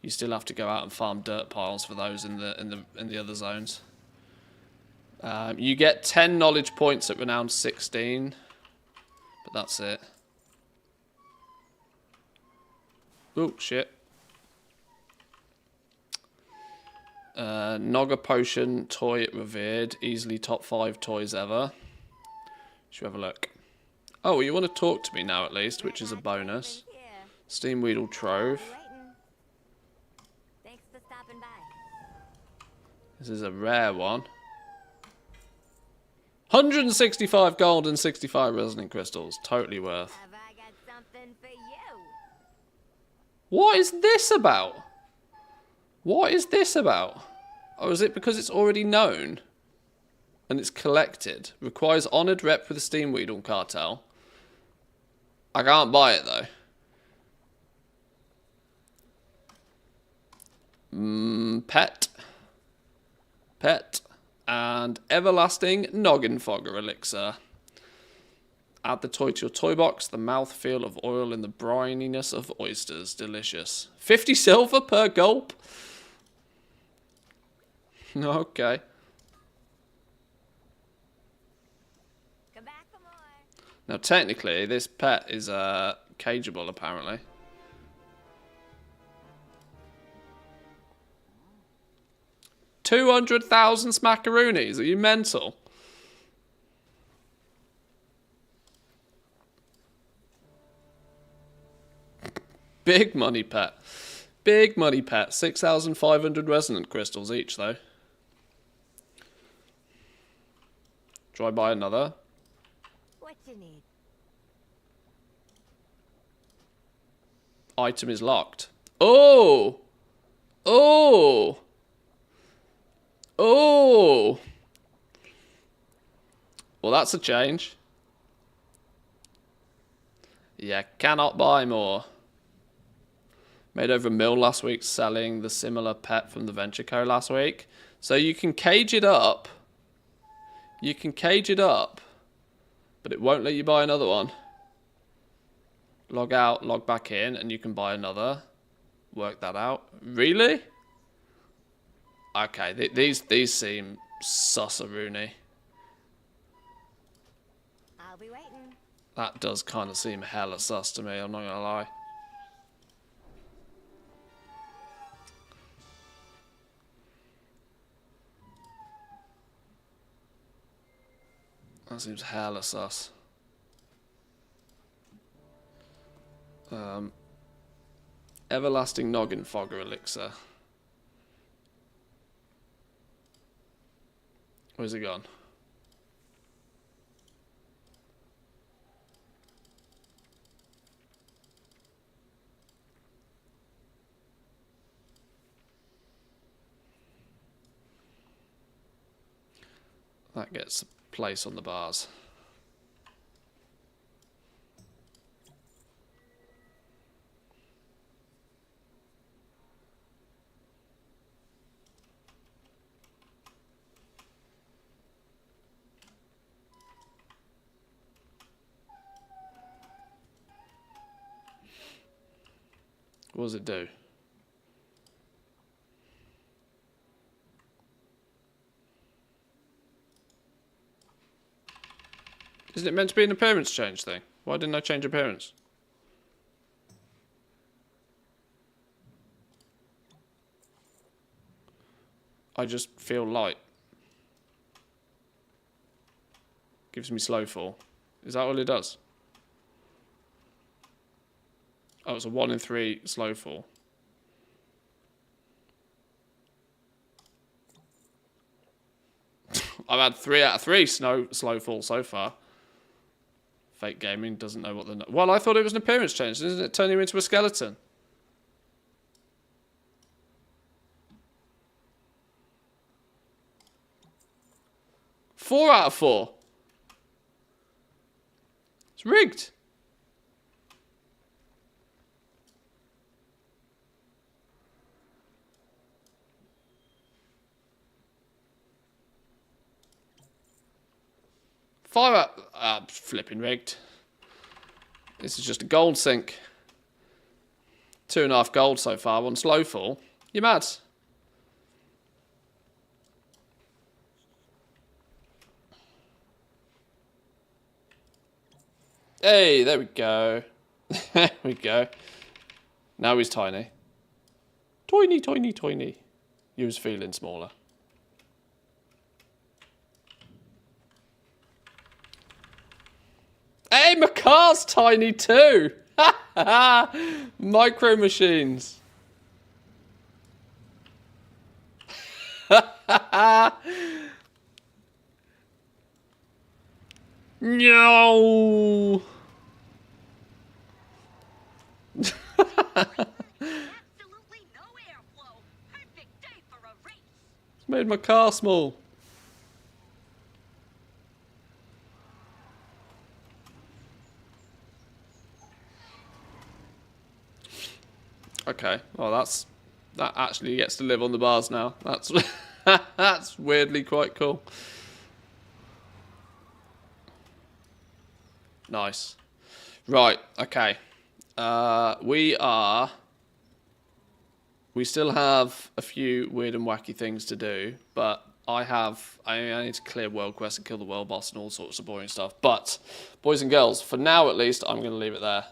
You still have to go out and farm dirt piles for those in the other zones. You get 10 knowledge points at renown 16, but that's it. Oh shit. Nogga Potion toy at Revered, easily top 5 toys ever. Should we have a look? Oh, you want to talk to me now at least, which is a bonus. Steam Weedle Trove. Thanks for stopping by. This is a rare one. 165 gold and 65 resonant crystals. Totally worth. Have I got something for you? What is this about? What is this about? Oh, is it because it's already known? And it's collected. Requires honoured rep with the Steam Weedle cartel. I can't buy it though. Pet. Pet. And Everlasting Noggin Fogger Elixir. Add the toy to your toy box. The mouthfeel of oil in the brininess of oysters. Delicious. 50 silver per gulp? Okay. Come back for more. Now, technically, this pet is cageable, apparently. $200,000 smackaroonies. Are you mental? Big money pet. Big money pet. 6,500 resonant crystals each, though. Try buy another. What you need? Item is locked. Oh! Oh! Oh! Well, that's a change. Yeah, cannot buy more. Made over $1 million last week selling the similar pet from the Venture Co last week. So you can cage it up. You can cage it up. But it won't let you buy another one. Log out, log back in, and you can buy another. Work that out. Really? Okay, these seem sus-a-rooney. I'll be waiting. That does kind of seem hella sus to me, I'm not gonna lie. That seems hella sus. Everlasting Noggin Fogger Elixir. Where's it gone? That gets a place on the bars. What does it do? Isn't it meant to be an appearance change thing? Why didn't I change appearance? I just feel light. Gives me slow fall. Is that all it does? Oh, it's a 1 in 3 slow fall. I've had 3 out of 3 slow fall so far. Fake Gaming doesn't know what the... Well, I thought it was an appearance change. Isn't it turning you into a skeleton? Four out of 4. It's rigged. Flipping rigged. This is just a gold sink. 2.5 gold so far on slow fall. You mad? Hey, there we go. There we go. Now he's tiny. Tiny, tiny, tiny. He was feeling smaller. Hey, my car's tiny too. Micro machines. No. Absolutely no airflow. Perfect day for a race. It's made my car small. Okay, well that actually gets to live on the bars now. That's that's weirdly quite cool. Nice. Right, okay. We still have a few weird and wacky things to do, but I need to clear world quests and kill the world boss and all sorts of boring stuff. But, boys and girls, for now at least, I'm going to leave it there.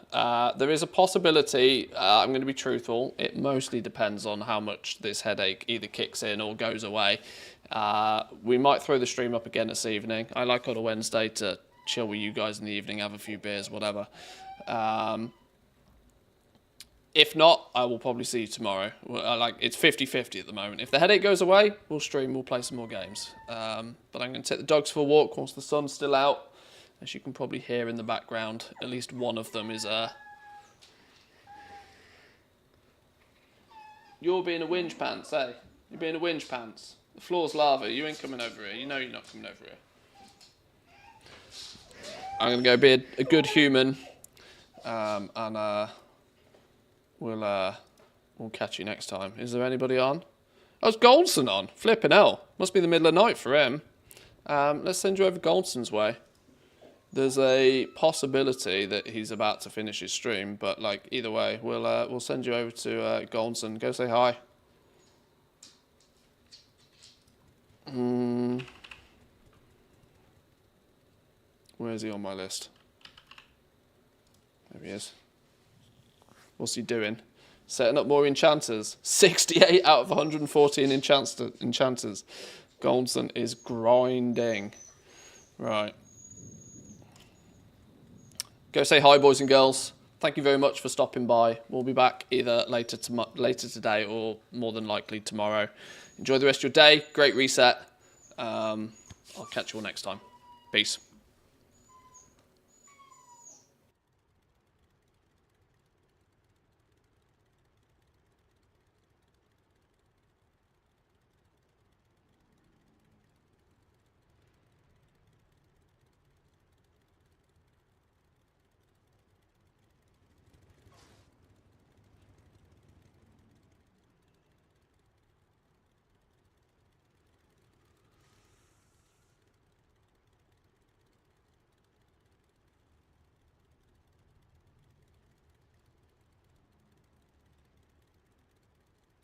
There is a possibility, I'm going to be truthful, it mostly depends on how much this headache either kicks in or goes away. We might throw the stream up again this evening. I like on a Wednesday to chill with you guys in the evening, have a few beers, whatever. If not, I will probably see you tomorrow. It's 50-50 at the moment. If the headache goes away, we'll stream, we'll play some more games. But I'm going to take the dogs for a walk once the sun's still out. As you can probably hear in the background, at least one of them is... You're being a whinge pants, eh? You're being a whinge pants. The floor's lava, you ain't coming over here. You know you're not coming over here. I'm going to go be a good human. We'll catch you next time. Is there anybody on? Oh, it's Goldson on. Flipping hell. Must be the middle of the night for him. Let's send you over Goldson's way. There's a possibility that he's about to finish his stream, but like either way, we'll send you over to Goldson. Go say hi. Where is he on my list? There he is. What's he doing? Setting up more enchanters. 68 out of 114 enchanters. Goldson is grinding. Right. Go say hi, boys and girls. Thank you very much for stopping by. We'll be back either later today or more than likely tomorrow. Enjoy the rest of your day. Great reset. I'll catch you all next time. Peace.